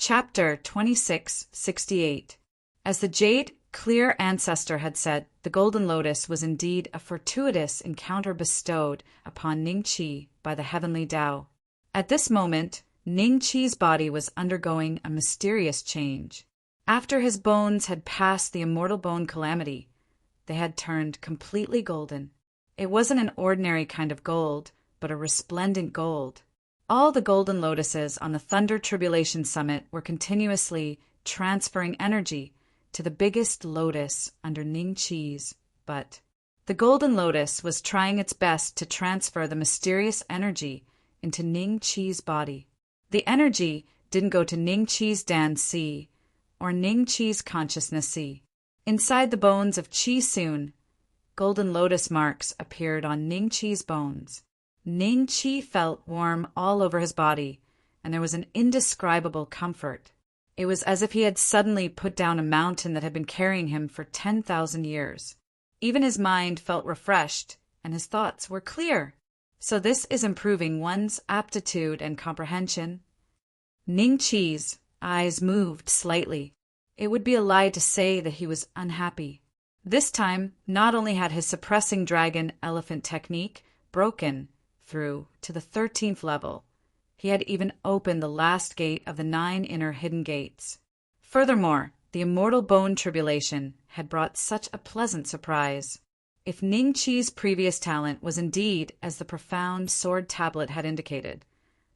Chapter 2668. As the jade, clear ancestor had said, the golden lotus was indeed a fortuitous encounter bestowed upon Ning Qi by the heavenly Tao. At this moment, Ning Qi's body was undergoing a mysterious change. After his bones had passed the immortal bone calamity, they had turned completely golden. It wasn't an ordinary kind of gold, but a resplendent gold. All the golden lotuses on the Thunder Tribulation Summit were continuously transferring energy to the biggest lotus under Ning Qi's butt. The golden lotus was trying its best to transfer the mysterious energy into Ning Qi's body. The energy didn't go to Ning Qi's Dan Si or Ning Qi's consciousness Si. Inside the bones of Qi Sun, golden lotus marks appeared on Ning Qi's bones. Ning Qi felt warm all over his body, and there was an indescribable comfort. It was as if he had suddenly put down a mountain that had been carrying him for 10,000 years. Even his mind felt refreshed, and his thoughts were clear. So this is improving one's aptitude and comprehension. Ning Qi's eyes moved slightly. It would be a lie to say that he was unhappy. This time, not only had his suppressing dragon elephant technique broken through to the 13th level, he had even opened the last gate of the 9 inner hidden gates. Furthermore, the immortal bone tribulation had brought such a pleasant surprise. If Ning Qi's previous talent was indeed as the profound sword tablet had indicated,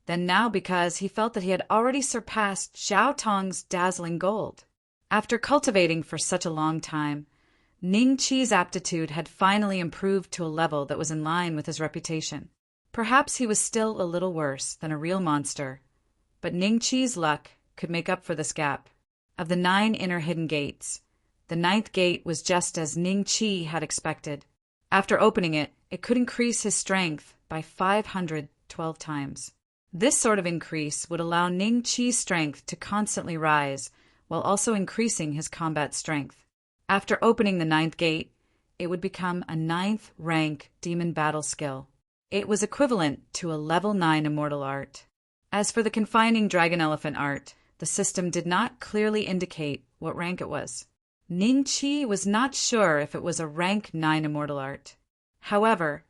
then now because he felt that he had already surpassed Xiao Tong's dazzling gold. After cultivating for such a long time, Ning Qi's aptitude had finally improved to a level that was in line with his reputation. Perhaps he was still a little worse than a real monster, but Ning Qi's luck could make up for this gap. Of the 9 inner hidden gates, the 9th gate was just as Ning Qi had expected. After opening it, it could increase his strength by 512 times. This sort of increase would allow Ning Qi's strength to constantly rise, while also increasing his combat strength. After opening the 9th gate, it would become a 9th rank demon battle skill. It was equivalent to a level 9 immortal art. As for the confining dragon elephant art, the system did not clearly indicate what rank it was. Ning Qi was not sure if it was a rank 9 immortal art. However,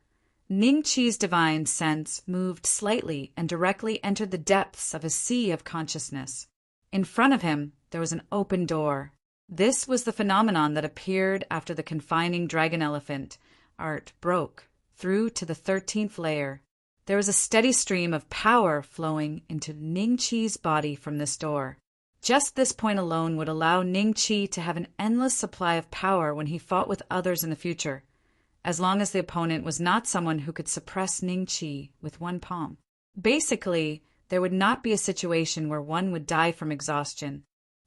Ning Qi's divine sense moved slightly and directly entered the depths of a sea of consciousness. In front of him, there was an open door. This was the phenomenon that appeared after the confining dragon elephant art broke through to the 13th layer. There was a steady stream of power flowing into Ning Qi's body from this door. Just this point alone would allow Ning Qi to have an endless supply of power when he fought with others in the future, as long as the opponent was not someone who could suppress Ning Qi with one palm. Basically, there would not be a situation where one would die from exhaustion.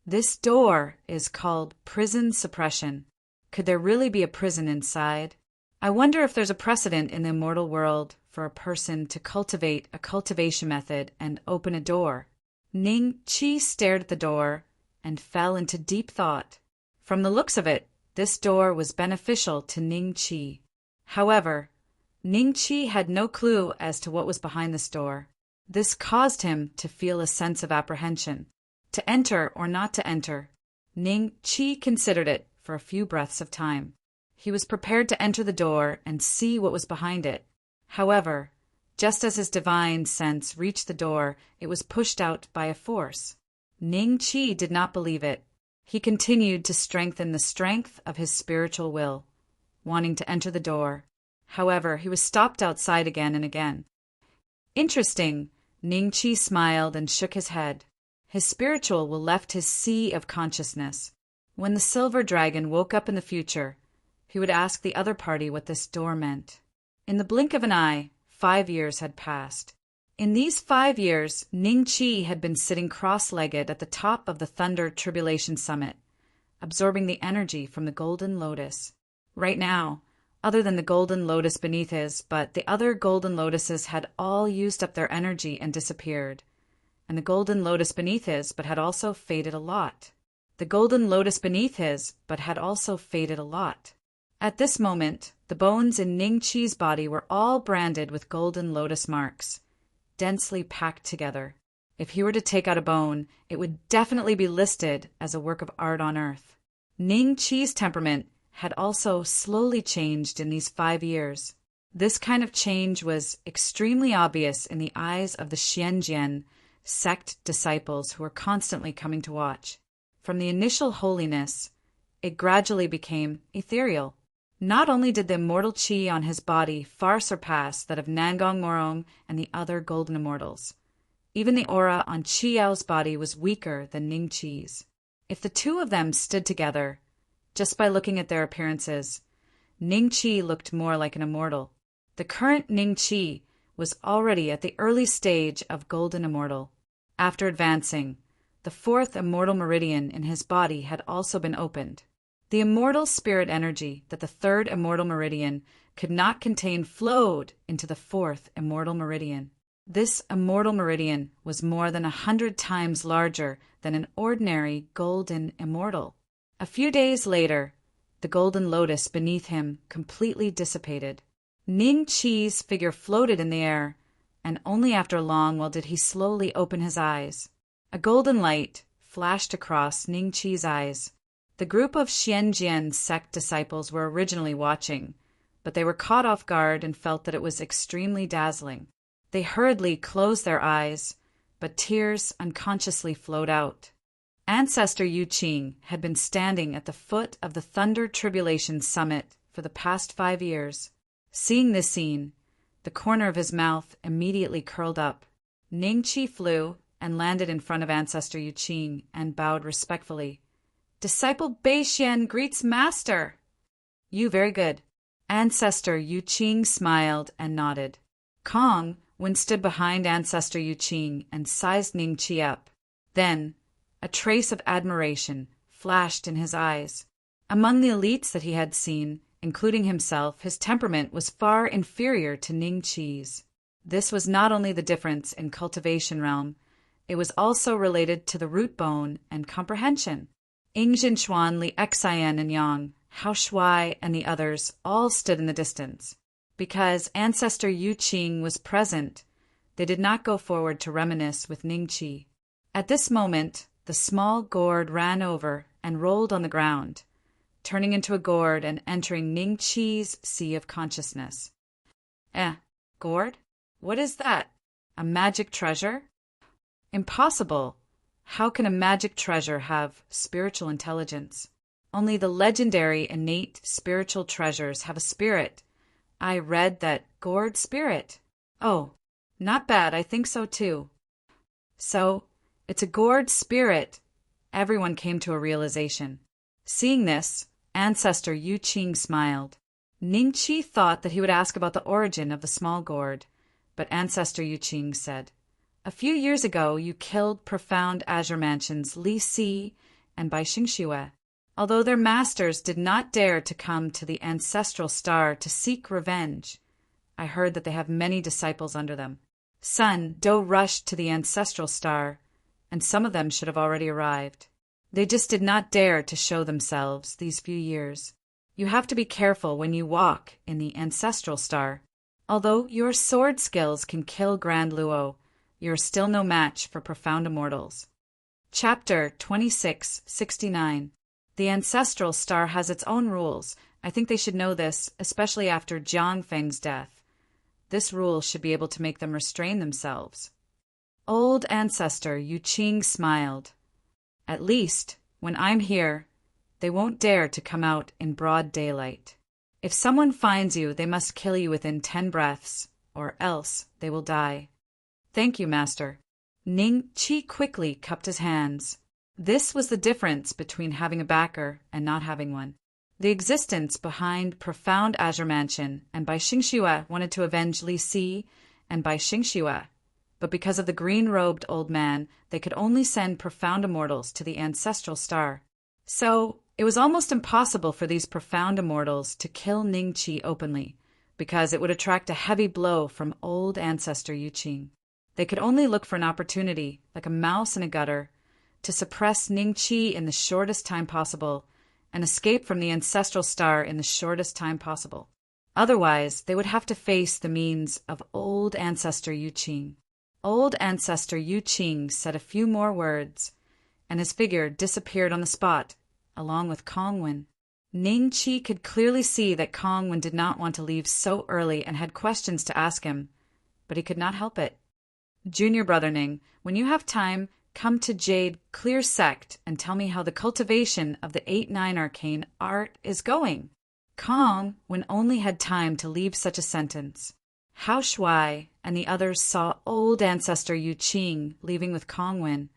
This door is called prison suppression. Could there really be a prison inside? I wonder if there's a precedent in the immortal world for a person to cultivate a cultivation method and open a door. Ning Qi stared at the door and fell into deep thought. From the looks of it, this door was beneficial to Ning Qi. However, Ning Qi had no clue as to what was behind this door. This caused him to feel a sense of apprehension. To enter or not to enter, Ning Qi considered it for a few breaths of time. He was prepared to enter the door and see what was behind it. However, just as his divine sense reached the door, it was pushed out by a force. Ning Qi did not believe it. He continued to strengthen the strength of his spiritual will, wanting to enter the door. However, he was stopped outside again and again. Interesting, Ning Qi smiled and shook his head. His spiritual will left his sea of consciousness. When the silver dragon woke up in the future, he would ask the other party what this door meant. In the blink of an eye, 5 years had passed. In these 5 years, Ning Qi had been sitting cross-legged at the top of the Thunder Tribulation Summit, absorbing the energy from the golden lotus. Right now, other than the golden lotus beneath his, but the other golden lotuses had all used up their energy and disappeared. And the golden lotus beneath his, but had also faded a lot. The golden lotus beneath his, but had also faded a lot. At this moment, the bones in Ning Qi's body were all branded with golden lotus marks, densely packed together. If he were to take out a bone, it would definitely be listed as a work of art on Earth. Ning Qi's temperament had also slowly changed in these 5 years. This kind of change was extremely obvious in the eyes of the Xianjian sect disciples who were constantly coming to watch. From the initial holiness, it gradually became ethereal. Not only did the immortal qi on his body far surpass that of Nangong Morong and the other golden immortals, even the aura on Qi Yao's body was weaker than Ning Qi's. If the two of them stood together, just by looking at their appearances, Ning Qi looked more like an immortal. The current Ning Qi was already at the early stage of golden immortal. After advancing, the 4th immortal meridian in his body had also been opened. The immortal spirit energy that the 3rd immortal meridian could not contain flowed into the 4th immortal meridian. This immortal meridian was more than 100 times larger than an ordinary golden immortal. A few days later, the golden lotus beneath him completely dissipated. Ning Qi's figure floated in the air, and only after long while did he slowly open his eyes. A golden light flashed across Ning Qi's eyes. The group of Xianjian sect disciples were originally watching, but they were caught off guard and felt that it was extremely dazzling. They hurriedly closed their eyes, but tears unconsciously flowed out. Ancestor Yu Qing had been standing at the foot of the Thunder Tribulation Summit for the past 5 years. Seeing this scene, the corner of his mouth immediately curled up. Ning Qi flew and landed in front of Ancestor Yu Qing and bowed respectfully. Disciple Beixian greets Master. You very good. Ancestor Yu Qing smiled and nodded. Kong stood behind Ancestor Yu Qing and sized Ning Qi up. Then, a trace of admiration flashed in his eyes. Among the elites that he had seen, including himself, his temperament was far inferior to Ning Qi's. This was not only the difference in cultivation realm, it was also related to the root bone and comprehension. Ying Xuan, Li Xian, and Yang, Hao Shuai, and the others all stood in the distance. Because Ancestor Yu Qing was present, they did not go forward to reminisce with Ning Qi. At this moment, the small gourd ran over and rolled on the ground, turning into a gourd and entering Ning Qi's sea of consciousness. Gourd? What is that? A magic treasure? Impossible. How can a magic treasure have spiritual intelligence? Only the legendary innate spiritual treasures have a spirit. I read that gourd spirit. Oh, not bad, I think so too. So, it's a gourd spirit. Everyone came to a realization. Seeing this, Ancestor Yu Qing smiled. Ning Qi thought that he would ask about the origin of the small gourd, but Ancestor Yu Qing said, "A few years ago you killed Profound Azure Mansion's Li Si and Bai Xingxue. Although their masters did not dare to come to the ancestral star to seek revenge, I heard that they have many disciples under them. Sun Do rushed to the ancestral star, and some of them should have already arrived. They just did not dare to show themselves these few years. You have to be careful when you walk in the ancestral star. Although your sword skills can kill Grand Luo, you are still no match for profound immortals." Chapter 2669. The ancestral star has its own rules. I think they should know this, especially after Jiang Feng's death. This rule should be able to make them restrain themselves. Old Ancestor Yu Qing smiled. At least, when I'm here, they won't dare to come out in broad daylight. If someone finds you, they must kill you within 10 breaths, or else they will die. Thank you, Master. Ning Qi quickly cupped his hands. This was the difference between having a backer and not having one. The existence behind Profound Azure Mansion and Bai Xingxue wanted to avenge Li Si and Bai Xingxue, but because of the green-robed old man, they could only send profound immortals to the ancestral star. So, it was almost impossible for these profound immortals to kill Ning Qi openly, because it would attract a heavy blow from old Ancestor Yu Qing. They could only look for an opportunity, like a mouse in a gutter, to suppress Ning Qi in the shortest time possible and escape from the ancestral star in the shortest time possible. Otherwise, they would have to face the means of old Ancestor Yu Qing. Old ancestor Yu Qing said a few more words, and his figure disappeared on the spot, along with Kong Wen. Ning Qi could clearly see that Kong Wen did not want to leave so early and had questions to ask him, but he could not help it. Junior brother Ning, when you have time, come to Jade Clear Sect and tell me how the cultivation of the 8-9 arcane art is going. Kong Wen only had time to leave such a sentence. Hao Shuai and the others saw old ancestor Yu Qing leaving with Kong Wen,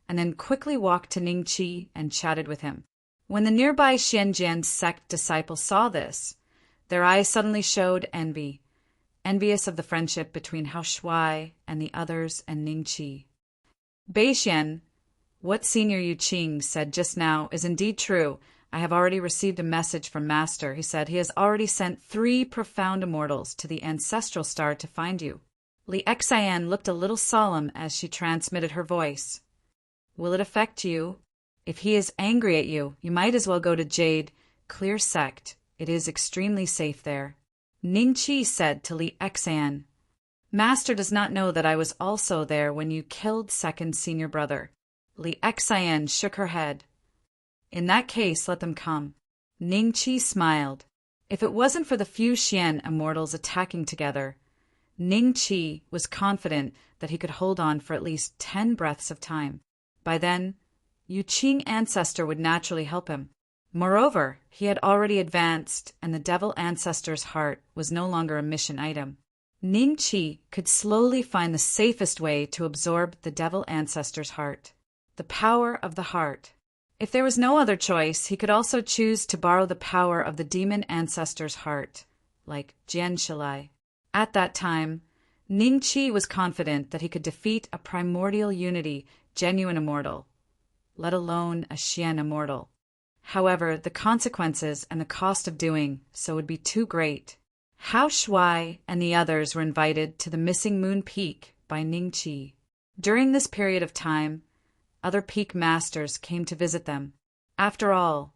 and then quickly walked to Ning Qi and chatted with him. When the nearby Xianjian sect disciples saw this, their eyes suddenly showed envy, envious of the friendship between Hao Shuai and the others and Ning Qi. Beixian, what Senior Yu Qing said just now is indeed true. I have already received a message from Master. He said he has already sent 3 profound immortals to the ancestral star to find you. Li Xian looked a little solemn as she transmitted her voice. Will it affect you? If he is angry at you, you might as well go to Jade Clear Sect. It is extremely safe there. Ning Qi said to Li Xian, Master does not know that I was also there when you killed second senior brother. Li Xian shook her head. In that case, let them come. Ning Qi smiled. If it wasn't for the few Xian immortals attacking together, Ning Qi was confident that he could hold on for at least 10 breaths of time. By then, Yu Qing ancestor would naturally help him. Moreover, he had already advanced, and the devil ancestor's heart was no longer a mission item. Ning Qi could slowly find the safest way to absorb the devil ancestor's heart. The power of the heart. If there was no other choice, he could also choose to borrow the power of the demon ancestor's heart, like Jian Shilai. At that time, Ning Qi was confident that he could defeat a primordial unity, genuine immortal, let alone a Xian immortal. However, the consequences and the cost of doing so would be too great. Hao Shuai and the others were invited to the missing moon peak by Ning Qi. During this period of time, other peak masters came to visit them. After all,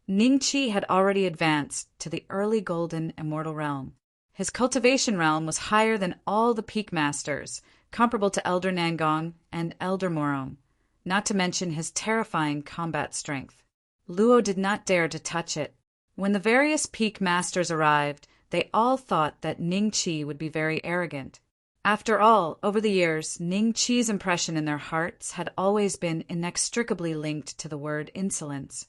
Ning Qi had already advanced to the early golden immortal realm. His cultivation realm was higher than all the peak masters, comparable to Elder Nangong and Elder Morong, not to mention his terrifying combat strength. Luo did not dare to touch it. When the various peak masters arrived, they all thought that Ning Qi would be very arrogant. After all, over the years, Ning Qi's impression in their hearts had always been inextricably linked to the word insolence.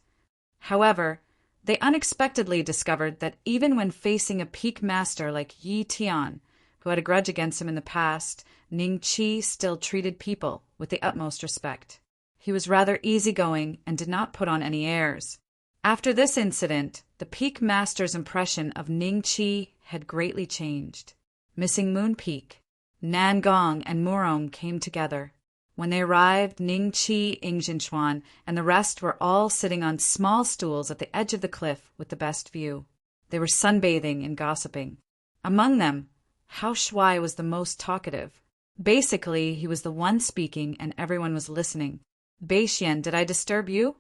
However, they unexpectedly discovered that even when facing a peak master like Yi Tian, who had a grudge against him in the past, Ning Qi still treated people with the utmost respect. He was rather easygoing and did not put on any airs. After this incident, the peak master's impression of Ning Qi had greatly changed. Missing Moon Peak, Nangong and Murong came together. When they arrived, Ning Qi, Yingjinchuan, and the rest were all sitting on small stools at the edge of the cliff with the best view. They were sunbathing and gossiping. Among them, Hao Shuai was the most talkative. Basically, he was the one speaking and everyone was listening. Beixian, did I disturb you?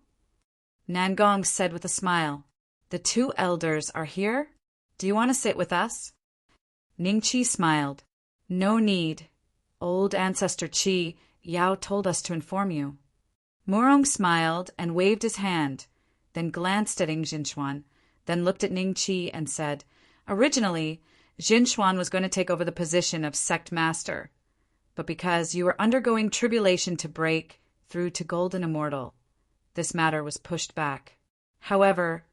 Nangong said with a smile, The 2 elders are here? Do you want to sit with us? Ning Qi smiled. No need. Old ancestor Qi, Yao told us to inform you. Murong smiled and waved his hand, then glanced at Yingjinchuan, then looked at Ning Qi and said, Originally, Jinchuan was going to take over the position of sect master, but because you are undergoing tribulation to break through to Golden Immortal, this matter was pushed back. However,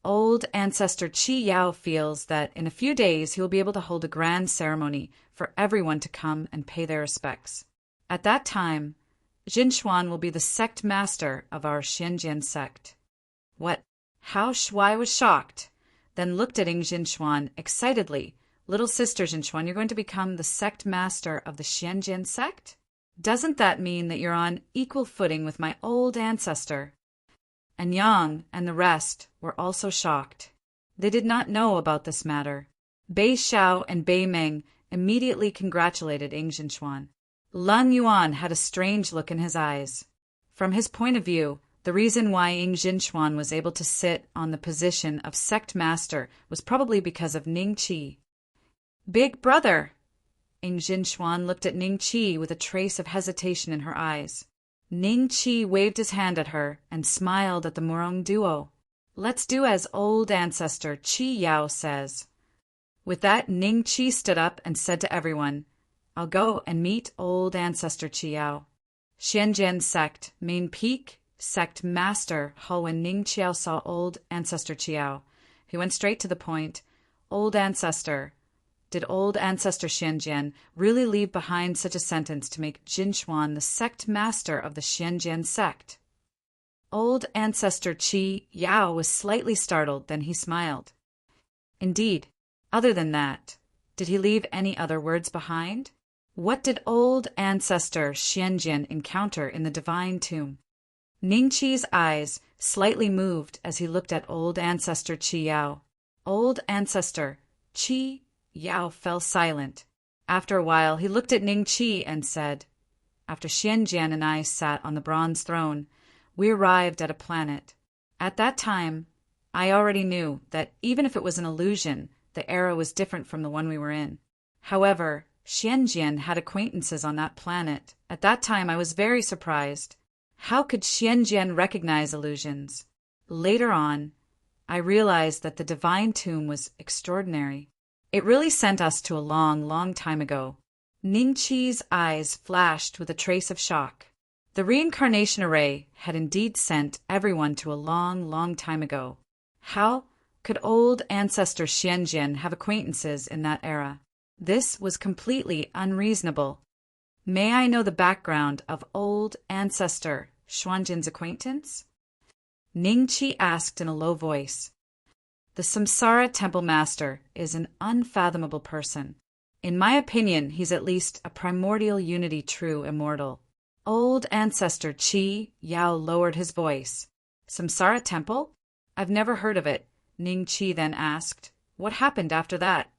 old ancestor Qi Yao feels that in a few days he will be able to hold a grand ceremony for everyone to come and pay their respects. At that time, Jinchuan will be the sect master of our Xianjian sect. What? Hao Shuai was shocked, then looked at Yingjinchuan excitedly. Little sister Jinchuan, you're going to become the sect master of the Xianjian sect? Doesn't that mean that you're on equal footing with my old ancestor? And Yang and the rest were also shocked. They did not know about this matter. Bei Xiao and Bei Meng immediately congratulated Yingjinchuan. Lung Yuan had a strange look in his eyes. From his point of view, the reason why Yingjinchuan was able to sit on the position of sect master was probably because of Ning Qi. Big brother! Ing Xuan looked at Ning Qi with a trace of hesitation in her eyes. Ning Qi waved his hand at her and smiled at the Murong duo. "Let's do as old ancestor Qi Yao says." With that, Ning Qi stood up and said to everyone, "I'll go and meet old ancestor Qi Yao." Xianjian sect, main peak, sect master When Ning Qiao saw old ancestor Qi Yao, he went straight to the point. "Old ancestor, did old ancestor Xianjian really leave behind such a sentence to make Jinshuan the sect master of the Xianjian sect?" Old ancestor Qi Yao was slightly startled, then he smiled. "Indeed. Other than that, did he leave any other words behind? What did old ancestor Xianjian encounter in the divine tomb?" Ning Qi's eyes slightly moved as he looked at old ancestor Qi Yao. Old ancestor Qi Yao fell silent. After a while, he looked at Ning Qi and said, "After Xianjian and I sat on the bronze throne, we arrived at a planet. At that time, I already knew that even if it was an illusion, the era was different from the one we were in. However, Xianjian had acquaintances on that planet. At that time, I was very surprised. How could Xianjian recognize illusions? Later on, I realized that the divine tomb was extraordinary. It really sent us to a long, long time ago." Ning Qi's eyes flashed with a trace of shock. The reincarnation array had indeed sent everyone to a long, long time ago. How could old ancestor Xianjian have acquaintances in that era? This was completely unreasonable. "May I know the background of old ancestor Xuanjin's acquaintance?" Ning Qi asked in a low voice. "The Samsara Temple Master is an unfathomable person. In my opinion, he's at least a primordial unity true immortal." Old ancestor Qi Yao lowered his voice. "Samsara Temple? I've never heard of it." Ning Qi then asked, "What happened after that?"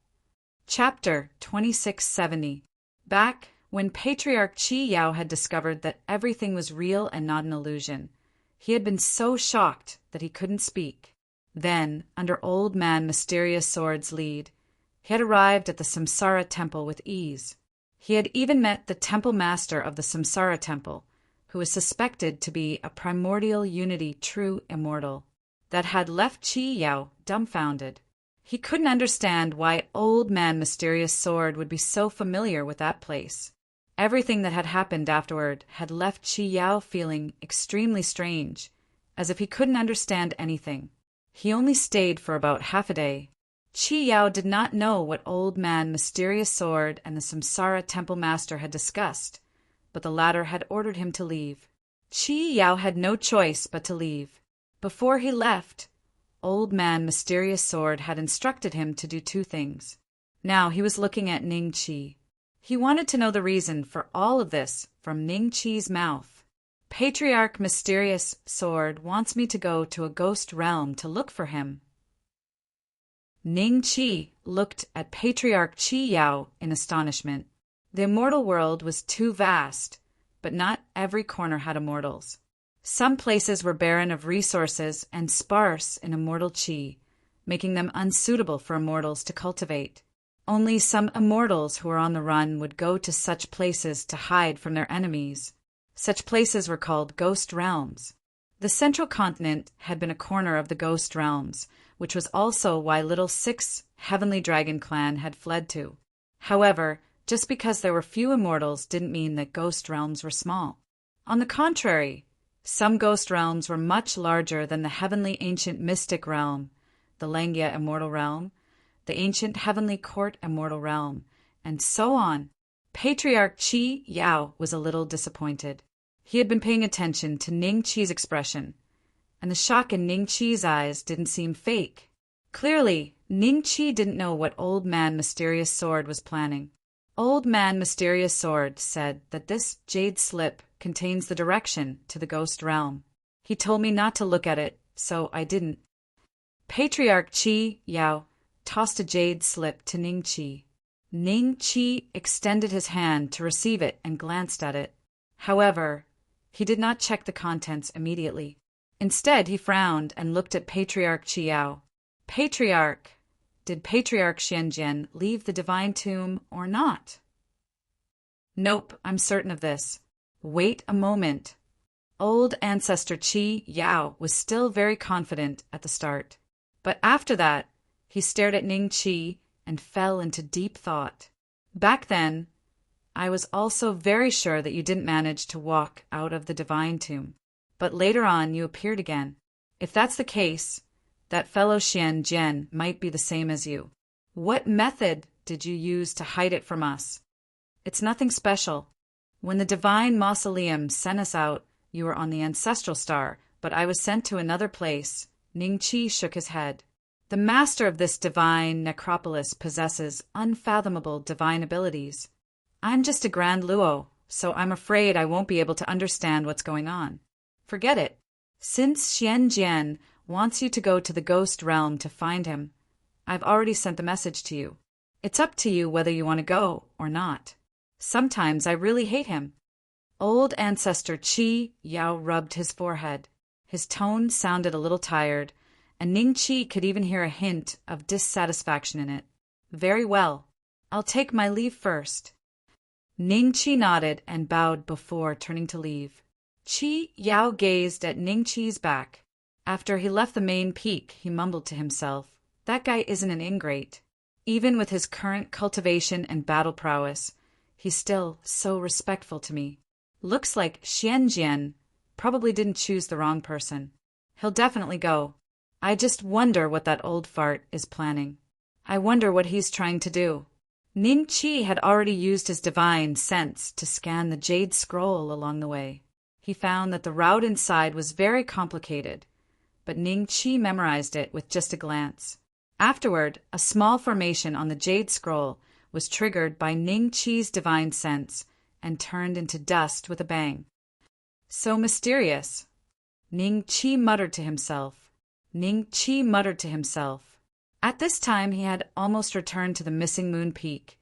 Chapter 2670. Back when Patriarch Qi Yao had discovered that everything was real and not an illusion, he had been so shocked that he couldn't speak. Then, under Old Man Mysterious Sword's lead, he had arrived at the Samsara Temple with ease. He had even met the Temple Master of the Samsara Temple, who was suspected to be a primordial unity true immortal, that had left Qi Yao dumbfounded. He couldn't understand why Old Man Mysterious Sword would be so familiar with that place. Everything that had happened afterward had left Qi Yao feeling extremely strange, as if he couldn't understand anything. He only stayed for about half a day. Qi Yao did not know what Old Man Mysterious Sword and the Samsara Temple Master had discussed, but the latter had ordered him to leave. Qi Yao had no choice but to leave. Before he left, Old Man Mysterious Sword had instructed him to do two things. Now he was looking at Ning Qi. He wanted to know the reason for all of this from Ning Qi's mouth. "Patriarch Mysterious Sword wants me to go to a ghost realm to look for him." Ning Qi looked at Patriarch Qi Yao in astonishment. The immortal world was too vast, but not every corner had immortals. Some places were barren of resources and sparse in immortal qi, making them unsuitable for immortals to cultivate. Only some immortals who were on the run would go to such places to hide from their enemies. Such places were called ghost realms. The central continent had been a corner of the ghost realms, which was also why Little Six Heavenly Dragon Clan had fled to. However, just because there were few immortals didn't mean that ghost realms were small. On the contrary, some ghost realms were much larger than the heavenly ancient mystic realm, the Langya immortal realm, the ancient heavenly court immortal realm, and so on. Patriarch Qi Yao was a little disappointed. He had been paying attention to Ning Qi's expression, and the shock in Ning Qi's eyes didn't seem fake. Clearly, Ning Qi didn't know what Old Man Mysterious Sword was planning. Old Man Mysterious Sword said that this jade slip contains the direction to the ghost realm. He told me not to look at it, so I didn't. Patriarch Qi Yao tossed a jade slip to Ning Qi. Ning Qi extended his hand to receive it and glanced at it. However, he did not check the contents immediately. Instead, he frowned and looked at Patriarch Qi Yao. "Patriarch, did Patriarch Xianjian leave the divine tomb or not?" Nope, I'm certain of this. Wait a moment. Old ancestor Qi Yao was still very confident at the start. But after that, he stared at Ning Qi and fell into deep thought. Back then, I was also very sure that you didn't manage to walk out of the divine tomb. But later on, you appeared again. If that's the case, that fellow Xian Jian might be the same as you. What method did you use to hide it from us? It's nothing special. When the divine mausoleum sent us out, you were on the ancestral star, but I was sent to another place. Ning Qi shook his head. The master of this divine necropolis possesses unfathomable divine abilities. I'm just a grand luo, so I'm afraid I won't be able to understand what's going on. Forget it. Since Xian Jian wants you to go to the ghost realm to find him, I've already sent the message to you. It's up to you whether you want to go or not. Sometimes I really hate him. Old ancestor Qi Yao rubbed his forehead. His tone sounded a little tired, and Ning Qi could even hear a hint of dissatisfaction in it. Very well. I'll take my leave first. Ning Qi nodded and bowed before turning to leave. Qi Yao gazed at Ning Qi's back. After he left the main peak, he mumbled to himself, "That guy isn't an ingrate. Even with his current cultivation and battle prowess, he's still so respectful to me. Looks like Xian Jian probably didn't choose the wrong person. He'll definitely go. I just wonder what that old fart is planning. I wonder what he's trying to do." Ning Qi had already used his divine sense to scan the jade scroll along the way. He found that the route inside was very complicated, but Ning Qi memorized it with just a glance. Afterward, a small formation on the jade scroll was triggered by Ning Qi's divine sense and turned into dust with a bang. So mysterious. Ning Qi muttered to himself. Ning Qi muttered to himself. At this time he had almost returned to the missing moon peak,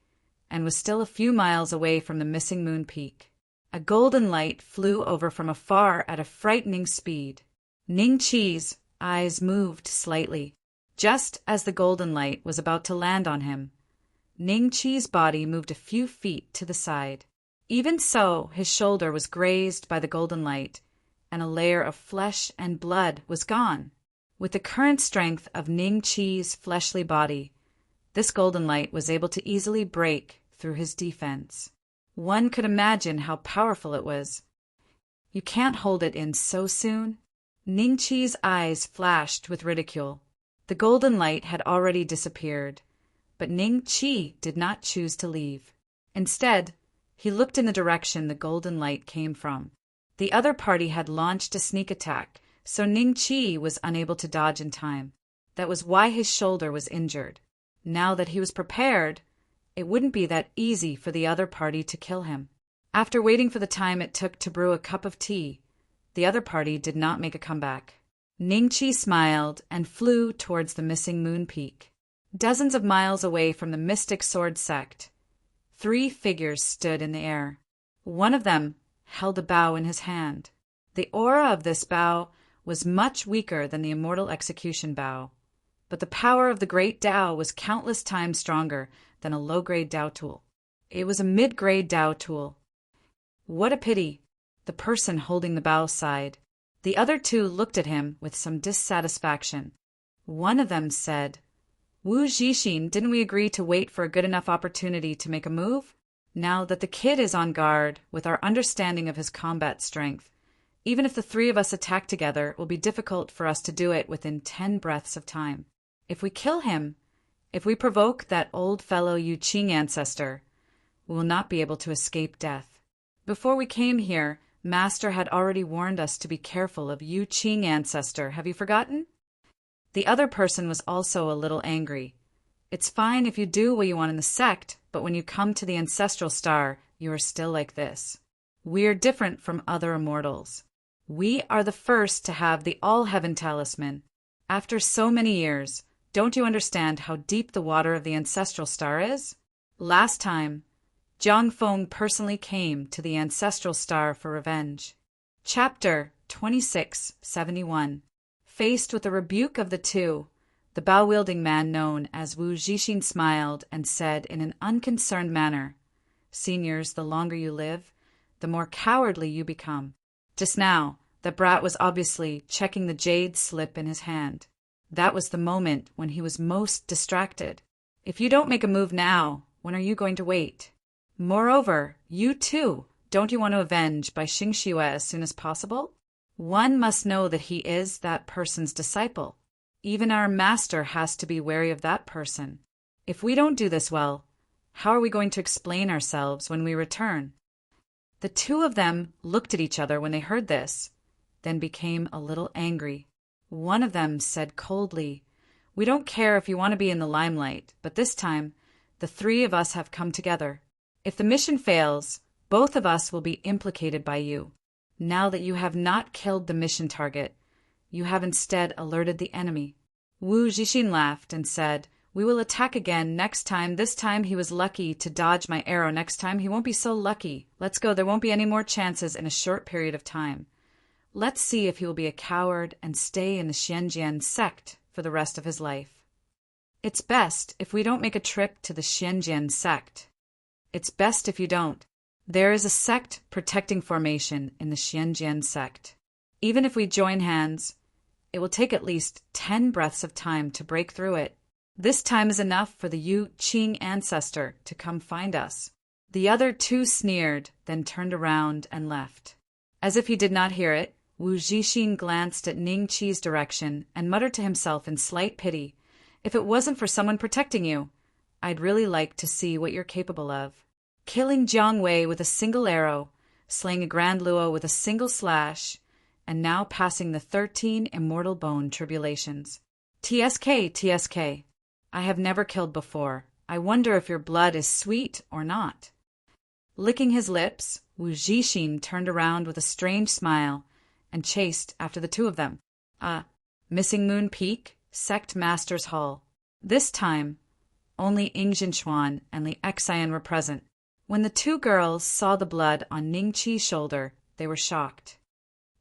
and was still a few miles away from the missing moon peak. A golden light flew over from afar at a frightening speed. Ning Qi's eyes moved slightly. Just as the golden light was about to land on him, Ning Qi's body moved a few feet to the side. Even so, his shoulder was grazed by the golden light, and a layer of flesh and blood was gone. With the current strength of Ning Qi's fleshly body, this golden light was able to easily break through his defense. One could imagine how powerful it was. You can't hold it in so soon. Ning Qi's eyes flashed with ridicule. The golden light had already disappeared, but Ning Qi did not choose to leave. Instead, he looked in the direction the golden light came from. The other party had launched a sneak attack, so Ning Qi was unable to dodge in time. That was why his shoulder was injured. Now that he was prepared, it wouldn't be that easy for the other party to kill him. After waiting for the time it took to brew a cup of tea, the other party did not make a comeback. Ning Qi smiled and flew towards the missing moon peak. Dozens of miles away from the mystic sword sect, 3 figures stood in the air. One of them held a bow in his hand. The aura of this bow was much weaker than the immortal execution bow, but the power of the great Tao was countless times stronger than a low-grade Tao tool. It was a mid-grade Tao tool. What a pity, the person holding the bow sighed. The other 2 looked at him with some dissatisfaction. One of them said, "Wu Zixin, didn't we agree to wait for a good enough opportunity to make a move? Now that the kid is on guard, with our understanding of his combat strength, even if the 3 of us attack together, it will be difficult for us to do it within 10 breaths of time. If we kill him, if we provoke that old fellow Yu Qing ancestor, we will not be able to escape death. Before we came here, Master had already warned us to be careful of Yu Qing ancestor. Have you forgotten?" The other person was also a little angry. "It's fine if you do what you want in the sect, but when you come to the ancestral star, you are still like this. We're different from other immortals. We are the first to have the All-Heaven Talisman. After so many years, don't you understand how deep the water of the ancestral star is? Last time, Jiang Feng personally came to the ancestral star for revenge." Chapter 2671. Faced with the rebuke of the 2, the bow-wielding man known as Wu Zixin smiled and said in an unconcerned manner, Seniors, the longer you live, the more cowardly you become. Just now, the brat was obviously checking the jade slip in his hand. That was the moment when he was most distracted. If you don't make a move now, when are you going to wait? Moreover, you too, don't you want to avenge by Xing Shue as soon as possible? One must know that he is that person's disciple. Even our master has to be wary of that person. If we don't do this well, how are we going to explain ourselves when we return? The two of them looked at each other when they heard this, then became a little angry. One of them said coldly, "We don't care if you want to be in the limelight, but this time, the three of us have come together. If the mission fails, both of us will be implicated by you. Now that you have not killed the mission target, you have instead alerted the enemy." Wu Zixin laughed and said, "We will attack again next time. This time he was lucky to dodge my arrow. Next time he won't be so lucky. Let's go. There won't be any more chances in a short period of time. Let's see if he will be a coward and stay in the Xianjian sect for the rest of his life. It's best if we don't make a trip to the Xianjian sect. It's best if you don't. There is a sect protecting formation in the Xianjian sect. Even if we join hands, it will take at least 10 breaths of time to break through it. This time is enough for the Yu Qing ancestor to come find us." The other two sneered, then turned around and left. As if he did not hear it, Wu Zixin glanced at Ning Qi's direction and muttered to himself in slight pity, "If it wasn't for someone protecting you, I'd really like to see what you're capable of. Killing Jiang Wei with a single arrow, slaying a Grand Luo with a single slash, and now passing the 13 immortal bone tribulations. TSK, TSK. I have never killed before. I wonder if your blood is sweet or not." Licking his lips, Wu Zixin turned around with a strange smile and chased after the two of them. Missing Moon Peak, Sect Master's Hall. This time, only Ying Jinxuan and Li Xian were present. When the two girls saw the blood on Ning Qi's shoulder, they were shocked.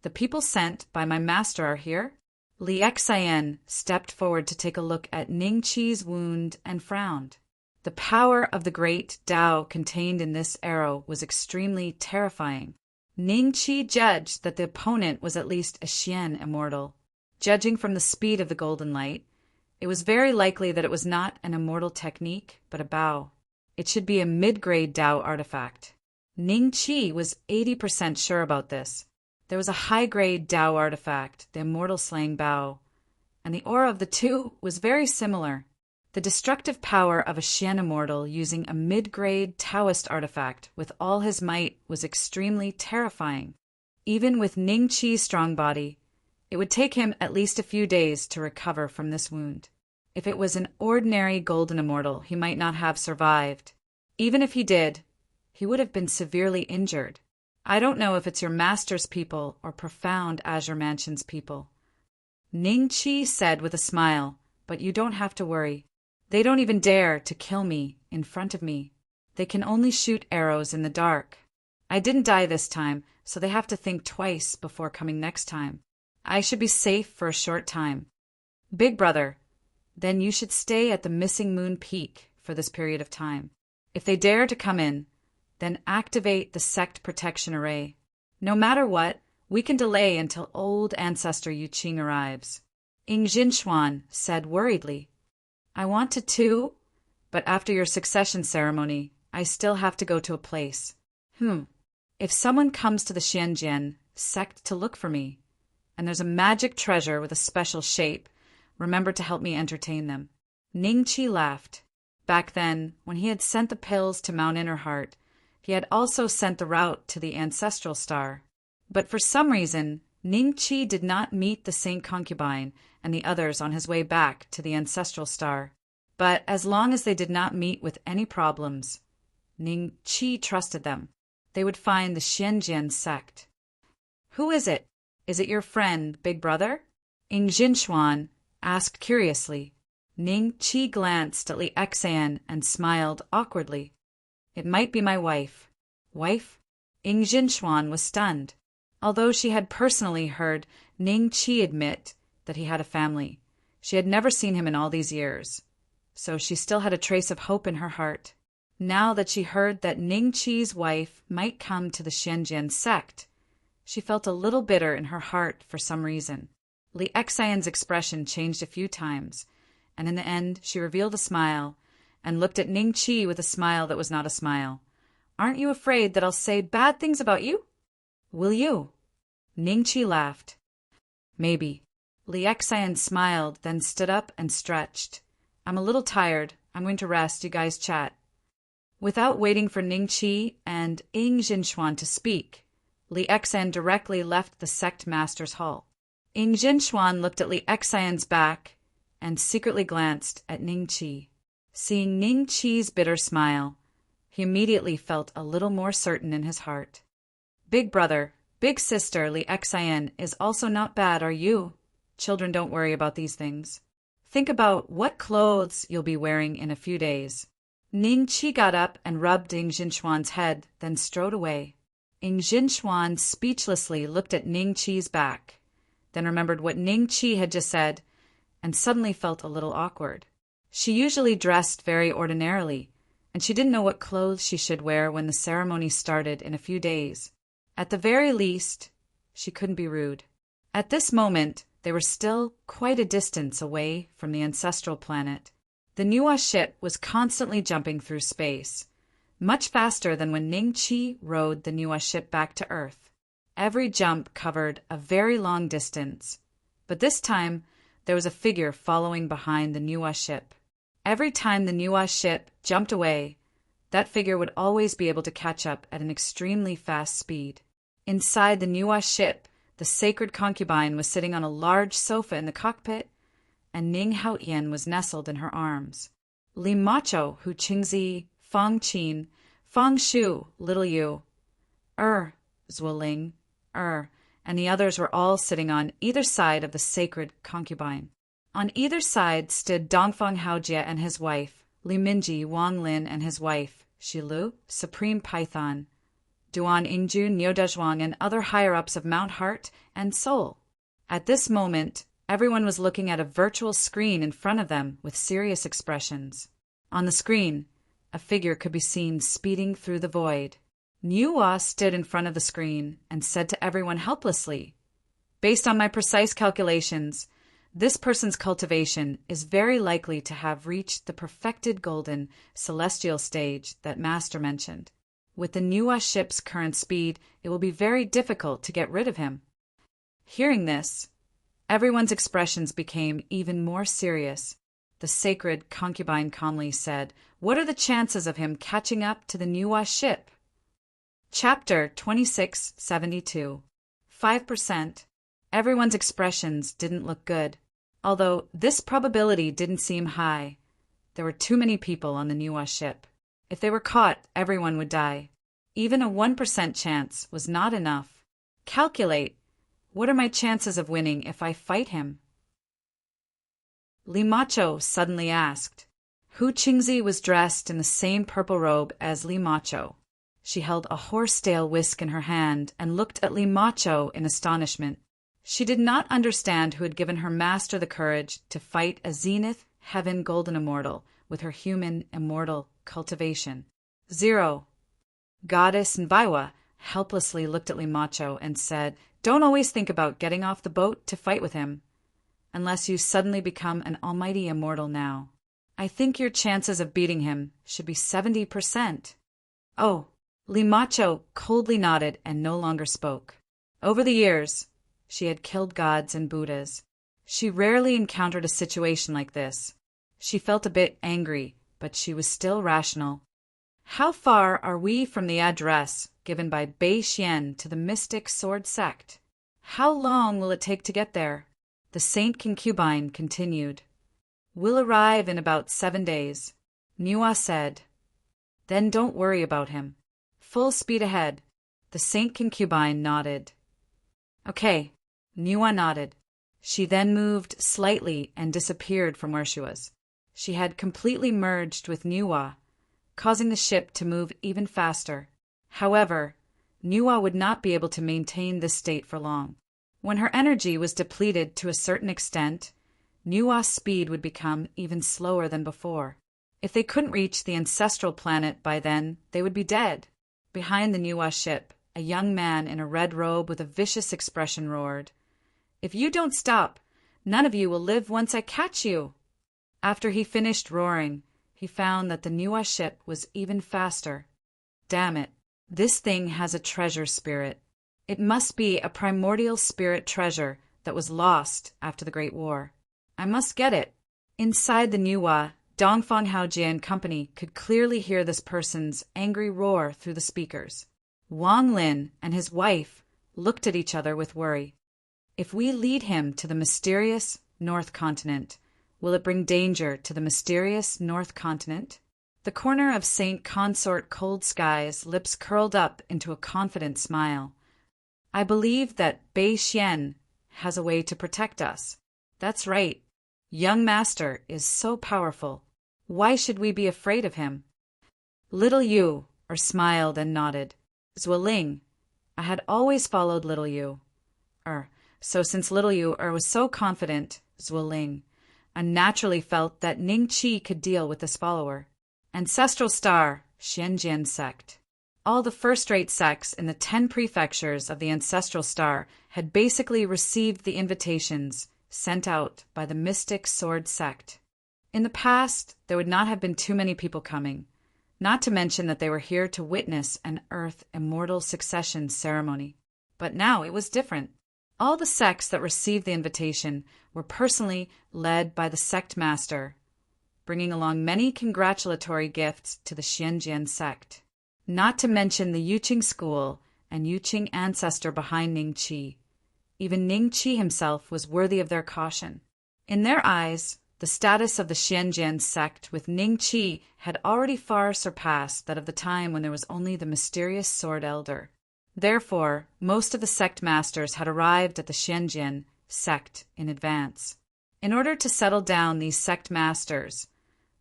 "The people sent by my master are here?" Li Xian stepped forward to take a look at Ning Qi's wound and frowned. The power of the great Tao contained in this arrow was extremely terrifying. Ning Qi judged that the opponent was at least a Xian immortal. Judging from the speed of the golden light, it was very likely that it was not an immortal technique, but a Bao. It should be a mid-grade Tao artifact. Ning Qi was 80% sure about this. There was a high-grade Tao artifact, the Immortal Slaying Bao, and the aura of the two was very similar. The destructive power of a Xian immortal using a mid-grade Taoist artifact with all his might was extremely terrifying. Even with Ning Qi's strong body, it would take him at least a few days to recover from this wound. If it was an ordinary golden immortal, he might not have survived. Even if he did, he would have been severely injured. I don't know if it's your master's people or profound Azure Mansion's people. Ning Qi said with a smile, but you don't have to worry. They don't even dare to kill me in front of me. They can only shoot arrows in the dark. I didn't die this time, so they have to think twice before coming next time. I should be safe for a short time. Big brother, then you should stay at the Missing Moon Peak for this period of time. If they dare to come in, then activate the sect protection array. No matter what, we can delay until old ancestor Yu Qing arrives. Ying Jinxuan said worriedly, "I wanted to, but after your succession ceremony, I still have to go to a place. If someone comes to the Xianjian sect to look for me, and there's a magic treasure with a special shape, remember to help me entertain them." Ning Qi laughed. Back then, when he had sent the pills to Mount Innerheart, he had also sent the route to the ancestral star. But for some reason, Ning Qi did not meet the Saint Concubine and the others on his way back to the ancestral star. But as long as they did not meet with any problems, Ning Qi trusted them. They would find the Xianjian sect. "Who is it? Is it your friend, Big Brother?" Ying Jinxuan asked curiously. Ning Qi glanced at Li Xian and smiled awkwardly. "It might be my wife." "Wife?" Ying Jinxuan was stunned. Although she had personally heard Ning Qi admit that he had a family, she had never seen him in all these years, so she still had a trace of hope in her heart. Now that she heard that Ning Chi's wife might come to the Xianjian sect, she felt a little bitter in her heart for some reason. Li Xian's expression changed a few times, and in the end she revealed a smile and looked at Ning Chi with a smile that was not a smile. "Aren't you afraid that I'll say bad things about you?" "Will you?" Ning Chi laughed. "Maybe." Li Xian smiled, then stood up and stretched. "I'm a little tired. I'm going to rest. You guys chat." Without waiting for Ning Chi and Ying Jinxuan to speak, Li Xian directly left the sect master's hall. Ying Jinxuan looked at Li Xian's back and secretly glanced at Ning Chi. Seeing Ning Chi's bitter smile, he immediately felt a little more certain in his heart. "Big brother, big sister Li Xian is also not bad, are you? Children don't worry about these things. Think about what clothes you'll be wearing in a few days." Ning Chi got up and rubbed Ying Jinxuan's head, then strode away. Ying Jinxuan speechlessly looked at Ning Chi's back, then remembered what Ning Chi had just said, and suddenly felt a little awkward. She usually dressed very ordinarily, and she didn't know what clothes she should wear when the ceremony started in a few days. At the very least, she couldn't be rude. At this moment, they were still quite a distance away from the ancestral planet. The Nuwa ship was constantly jumping through space, much faster than when Ning Chi rode the Nuwa ship back to Earth. Every jump covered a very long distance, but this time there was a figure following behind the Nuwa ship. Every time the Nuwa ship jumped away, that figure would always be able to catch up at an extremely fast speed. Inside the Nuwa ship, the sacred concubine was sitting on a large sofa in the cockpit, and Ning Haotian was nestled in her arms. Li Macho, Hu Qingzi, Fang Qin, Fang Shu, Little Yu, Zhuoling, and the others were all sitting on either side of the sacred concubine. On either side stood Dongfang Haojie and his wife, Li Minji, Wang Lin and his wife, Shilu, Supreme Python, Duan Ingju, Niudazhuang, and other higher-ups of Mount Heart and Soul. At this moment, everyone was looking at a virtual screen in front of them with serious expressions. On the screen, a figure could be seen speeding through the void. Nuwa stood in front of the screen and said to everyone helplessly, "Based on my precise calculations, this person's cultivation is very likely to have reached the perfected golden celestial stage that Master mentioned. With the Nuwa ship's current speed, it will be very difficult to get rid of him." Hearing this, everyone's expressions became even more serious. The sacred concubine calmly said, "What are the chances of him catching up to the Nuwa ship?" Chapter 2672. 5%. Everyone's expressions didn't look good. Although this probability didn't seem high, there were too many people on the Nuwa ship. If they were caught, everyone would die. Even a 1% chance was not enough. Calculate, what are my chances of winning if I fight him? Li Macho suddenly asked. Hu Qingzi was dressed in the same purple robe as Li Macho. She held a horsetail whisk in her hand and looked at Li Macho in astonishment. She did not understand who had given her master the courage to fight a Zenith Heaven Golden Immortal with her human immortal cultivation. 0. Goddess Nvaiwa helplessly looked at Li Macho and said, "Don't always think about getting off the boat to fight with him, unless you suddenly become an almighty immortal now. I think your chances of beating him should be 70%. Oh. Li Macho coldly nodded and no longer spoke. Over the years, she had killed gods and Buddhas. She rarely encountered a situation like this. She felt a bit angry, but she was still rational. How far are we from the address given by Bei Xian to the mystic sword sect? How long will it take to get there? The Saint Concubine continued. We'll arrive in about 7 days. Nuwa said. Then don't worry about him. Full speed ahead. The Saint Concubine nodded. Okay. Nuwa nodded. She then moved slightly and disappeared from where she was. She had completely merged with Nuwa, causing the ship to move even faster. However, Nuwa would not be able to maintain this state for long. When her energy was depleted to a certain extent, Nuwa's speed would become even slower than before. If they couldn't reach the ancestral planet by then, they would be dead. Behind the Niwa ship, a young man in a red robe with a vicious expression roared, "If you don't stop, none of you will live once I catch you!" After he finished roaring, he found that the Niwa ship was even faster. Damn it, this thing has a treasure spirit. It must be a primordial spirit treasure that was lost after the Great War. I must get it. Inside the Niwa, Dongfang Haojie and company could clearly hear this person's angry roar through the speakers. Wang Lin and his wife looked at each other with worry. If we lead him to the mysterious North Continent, will it bring danger to the mysterious North Continent? The corner of Saint Consort Cold Sky's lips curled up into a confident smile. I believe that Bei Xian has a way to protect us. That's right. Young Master is so powerful. Why should we be afraid of him? Little Yu smiled and nodded. Zueling, I had always followed Little Yu. So since Little Yu was so confident, Zueling unnaturally felt that Ning Qi could deal with this follower. Ancestral Star, Xianjian Sect. All the first-rate sects in the 10 prefectures of the Ancestral Star had basically received the invitations sent out by the Mystic Sword Sect. In the past, there would not have been too many people coming, not to mention that they were here to witness an Earth Immortal Succession ceremony. But now it was different. All the sects that received the invitation were personally led by the sect master, bringing along many congratulatory gifts to the Xianjian sect. Not to mention the Yuqing school and Yuqing ancestor behind Ning Qi. Even Ning Qi himself was worthy of their caution. In their eyes, the status of the Xianjian sect with Ning Qi had already far surpassed that of the time when there was only the mysterious Sword Elder. Therefore, most of the sect masters had arrived at the Xianjian sect in advance. In order to settle down these sect masters,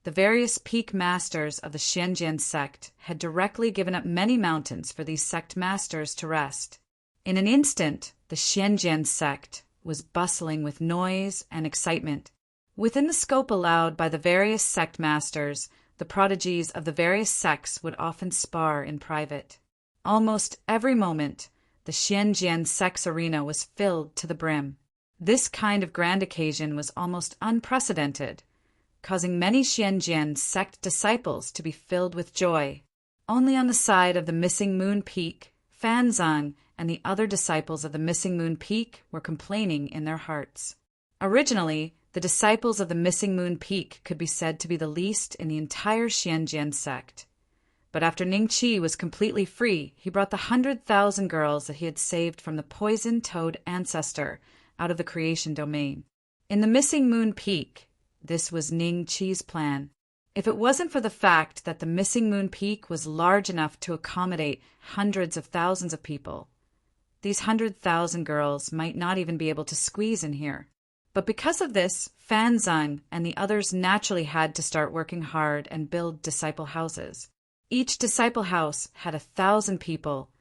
the various peak masters of the Xianjian sect had directly given up many mountains for these sect masters to rest. In an instant, the Xianjian sect was bustling with noise and excitement. Within the scope allowed by the various sect masters, the prodigies of the various sects would often spar in private. Almost every moment, the Xianjian sect's arena was filled to the brim. This kind of grand occasion was almost unprecedented, causing many Xianjian sect disciples to be filled with joy. Only on the side of the Missing Moon Peak, Fanzang and the other disciples of the Missing Moon Peak were complaining in their hearts. Originally, the disciples of the Missing Moon Peak could be said to be the least in the entire Xianjian sect. But after Ning Qi was completely free, he brought the 100,000 girls that he had saved from the poisoned toad ancestor out of the creation domain. In the Missing Moon Peak, this was Ning Qi's plan. If it wasn't for the fact that the Missing Moon Peak was large enough to accommodate hundreds of thousands of people, these 100,000 girls might not even be able to squeeze in here. But because of this, Fanzang and the others naturally had to start working hard and build disciple houses. Each disciple house had 1,000 people,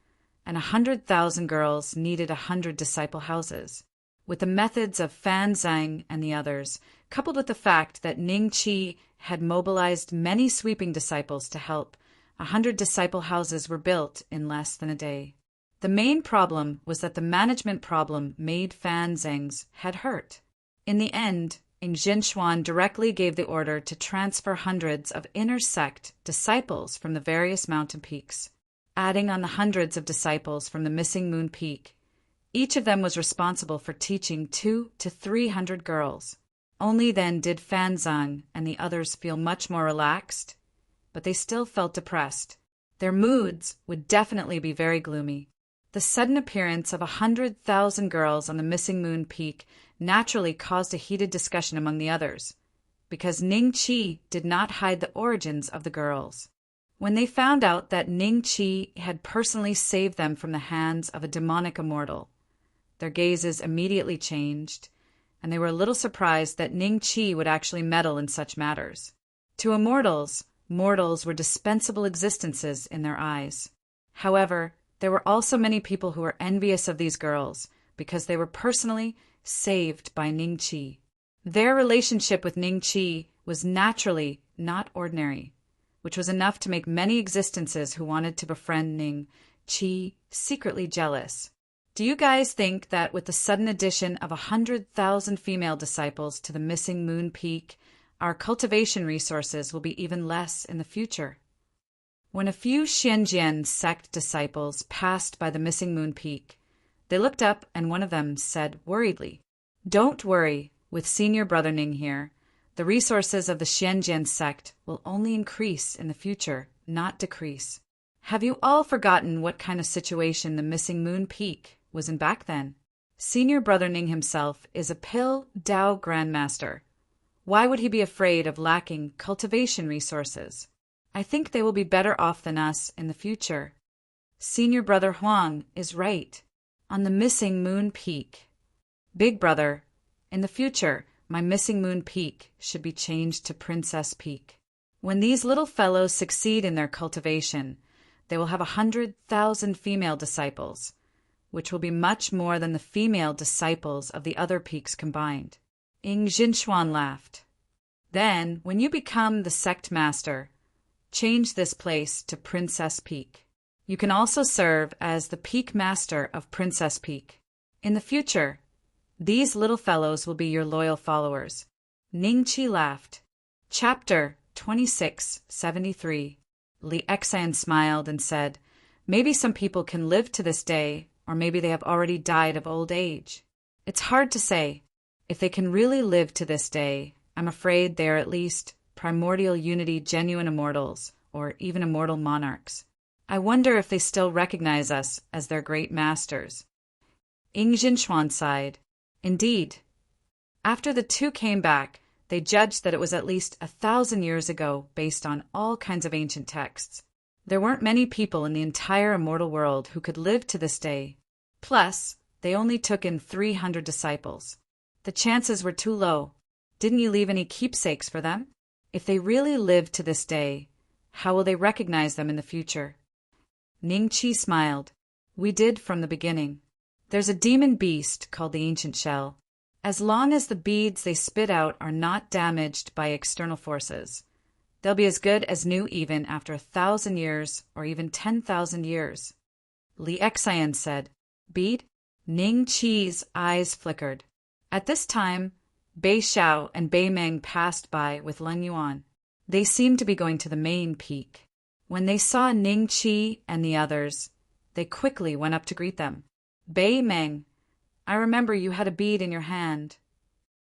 and 100,000 girls needed 100 disciple houses. With the methods of Fanzang and the others, coupled with the fact that Ning Qi had mobilized many sweeping disciples to help, 100 disciple houses were built in less than a day. The main problem was that the management problem made Fanzang's head hurt. In the end, Ing Jinshuan directly gave the order to transfer hundreds of inner sect disciples from the various mountain peaks. Adding on the hundreds of disciples from the Missing Moon Peak, each of them was responsible for teaching 200 to 300 girls. Only then did Fanzang and the others feel much more relaxed, but they still felt depressed. Their moods would definitely be very gloomy. The sudden appearance of 100,000 girls on the Missing Moon Peak naturally caused a heated discussion among the others, because Ning Qi did not hide the origins of the girls. When they found out that Ning Qi had personally saved them from the hands of a demonic immortal, their gazes immediately changed, and they were a little surprised that Ning Qi would actually meddle in such matters. To immortals, mortals were dispensable existences in their eyes. However, there were also many people who were envious of these girls because they were personally saved by Ning Qi. Their relationship with Ning Qi was naturally not ordinary, which was enough to make many existences who wanted to befriend Ning Qi secretly jealous. Do you guys think that with the sudden addition of 100,000 female disciples to the missing moon peak, our cultivation resources will be even less in the future? When a few Xianjian sect disciples passed by the missing moon peak, they looked up and one of them said worriedly, "Don't worry, with senior brother Ning here, the resources of the Xianjian sect will only increase in the future, not decrease." Have you all forgotten what kind of situation the missing moon peak was in back then? Senior brother Ning himself is a Pil Dao Grandmaster. Why would he be afraid of lacking cultivation resources? I think they will be better off than us in the future. Senior brother Huang is right. On the missing moon peak. Big brother, in the future, my missing moon peak should be changed to Princess Peak. When these little fellows succeed in their cultivation, they will have 100,000 female disciples, which will be much more than the female disciples of the other peaks combined. Ying Jinchuan laughed. Then, when you become the sect master, change this place to Princess Peak. You can also serve as the peak master of Princess Peak. In the future, these little fellows will be your loyal followers. Ning Qi laughed. Chapter 2673. Li Exan smiled and said, "Maybe some people can live to this day, or maybe they have already died of old age. It's hard to say. If they can really live to this day, I'm afraid they are at least primordial unity genuine immortals, or even immortal monarchs. I wonder if they still recognize us as their great masters." Ying Jinchuan sighed. Indeed. After the two came back, they judged that it was at least 1,000 years ago based on all kinds of ancient texts. There weren't many people in the entire immortal world who could live to this day. Plus, they only took in 300 disciples. The chances were too low. Didn't you leave any keepsakes for them? If they really live to this day, how will they recognize them in the future? Ning Qi smiled. We did from the beginning. There's a demon beast called the Ancient Shell. As long as the beads they spit out are not damaged by external forces, they'll be as good as new even after 1,000 years or even 10,000 years. Li Exan said, "Bead?" Ning Qi's eyes flickered. At this time, Bei Xiao and Bei Meng passed by with Leng Yuan. They seemed to be going to the main peak. When they saw Ning Qi and the others, they quickly went up to greet them. Bei Meng, I remember you had a bead in your hand.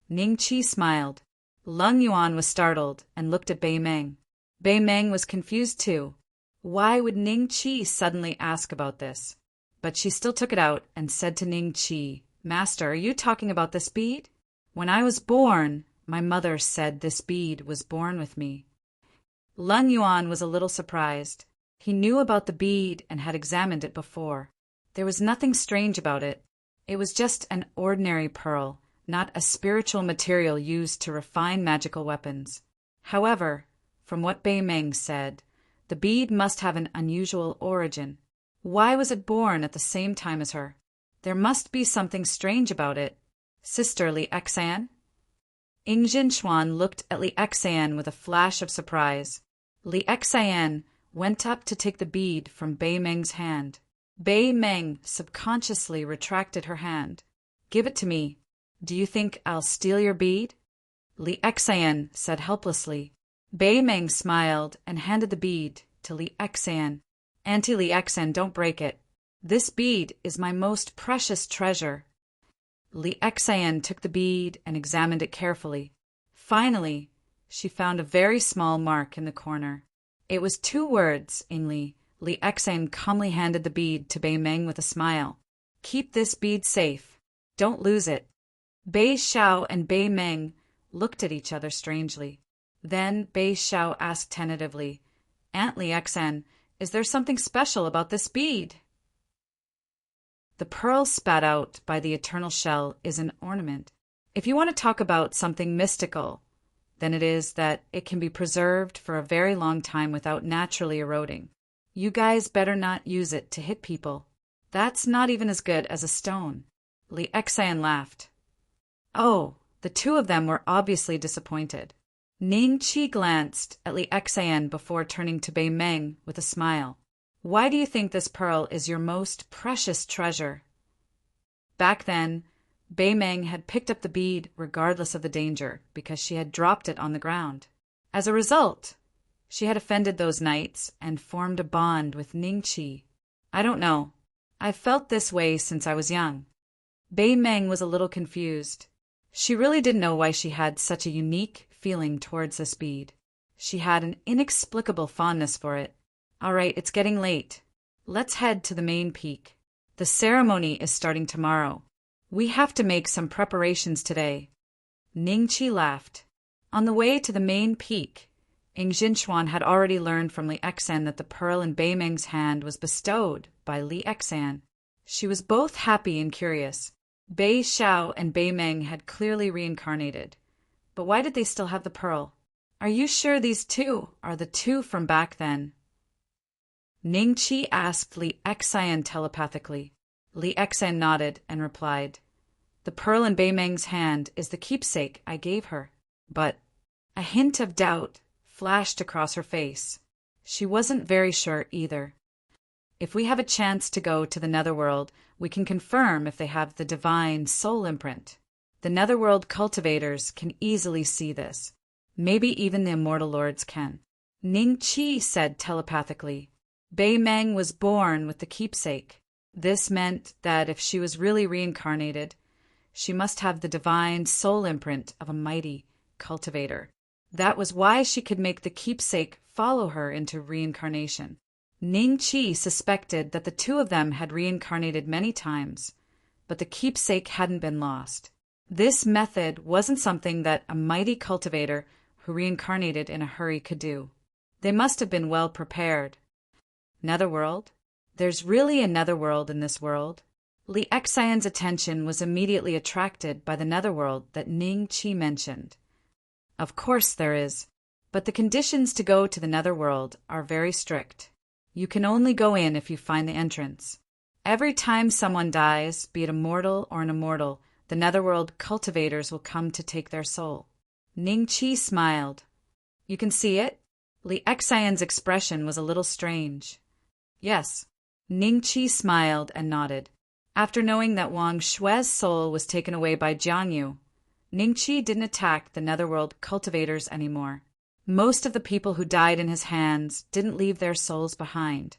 Ning Qi smiled. Leng Yuan was startled and looked at Bei Meng. Bei Meng was confused too. Why would Ning Qi suddenly ask about this? But she still took it out and said to Ning Qi, "Master, are you talking about this bead? When I was born, my mother said this bead was born with me." Leng Yuan was a little surprised. He knew about the bead and had examined it before. There was nothing strange about it. It was just an ordinary pearl, not a spiritual material used to refine magical weapons. However, from what Bei Meng said, the bead must have an unusual origin. Why was it born at the same time as her? There must be something strange about it. Sister Li Exan? Ying Jinchuan looked at Li Exan with a flash of surprise. Li Exan went up to take the bead from Bei Meng's hand. Bei Meng subconsciously retracted her hand. "Give it to me. Do you think I'll steal your bead?" Li Exan said helplessly. Bei Meng smiled and handed the bead to Li Exan. "Auntie Li Exan, don't break it. This bead is my most precious treasure." Li Exan took the bead and examined it carefully. Finally, she found a very small mark in the corner. It was 2 words, Li. Li Exan calmly handed the bead to Bei Meng with a smile. "Keep this bead safe. Don't lose it." Bei Xiao and Bei Meng looked at each other strangely. Then Bei Xiao asked tentatively, "Aunt Li Exan, is there something special about this bead?" The pearl spat out by the eternal shell is an ornament. If you want to talk about something mystical, then it is that it can be preserved for a very long time without naturally eroding. You guys better not use it to hit people. That's not even as good as a stone. Li Exan laughed. "Oh, The two of them were obviously disappointed. Ning Qi glanced at Li Xian before turning to Bei Meng with a smile. Why do you think this pearl is your most precious treasure? Back then, Bei Meng had picked up the bead regardless of the danger because she had dropped it on the ground. As a result, she had offended those knights and formed a bond with Ning Qi. I don't know. I've felt this way since I was young. Bei Meng was a little confused. She really didn't know why she had such a unique feeling towards this bead. She had an inexplicable fondness for it. All right, it's getting late. Let's head to the main peak. The ceremony is starting tomorrow. We have to make some preparations today. Ning Qi laughed. On the way to the main peak, Ing Jinchuan had already learned from Li Xian that the pearl in Bei Meng's hand was bestowed by Li Xian. She was both happy and curious. Bei Xiao and Bei Meng had clearly reincarnated. But why did they still have the pearl? Are you sure these two are the two from back then? Ning Qi asked Li Xian telepathically. Li Xian nodded and replied, The pearl in Bei Meng's hand is the keepsake I gave her. But a hint of doubt flashed across her face. She wasn't very sure either. If we have a chance to go to the Netherworld, we can confirm if they have the divine soul imprint. The Netherworld cultivators can easily see this. Maybe even the Immortal Lords can. Ning Qi said telepathically, Bei Meng was born with the keepsake. This meant that if she was really reincarnated, she must have the divine soul imprint of a mighty cultivator. That was why she could make the keepsake follow her into reincarnation. Ning Qi suspected that the two of them had reincarnated many times, but the keepsake hadn't been lost. This method wasn't something that a mighty cultivator who reincarnated in a hurry could do. They must have been well prepared. Netherworld? There's really a netherworld in this world? Li Xian's attention was immediately attracted by the netherworld that Ning Qi mentioned. Of course there is, but the conditions to go to the netherworld are very strict. You can only go in if you find the entrance. Every time someone dies, be it a mortal or an immortal, the netherworld cultivators will come to take their soul. Ning Qi smiled. You can see it? Li Xian's expression was a little strange. Yes. Ning Qi smiled and nodded. After knowing that Wang Shui's soul was taken away by Jiangyu, Ning Qi didn't attack the netherworld cultivators anymore. Most of the people who died in his hands didn't leave their souls behind,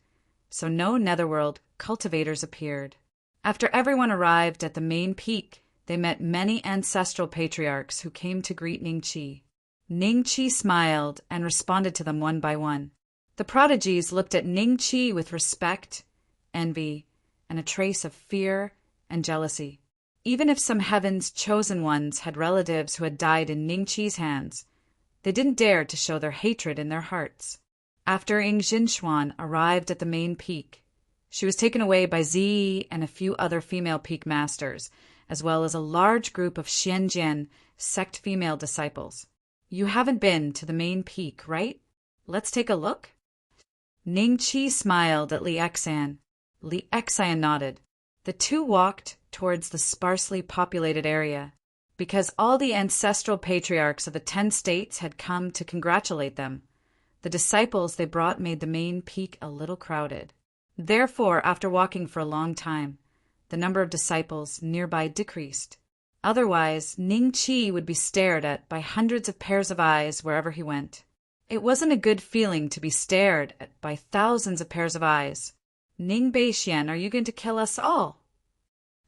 so no netherworld cultivators appeared. After everyone arrived at the main peak, they met many ancestral patriarchs who came to greet Ning Qi. Ning Qi smiled and responded to them one by one. The prodigies looked at Ning Qi with respect, envy, and a trace of fear and jealousy. Even if some heaven's chosen ones had relatives who had died in Ning Qi's hands, they didn't dare to show their hatred in their hearts. After Ing Jinchuan arrived at the main peak, she was taken away by Ziyi and a few other female peak masters, as well as a large group of Xianjian sect female disciples. You haven't been to the main peak, right? Let's take a look. Ning Qi smiled at Li Xian. Li Xian nodded. The two walked towards the sparsely populated area. Because all the ancestral patriarchs of the 10 states had come to congratulate them, the disciples they brought made the main peak a little crowded. Therefore, after walking for a long time, the number of disciples nearby decreased. Otherwise, Ning Qi would be stared at by hundreds of pairs of eyes wherever he went. It wasn't a good feeling to be stared at by thousands of pairs of eyes. Ning Beixian, are you going to kill us all?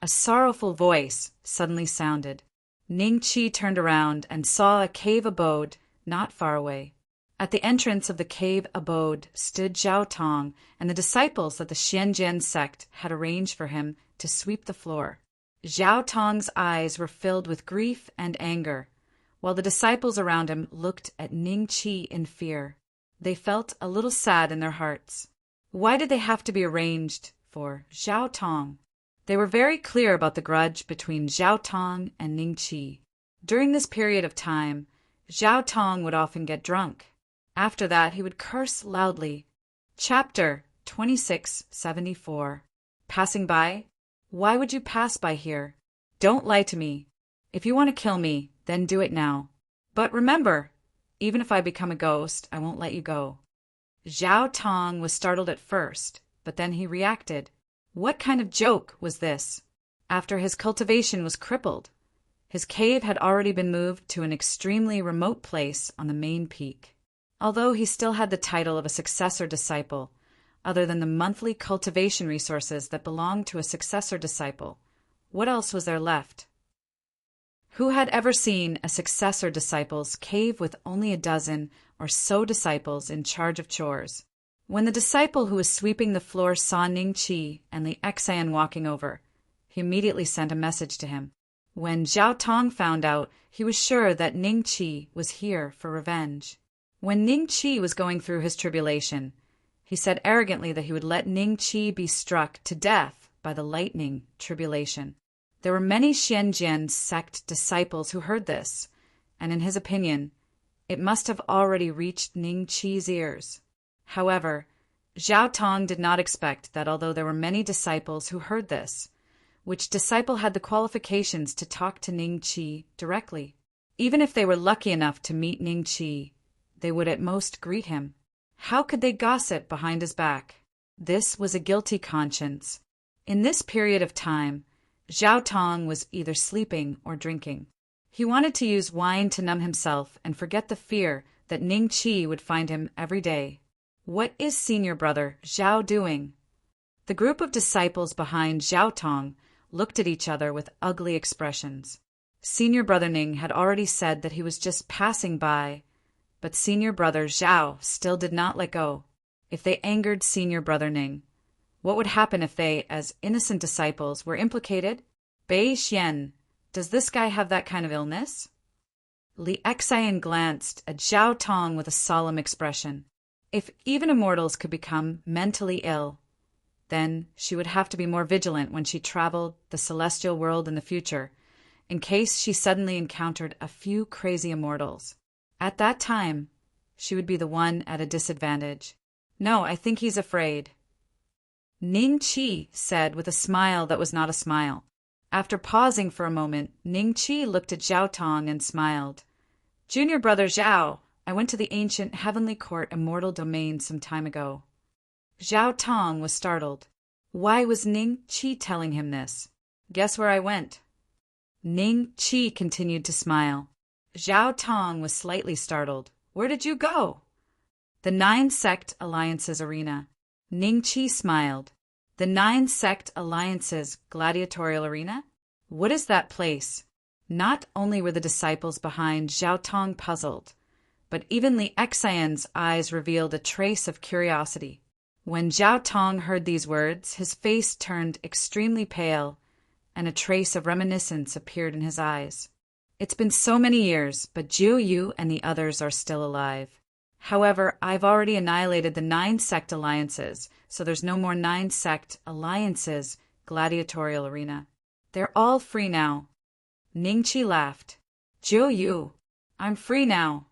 A sorrowful voice suddenly sounded. Ning Qi turned around and saw a cave abode not far away. At the entrance of the cave abode stood Zhao Tong and the disciples that the Xianjian sect had arranged for him to sweep the floor. Zhao Tong's eyes were filled with grief and anger, while the disciples around him looked at Ning Qi in fear. They felt a little sad in their hearts. Why did they have to be arranged for Zhao Tong? They were very clear about the grudge between Zhao Tong and Ning Qi. During this period of time, Zhao Tong would often get drunk. After that, he would curse loudly. Chapter 2674. Passing by? Why would you pass by here? Don't lie to me. If you want to kill me, then do it now. But remember, even if I become a ghost, I won't let you go." Zhao Tong was startled at first, but then he reacted. What kind of joke was this? After his cultivation was crippled, his cave had already been moved to an extremely remote place on the main peak. Although he still had the title of a successor disciple, other than the monthly cultivation resources that belonged to a successor disciple, what else was there left? Who had ever seen a successor disciple's cave with only a dozen or so disciples in charge of chores? When the disciple who was sweeping the floor saw Ning Qi and Li Exan walking over, he immediately sent a message to him. When Zhao Tong found out, he was sure that Ning Qi was here for revenge. When Ning Qi was going through his tribulation, he said arrogantly that he would let Ning Qi be struck to death by the lightning tribulation. There were many Xianjian sect disciples who heard this, and in his opinion, it must have already reached Ning Qi's ears. However, Zhao Tong did not expect that although there were many disciples who heard this, which disciple had the qualifications to talk to Ning Qi directly. Even if they were lucky enough to meet Ning Qi, they would at most greet him. How could they gossip behind his back? This was a guilty conscience. In this period of time, Zhao Tong was either sleeping or drinking. He wanted to use wine to numb himself and forget the fear that Ning Qi would find him every day. What is senior brother Zhao doing? The group of disciples behind Zhao Tong looked at each other with ugly expressions. Senior brother Ning had already said that he was just passing by, but senior brother Zhao still did not let go. If they angered senior brother Ning, what would happen if they, as innocent disciples, were implicated? Bei Xian, does this guy have that kind of illness? Li Exan glanced at Zhao Tong with a solemn expression. If even immortals could become mentally ill, then she would have to be more vigilant when she traveled the celestial world in the future, in case she suddenly encountered a few crazy immortals. At that time, she would be the one at a disadvantage. No, I think he's afraid. Ning Qi said with a smile that was not a smile. After pausing for a moment, Ning Qi looked at Zhao Tong and smiled. Junior brother Zhao, I went to the ancient heavenly court immortal domain some time ago. Zhao Tong was startled. Why was Ning Qi telling him this? Guess where I went? Ning Qi continued to smile. Zhao Tong was slightly startled. Where did you go? The 9-Sect Alliances Arena. Ning Qi smiled. The 9-Sect Alliances Gladiatorial Arena? What is that place? Not only were the disciples behind Zhao Tong puzzled, but even Li Exan's eyes revealed a trace of curiosity. When Zhao Tong heard these words, his face turned extremely pale, and a trace of reminiscence appeared in his eyes. It's been so many years, but Jiu Yu and the others are still alive. However, I've already annihilated the 9-Sect Alliances, so there's no more 9-Sect Alliances Gladiatorial Arena. They're all free now. Ning Qi laughed. Jiu Yu, I'm free now.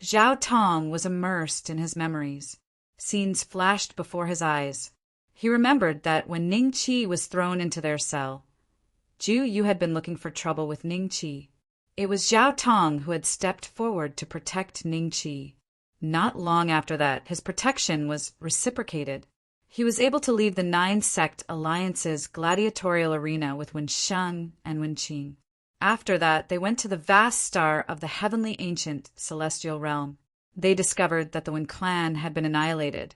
Zhao Tong was immersed in his memories. Scenes flashed before his eyes. He remembered that when Ning Qi was thrown into their cell, Jiu Yu had been looking for trouble with Ning Qi. It was Zhao Tong who had stepped forward to protect Ning Qi. Not long after that, his protection was reciprocated. He was able to leave the 9-Sect Alliances Gladiatorial Arena with Wen Sheng and Wen Qing. After that, they went to the vast star of the heavenly ancient celestial realm. They discovered that the Wen clan had been annihilated,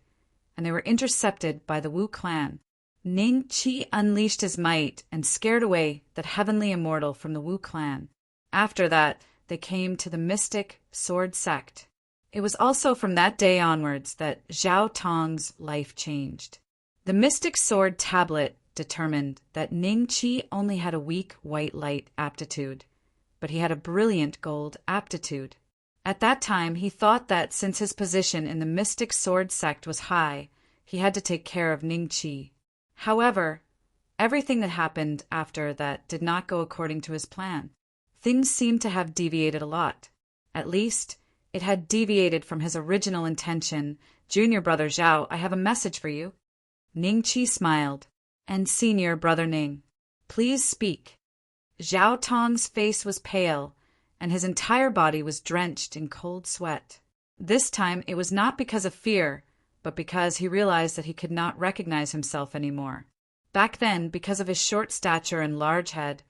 and they were intercepted by the Wu clan. Ning Qi unleashed his might and scared away that heavenly immortal from the Wu clan. After that, they came to the mystic sword sect. It was also from that day onwards that Zhao Tong's life changed. The mystic sword tablet determined that Ning Qi only had a weak white light aptitude, but he had a brilliant gold aptitude. At that time, he thought that since his position in the mystic sword sect was high, he had to take care of Ning Qi. However, everything that happened after that did not go according to his plan. Things seemed to have deviated a lot. At least, it had deviated from his original intention. Junior brother Zhao, I have a message for you. Ning Qi smiled. And senior brother Ning, please speak. Zhao Tong's face was pale, and his entire body was drenched in cold sweat. This time it was not because of fear, but because he realized that he could not recognize himself anymore. Back then, because of his short stature and large head,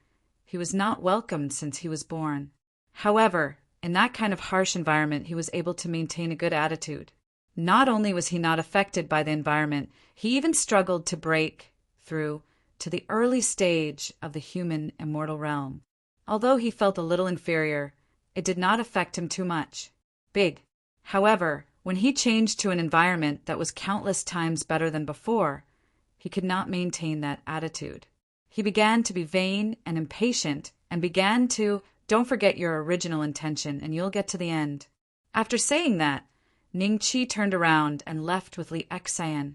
he was not welcomed since he was born. However, in that kind of harsh environment, he was able to maintain a good attitude. Not only was he not affected by the environment, he even struggled to break through to the early stage of the human immortal realm. Although he felt a little inferior, it did not affect him too much. However, when he changed to an environment that was countless times better than before, he could not maintain that attitude. He began to be vain and impatient and began to, "Don't forget your original intention and you'll get to the end." After saying that, Ning Qi turned around and left with Li Xian.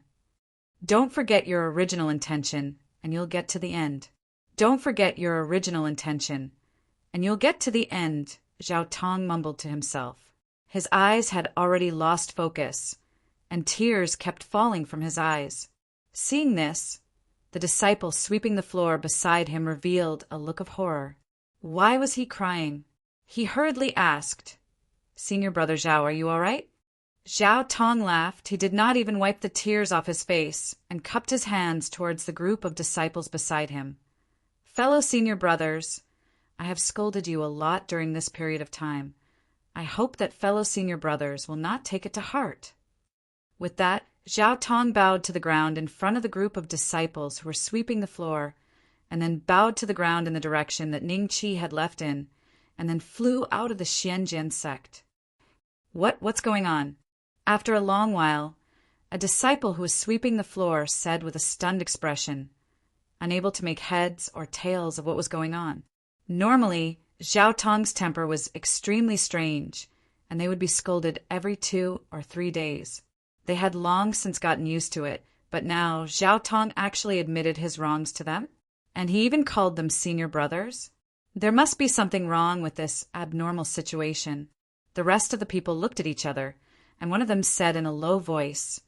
"Don't forget your original intention and you'll get to the end. Don't forget your original intention and you'll get to the end," Zhao Tong mumbled to himself. His eyes had already lost focus, and tears kept falling from his eyes. Seeing this, the disciple sweeping the floor beside him revealed a look of horror. Why was he crying? He hurriedly asked, "Senior brother Zhao, are you all right?" Zhao Tong laughed. He did not even wipe the tears off his face and cupped his hands towards the group of disciples beside him. "Fellow senior brothers, I have scolded you a lot during this period of time. I hope that fellow senior brothers will not take it to heart." With that, Zhao Tong bowed to the ground in front of the group of disciples who were sweeping the floor, and then bowed to the ground in the direction that Ning Qi had left in, and then flew out of the Xianjian sect. What's going on? After a long while, a disciple who was sweeping the floor said with a stunned expression, unable to make heads or tails of what was going on. Normally, Zhao Tong's temper was extremely strange, and they would be scolded every 2 or 3 days. They had long since gotten used to it, but now Zhao Tong actually admitted his wrongs to them, and he even called them senior brothers. There must be something wrong with this abnormal situation. The rest of the people looked at each other, and one of them said in a low voice,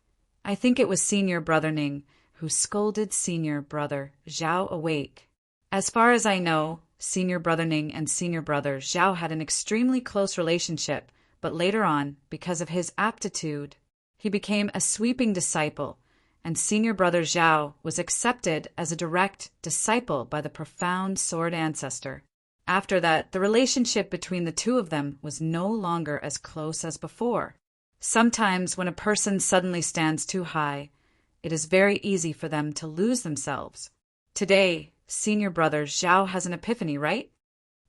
"I think it was senior brother Ning who scolded senior brother Zhao awake." As far as I know, senior brother Ning and senior brother Zhao had an extremely close relationship, but later on, because of his aptitude, he became a sweeping disciple, and senior brother Zhao was accepted as a direct disciple by the profound sword ancestor. After that, the relationship between the two of them was no longer as close as before. Sometimes when a person suddenly stands too high, it is very easy for them to lose themselves. Today, senior brother Zhao has an epiphany, right?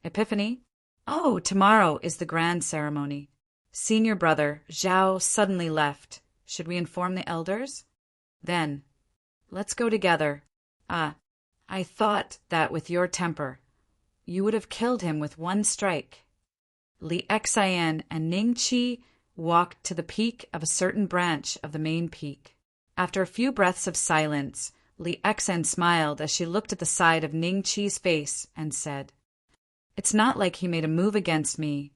Epiphany? Oh, tomorrow is the grand ceremony. Senior brother Zhao suddenly left. Should we inform the elders? Then, let's go together. I thought that with your temper, you would have killed him with one strike. Li Xian and Ning Qi walked to the peak of a certain branch of the main peak. After a few breaths of silence, Li Xian smiled as she looked at the side of Ning Qi's face and said, "It's not like he made a move against me,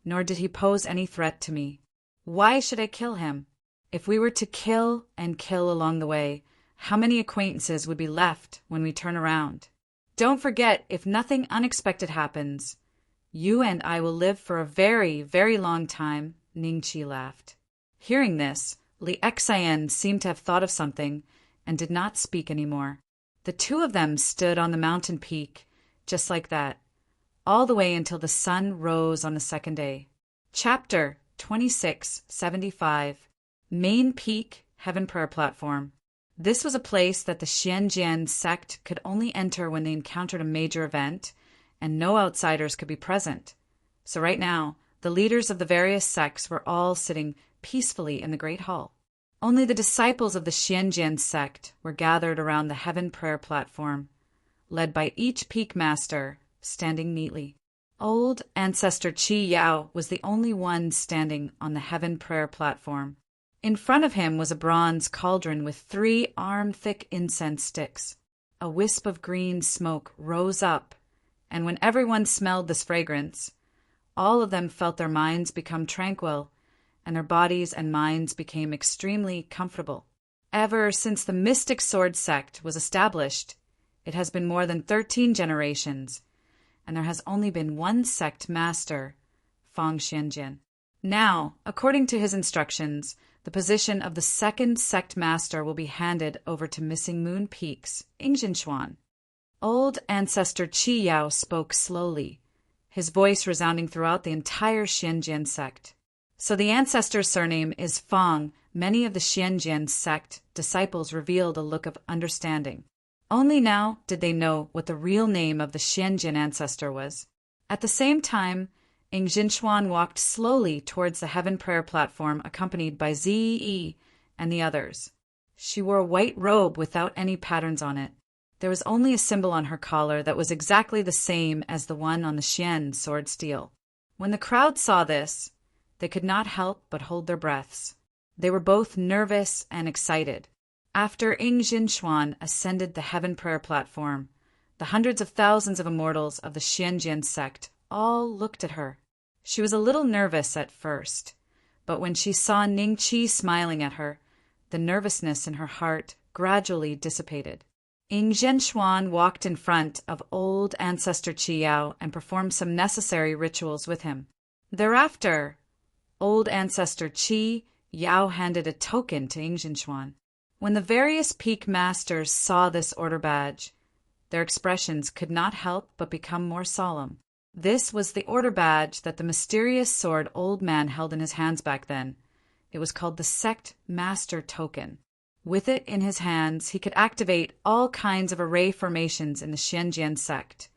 nor did he pose any threat to me. Why should I kill him? If we were to kill and kill along the way, how many acquaintances would be left when we turn around? Don't forget, if nothing unexpected happens, you and I will live for a very, very long time," Ning Qi laughed. Hearing this, Li Xian seemed to have thought of something and did not speak anymore. The two of them stood on the mountain peak, just like that, all the way until the sun rose on the second day. Chapter 2675. Main Peak, Heaven Prayer Platform. This was a place that the Xianjian sect could only enter when they encountered a major event, and no outsiders could be present. So right now, the leaders of the various sects were all sitting peacefully in the Great Hall. Only the disciples of the Xianjian sect were gathered around the Heaven Prayer Platform, led by each peak master, standing neatly. Old Ancestor Qi Yao was the only one standing on the Heaven Prayer Platform. In front of him was a bronze cauldron with 3 arm-thick incense sticks. A wisp of green smoke rose up, and when everyone smelled this fragrance, all of them felt their minds become tranquil, and their bodies and minds became extremely comfortable. Ever since the Mystic Sword sect was established, it has been more than 13 generations, and there has only been one sect master, Fang Xianjian. Now, according to his instructions, the position of the second sect master will be handed over to Missing Moon Peaks, Ingjinshuan. Old Ancestor Qi Yao spoke slowly, his voice resounding throughout the entire Xianjian sect. So the ancestor's surname is Fang. Many of the Xianjian sect disciples revealed a look of understanding. Only now did they know what the real name of the Xianjian ancestor was. At the same time, Ingjinshuan walked slowly towards the heaven prayer platform accompanied by Zi and the others. She wore a white robe without any patterns on it. There was only a symbol on her collar that was exactly the same as the one on the Xian sword steel. When the crowd saw this, they could not help but hold their breaths. They were both nervous and excited. After Ingjinshuan ascended the heaven prayer platform, the hundreds of thousands of immortals of the Xianjian sect all looked at her. She was a little nervous at first, but when she saw Ning Qi smiling at her, the nervousness in her heart gradually dissipated. Ingjinshuan walked in front of old Ancestor Qi Yao and performed some necessary rituals with him. Thereafter, old Ancestor Qi Yao handed a token to Ingjinshuan. When the various peak masters saw this order badge, their expressions could not help but become more solemn. This was the order badge that the mysterious sword old man held in his hands back then. It was called the Sect Master Token. With it in his hands, he could activate all kinds of array formations in the Xianjian sect,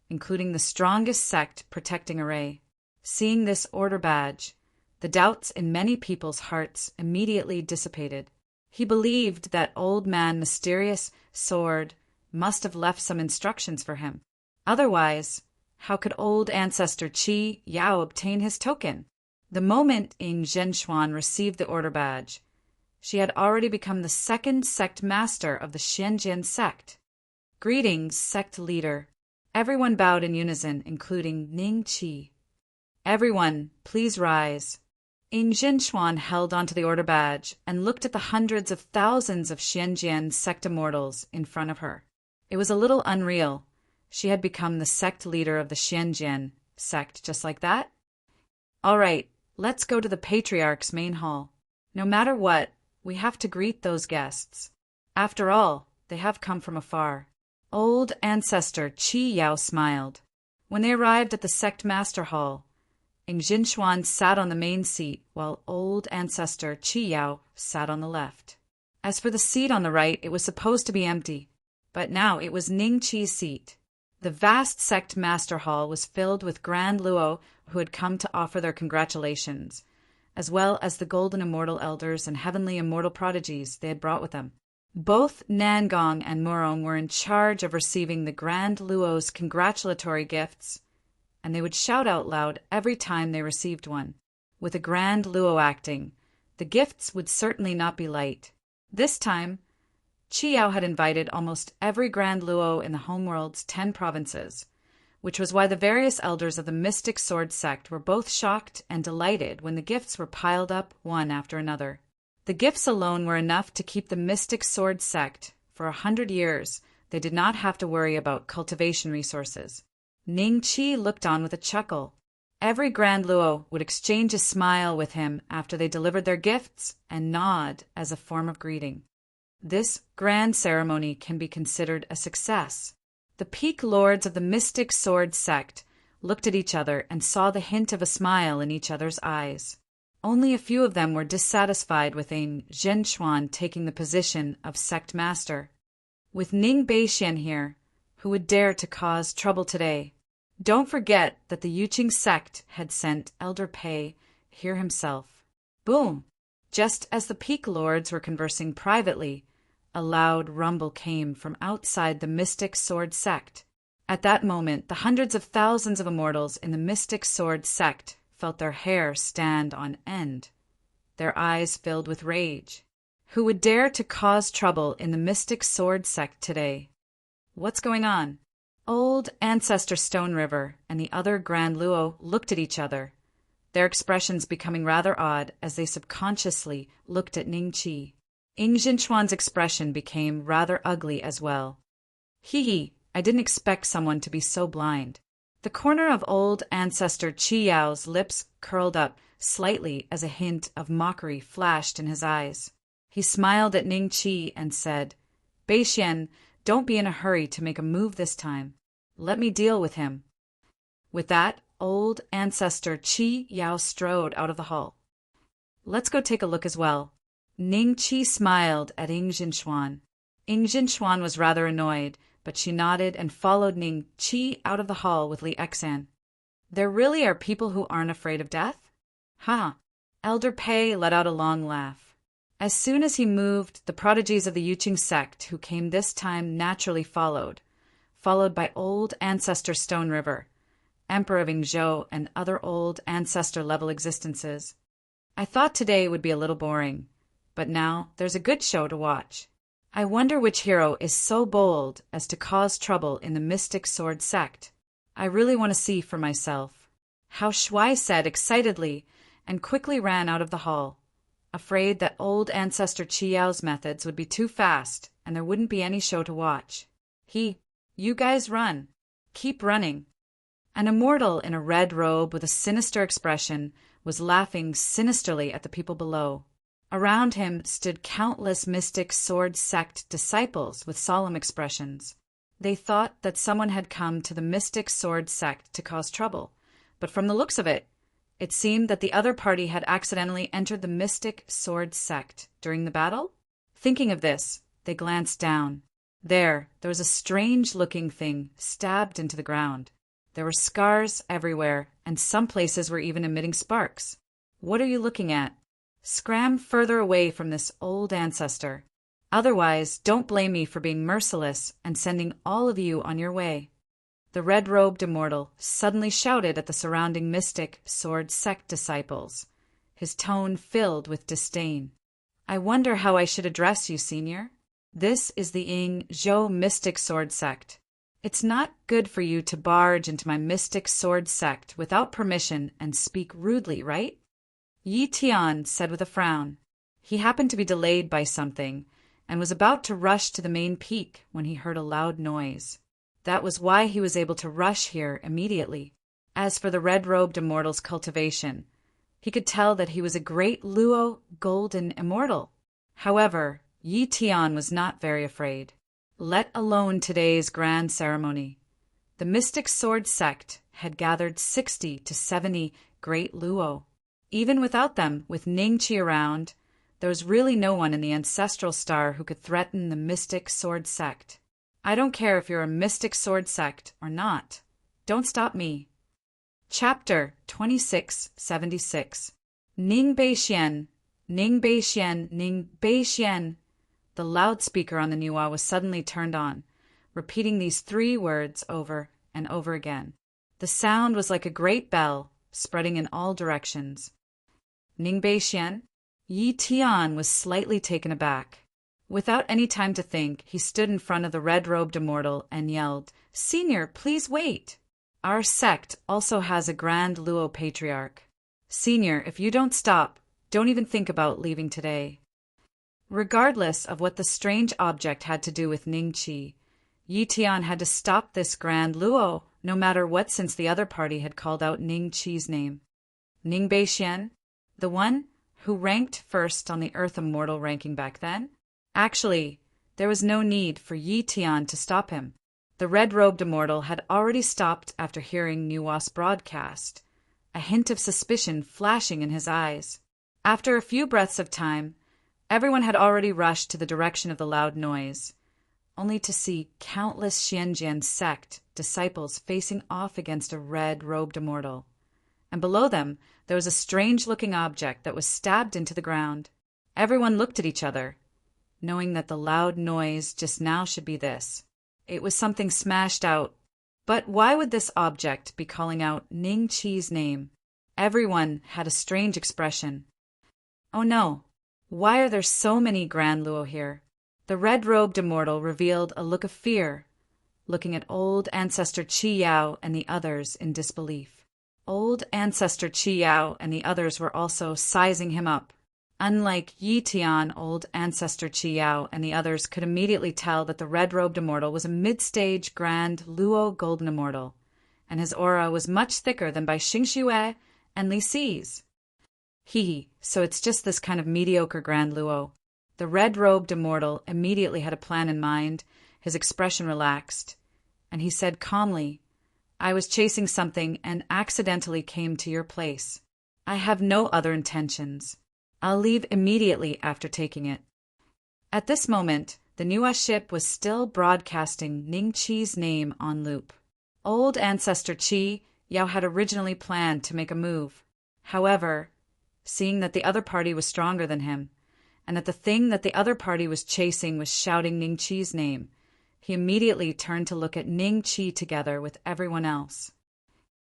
including the strongest sect protecting array. Seeing this order badge, the doubts in many people's hearts immediately dissipated. He believed that old man mysterious sword must have left some instructions for him. Otherwise, how could old Ancestor Qi Yao obtain his token? The moment Ingjinshuan received the order badge, she had already become the second sect master of the Xianjian sect. Greetings, sect leader. Everyone bowed in unison, including Ning Qi. Everyone, please rise. Ingjinshuan held onto the order badge and looked at the hundreds of thousands of Xianjian sect immortals in front of her. It was a little unreal. She had become the sect leader of the Xianjian sect just like that. All right, let's go to the Patriarch's main hall. No matter what, we have to greet those guests. After all, they have come from afar. Old Ancestor Qi Yao smiled. When they arrived at the sect master hall, Ingjinshuan sat on the main seat, while old Ancestor Qi Yao sat on the left. As for the seat on the right, it was supposed to be empty, but now it was Ning Qi's seat. The vast sect master hall was filled with Grand Luo who had come to offer their congratulations, as well as the golden immortal elders and heavenly immortal prodigies they had brought with them. Both Nangong and Murong were in charge of receiving the Grand Luo's congratulatory gifts, and they would shout out loud every time they received one. With a Grand Luo acting, the gifts would certainly not be light. This time, Qi Yao had invited almost every Grand Luo in the homeworld's 10 provinces, which was why the various elders of the Mystic Sword sect were both shocked and delighted when the gifts were piled up one after another. The gifts alone were enough to keep the Mystic Sword sect for 100 years. They did not have to worry about cultivation resources. Ning Qi looked on with a chuckle. Every Grand Luo would exchange a smile with him after they delivered their gifts and nod as a form of greeting. This grand ceremony can be considered a success. The peak lords of the Mystic Sword sect looked at each other and saw the hint of a smile in each other's eyes. Only a few of them were dissatisfied with Ingjinshuan taking the position of sect master. With Ning Beixian here, who would dare to cause trouble today? Don't forget that the Yuqing sect had sent Elder Pei here himself. Boom! Just as the peak lords were conversing privately, a loud rumble came from outside the Mystic Sword sect. At that moment, the hundreds of thousands of immortals in the Mystic Sword sect felt their hair stand on end. Their eyes filled with rage. Who would dare to cause trouble in the Mystic Sword sect today? What's going on? Old Ancestor Stone River and the other Grand Luo looked at each other, their expressions becoming rather odd as they subconsciously looked at Ning Qi. Ingjinshuan's expression became rather ugly as well. Hee, I didn't expect someone to be so blind. The corner of old ancestor Chi Yao's lips curled up slightly as a hint of mockery flashed in his eyes. He smiled at Ning Qi and said, "Bei Xian, don't be in a hurry to make a move this time. Let me deal with him." With that, old ancestor Qi Yao strode out of the hall. "Let's go take a look as well." Ning Qi smiled at Ying Jinshuan. Ying Jinshuan was rather annoyed, but she nodded and followed Ning Qi out of the hall with Li Exan. There really are people who aren't afraid of death? Ha! Elder Pei let out a long laugh. As soon as he moved, the prodigies of the Yuqing sect, who came this time, naturally followed by old ancestor Stone River, Emperor of Yingzhou, and other old ancestor-level existences. I thought today would be a little boring, but now there's a good show to watch. I wonder which hero is so bold as to cause trouble in the Mystic Sword sect. I really want to see for myself. Hao Shuai said excitedly, and quickly ran out of the hall, afraid that old ancestor Qi Yao's methods would be too fast and there wouldn't be any show to watch. You guys run. Keep running. An immortal in a red robe with a sinister expression was laughing sinisterly at the people below. Around him stood countless Mystic Sword sect disciples with solemn expressions. They thought that someone had come to the Mystic Sword sect to cause trouble, but from the looks of it, it seemed that the other party had accidentally entered the Mystic Sword sect during the battle. Thinking of this, they glanced down. There was a strange-looking thing stabbed into the ground. There were scars everywhere, and some places were even emitting sparks. What are you looking at? Scram further away from this old ancestor. Otherwise, don't blame me for being merciless and sending all of you on your way. The red-robed immortal suddenly shouted at the surrounding Mystic Sword sect disciples, his tone filled with disdain. I wonder how I should address you, senior. This is the Yingzhou Mystic Sword sect. It's not good for you to barge into my Mystic Sword sect without permission and speak rudely, right? Yi Tian said with a frown. He happened to be delayed by something and was about to rush to the main peak when he heard a loud noise. That was why he was able to rush here immediately. As for the red-robed immortal's cultivation, he could tell that he was a great Luo golden immortal. However, Yi Tian was not very afraid, let alone today's grand ceremony. The Mystic Sword sect had gathered 60 to 70 great Luo. Even without them, with Ning Qi around, there was really no one in the ancestral star who could threaten the Mystic Sword sect. I don't care if you're a Mystic Sword sect or not. Don't stop me. Chapter 2676. Ning Bei Xian, Ning Bei Xian, Ning Bei Xian. The loudspeaker on the Niwa was suddenly turned on, repeating these 3 words over and over again. The sound was like a great bell, spreading in all directions. Ning Bei Xian? Yi Tian was slightly taken aback. Without any time to think, he stood in front of the red-robed immortal and yelled, "Senior, please wait! Our sect also has a grand Luo patriarch. Senior, if you don't stop, don't even think about leaving today." Regardless of what the strange object had to do with Ning Qi, Yi Tian had to stop this grand Luo, no matter what, since the other party had called out Ning Qi's name. Ning Bei Xian, the one who ranked first on the Earth Immortal ranking back then? Actually, there was no need for Yi Tian to stop him. The red-robed immortal had already stopped after hearing Nuwa's broadcast, a hint of suspicion flashing in his eyes. After a few breaths of time, everyone had already rushed to the direction of the loud noise, only to see countless Xianjian sect disciples facing off against a red-robed immortal. And below them, there was a strange-looking object that was stabbed into the ground. Everyone looked at each other, knowing that the loud noise just now should be this. It was something smashed out. But why would this object be calling out Ning Qi's name? Everyone had a strange expression. Oh no, why are there so many Grand Luo here? The red-robed immortal revealed a look of fear, looking at old ancestor Qi Yao and the others in disbelief. Old ancestor Qi Yao and the others were also sizing him up. Unlike Yi Tian, old ancestor Qi Yao and the others could immediately tell that the red-robed immortal was a mid-stage grand Luo golden immortal, and his aura was much thicker than by Xingxue and Li Si's. So it's just this kind of mediocre Grand Luo. The red-robed immortal immediately had a plan in mind. His expression relaxed, and he said calmly, I was chasing something and accidentally came to your place. I have no other intentions. I'll leave immediately after taking it. At this moment, the Niwa ship was still broadcasting Ning Qi's name on loop. Old ancestor Qi Yao had originally planned to make a move. However, seeing that the other party was stronger than him, and that the thing that the other party was chasing was shouting Ning Qi's name, he immediately turned to look at Ning Qi together with everyone else.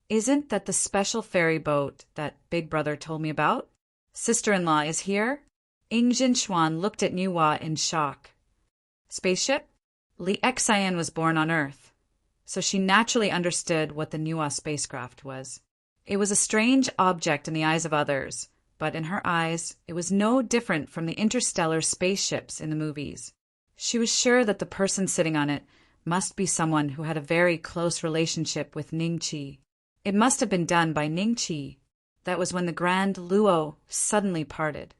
Isn't that the special ferry boat that Big Brother told me about? Sister-in-law is here? Ying Jinshuan looked at Niwa in shock. Spaceship? Li Xian was born on Earth, so she naturally understood what the Niwa spacecraft was. It was a strange object in the eyes of others, but in her eyes, it was no different from the interstellar spaceships in the movies. She was sure that the person sitting on it must be someone who had a very close relationship with Ning Qi. It must have been done by Ning Qi. That was when the Grand Luo suddenly parted.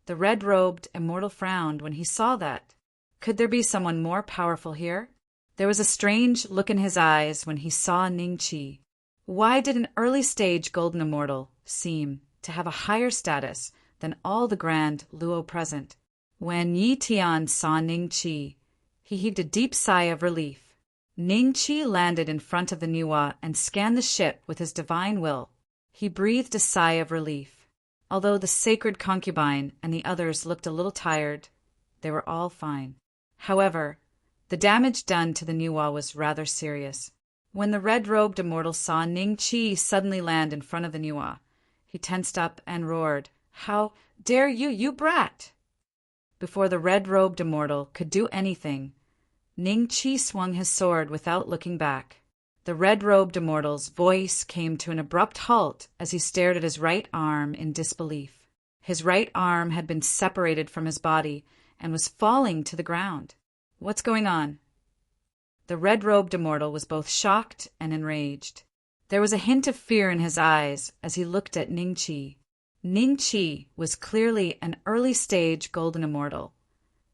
The red-robed immortal frowned when he saw that. Could there be someone more powerful here? There was a strange look in his eyes when he saw Ning Qi. Why did an early-stage golden immortal seem to have a higher status than all the Grand Luo present? When Yi Tian saw Ning Qi, he heaved a deep sigh of relief. Ning Qi landed in front of the Niwa and scanned the ship with his divine will. He breathed a sigh of relief. Although the sacred concubine and the others looked a little tired, they were all fine. However, the damage done to the Niwa was rather serious. When the red-robed immortal saw Ning Qi suddenly land in front of the Niwa, he tensed up and roared, How dare you, you brat! Before the red-robed immortal could do anything, Ning Qi swung his sword without looking back. The red-robed immortal's voice came to an abrupt halt as he stared at his right arm in disbelief. His right arm had been separated from his body and was falling to the ground. What's going on? The red-robed immortal was both shocked and enraged. There was a hint of fear in his eyes as he looked at Ning Qi. Ning Qi was clearly an early-stage golden immortal.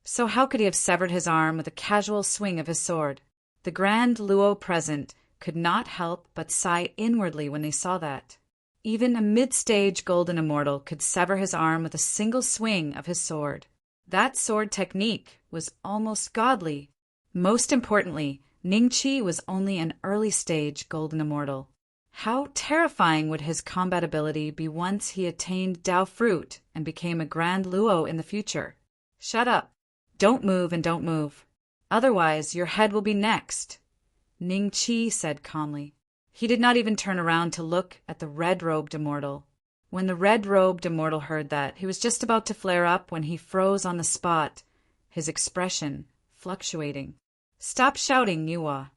So how could he have severed his arm with a casual swing of his sword? The Grand Luo present could not help but sigh inwardly when they saw that. Even a mid-stage golden immortal could sever his arm with a single swing of his sword. That sword technique was almost godly. Most importantly, Ning Qi was only an early-stage golden immortal. How terrifying would his combat ability be once he attained Dao Fruit and became a Grand Luo in the future? Shut up. Don't move and don't move. Otherwise, your head will be next, Ning Qi said calmly. He did not even turn around to look at the red-robed immortal. When the red-robed immortal heard that, he was just about to flare up when he froze on the spot, his expression fluctuating. Stop shouting, Niwa,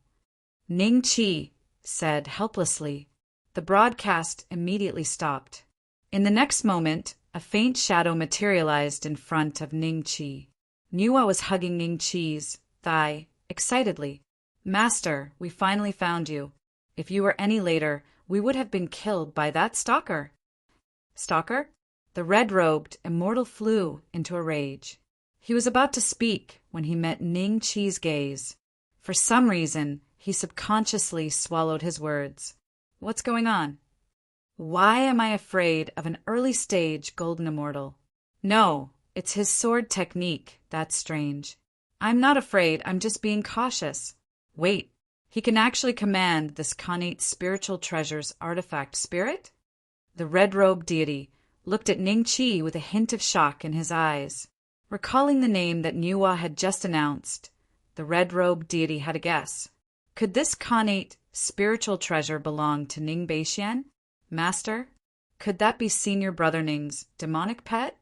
Ning Qi said helplessly. The broadcast immediately stopped. In the next moment, a faint shadow materialized in front of Ning Qi. Niwa was hugging Ning Qi's thigh excitedly. Master, we finally found you. If you were any later, we would have been killed by that stalker. Stalker? The red-robed immortal flew into a rage. He was about to speak when he met Ning Qi's gaze. For some reason, he subconsciously swallowed his words. What's going on? Why am I afraid of an early-stage golden immortal? No, it's his sword technique that's strange. I'm not afraid, I'm just being cautious. Wait, he can actually command this connate spiritual treasure's artifact spirit? The red-robed deity looked at Ning Qi with a hint of shock in his eyes. Recalling the name that Niwa had just announced, the red-robed deity had a guess. Could this connate spiritual treasure belong to Ning Beixian? Master? Could that be Senior Brother Ning's demonic pet?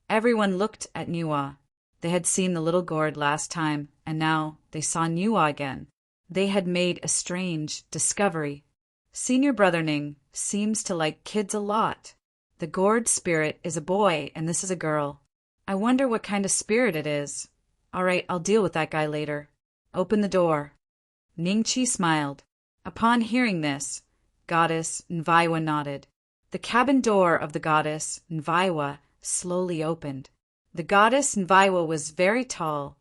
Everyone looked at Niwa. They had seen the little gourd last time, and now they saw Niwa again. They had made a strange discovery. Senior Brother Ning seems to like kids a lot. The gourd spirit is a boy, and this is a girl. I wonder what kind of spirit it is. All right, I'll deal with that guy later. Open the door. Ning Qi smiled. Upon hearing this, Goddess Nvaiwa nodded. The cabin door of the goddess Nvaiwa slowly opened. The goddess Nvaiwa was very tall,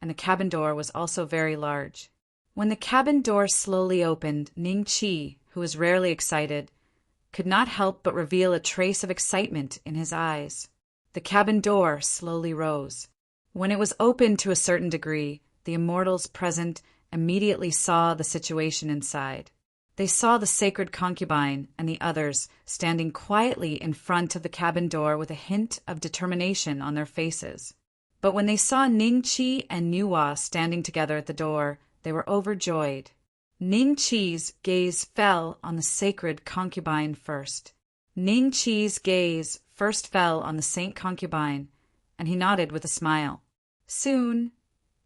and the cabin door was also very large. When the cabin door slowly opened, Ning Chi, who was rarely excited, could not help but reveal a trace of excitement in his eyes. The cabin door slowly rose. When it was opened to a certain degree, the immortals present immediately saw the situation inside. They saw the sacred concubine and the others standing quietly in front of the cabin door with a hint of determination on their faces. But when they saw Ning Chi and Nuwa standing together at the door, they were overjoyed. Ning Chi's gaze fell on the sacred concubine first. Ning Chi's gaze first fell on the saint concubine, and he nodded with a smile. Soon,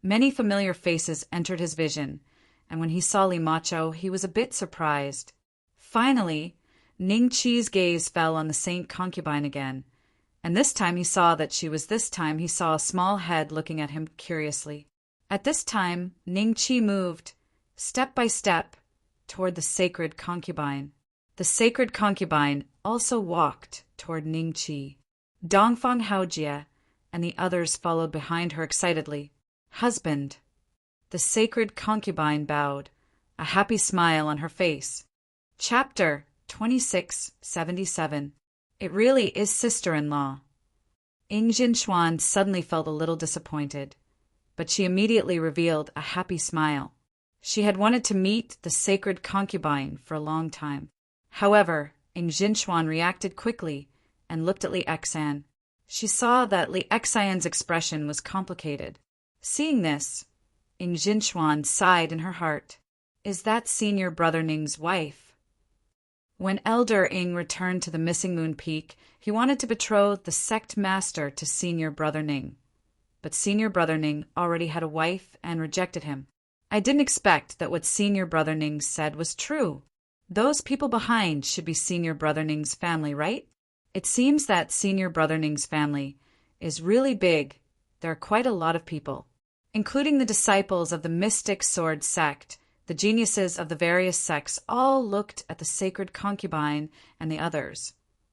many familiar faces entered his vision, and when he saw Li Macho, he was a bit surprised. Finally, Ning Chi's gaze fell on the saint concubine again, and this time he saw a small head looking at him curiously. At this time, Ning Chi moved, step by step, toward the sacred concubine. The sacred concubine also walked toward Ning Chi. Dongfang Haojie and the others followed behind her excitedly. Husband. The sacred concubine bowed, a happy smile on her face. Chapter 2677. It really is sister-in-law. Ing Jinshuan suddenly felt a little disappointed, but she immediately revealed a happy smile. She had wanted to meet the sacred concubine for a long time. However, Ing Jinshuan reacted quickly and looked at Li Exan. She saw that Li Exan's expression was complicated. Seeing this, Ing Jinshuan sighed in her heart. Is that senior brother Ning's wife? When Elder Ing returned to the Missing Moon Peak, he wanted to betroth the sect master to senior brother Ning. But senior brother Ning already had a wife and rejected him. I didn't expect that what senior brother Ning said was true. Those people behind should be senior brother Ning's family, right? It seems that senior brother Ning's family is really big. There are quite a lot of people, including the disciples of the mystic sword sect. The geniuses of the various sects all looked at the sacred concubine and the others,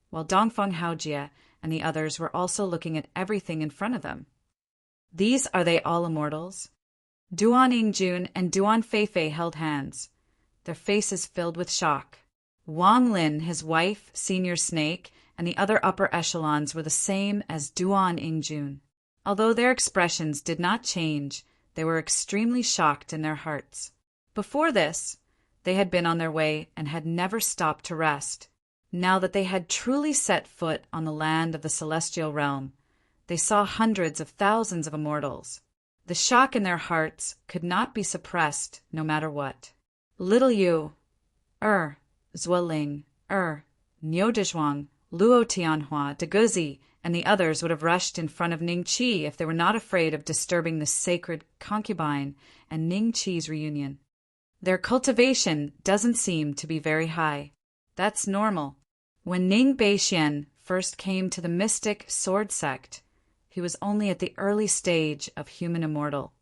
while Dongfang Haojie and the others were also looking at everything in front of them. These are they all immortals? Duan Yingjun and Duan Feifei held hands, their faces filled with shock. Wang Lin, his wife, Senior Snake, and the other upper echelons were the same as Duan Yingjun. Although their expressions did not change, they were extremely shocked in their hearts. Before this, they had been on their way and had never stopped to rest. Now that they had truly set foot on the land of the celestial realm, they saw hundreds of thousands of immortals. The shock in their hearts could not be suppressed no matter what. Little Yu, Zueling, Niu Dezhuang, Luo Tianhua, Deguzi, and the others would have rushed in front of Ning Chi if they were not afraid of disturbing the sacred concubine and Ning Chi's reunion. Their cultivation doesn't seem to be very high. That's normal. When Ning Beixian first came to the mystic sword sect, he was only at the early stage of human immortal.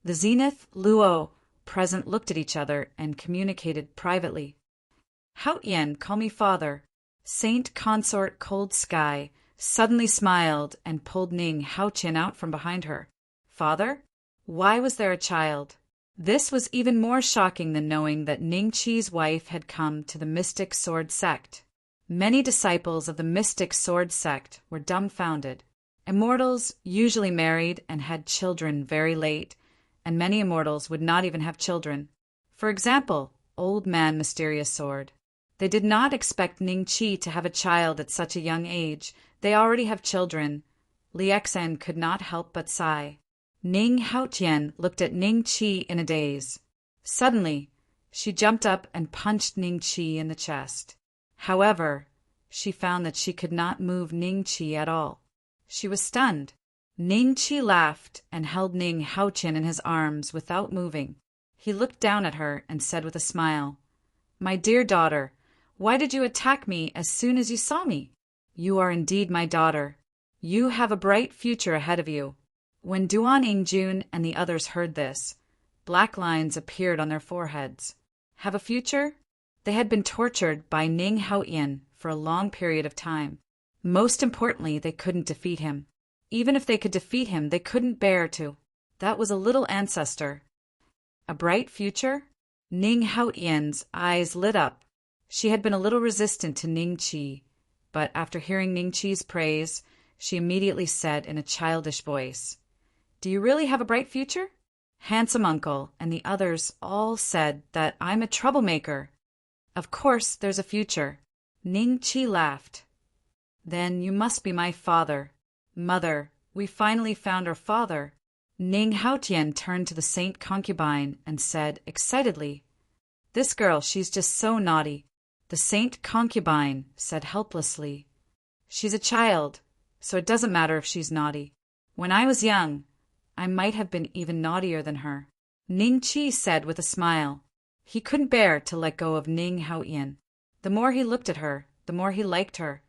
The Zenith, Luo, present looked at each other and communicated privately. Haotian, call me father. Saint Consort Cold Sky suddenly smiled and pulled Ning Haotian out from behind her. Father? Why was there a child? This was even more shocking than knowing that Ning Chi's wife had come to the mystic sword sect. Many disciples of the mystic sword sect were dumbfounded. Immortals usually married and had children very late, and many immortals would not even have children. For example, Old Man Mysterious Sword. They did not expect Ning Chi to have a child at such a young age. They already have children. Li Exan could not help but sigh. Ning Haotian looked at Ning Chi in a daze. Suddenly, she jumped up and punched Ning Chi in the chest. However, she found that she could not move Ning Chi at all. She was stunned. Ning Chi laughed and held Ning Haotian in his arms without moving. He looked down at her and said with a smile, "My dear daughter, why did you attack me as soon as you saw me? You are indeed my daughter. You have a bright future ahead of you." When Duan Yingjun and the others heard this, black lines appeared on their foreheads. have a future? They had been tortured by Ning Haotian for a long period of time. Most importantly, they couldn't defeat him. Even if they could defeat him, they couldn't bear to. That was a little ancestor. A bright future? Ning Haotian's eyes lit up. She had been a little resistant to Ning Qi, but after hearing Ning Qi's praise, she immediately said in a childish voice, "Do you really have a bright future?" Handsome Uncle and the others all said that I'm a troublemaker. Of course there's a future. Ning Qi laughed. Then you must be my father. Mother, we finally found our father. Ning Haotian turned to the saint concubine and said excitedly, "This girl, she's just so naughty." The saint concubine said helplessly, "She's a child, so it doesn't matter if she's naughty. When I was young, I might have been even naughtier than her." Ning Qi said with a smile. He couldn't bear to let go of Ning Haotian. The more he looked at her, the more he liked her,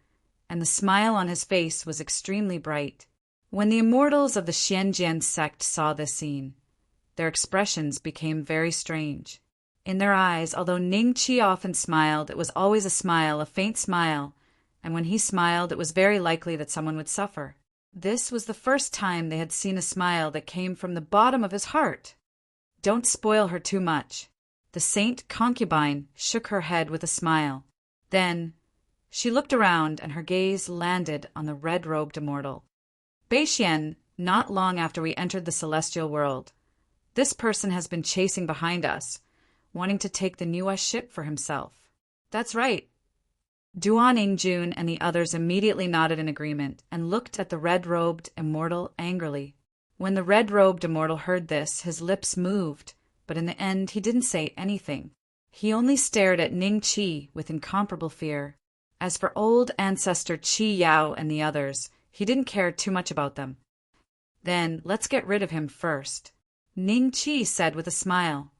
and the smile on his face was extremely bright. When the immortals of the Xianjian sect saw this scene, their expressions became very strange. In their eyes, although Ning Qi often smiled, it was always a smile, a faint smile, and when he smiled, it was very likely that someone would suffer. This was the first time they had seen a smile that came from the bottom of his heart. "Don't spoil her too much." The saint concubine shook her head with a smile. Then she looked around and her gaze landed on the red-robed immortal. "Beixian, not long after we entered the celestial world, this person has been chasing behind us, wanting to take the Niwa ship for himself." "That's right." Duan Ingjun and the others immediately nodded in agreement and looked at the red-robed immortal angrily. When the red-robed immortal heard this, his lips moved, but in the end he didn't say anything. He only stared at Ning Qi with incomparable fear. As for old ancestor Qi Yao and the others, he didn't care too much about them. "Then let's get rid of him first," Ning Qi said with a smile.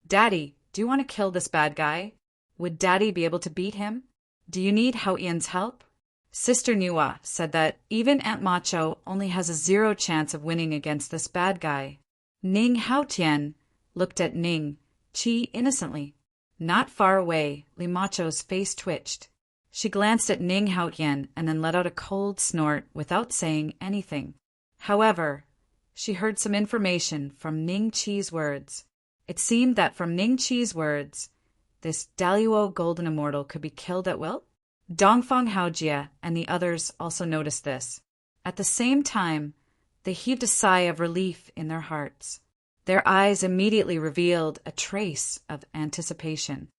"Daddy, do you want to kill this bad guy? Would Daddy be able to beat him? Do you need Haotian's help?" Sister Niwa said that even Aunt Macho only has a 0 chance of winning against this bad guy. Ning Haotian looked at Ning Qi innocently. Not far away, Li Macho's face twitched. She glanced at Ning Haotian and then let out a cold snort without saying anything. However, she heard some information from Ning Qi's words. It seemed that from Ning Qi's words, this Daluo Golden Immortal could be killed at will. Dongfang Haojia and the others also noticed this. At the same time, they heaved a sigh of relief in their hearts. Their eyes immediately revealed a trace of anticipation.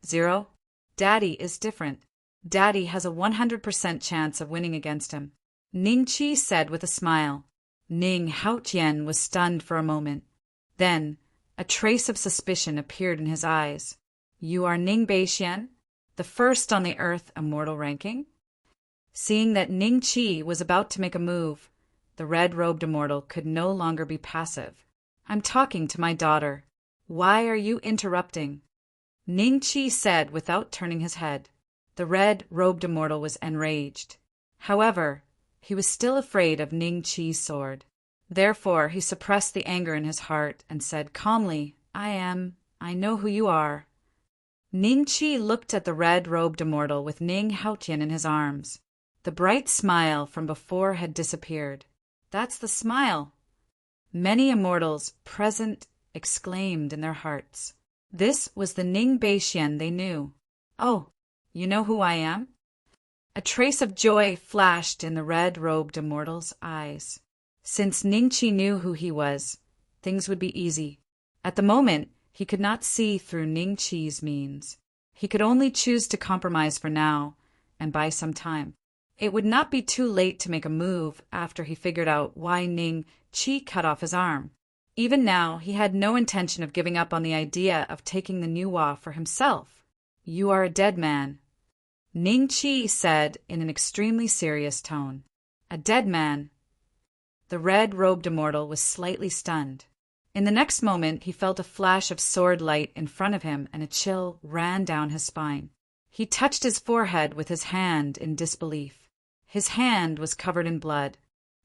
0. Daddy is different. Daddy has a 100% chance of winning against him, Ning Qi said with a smile. Ning Haotian was stunned for a moment. Then, a trace of suspicion appeared in his eyes. "You are Ning Beixian, the first on the Earth immortal ranking?" Seeing that Ning Qi was about to make a move, the red-robed immortal could no longer be passive. "I'm talking to my daughter. Why are you interrupting?" Ning Qi said without turning his head. The red-robed immortal was enraged. However, he was still afraid of Ning Qi's sword. Therefore, he suppressed the anger in his heart and said calmly, I know who you are." Ning Qi looked at the red-robed immortal with Ning Haotian in his arms. The bright smile from before had disappeared. "That's the smile!" Many immortals present exclaimed in their hearts. This was the Ning Beixian they knew. "Oh, you know who I am?" A trace of joy flashed in the red-robed immortal's eyes. Since Ning Qi knew who he was, things would be easy. At the moment, he could not see through Ning Qi's means. He could only choose to compromise for now, and buy some time. It would not be too late to make a move after he figured out why Ning Qi cut off his arm. Even now, he had no intention of giving up on the idea of taking the Niwa for himself. "You are a dead man," Ning Qi said in an extremely serious tone. "A dead man." The red-robed immortal was slightly stunned. In the next moment, he felt a flash of sword light in front of him and a chill ran down his spine. He touched his forehead with his hand in disbelief. His hand was covered in blood.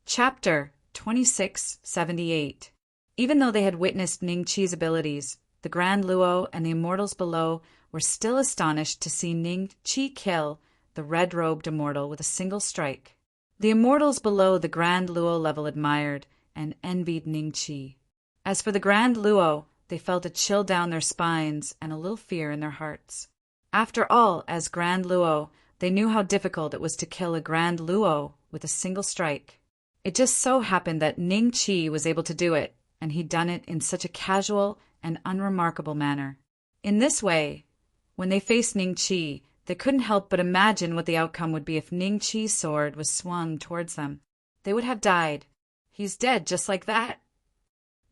Chapter 2678. Even though they had witnessed Ning Qi's abilities, The Grand Luo and the immortals below were still astonished to see Ning Chi kill the red-robed immortal with a single strike. The immortals below the Grand Luo level admired and envied Ning Chi. As for the Grand Luo, they felt a chill down their spines and a little fear in their hearts. After all, as Grand Luo, they knew how difficult it was to kill a Grand Luo with a single strike. It just so happened that Ning Chi was able to do it, and he'd done it in such a casual and unremarkable manner. In this way, when they faced Ning Chi, they couldn't help but imagine what the outcome would be if Ning Chi's sword was swung towards them. They would have died. He's dead just like that.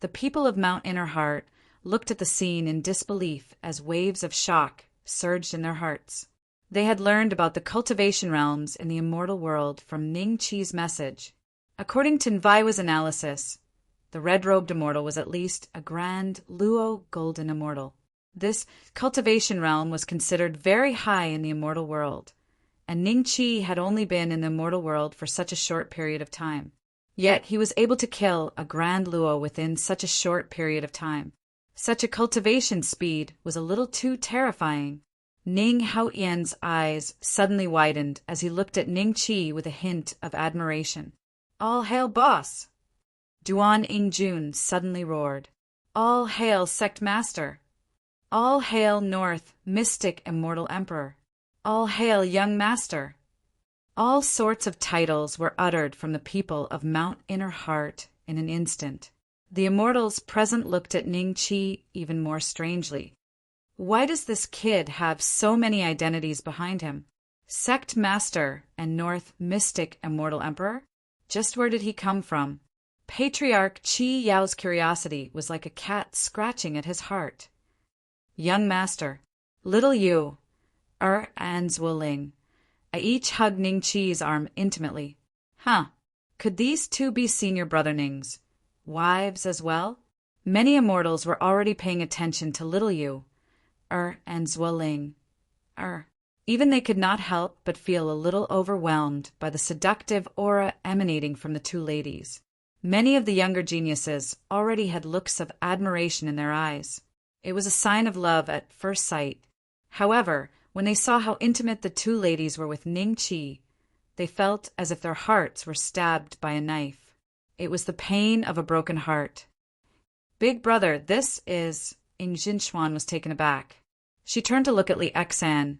The people of Mount Inner Heart looked at the scene in disbelief as waves of shock surged in their hearts. They had learned about the cultivation realms in the immortal world from Ning Chi's message. According to Nvaiwa's analysis, the red-robed immortal was at least a Grand Luo golden immortal. This cultivation realm was considered very high in the immortal world, and Ning Chi had only been in the immortal world for such a short period of time. Yet he was able to kill a Grand Luo within such a short period of time. Such a cultivation speed was a little too terrifying. Ning Haoyan's eyes suddenly widened as he looked at Ning Chi with a hint of admiration. "All hail, boss!" Duan Ingjun suddenly roared. "All hail, sect master! All hail, North, mystic immortal emperor! All hail, young master!" All sorts of titles were uttered from the people of Mount Inner Heart in an instant. The immortals present looked at Ning Chi even more strangely. Why does this kid have so many identities behind him? Sect master and North mystic immortal emperor? Just where did he come from? Patriarch Qi Yao's curiosity was like a cat scratching at his heart. Young master, little you, and Zhuoling. I each hugged Ning Chi's arm intimately. Could these two be senior brother Nings? Wives as well? Many immortals were already paying attention to little you, and Zhuoling. Even they could not help but feel a little overwhelmed by the seductive aura emanating from the two ladies. Many of the younger geniuses already had looks of admiration in their eyes. It was a sign of love at first sight. However, when they saw how intimate the two ladies were with Ning Chi, they felt as if their hearts were stabbed by a knife. It was the pain of a broken heart. "Big brother, this is..." Ingjin was taken aback. She turned to look at Li Xan,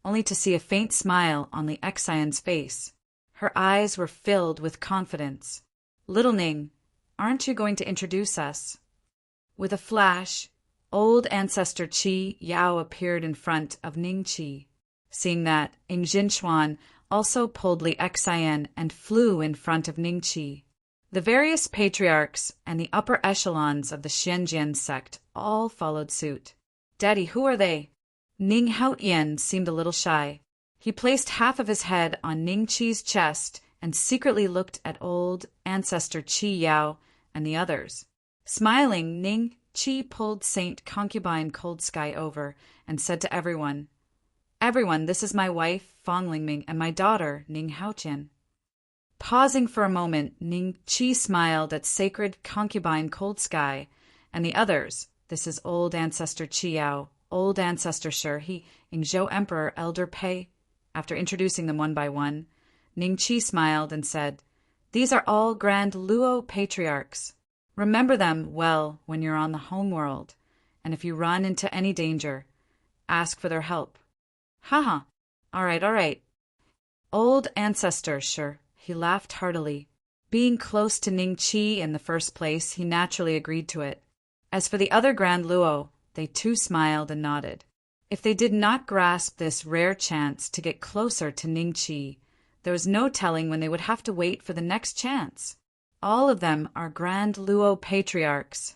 only to see a faint smile on Li Xan's face. Her eyes were filled with confidence. "Little Ning, aren't you going to introduce us?" With a flash, old ancestor Qi Yao appeared in front of Ning Chi. Seeing that, Ingjin also pulled Li Xan and flew in front of Ning Chi. The various patriarchs and the upper echelons of the Xianjian sect all followed suit. "Daddy, who are they?" Ning Haoyan seemed a little shy. He placed half of his head on Ning Chi's chest and secretly looked at old ancestor Qi Yao and the others. Smiling, Ning Chi pulled Saint Concubine Cold Sky over and said to everyone, "Everyone, this is my wife, Fong Lingming, and my daughter, Ning Haoqian." Pausing for a moment, Ning Chi smiled at Sacred Concubine Cold Sky and the others. "This is old ancestor Qi Yao, old ancestor Shi, Ingzhou Emperor Elder Pei." After introducing them one by one, Ning Chi smiled and said, "These are all Grand Luo patriarchs. Remember them well when you're on the home world, and if you run into any danger, ask for their help." "All right. Old ancestor, sure." He laughed heartily. Being close to Ning Chi in the first place, he naturally agreed to it. As for the other Grand Luo, they too smiled and nodded. If they did not grasp this rare chance to get closer to Ning Chi, there was no telling when they would have to wait for the next chance. All of them are Grand Luo patriarchs.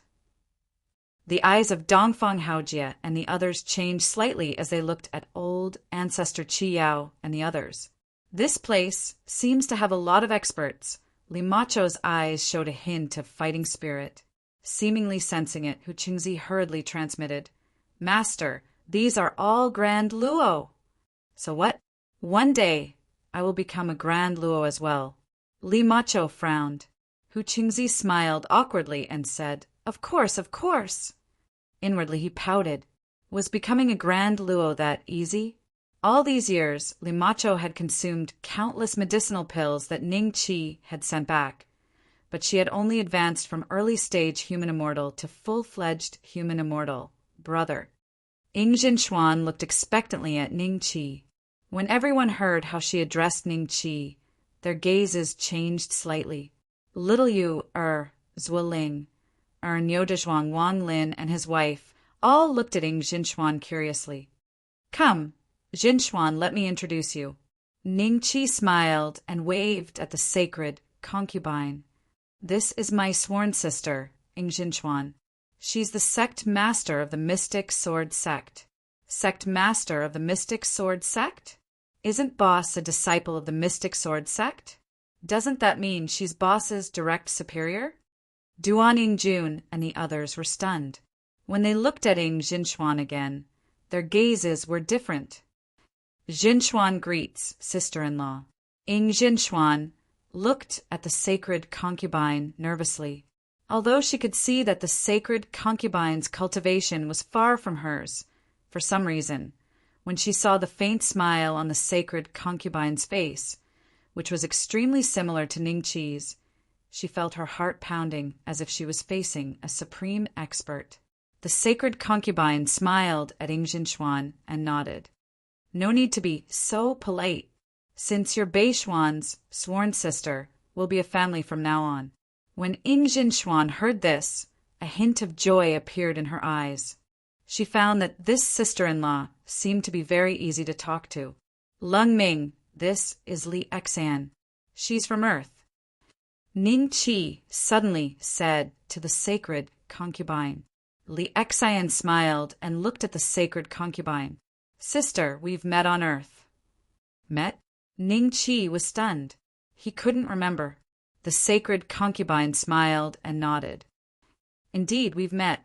The eyes of Dongfang Haojie and the others changed slightly as they looked at old ancestor Qi Yao and the others. "This place seems to have a lot of experts." Li Macho's eyes showed a hint of fighting spirit. Seemingly sensing it, Hu Qingzi hurriedly transmitted, "Master, these are all Grand Luo." "So what? One day I will become a Grand Luo as well." Li Macho frowned. Hu Qingzi smiled awkwardly and said, Of course. Inwardly he pouted. Was becoming a Grand Luo that easy? All these years, Limacho had consumed countless medicinal pills that Ning Qi had sent back, but she had only advanced from early-stage human immortal to full-fledged human immortal, brother. Ying Jinchuan looked expectantly at Ning Qi. When everyone heard how she addressed Ning Qi, their gazes changed slightly. Little Yu, Zuoling, Niudezhuang Wang Lin and his wife all looked at Ying Jinchuan curiously. Come, Jinchuan, let me introduce you. Ning Qi smiled and waved at the sacred concubine. This is my sworn sister, Ying Jinchuan. She's the sect master of the Mystic Sword Sect. Sect master of the Mystic Sword Sect? Isn't Boss a disciple of the Mystic Sword Sect? Doesn't that mean she's Boss's direct superior? Duan Yingjun and the others were stunned. When they looked at Ying Jinchuan again, their gazes were different. Jinchuan greets sister-in-law. Ying Jinchuan looked at the sacred concubine nervously. Although she could see that the sacred concubine's cultivation was far from hers, for some reason, when she saw the faint smile on the sacred concubine's face, which was extremely similar to Ning Qi's, she felt her heart pounding as if she was facing a supreme expert. The sacred concubine smiled at Ying Jinchuan and nodded. No need to be so polite, since your Beishuan's sworn sister will be a family from now on. When Ying Jinchuan heard this, a hint of joy appeared in her eyes. She found that this sister-in-law seemed to be very easy to talk to. Lung Ming, this is Li Exan. She's from Earth. Ning Qi suddenly said to the sacred concubine. Li Exan smiled and looked at the sacred concubine. Sister, we've met on Earth. Met? Ning Qi was stunned. He couldn't remember. The sacred concubine smiled and nodded. Indeed, we've met.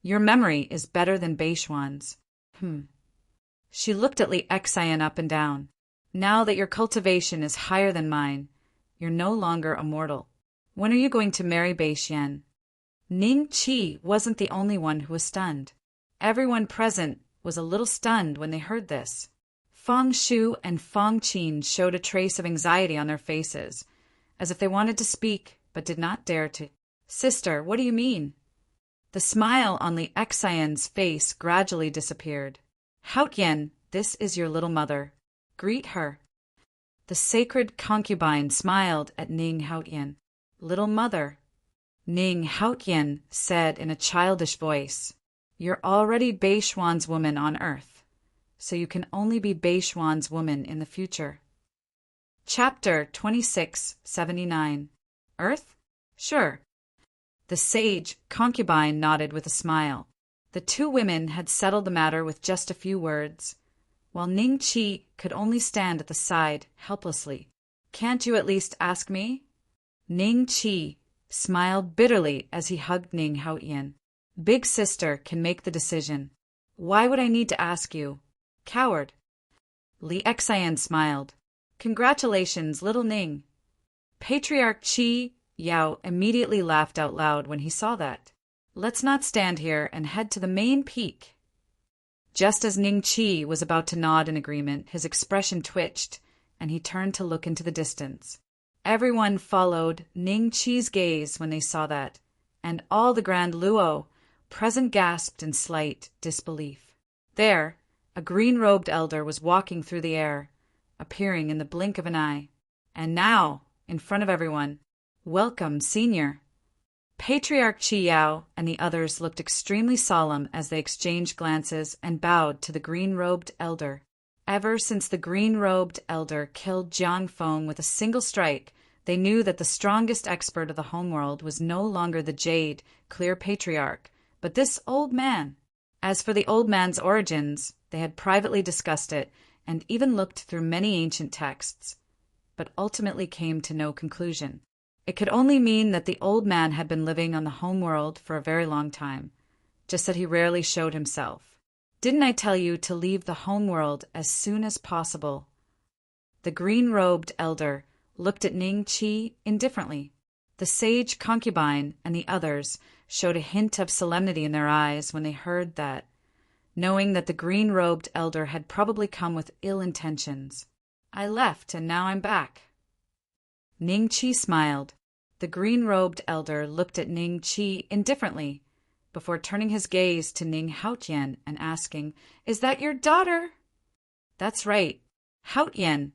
Your memory is better than Beishuan's. She looked at Li Exan up and down. Now that your cultivation is higher than mine, you're no longer immortal. When are you going to marry Beishian? Ning Qi wasn't the only one who was stunned. Everyone present was a little stunned when they heard this. Fang Shu and Fang Qin showed a trace of anxiety on their faces, as if they wanted to speak but did not dare to. Sister, what do you mean? The smile on Li Exan's face gradually disappeared. Haotian, this is your little mother. Greet her. The sacred concubine smiled at Ning Haotian. Little mother. Ning Haotian said in a childish voice, You're already Beishuan's woman on Earth, so you can only be Beishuan's woman in the future. Chapter 2679. Earth? Sure. The sage concubine nodded with a smile. The two women had settled the matter with just a few words, while Ning Qi could only stand at the side helplessly. Can't you at least ask me? Ning Qi smiled bitterly as he hugged Ning Haotian. Big sister can make the decision. Why would I need to ask you? Coward. Li Exan smiled. Congratulations, little Ning. Patriarch Qi Yao immediately laughed out loud when he saw that. Let's not stand here and head to the main peak. Just as Ning Qi was about to nod in agreement, his expression twitched, and he turned to look into the distance. Everyone followed Ning Qi's gaze when they saw that, and all the Grand Luo present gasped in slight disbelief. There, a green-robed elder was walking through the air, appearing in the blink of an eye. And now, in front of everyone, welcome, Senior. Patriarch Qi Yao and the others looked extremely solemn as they exchanged glances and bowed to the green-robed elder. Ever since the green-robed elder killed Jiang Feng with a single strike, they knew that the strongest expert of the homeworld was no longer the Jade, clear patriarch, but this old man. As for the old man's origins, they had privately discussed it and even looked through many ancient texts, but ultimately came to no conclusion. It could only mean that the old man had been living on the homeworld for a very long time, just that he rarely showed himself. Didn't I tell you to leave the homeworld as soon as possible? The green-robed elder looked at Ning Qi indifferently. The sage concubine and the others showed a hint of solemnity in their eyes when they heard that, knowing that the green-robed elder had probably come with ill intentions. "I left, and now I'm back." Ning Chi smiled. The green-robed elder looked at Ning Chi indifferently, before turning his gaze to Ning Haotian and asking, "Is that your daughter?" "That's right. Haotian,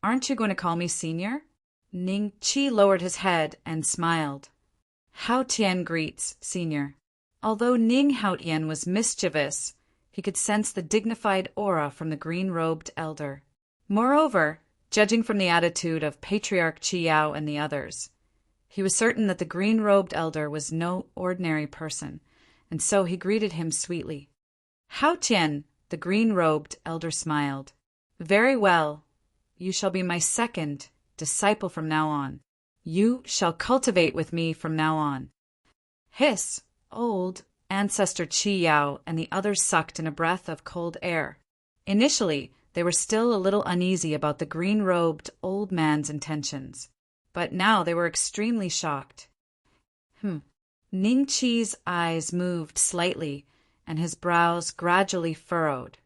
aren't you going to call me senior?" Ning Chi lowered his head and smiled. "Haotian greets, senior." Although Ning Haotian was mischievous, he could sense the dignified aura from the green-robed elder. Moreover, judging from the attitude of Patriarch Chi Yao and the others, he was certain that the green-robed elder was no ordinary person, and so he greeted him sweetly. "Haotian," the green-robed elder smiled. "Very well. You shall be my second disciple from now on. You shall cultivate with me from now on." Hiss! Old Ancestor Chi Yao and the others sucked in a breath of cold air. Initially, they were still a little uneasy about the green-robed old man's intentions, but now they were extremely shocked. Ning Chi's eyes moved slightly, and his brows gradually furrowed.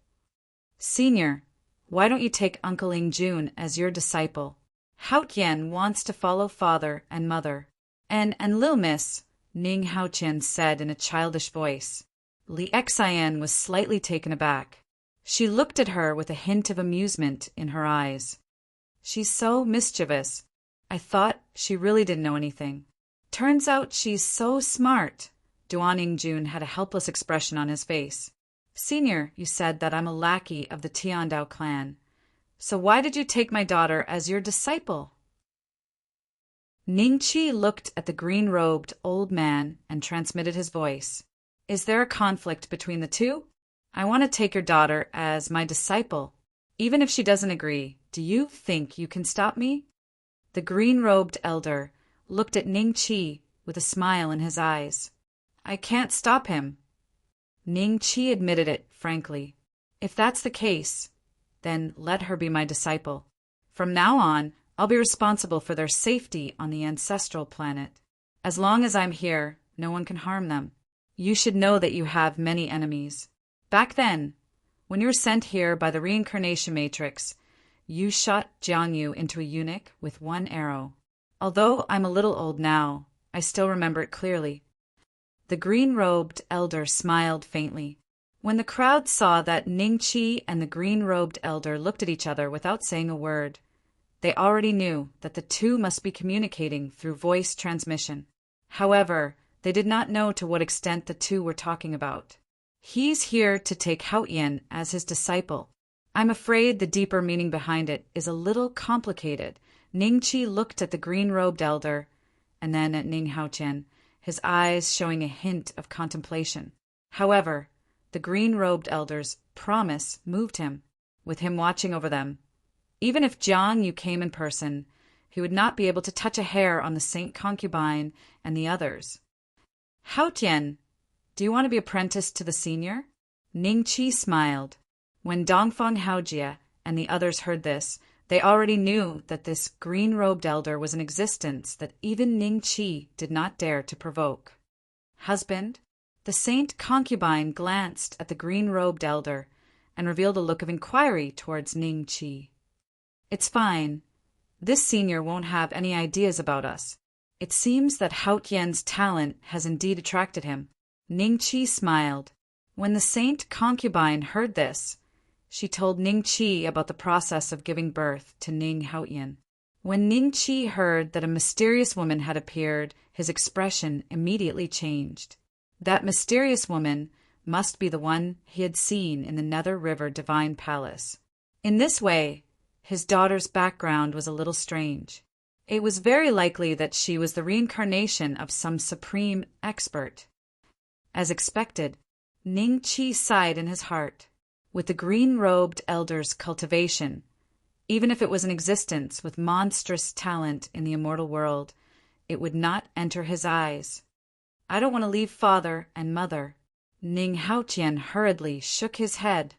"Senior, why don't you take Uncle Ing Jun as your disciple? Haotian wants to follow father and mother." And Lil Miss, Ning Haotian said in a childish voice. Li Xian was slightly taken aback. She looked at her with a hint of amusement in her eyes. "She's so mischievous. I thought she really didn't know anything. Turns out she's so smart." Duan Ingjun had a helpless expression on his face. "Senior, you said that I'm a lackey of the Tiandao clan. So why did you take my daughter as your disciple?" Ning Chi looked at the green-robed old man and transmitted his voice. "Is there a conflict between the two? I want to take your daughter as my disciple. Even if she doesn't agree, do you think you can stop me?" The green-robed elder looked at Ning Chi with a smile in his eyes. "I can't stop him." Ning Chi admitted it frankly. "If that's the case, then let her be my disciple. From now on, I'll be responsible for their safety on the ancestral planet. As long as I'm here, no one can harm them. You should know that you have many enemies. Back then, when you were sent here by the reincarnation matrix, you shot Jiang Yu into a eunuch with one arrow. Although I'm a little old now, I still remember it clearly." The green-robed elder smiled faintly. When the crowd saw that Ning Chi and the green-robed elder looked at each other without saying a word, they already knew that the two must be communicating through voice transmission. However, they did not know to what extent the two were talking about. "He's here to take Haotian as his disciple. I'm afraid the deeper meaning behind it is a little complicated." Ning Chi looked at the green-robed elder and then at Ning Haotian, his eyes showing a hint of contemplation. However, the green-robed elder's promise moved him, with him watching over them. Even if Jiang Yu came in person, he would not be able to touch a hair on the saint concubine and the others. "Haotian, do you want to be apprenticed to the senior?" Ning Chi smiled. When Dongfang Haojia and the others heard this, they already knew that this green-robed elder was an existence that even Ning Chi did not dare to provoke. "Husband?" The saint concubine glanced at the green-robed elder and revealed a look of inquiry towards Ning Chi. "It's fine. This senior won't have any ideas about us. It seems that Haotian's talent has indeed attracted him." Ning Chi smiled. When the saint concubine heard this, she told Ning Chi about the process of giving birth to Ning Haotian. When Ning Chi heard that a mysterious woman had appeared, his expression immediately changed. That mysterious woman must be the one he had seen in the Nether River Divine Palace. In this way, his daughter's background was a little strange. It was very likely that she was the reincarnation of some supreme expert. As expected, Ning Chi sighed in his heart. With the green-robed elder's cultivation, even if it was an existence with monstrous talent in the immortal world, it would not enter his eyes. "I don't want to leave father and mother." Ning Haotian hurriedly shook his head.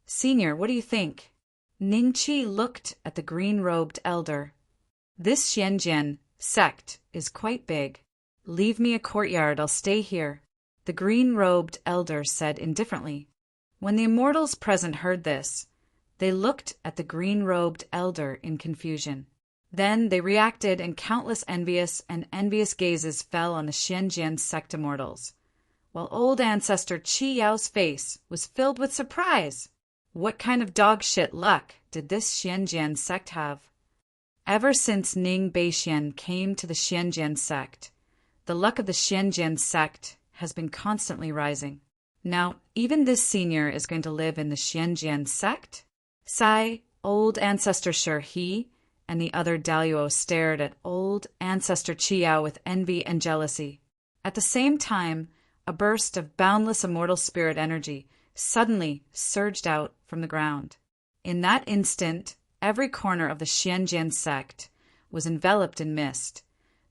"Senior, what do you think?" Ning Chi looked at the green-robed elder. This Xianjian sect is quite big. Leave me a courtyard, I'll stay here, the green-robed elder said indifferently. When the immortals present heard this, they looked at the green-robed elder in confusion. Then they reacted, and countless envious gazes fell on the Xianjian sect immortals, while old ancestor Qi Yao's face was filled with surprise. What kind of dog-shit luck did this Xianjian sect have? Ever since Ning Beixian came to the Xianjian sect, the luck of the Xianjian sect has been constantly rising. Now, even this senior is going to live in the Xianjian sect? Sigh, old ancestor Sure He and the other Daluo stared at old ancestor Qiao with envy and jealousy. At the same time, a burst of boundless immortal spirit energy suddenly surged out from the ground. In that instant, every corner of the Xianjian sect was enveloped in mist.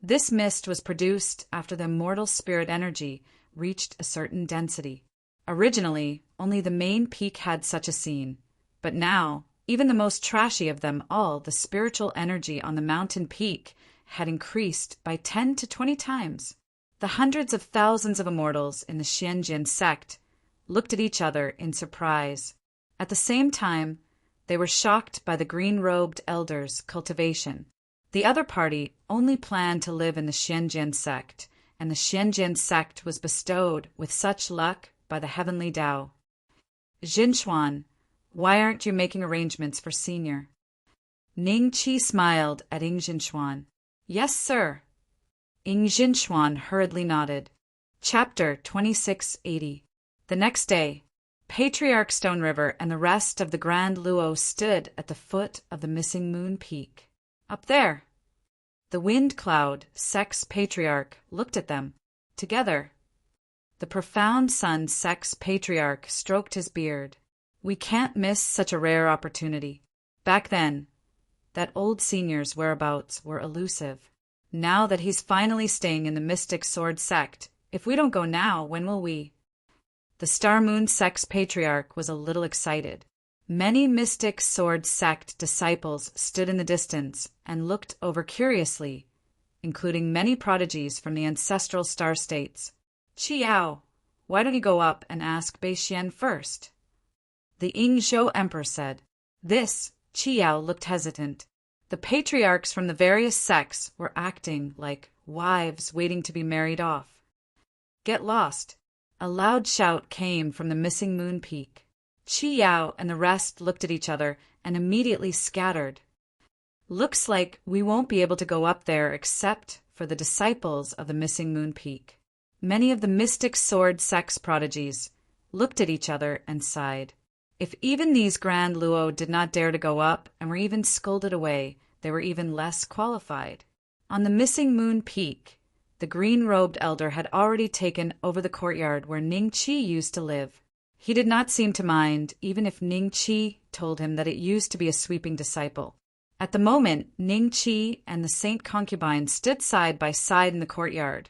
This mist was produced after the immortal spirit energy reached a certain density. Originally, only the main peak had such a scene, but now, even the most trashy of them all, the spiritual energy on the mountain peak, had increased by 10 to 20 times. The hundreds of thousands of immortals in the Xianjian sect looked at each other in surprise. At the same time, they were shocked by the green-robed elder's cultivation. The other party only planned to live in the Xianjian sect, and the Xianjian sect was bestowed with such luck by the heavenly Tao. Jinxuan, why aren't you making arrangements for senior? Ning Qi smiled at Ing Jinxuan. Yes, sir. Ing Jinxuan hurriedly nodded. Chapter 2680. The next day, Patriarch Stone River and the rest of the Grand Luo stood at the foot of the missing moon peak. Up there. The wind cloud, Sex Patriarch, looked at them. Together. The profound sun, Sex Patriarch, stroked his beard. We can't miss such a rare opportunity. Back then, that old senior's whereabouts were elusive. Now that he's finally staying in the Mystic Sword sect, if we don't go now, when will we? The Star Moon Sex Patriarch was a little excited. Many Mystic Sword sect disciples stood in the distance and looked over curiously, including many prodigies from the ancestral star states. Qiao, why don't you go up and ask Beixian first? The Yingzhou Emperor said. This, Qiao looked hesitant. The patriarchs from the various sects were acting like wives waiting to be married off. Get lost. A loud shout came from the missing moon peak. Qi Yao and the rest looked at each other and immediately scattered. Looks like we won't be able to go up there except for the disciples of the missing moon peak. Many of the Mystic Sword sex prodigies looked at each other and sighed. If even these Grand Luo did not dare to go up and were even scolded away, they were even less qualified. On the missing moon peak, the green-robed elder had already taken over the courtyard where Ning Qi used to live. He did not seem to mind, even if Ning Qi told him that it used to be a sweeping disciple. At the moment, Ning Qi and the saint concubine stood side by side in the courtyard,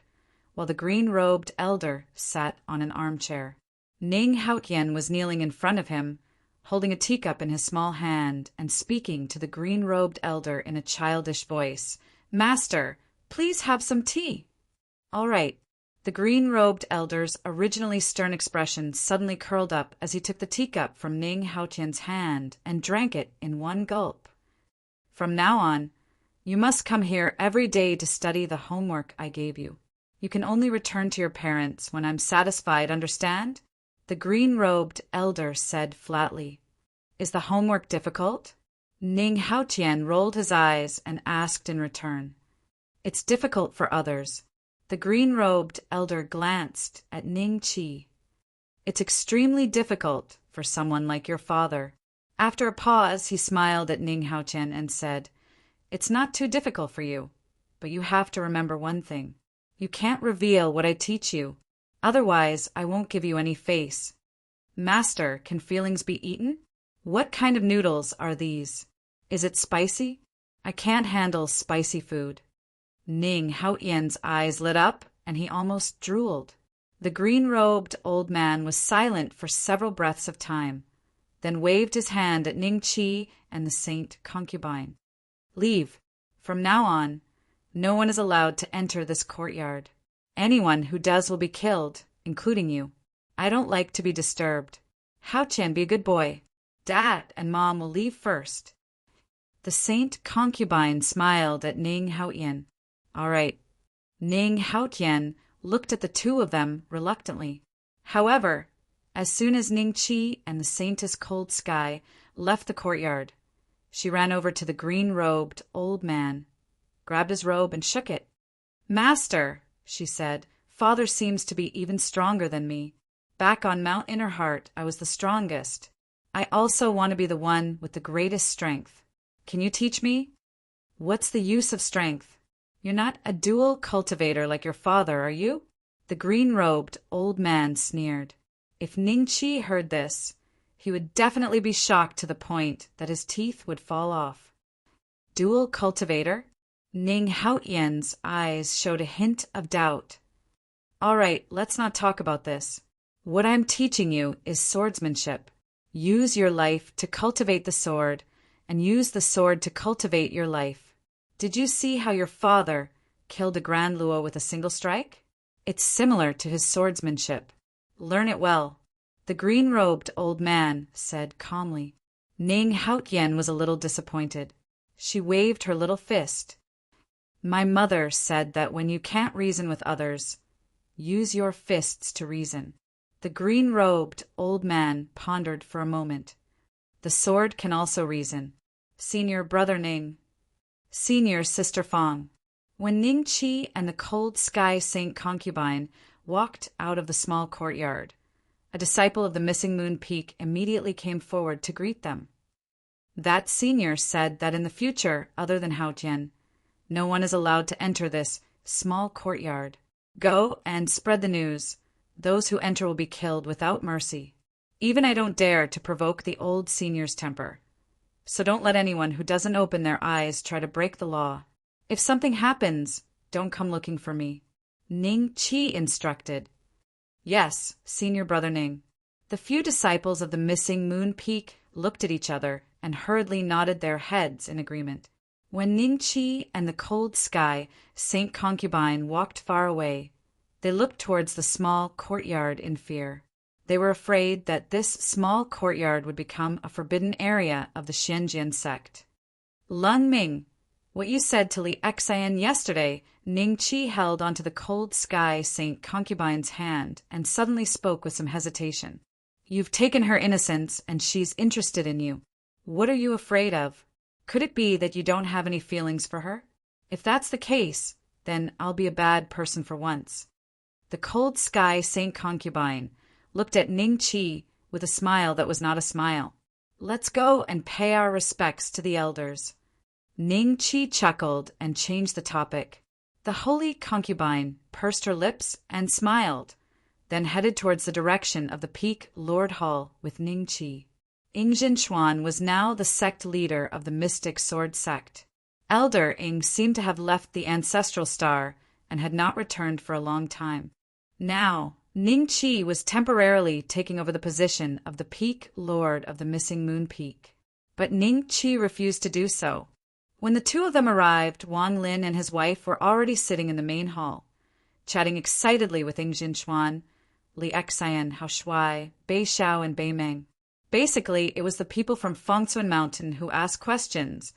while the green-robed elder sat on an armchair. Ning Haotian was kneeling in front of him, holding a teacup in his small hand and speaking to the green-robed elder in a childish voice. Master, please have some tea. All right. The green-robed elder's originally stern expression suddenly curled up as he took the teacup from Ning Haotian's hand and drank it in one gulp. From now on, you must come here every day to study the homework I gave you. You can only return to your parents when I'm satisfied, understand? The green-robed elder said flatly. Is the homework difficult? Ning Haotian rolled his eyes and asked in return. It's difficult for others. The green-robed elder glanced at Ning Qi. It's extremely difficult for someone like your father. After a pause, he smiled at Ning Haotian and said, It's not too difficult for you, but you have to remember one thing. You can't reveal what I teach you. Otherwise, I won't give you any face. Master, can feelings be eaten? What kind of noodles are these? Is it spicy? I can't handle spicy food. Ning Haotian's eyes lit up, and he almost drooled. The green-robed old man was silent for several breaths of time, then waved his hand at Ning Qi and the saint concubine. Leave. From now on, No one is allowed to enter this courtyard. Anyone who does will be killed, including you. I don't like to be disturbed. Hao-Qian, be a good boy. Dad and Mom will leave first." The saint concubine smiled at Ning Hao-Qian. All right. Ning Hao-Qian looked at the two of them reluctantly. However, as soon as Ning Qi and the Saintess Cold Sky left the courtyard, she ran over to the green-robed old man, grabbed his robe and shook it. "Master," she said, "Father seems to be even stronger than me. Back on Mount Inner Heart, I was the strongest. I also want to be the one with the greatest strength. Can you teach me?" "What's the use of strength? You're not a dual cultivator like your father, are you?" The green-robed old man sneered. If Ning Qi heard this, he would definitely be shocked to the point that his teeth would fall off. Dual cultivator? Ning Hao-Qian's eyes showed a hint of doubt. "All right, let's not talk about this. What I'm teaching you is swordsmanship. Use your life to cultivate the sword, and use the sword to cultivate your life. Did you see how your father killed a Grand Luo with a single strike? It's similar to his swordsmanship. Learn it well." The green-robed old man said calmly. Ning Hao-Qian was a little disappointed. She waved her little fist. "My mother said that when you can't reason with others, use your fists to reason." The green-robed old man pondered for a moment. "The sword can also reason. Senior brother Ning. Senior sister Fang." When Ning Qi and the Cold Sky Saint concubine walked out of the small courtyard, a disciple of the Missing Moon Peak immediately came forward to greet them. That senior said that in the future, other than Hao-Qian, no one is allowed to enter this small courtyard. Go and spread the news. Those who enter will be killed without mercy. Even I don't dare to provoke the old senior's temper. So don't let anyone who doesn't open their eyes try to break the law. If something happens, don't come looking for me." Ning Qi instructed. "Yes, senior brother Ning." The few disciples of the Missing Moon Peak looked at each other and hurriedly nodded their heads in agreement. When Ning Qi and the Cold Sky Saint concubine walked far away, they looked towards the small courtyard in fear. They were afraid that this small courtyard would become a forbidden area of the Xianjian sect. "Lung Ming, what you said to Li Xian yesterday." Ning Qi held onto the Cold Sky Saint concubine's hand and suddenly spoke with some hesitation. "You've taken her innocence and she's interested in you. What are you afraid of? Could it be that you don't have any feelings for her? If that's the case, then I'll be a bad person for once." The Cold Sky Saint concubine looked at Ning Qi with a smile that was not a smile. "Let's go and pay our respects to the elders." Ning Qi chuckled and changed the topic. The holy concubine pursed her lips and smiled, then headed towards the direction of the Peak Lord Hall with Ning Qi. Yingjin Xuan was now the sect leader of the Mystic Sword sect. Elder Ying seemed to have left the ancestral star and had not returned for a long time. Now, Ning Qi was temporarily taking over the position of the Peak Lord of the Missing Moon Peak. But Ning Qi refused to do so. When the two of them arrived, Wang Lin and his wife were already sitting in the main hall, chatting excitedly with Yingjin Xuan, Li Xian, Hao Shuai, Bei Xiao, and Bei Meng. Basically, it was the people from Fengsuan Mountain who asked questions,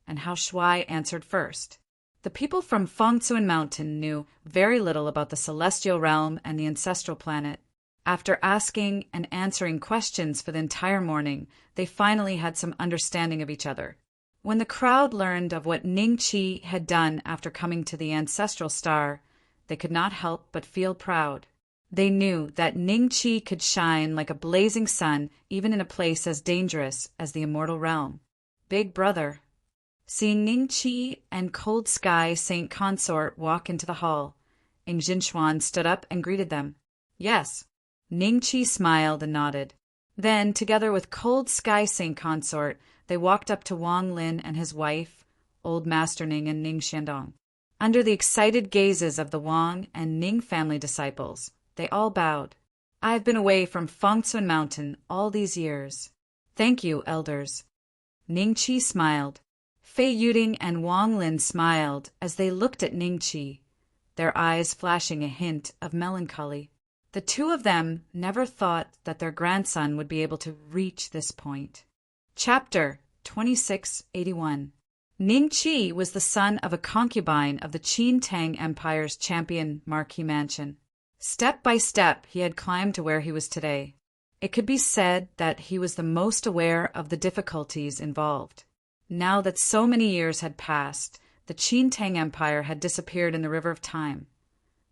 and Hao Shuai answered first. The people from Fengsuan Mountain knew very little about the celestial realm and the ancestral planet. After asking and answering questions for the entire morning, they finally had some understanding of each other. When the crowd learned of what Ning Qi had done after coming to the ancestral star, they could not help but feel proud. They knew that Ning Qi could shine like a blazing sun even in a place as dangerous as the immortal realm. Big brother. Seeing Ning Qi and Cold Sky Saint Consort walk into the hall, Yingjin Xuan stood up and greeted them. "Yes." Ning Qi smiled and nodded. Then, together with Cold Sky Saint Consort, they walked up to Wang Lin and his wife, Old Master Ning and Ning Xiandong. Under the excited gazes of the Wang and Ning family disciples, they all bowed. "I've been away from Fengsuan Mountain all these years. Thank you, elders." Ning Qi smiled. Fei Yuding and Wang Lin smiled as they looked at Ningqi, their eyes flashing a hint of melancholy. The two of them never thought that their grandson would be able to reach this point. Chapter 2681. Ningqi was the son of a concubine of the Qin Tang Empire's champion marquis mansion. Step by step, he had climbed to where he was today. It could be said that he was the most aware of the difficulties involved. Now that so many years had passed, the Qin Tang Empire had disappeared in the river of time.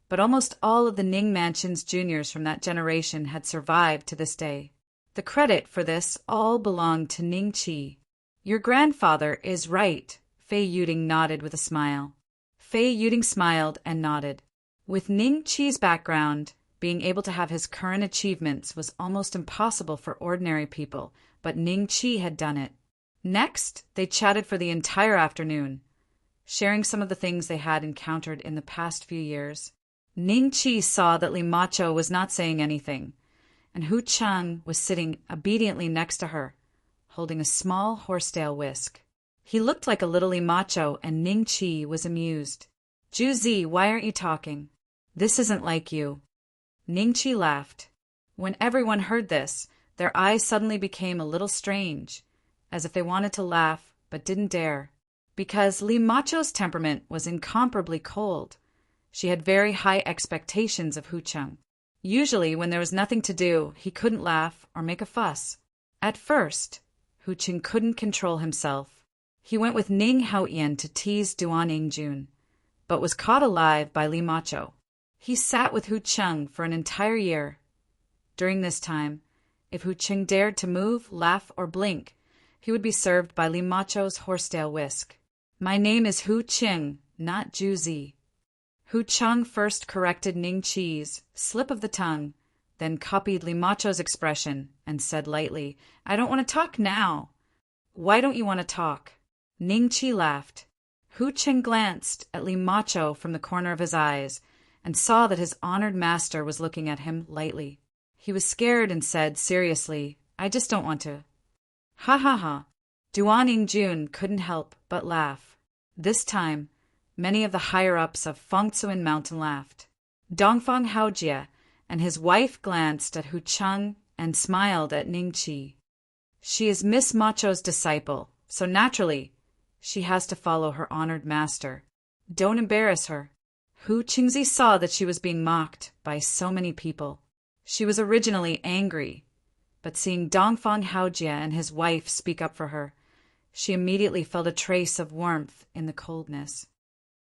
But almost all of the Ning Mansion's juniors from that generation had survived to this day. The credit for this all belonged to Ningqi. Your grandfather is right, Fei Yuding nodded with a smile. Fei Yuding smiled and nodded. With Ningqi's background, being able to have his current achievements was almost impossible for ordinary people, but Ningqi had done it. Next, they chatted for the entire afternoon, sharing some of the things they had encountered in the past few years. Ningqi saw that Li Macho was not saying anything, and Hu Cheng was sitting obediently next to her, holding a small horsetail whisk. He looked like a little Li Macho, and Ningqi was amused. Juzi, why aren't you talking? This isn't like you. Ningqi laughed. When everyone heard this, their eyes suddenly became a little strange, as if they wanted to laugh but didn't dare. Because Li Macho's temperament was incomparably cold, she had very high expectations of Hu Cheng. Usually, when there was nothing to do, he couldn't laugh or make a fuss. At first, Hu Cheng couldn't control himself. He went with Ning Haoyan to tease Duan Yingjun, but was caught alive by Li Macho. He sat with Hu Cheng for an entire year. During this time, if Hu Cheng dared to move, laugh, or blink, he would be served by Li Macho's horsetail whisk. My name is Hu Cheng, not Juzi. Hu Cheng first corrected Ningqi's slip of the tongue, then copied Li Macho's expression and said lightly, I don't want to talk now. Why don't you want to talk? Ningqi laughed. Hu Cheng glanced at Li Macho from the corner of his eyes and saw that his honored master was looking at him lightly. He was scared and said seriously, I just don't want to. Ha ha ha. Duan Yingjun couldn't help but laugh. This time, many of the higher-ups of Fengtsuan Mountain laughed. Dongfang Haojie and his wife glanced at Hu Cheng and smiled at Ningqi. She is Miss Macho's disciple, so naturally, she has to follow her honored master. Don't embarrass her. Hu Qingzi saw that she was being mocked by so many people. She was originally angry, but seeing Dongfang Haojie and his wife speak up for her, she immediately felt a trace of warmth in the coldness.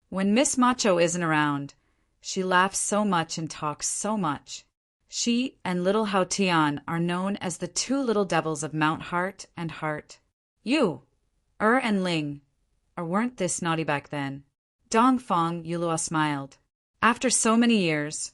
When Miss Macho isn't around, she laughs so much and talks so much. She and little Hao Tian are known as the two little devils of Mount Heart and Heart. You, and Ling, or weren't this naughty back then? Dongfang Yulua smiled. After so many years,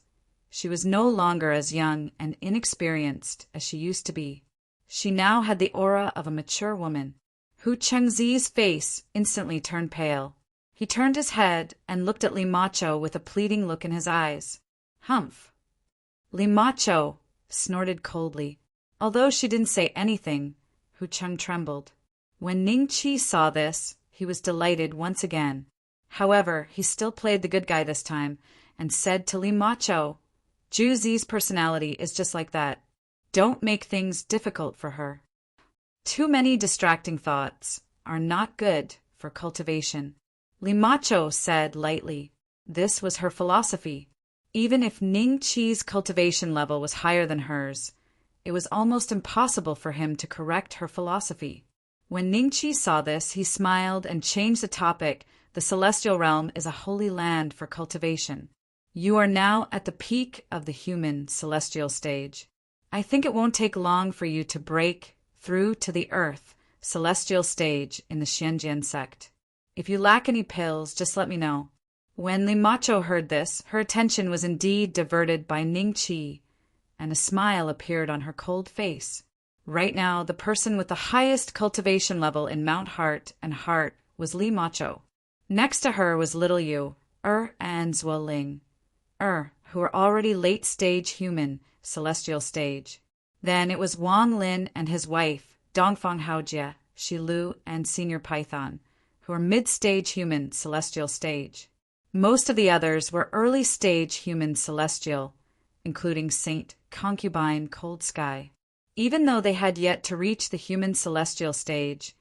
she was no longer as young and inexperienced as she used to be. She now had the aura of a mature woman. Hu Chengzi's face instantly turned pale. He turned his head and looked at Li Macho with a pleading look in his eyes. Humph. Li Macho snorted coldly. Although she didn't say anything, Hu Cheng trembled. When Ningqi saw this, he was delighted once again. However, he still played the good guy this time and said to Li Macho, Juzi's personality is just like that. Don't make things difficult for her. Too many distracting thoughts are not good for cultivation. Li Macho said lightly. This was her philosophy. Even if Ningqi's cultivation level was higher than hers, it was almost impossible for him to correct her philosophy. When Ningqi saw this, he smiled and changed the topic. The celestial realm is a holy land for cultivation. You are now at the peak of the human celestial stage. I think it won't take long for you to break through to the earth celestial stage in the Xianjian sect. If you lack any pills, just let me know. When Li Macho heard this, her attention was indeed diverted by Ningqi, and a smile appeared on her cold face. Right now, the person with the highest cultivation level in Mount Heart and Heart was Li Macho. Next to her was Little Yu, and Zuoling, who were already late-stage human, celestial stage. Then it was Wang Lin and his wife, Dongfang Haojie, Shilu, and Senior Python, who are mid-stage human celestial stage. Most of the others were early-stage human celestial, including Saint Concubine Cold Sky. Even though they had yet to reach the human celestial stage,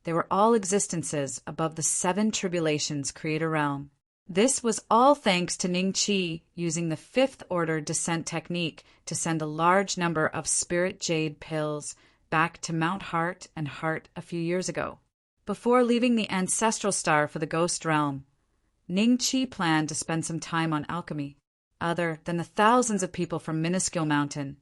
they were all existences above the 7 tribulations creator realm. This was all thanks to Ning Qi using the 5th order descent technique to send a large number of spirit jade pills back to Mount Heart and Heart a few years ago. Before leaving the ancestral star for the ghost realm, Ning Qi planned to spend some time on alchemy. Other than the thousands of people from Minuscule Mountain,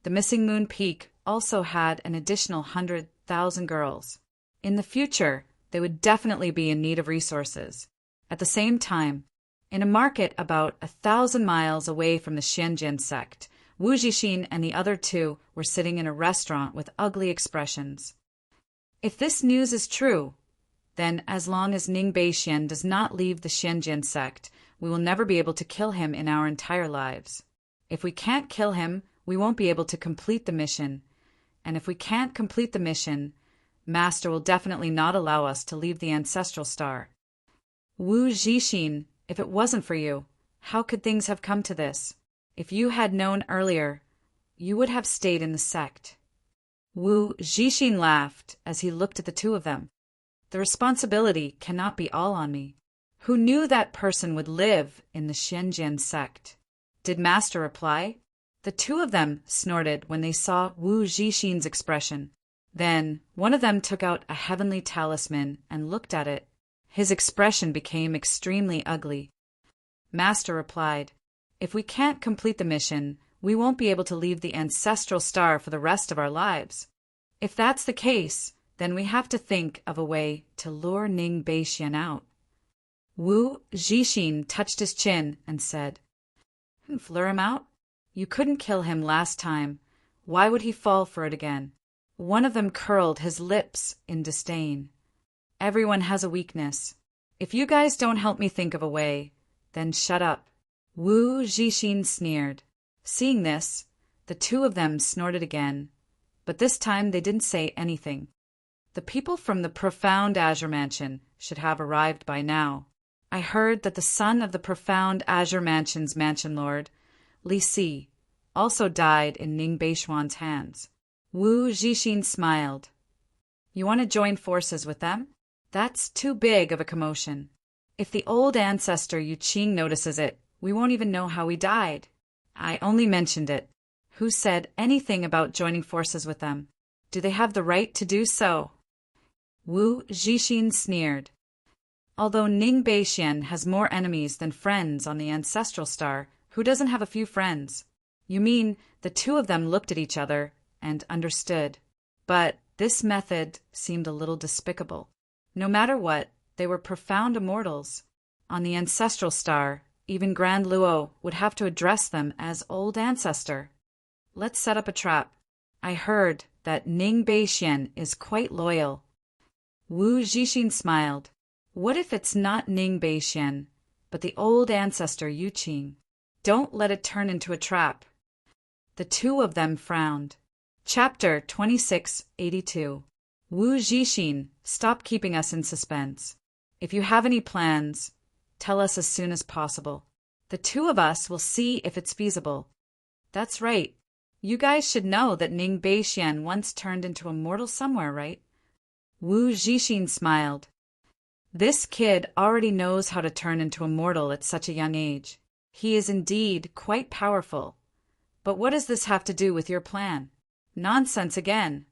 the Missing Moon Peak also had an additional 100,000 girls. In the future, they would definitely be in need of resources. At the same time, in a market about 1,000 miles away from the Xianjian sect, Wu Jixin and the other 2 were sitting in a restaurant with ugly expressions. If this news is true, then as long as Ning Beixian does not leave the Xianjian sect, we will never be able to kill him in our entire lives. If we can't kill him, we won't be able to complete the mission. And if we can't complete the mission, Master will definitely not allow us to leave the ancestral star. Wu Jixin, if it wasn't for you, how could things have come to this? If you had known earlier, you would have stayed in the sect. Wu Jixin laughed as he looked at the 2 of them. The responsibility cannot be all on me. Who knew that person would live in the Xianjian sect? Did Master reply? The 2 of them snorted when they saw Wu Jixin's expression. Then one of them took out a heavenly talisman and looked at it. His expression became extremely ugly. Master replied, "If we can't complete the mission, we won't be able to leave the ancestral star for the rest of our lives. If that's the case, then we have to think of a way to lure Ning Beixian out." Wu Jixin touched his chin and said, "Lure him out? You couldn't kill him last time. Why would he fall for it again?" One of them curled his lips in disdain. "Everyone has a weakness. If you guys don't help me think of a way, then shut up." Wu Jixin sneered. Seeing this, the 2 of them snorted again, but this time they didn't say anything. The people from the Profound Azure Mansion should have arrived by now. I heard that the son of the Profound Azure Mansion's mansion lord, Li Si, also died in Ning Beixian's hands. Wu Jixin smiled. "You want to join forces with them? That's too big of a commotion. If the old ancestor Yu Qing notices it, we won't even know how he died. I only mentioned it. Who said anything about joining forces with them? Do they have the right to do so?" Wu Jixin sneered. Although Ning Beixian has more enemies than friends on the ancestral star, who doesn't have a few friends? You mean the 2 of them looked at each other and understood. But this method seemed a little despicable. No matter what, they were profound immortals. On the ancestral star, even Grand Luo would have to address them as Old Ancestor. Let's set up a trap. I heard that Ning Beixian is quite loyal. Wu Jixin smiled. What if it's not Ning Beixian, but the Old Ancestor Yu Qing? Don't let it turn into a trap. The 2 of them frowned. Chapter 2682. Wu Jixin, stop keeping us in suspense. If you have any plans, tell us as soon as possible. The 2 of us will see if it's feasible. That's right. You guys should know that Ning Beixian once turned into a mortal somewhere, right? Wu Jixin smiled. This kid already knows how to turn into a mortal at such a young age. He is indeed quite powerful. But what does this have to do with your plan? Nonsense again.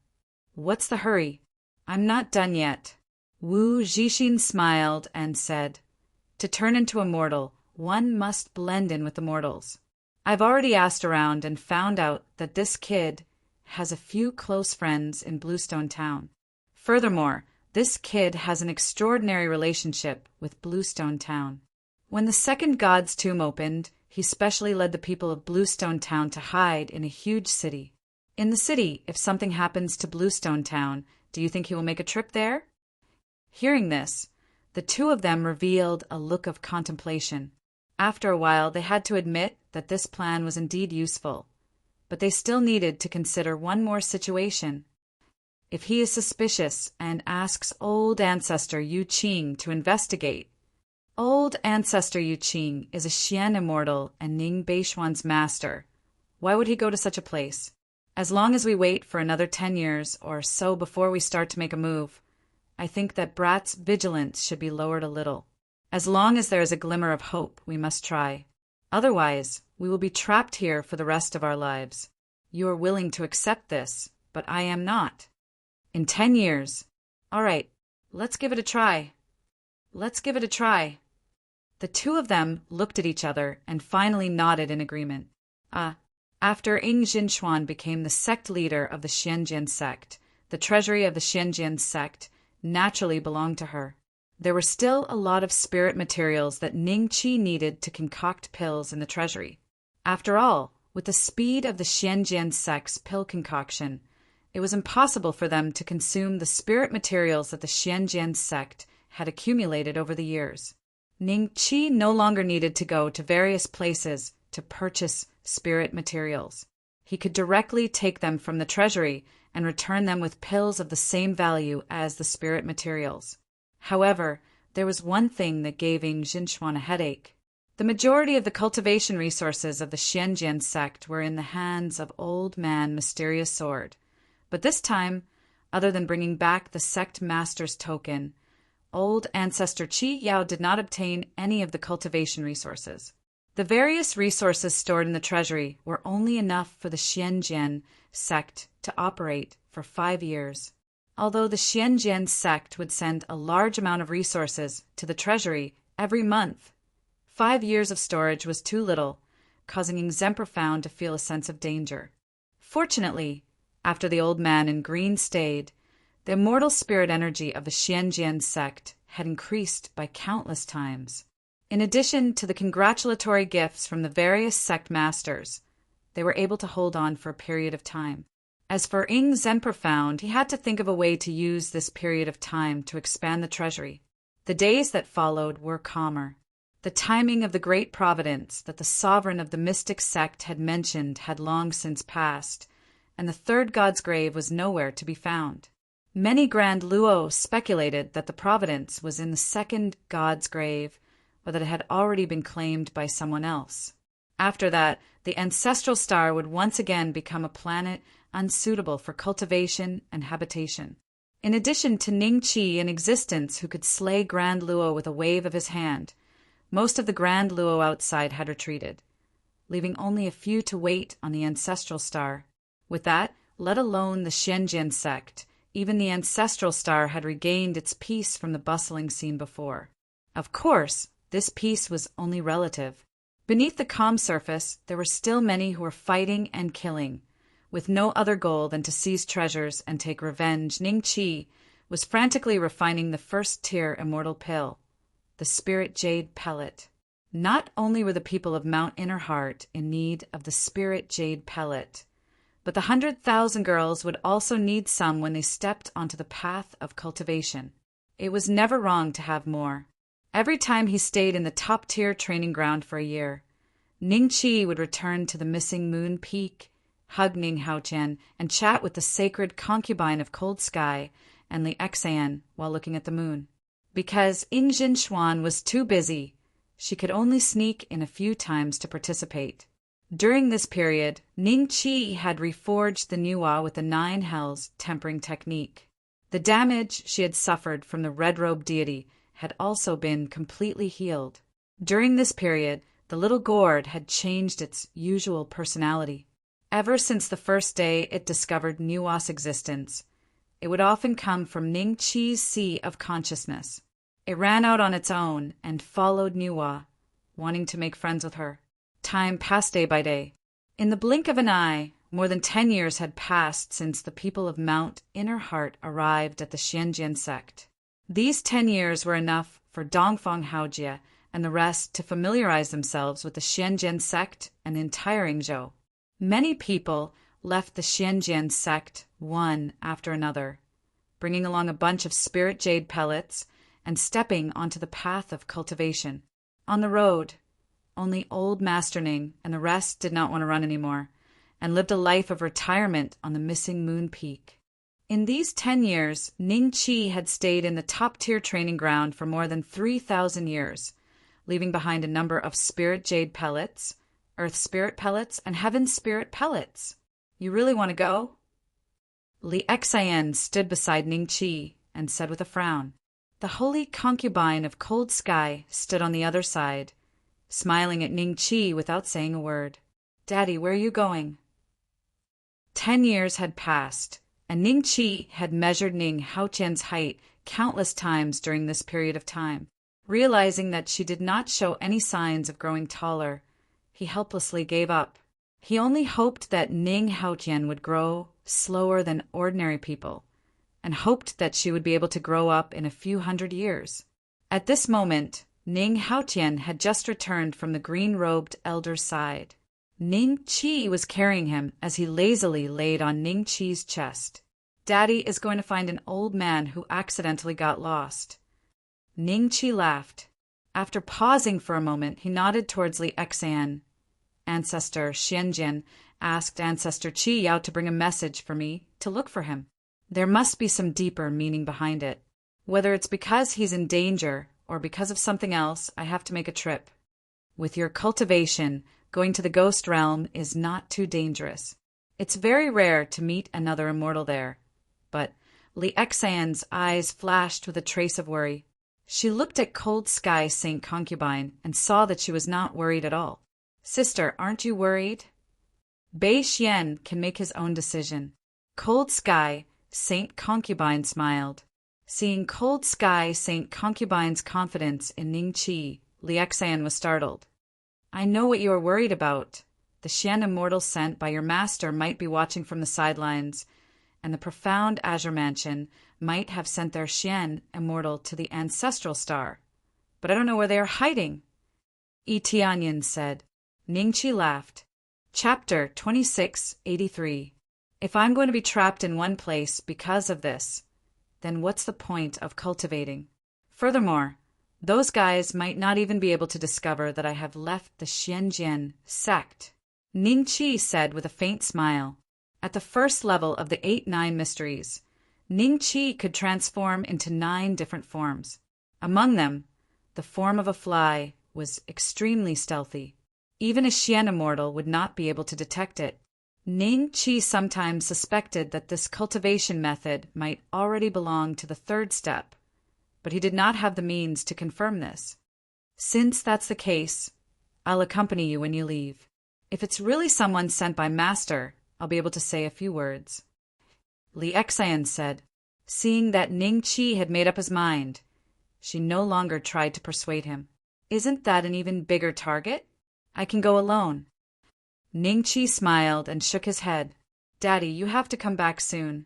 What's the hurry? I'm not done yet. Wu Jixin smiled and said, "To turn into a mortal, one must blend in with the mortals. I've already asked around and found out that this kid has a few close friends in Bluestone Town. Furthermore, this kid has an extraordinary relationship with Bluestone Town. When the second God's tomb opened, he specially led the people of Bluestone Town to hide in a huge city. In the city, if something happens to Bluestone Town, do you think he will make a trip there?" Hearing this, the 2 of them revealed a look of contemplation. After a while, they had to admit that this plan was indeed useful, but they still needed to consider one more situation. If he is suspicious and asks old ancestor Yu Qing to investigate. Old ancestor Yu Qing is a Xian immortal and Ning Beishuan's master. Why would he go to such a place? As long as we wait for another 10 years or so before we start to make a move, I think that Brat's vigilance should be lowered a little. As long as there is a glimmer of hope, we must try. Otherwise, we will be trapped here for the rest of our lives. You are willing to accept this, but I am not. In 10 years. All right, let's give it a try. Let's give it a try. The two of them looked at each other and finally nodded in agreement. After Ing Jinxuan became the sect leader of the Xianjian sect, the treasury of the Xianjian sect naturally belonged to her. There were still a lot of spirit materials that Ning Qi needed to concoct pills in the treasury. After all, with the speed of the Xianjian sect's pill concoction, it was impossible for them to consume the spirit materials that the Xianjian sect had accumulated over the years. Ning Qi no longer needed to go to various places to purchase spirit materials. He could directly take them from the treasury and return them with pills of the same value as the spirit materials. However, there was one thing that gave Ing Jinxuan a headache. The majority of the cultivation resources of the Xianjian sect were in the hands of Old Man Mysterious Sword. But this time, other than bringing back the sect master's token, old ancestor Qi Yao did not obtain any of the cultivation resources. The various resources stored in the treasury were only enough for the Xianjian sect to operate for 5 years. Although the Xianjian sect would send a large amount of resources to the treasury every month, 5 years of storage was too little, causing Ing Zemperfound to feel a sense of danger. Fortunately, after the old man in green stayed, the immortal spirit energy of the Xianjian sect had increased by countless times. In addition to the congratulatory gifts from the various sect masters, they were able to hold on for a period of time. As for Ing Zemperfound, he had to think of a way to use this period of time to expand the treasury. The days that followed were calmer. The timing of the great providence that the sovereign of the mystic sect had mentioned had long since passed, and the third god's grave was nowhere to be found. Many Grand Luo speculated that the providence was in the second god's grave, or that it had already been claimed by someone else. After that, the ancestral star would once again become a planet unsuitable for cultivation and habitation. In addition to Ning Qi in existence who could slay Grand Luo with a wave of his hand, most of the Grand Luo outside had retreated, leaving only a few to wait on the ancestral star. With that, let alone the Xianjian sect, even the ancestral star had regained its peace from the bustling scene before. Of course, this peace was only relative. Beneath the calm surface, there were still many who were fighting and killing, with no other goal than to seize treasures and take revenge. Ning Qi was frantically refining the first-tier immortal pill, the Spirit Jade Pellet. Not only were the people of Mount Inner Heart in need of the Spirit Jade Pellet, but the 100,000 girls would also need some when they stepped onto the path of cultivation. It was never wrong to have more. Every time he stayed in the top-tier training ground for a year, Ning Qi would return to the missing Moon Peak, hug Ning Haoqian, and chat with the sacred concubine of Cold Sky and Li Exan while looking at the moon. Because Ing Jinxuan was too busy, she could only sneak in a few times to participate. During this period, Ning Qi had reforged the Nuwa with the 9 Hells tempering technique. The damage she had suffered from the red-robed deity had also been completely healed. During this period, the little gourd had changed its usual personality. Ever since the first day it discovered Nuwa's existence, it would often come from Ning Qi's sea of consciousness. It ran out on its own and followed Nuwa, wanting to make friends with her. Time passed day by day. In the blink of an eye, more than 10 years had passed since the people of Mount Inner Heart arrived at the Xianjian sect. These 10 years were enough for Dongfang Haojie and the rest to familiarize themselves with the Xianjian sect and the entire Yingzhou. Many people left the Xianjian sect one after another, bringing along a bunch of spirit jade pellets and stepping onto the path of cultivation. On the road, only old Master Ning and the rest did not want to run anymore, and lived a life of retirement on the missing Moon Peak. In these 10 years, Ning Qi had stayed in the top-tier training ground for more than 3,000 years, leaving behind a number of spirit jade pellets, earth spirit pellets, and heaven spirit pellets. You really want to go? Li Xian stood beside Ning Qi and said with a frown. The holy concubine of Cold Sky stood on the other side, smiling at Ning Qi without saying a word. Daddy, where are you going? 10 years had passed, and Ning Qi had measured Ning Haotian's height countless times during this period of time. Realizing that she did not show any signs of growing taller, he helplessly gave up. He only hoped that Ning Haotian would grow slower than ordinary people, and hoped that she would be able to grow up in a few hundred years. At this moment, Ning Haotian had just returned from the green-robed elder's side. Ning Qi was carrying him as he lazily laid on Ning Qi's chest. Daddy is going to find an old man who accidentally got lost. Ning Qi laughed. After pausing for a moment, he nodded towards Li Xian. Ancestor Xianjian asked Ancestor Qi Yao to bring a message for me to look for him. There must be some deeper meaning behind it. Whether it's because he's in danger or because of something else, I have to make a trip. With your cultivation, going to the ghost realm is not too dangerous. It's very rare to meet another immortal there. But Li Xian's eyes flashed with a trace of worry. She looked at Cold Sky Saint Concubine and saw that she was not worried at all. Sister, aren't you worried? Bei Xian can make his own decision. Cold Sky Saint Concubine smiled. Seeing Cold Sky Saint Concubine's confidence in Ning Qi, Li Xian was startled. I know what you are worried about. The Xian immortal sent by your master might be watching from the sidelines, and the profound Azure Mansion might have sent their Xian immortal to the ancestral star. But I don't know where they are hiding. Yi Tianyan said. Ning Qi laughed. Chapter 2683. If I'm going to be trapped in one place because of this, then what's the point of cultivating? Furthermore, those guys might not even be able to discover that I have left the Xianjian sect. Ning Qi said with a faint smile. At the first level of the 8-9 mysteries, Ning Qi could transform into 9 different forms. Among them, the form of a fly was extremely stealthy. Even a Xian immortal would not be able to detect it. Ning Qi sometimes suspected that this cultivation method might already belong to the 3rd step, but he did not have the means to confirm this. Since that's the case, I'll accompany you when you leave. If it's really someone sent by Master, I'll be able to say a few words. Li Xian said. Seeing that Ning Qi had made up his mind, she no longer tried to persuade him. Isn't that an even bigger target? I can go alone. Ning Qi smiled and shook his head. Daddy, you have to come back soon.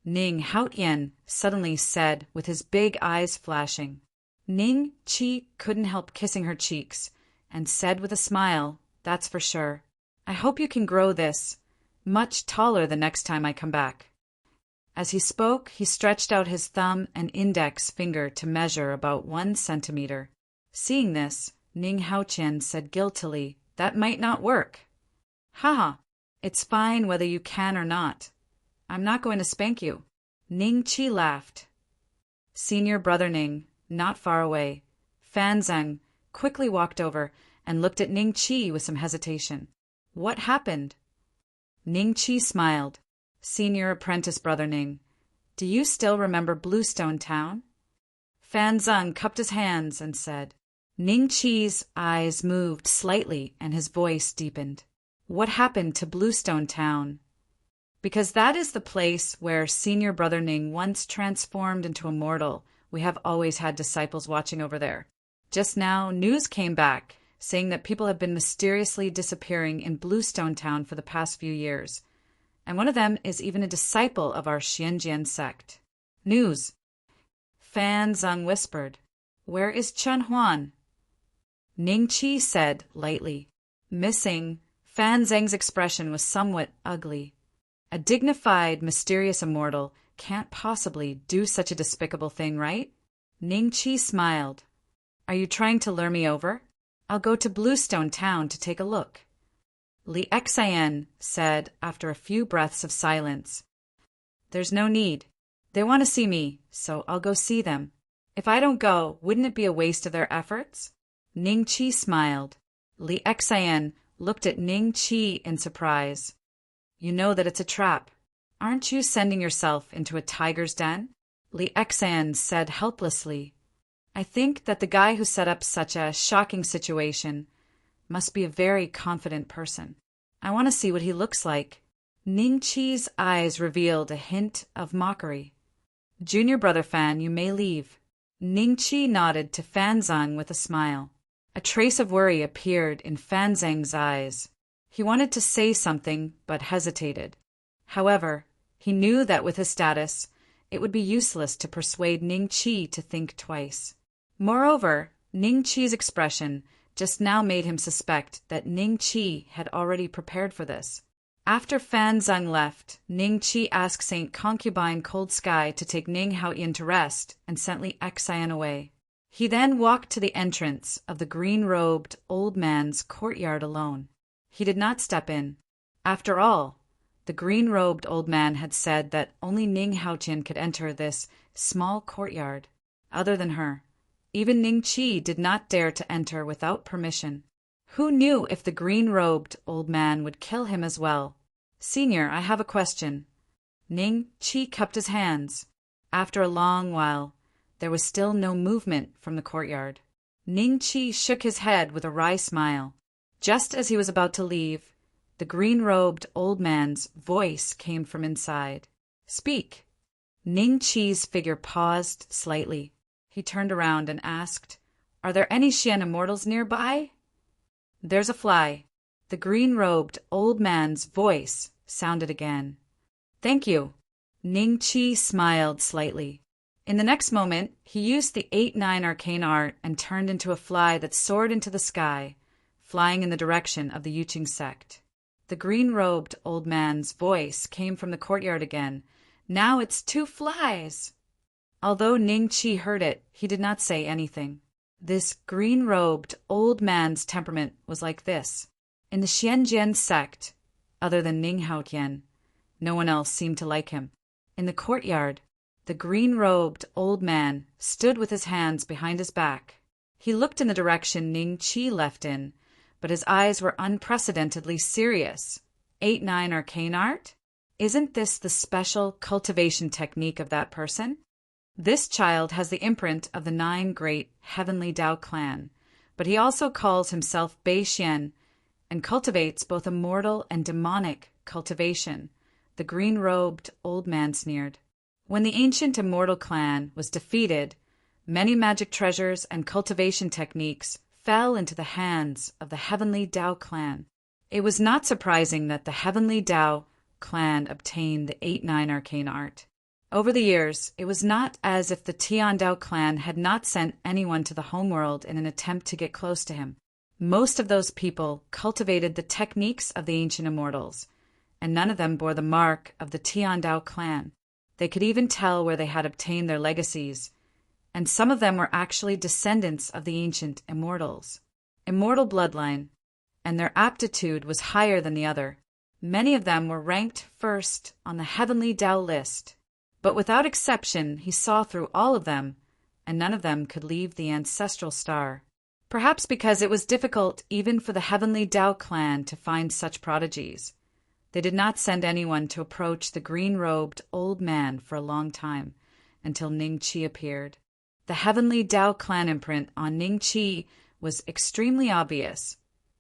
Ning Haotian suddenly said with his big eyes flashing. Ning Qi couldn't help kissing her cheeks and said with a smile, That's for sure. I hope you can grow this much taller the next time I come back. As he spoke, he stretched out his thumb and index finger to measure about 1 centimeter. Seeing this, Ning Haotian said guiltily, That might not work. Ha! It's fine whether you can or not. I'm not going to spank you. Ning Qi laughed. Senior brother Ning, not far away, Fan Zheng, quickly walked over and looked at Ning Qi with some hesitation. What happened? Ning Qi smiled. Senior apprentice brother Ning, do you still remember Bluestone Town? Fan Zheng cupped his hands and said. Ning Qi's eyes moved slightly and his voice deepened. What happened to Bluestone Town? Because that is the place where senior brother Ning once transformed into a mortal. We have always had disciples watching over there. Just now, news came back saying that people have been mysteriously disappearing in Bluestone Town for the past few years. And one of them is even a disciple of our Xianjian sect. News. Fan Zheng whispered. Where is Chen Huan? Ning Qi said lightly. Missing. Fan Zheng's expression was somewhat ugly. A dignified, mysterious immortal can't possibly do such a despicable thing, right? Ning Qi smiled. Are you trying to lure me over? I'll go to Bluestone Town to take a look. Li Xian said after a few breaths of silence. There's no need. They want to see me, so I'll go see them. If I don't go, wouldn't it be a waste of their efforts? Ning Qi smiled. Li Xian looked at Ning Qi in surprise. You know that it's a trap. Aren't you sending yourself into a tiger's den? Li Xian said helplessly. I think that the guy who set up such a shocking situation must be a very confident person. I want to see what he looks like. Ning Qi's eyes revealed a hint of mockery. Junior brother Fan, you may leave. Ning Qi nodded to Fan Zhang with a smile. A trace of worry appeared in Fan Zhang's eyes. He wanted to say something, but hesitated. However, he knew that with his status, it would be useless to persuade Ning Qi to think twice. Moreover, Ning Qi's expression just now made him suspect that Ning Qi had already prepared for this. After Fan Zhang left, Ning Qi asked Saint Concubine Cold Sky to take Ning Haoyan to rest and sent Li Xian away. He then walked to the entrance of the green-robed old man's courtyard alone. He did not step in. After all, the green-robed old man had said that only Ning Haoyan could enter this small courtyard. Other than her, even Ning Qi did not dare to enter without permission. Who knew if the green-robed old man would kill him as well? Senior, I have a question. Ning Qi cupped his hands. After a long while, there was still no movement from the courtyard. Ning Qi shook his head with a wry smile. Just as he was about to leave, the green-robed old man's voice came from inside. Speak. Ning Qi's figure paused slightly. He turned around and asked, Are there any Xian immortals nearby? There's a fly. The green-robed old man's voice sounded again. Thank you. Ning Qi smiled slightly. In the next moment, he used the 8-9 arcane art and turned into a fly that soared into the sky, flying in the direction of the Yuqing sect. The green-robed old man's voice came from the courtyard again. Now it's 2 flies. Although Ning Qi heard it, he did not say anything. This green-robed old man's temperament was like this. In the Xianjian sect, other than Ning Haoyan, no one else seemed to like him. In the courtyard, the green-robed old man stood with his hands behind his back. He looked in the direction Ning Qi left in, but his eyes were unprecedentedly serious. 8-9 arcane art? Isn't this the special cultivation technique of that person? This child has the imprint of the 9 great heavenly Dao clan, but he also calls himself Bei Xian and cultivates both immortal and demonic cultivation. The green-robed old man sneered. When the ancient immortal clan was defeated, many magic treasures and cultivation techniques fell into the hands of the heavenly Dao clan. It was not surprising that the heavenly Dao clan obtained the 8-9 arcane art. Over the years, it was not as if the Tian Dao clan had not sent anyone to the homeworld in an attempt to get close to him. Most of those people cultivated the techniques of the ancient immortals, and none of them bore the mark of the Tian Dao clan. They could even tell where they had obtained their legacies, and some of them were actually descendants of the ancient immortals. Immortal bloodline, and their aptitude was higher than the other. Many of them were ranked first on the heavenly Dao list, but without exception he saw through all of them, and none of them could leave the ancestral star. Perhaps because it was difficult even for the heavenly Dao clan to find such prodigies. They did not send anyone to approach the green-robed old man for a long time, until Ning Qi appeared. The heavenly Dao clan imprint on Ning Qi was extremely obvious,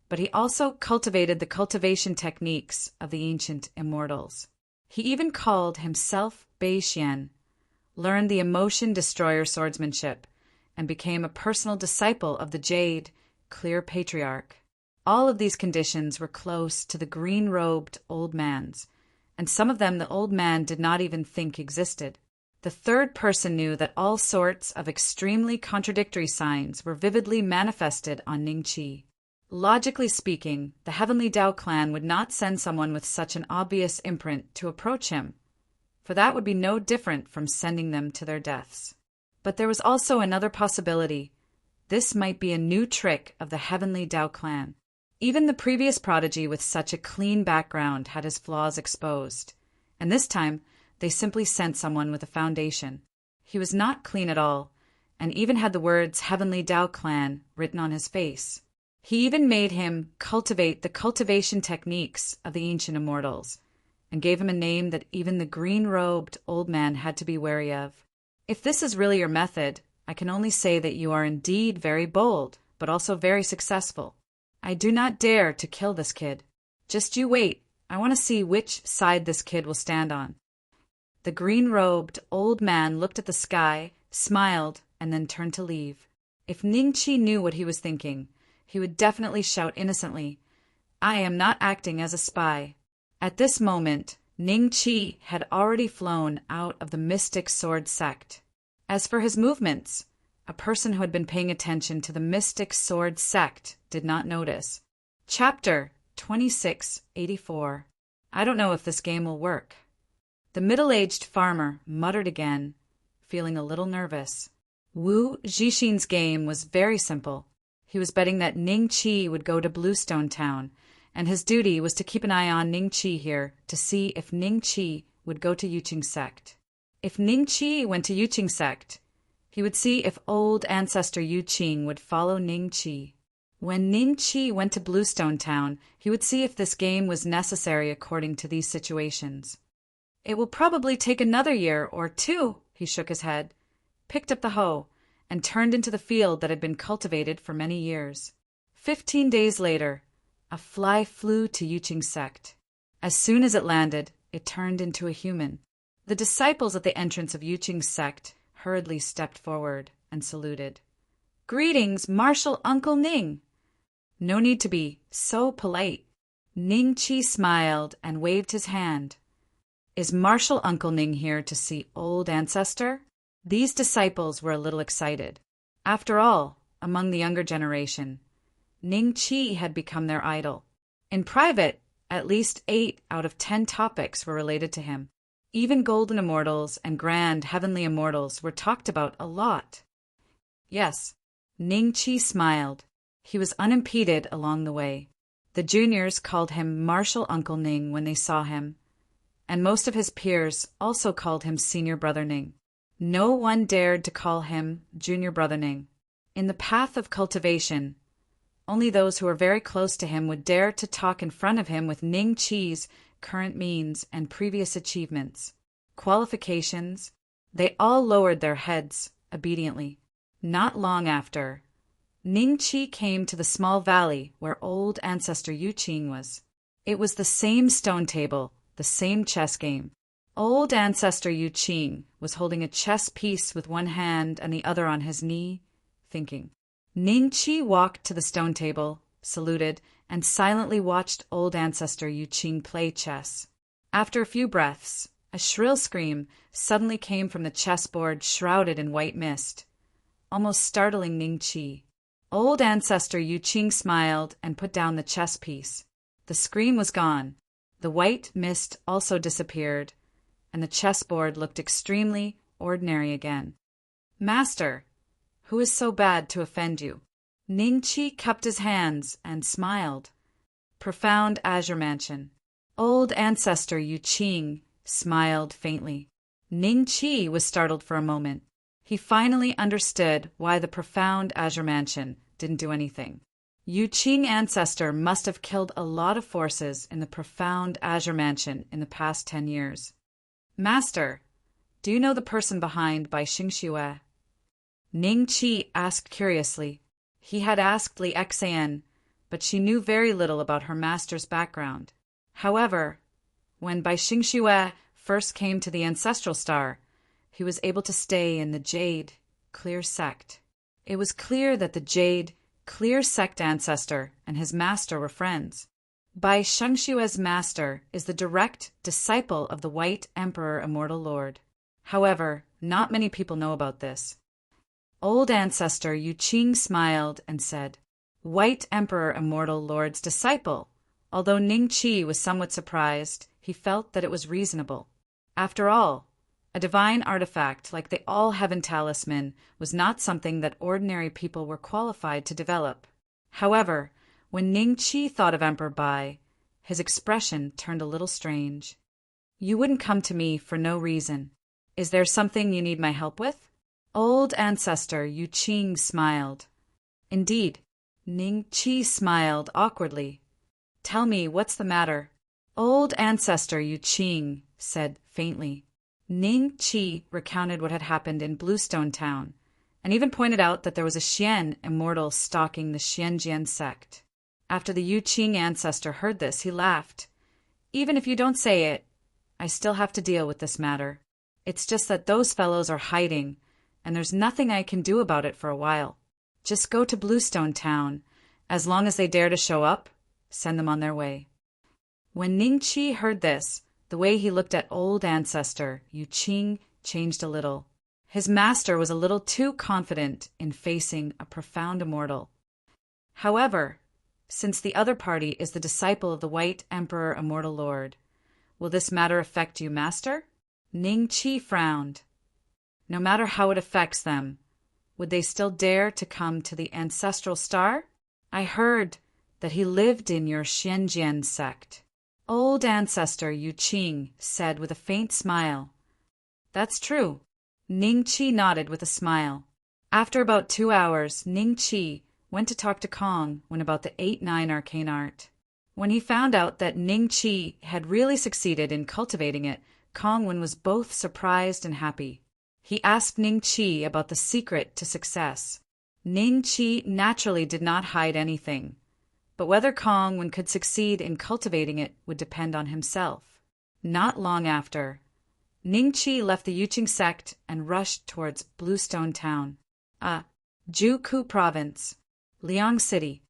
but he also cultivated the cultivation techniques of the ancient immortals. He even called himself Bei Xian, learned the emotion destroyer swordsmanship, and became a personal disciple of the Jade, Clear Patriarch. All of these conditions were close to the green-robed old man's, and some of them the old man did not even think existed. The third person knew that all sorts of extremely contradictory signs were vividly manifested on Ning Qi. Logically speaking, the heavenly Dao clan would not send someone with such an obvious imprint to approach him, for that would be no different from sending them to their deaths. But there was also another possibility. This might be a new trick of the heavenly Dao clan. Even the previous prodigy with such a clean background had his flaws exposed, and this time They simply sent someone with a foundation. He was not clean at all, and even had the words Heavenly Tao Clan written on his face. He even made him cultivate the cultivation techniques of the ancient immortals, and gave him a name that even the green-robed old man had to be wary of. If this is really your method, I can only say that you are indeed very bold, but also very successful. I do not dare to kill this kid. Just you wait. I want to see which side this kid will stand on. The green-robed old man looked at the sky, smiled, and then turned to leave. If Ningqi knew what he was thinking, he would definitely shout innocently, "I am not acting as a spy." At this moment, Ningqi had already flown out of the Mystic Sword sect. As for his movements, a person who had been paying attention to the Mystic Sword sect did not notice. Chapter 2684. I don't know if this game will work. The middle-aged farmer muttered again, feeling a little nervous. Wu Zixin's game was very simple. He was betting that Ningqi would go to Bluestone Town, and his duty was to keep an eye on Ningqi here to see if Ningqi would go to Yuqing sect. If Ningqi went to Yuqing sect, he would see if old ancestor Yuqing would follow Ningqi. When Ningqi went to Bluestone Town, he would see if this game was necessary according to these situations. It will probably take another year or two, he shook his head, picked up the hoe, and turned into the field that had been cultivated for many years. 15 days later, a fly flew to Yuqing sect. As soon as it landed, it turned into a human. The disciples at the entrance of Yuqing sect hurriedly stepped forward and saluted. "Greetings, Martial Uncle Ning." No need to be so polite. Ningqi smiled and waved his hand. "Is Martial Uncle Ning here to see old ancestor?" These disciples were a little excited. After all, among the younger generation, Ningqi had become their idol. In private, at least 8 out of 10 topics were related to him. Even golden immortals and grand heavenly immortals were talked about a lot. Yes, Ningqi smiled. He was unimpeded along the way. The juniors called him Martial Uncle Ning when they saw him, and most of his peers also called him Senior Brother Ning. No one dared to call him Junior Brother Ning. In the path of cultivation, only those who were very close to him would dare to talk in front of him with Ningqi's current means and previous achievements, qualifications. They all lowered their heads obediently. Not long after, Ningqi came to the small valley where old ancestor Yuqing was. It was the same stone table, the same chess game. Old ancestor Yuqing was holding a chess piece with one hand and the other on his knee, thinking. Ningqi walked to the stone table, saluted, and silently watched old ancestor Yuqing play chess. After a few breaths, a shrill scream suddenly came from the chessboard shrouded in white mist, almost startling Ningqi. Old ancestor Yuqing smiled and put down the chess piece. The scream was gone. The white mist also disappeared, and the chessboard looked extremely ordinary again. "Master, who is so bad to offend you?" Ningqi cupped his hands and smiled. Profound azure mansion. Old ancestor Yuqing smiled faintly. Ningqi was startled for a moment. He finally understood why the profound azure mansion didn't do anything. Yuqing ancestor must have killed a lot of forces in the profound azure mansion in the past 10 years. "Master, do you know the person behind Bai Xingxue?" Ningqi asked curiously. He had asked Li Xian, but she knew very little about her master's background. However, when Bai Xingxue first came to the ancestral star, he was able to stay in the Jade Clear sect. It was clear that the Jade Clear sect ancestor and his master were friends. Bai Xingxue's master is the direct disciple of the White Emperor Immortal Lord. However, not many people know about this. Old ancestor Yuqing smiled and said, "White Emperor Immortal Lord's disciple." Although Ningqi was somewhat surprised, he felt that it was reasonable. After all, a divine artifact like the All-Heaven Talisman was not something that ordinary people were qualified to develop. However, when Ningqi thought of Emperor Bai, his expression turned a little strange. You wouldn't come to me for no reason. Is there something you need my help with? Old ancestor Yu Qing smiled. Indeed, Ning Qi smiled awkwardly. Tell me, what's the matter? Old ancestor Yu Qing said faintly. Ning Qi recounted what had happened in Bluestone Town, and even pointed out that there was a Xian immortal stalking the Xianjian sect. After the Yu Qing ancestor heard this, he laughed. Even if you don't say it, I still have to deal with this matter. It's just that those fellows are hiding, and there's nothing I can do about it for a while. Just go to Bluestone Town. As long as they dare to show up, send them on their way. When Ning Qi heard this, the way he looked at old ancestor Yu Qing changed a little. His master was a little too confident in facing a profound immortal. However, since the other party is the disciple of the White Emperor Immortal Lord, will this matter affect you, master? Ning Qi frowned. No matter how it affects them, would they still dare to come to the ancestral star? I heard that he lived in your Xianjian sect. Old ancestor Yu Qing said with a faint smile. That's true. Ning Qi nodded with a smile. After about 2 hours, Ning Qi went to talk to Kong when about the 8-9 arcane art. When he found out that Ning Qi had really succeeded in cultivating it, Kongwen was both surprised and happy. He asked Ning Qi about the secret to success. Ning Qi naturally did not hide anything, but whether Kongwen could succeed in cultivating it would depend on himself. Not long after, Ning Qi left the Yuqing sect and rushed towards Bluestone Town, Juku Province, Liang City.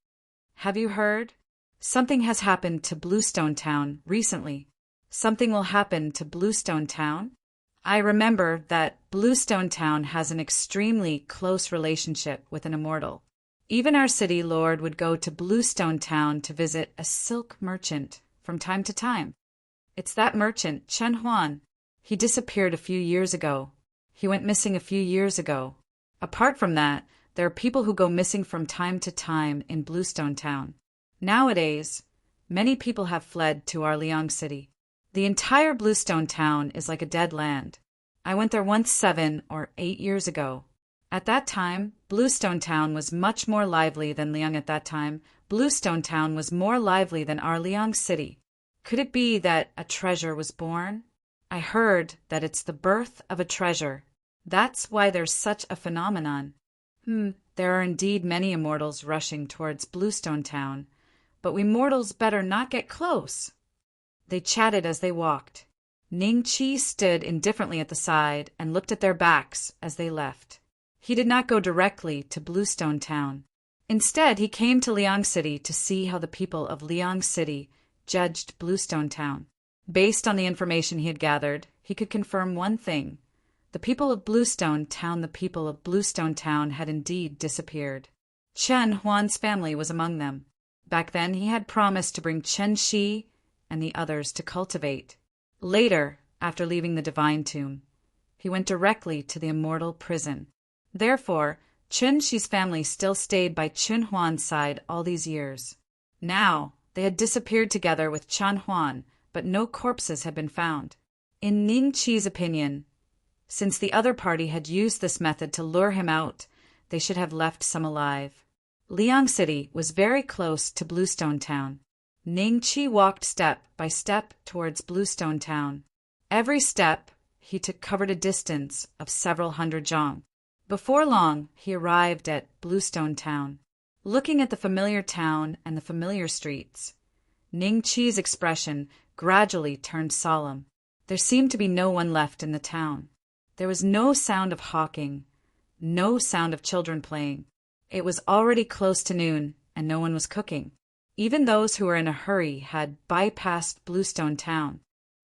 Have you heard? Something has happened to Bluestone Town recently. Something will happen to Bluestone Town? I remember that Bluestone Town has an extremely close relationship with an immortal. Even our city lord would go to Bluestone Town to visit a silk merchant from time to time. It's that merchant, Chen Huan. He disappeared a few years ago. He went missing a few years ago. Apart from that, there are people who go missing from time to time in Bluestone Town. Nowadays, many people have fled to our Liang City. The entire Bluestone Town is like a dead land. I went there once 7 or 8 years ago. At that time, Bluestone Town was much more lively than Liang at that time. Bluestone Town was more lively than our Liang City. Could it be that a treasure was born? I heard that it's the birth of a treasure. That's why there's such a phenomenon. There are indeed many immortals rushing towards Bluestone Town, but we mortals better not get close. They chatted as they walked. Ning Qi stood indifferently at the side and looked at their backs as they left. He did not go directly to Bluestone Town. Instead, he came to Liang City to see how the people of Liang City judged Bluestone Town. Based on the information he had gathered, he could confirm one thing. The people of Bluestone Town had indeed disappeared. Chen Huan's family was among them. Back then, he had promised to bring Chen Shi and the others to cultivate. Later, after leaving the divine tomb, he went directly to the immortal prison. Therefore, Chen Shi's family still stayed by Chen Huan's side all these years. Now, they had disappeared together with Chen Huan, but no corpses had been found. In Ning Qi's opinion, since the other party had used this method to lure him out, they should have left some alive. Liang City was very close to Bluestone Town. Ning Qi walked step by step towards Bluestone Town. Every step he took covered a distance of several hundred zhang. Before long, he arrived at Bluestone Town. Looking at the familiar town and the familiar streets, Ning Qi's expression gradually turned solemn. There seemed to be no one left in the town. There was no sound of hawking, no sound of children playing. It was already close to noon, and no one was cooking. Even those who were in a hurry had bypassed Bluestone Town.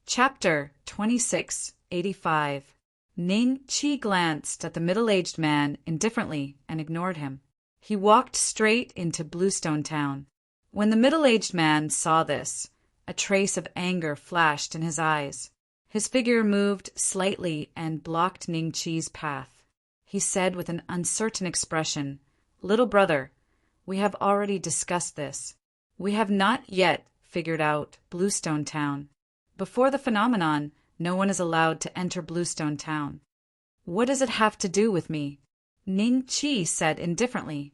Chapter 2685. Ning Qi glanced at the middle-aged man indifferently and ignored him. He walked straight into Bluestone Town. When the middle-aged man saw this, a trace of anger flashed in his eyes. His figure moved slightly and blocked Ning Qi's path. He said with an uncertain expression, "Little brother, we have already discussed this. We have not yet figured out Bluestone Town. Before the phenomenon, no one is allowed to enter Bluestone Town. What does it have to do with me? Ning Chi said indifferently.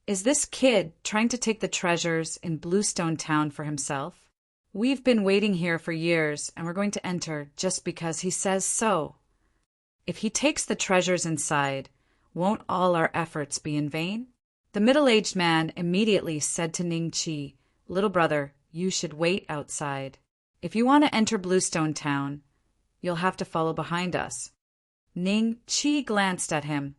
Is this kid trying to take the treasures in Bluestone Town for himself? We've been waiting here for years, and we're going to enter just because he says so. If he takes the treasures inside, won't all our efforts be in vain? The middle-aged man immediately said to Ning Chi, "Little brother, you should wait outside. If you want to enter Bluestone Town, you'll have to follow behind us." Ning Chi glanced at him,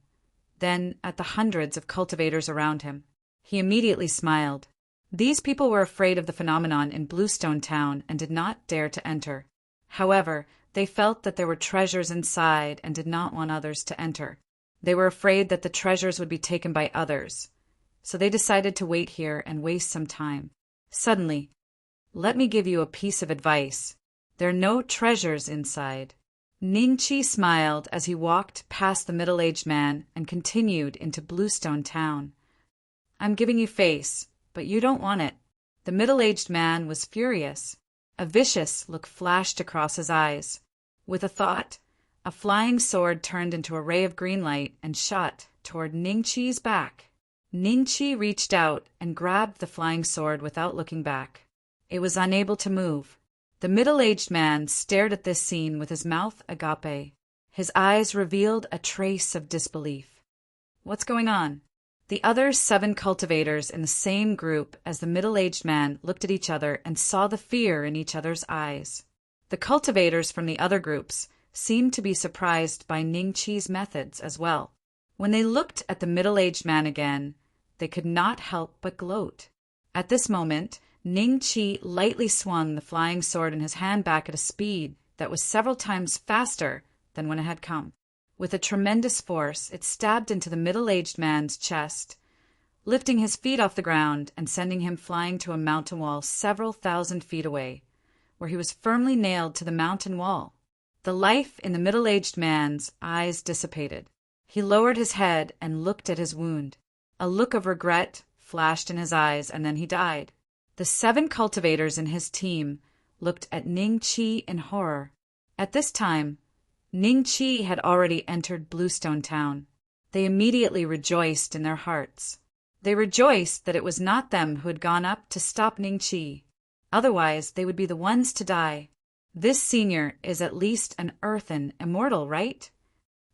then at the hundreds of cultivators around him. He immediately smiled. These people were afraid of the phenomenon in Bluestone Town and did not dare to enter. However, they felt that there were treasures inside and did not want others to enter. They were afraid that the treasures would be taken by others, so they decided to wait here and waste some time. Suddenly, "Let me give you a piece of advice. There are no treasures inside." Ning Chi smiled as he walked past the middle-aged man and continued into Bluestone Town. "I'm giving you face, but you don't want it." The middle-aged man was furious. A vicious look flashed across his eyes. With a thought, a flying sword turned into a ray of green light and shot toward Ning Chi's back. Ning Chi reached out and grabbed the flying sword without looking back. It was unable to move. The middle-aged man stared at this scene with his mouth agape. His eyes revealed a trace of disbelief. "What's going on?" The other 7 cultivators in the same group as the middle-aged man looked at each other and saw the fear in each other's eyes. The cultivators from the other groups seemed to be surprised by Ning Chi's methods as well. When they looked at the middle-aged man again, they could not help but gloat. At this moment, Ning Chi lightly swung the flying sword in his hand back at a speed that was several times faster than when it had come. With a tremendous force, it stabbed into the middle-aged man's chest, lifting his feet off the ground and sending him flying to a mountain wall several thousand feet away, where he was firmly nailed to the mountain wall. The life in the middle-aged man's eyes dissipated. He lowered his head and looked at his wound. A look of regret flashed in his eyes, and then he died. The 7 cultivators in his team looked at Ning Chi in horror. At this time, Ning Chi had already entered Bluestone Town. They immediately rejoiced in their hearts. They rejoiced that it was not them who had gone up to stop Ning Chi. Otherwise, they would be the ones to die. This senior is at least an earthen immortal, right?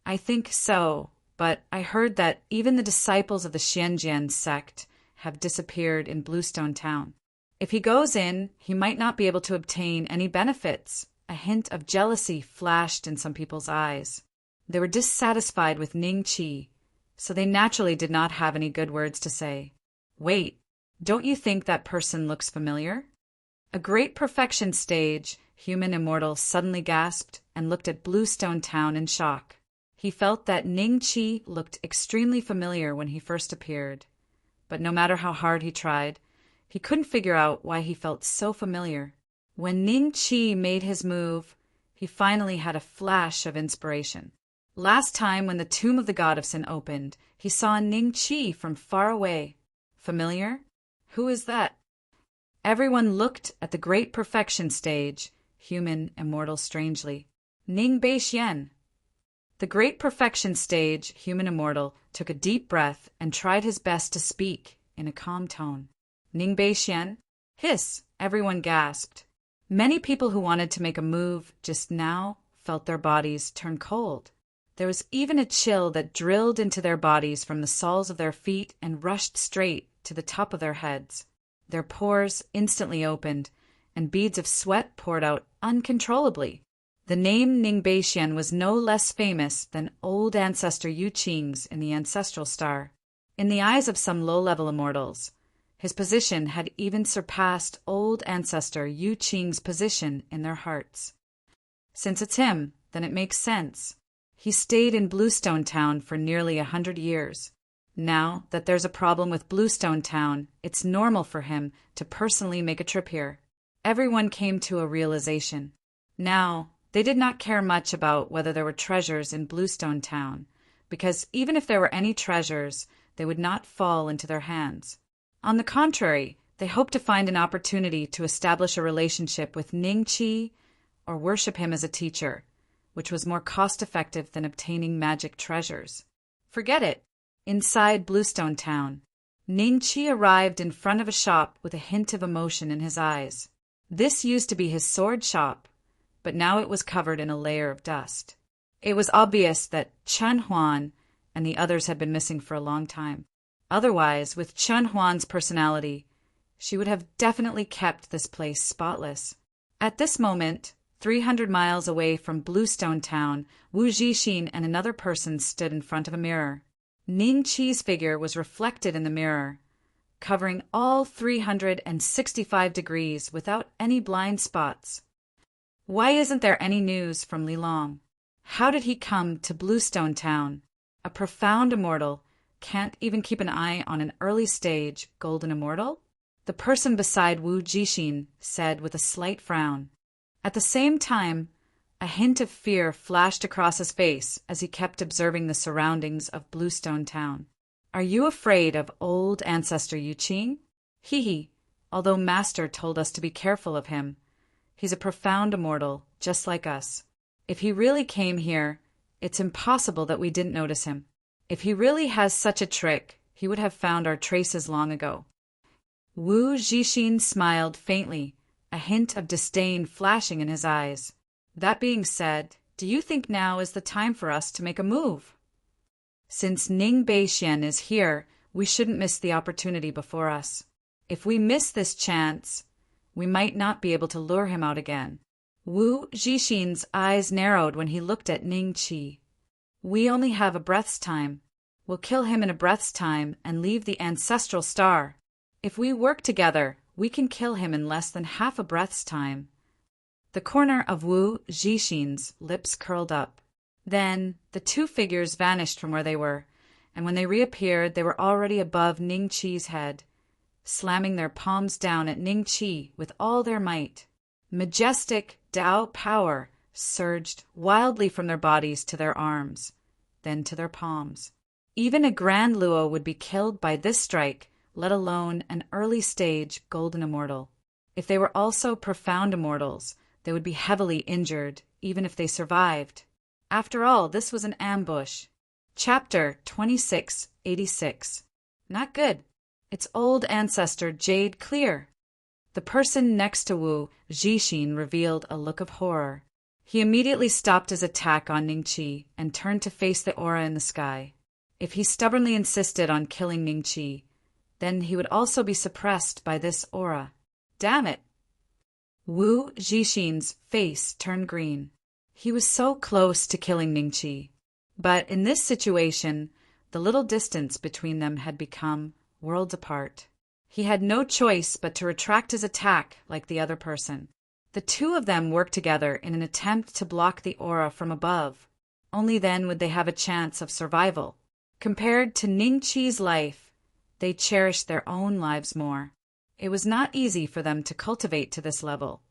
I think so, but I heard that even the disciples of the Xianjian sect have disappeared in Bluestone Town. If he goes in, he might not be able to obtain any benefits. A hint of jealousy flashed in some people's eyes. They were dissatisfied with Ning Chi, so they naturally did not have any good words to say. "Wait, don't you think that person looks familiar?" A great perfection stage, human immortal suddenly gasped and looked at Bluestone Town in shock. He felt that Ning Chi looked extremely familiar when he first appeared, but no matter how hard he tried, he couldn't figure out why he felt so familiar. When Ning Chi made his move, he finally had a flash of inspiration. Last time when the tomb of the god of sin opened, he saw Ning Chi from far away. Familiar? Who is that? Everyone looked at the great perfection stage, human immortal strangely. Ning Beixian. The great perfection stage, human immortal, took a deep breath and tried his best to speak in a calm tone. Ning Beixian? Hiss! Everyone gasped. Many people who wanted to make a move just now felt their bodies turn cold. There was even a chill that drilled into their bodies from the soles of their feet and rushed straight to the top of their heads. Their pores instantly opened, and beads of sweat poured out uncontrollably. The name Ning Beixian was no less famous than old ancestor Yu Qing's in the ancestral star. In the eyes of some low-level immortals, his position had even surpassed old ancestor Yu Qing's position in their hearts. Since it's him, then it makes sense. He stayed in Bluestone Town for nearly 100 years. Now that there's a problem with Bluestone Town, it's normal for him to personally make a trip here. Everyone came to a realization. Now, they did not care much about whether there were treasures in Bluestone Town, because even if there were any treasures, they would not fall into their hands. On the contrary, they hoped to find an opportunity to establish a relationship with Ning Chi or worship him as a teacher, which was more cost-effective than obtaining magic treasures. Forget it. Inside Bluestone Town, Ningqi arrived in front of a shop with a hint of emotion in his eyes. This used to be his sword shop, but now it was covered in a layer of dust. It was obvious that Chen Huan and the others had been missing for a long time. Otherwise, with Chen Huan's personality, she would have definitely kept this place spotless. At this moment, 300 miles away from Bluestone Town, Wu Zixin and another person stood in front of a mirror. Ningqi's figure was reflected in the mirror, covering all 365 degrees without any blind spots. Why isn't there any news from Li Long? How did he come to Bluestone Town? A profound immortal can't even keep an eye on an early stage golden immortal? The person beside Wu Zixin said with a slight frown. At the same time, a hint of fear flashed across his face as he kept observing the surroundings of Bluestone Town. Are you afraid of old ancestor Yuqing? Hee, although Master told us to be careful of him. He's a profound immortal, just like us. If he really came here, it's impossible that we didn't notice him. If he really has such a trick, he would have found our traces long ago. Wu Zixin smiled faintly, a hint of disdain flashing in his eyes. That being said, do you think now is the time for us to make a move? Since Ning Beixian is here, we shouldn't miss the opportunity before us. If we miss this chance, we might not be able to lure him out again. Wu Zixin's eyes narrowed when he looked at Ningqi. We only have a breath's time. We'll kill him in a breath's time and leave the ancestral star. If we work together, we can kill him in less than half a breath's time. The corner of Wu Zixin's lips curled up. Then the two figures vanished from where they were, and when they reappeared, they were already above Ningqi's head, slamming their palms down at Ningqi with all their might. Majestic Dao power surged wildly from their bodies to their arms, then to their palms. Even a Grand Luo would be killed by this strike, let alone an early-stage golden immortal. If they were also profound immortals, they would be heavily injured, even if they survived. After all, this was an ambush. Chapter 2686. Not good. It's old ancestor Jade Clear. The person next to Wu Zixin revealed a look of horror. He immediately stopped his attack on Ningqi and turned to face the aura in the sky. If he stubbornly insisted on killing Ningqi, then he would also be suppressed by this aura. Damn it! Wu Zixin's face turned green. He was so close to killing Ningqi. But in this situation, the little distance between them had become worlds apart. He had no choice but to retract his attack like the other person. The two of them worked together in an attempt to block the aura from above. Only then would they have a chance of survival. Compared to Ningqi's life, they cherished their own lives more. It was not easy for them to cultivate to this level.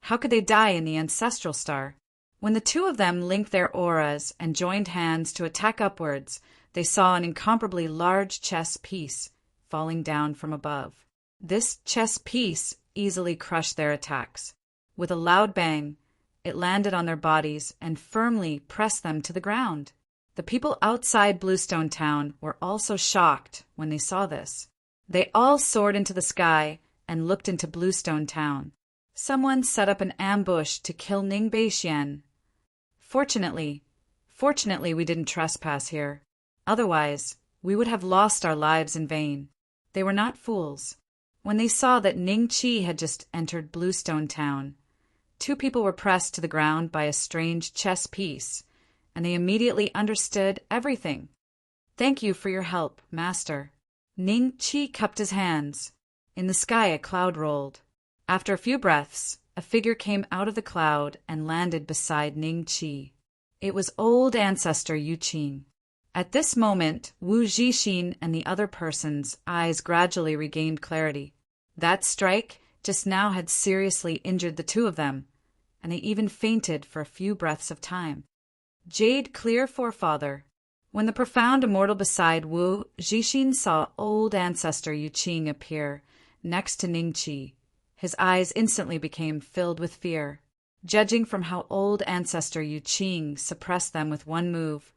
How could they die in the ancestral star? When the two of them linked their auras and joined hands to attack upwards, they saw an incomparably large chess piece falling down from above. This chess piece easily crushed their attacks. With a loud bang, it landed on their bodies and firmly pressed them to the ground. The people outside Bluestone Town were also shocked when they saw this. They all soared into the sky and looked into Bluestone Town. Someone set up an ambush to kill Ning Beixian. Fortunately, we didn't trespass here. Otherwise, we would have lost our lives in vain. They were not fools. When they saw that Ningqi had just entered Bluestone Town, two people were pressed to the ground by a strange chess piece, and they immediately understood everything. Thank you for your help, Master. Ningqi cupped his hands. In the sky a cloud rolled. After a few breaths, a figure came out of the cloud and landed beside Ningqi. It was old ancestor Yuqing. At this moment, Wu Zixin and the other person's eyes gradually regained clarity. That strike just now had seriously injured the two of them, and they even fainted for a few breaths of time. Jade Clear Forefather. When the profound immortal beside Wu Zixin saw old ancestor Yuqing appear next to Ningqi, his eyes instantly became filled with fear. Judging from how old ancestor Yu Qing suppressed them with one move,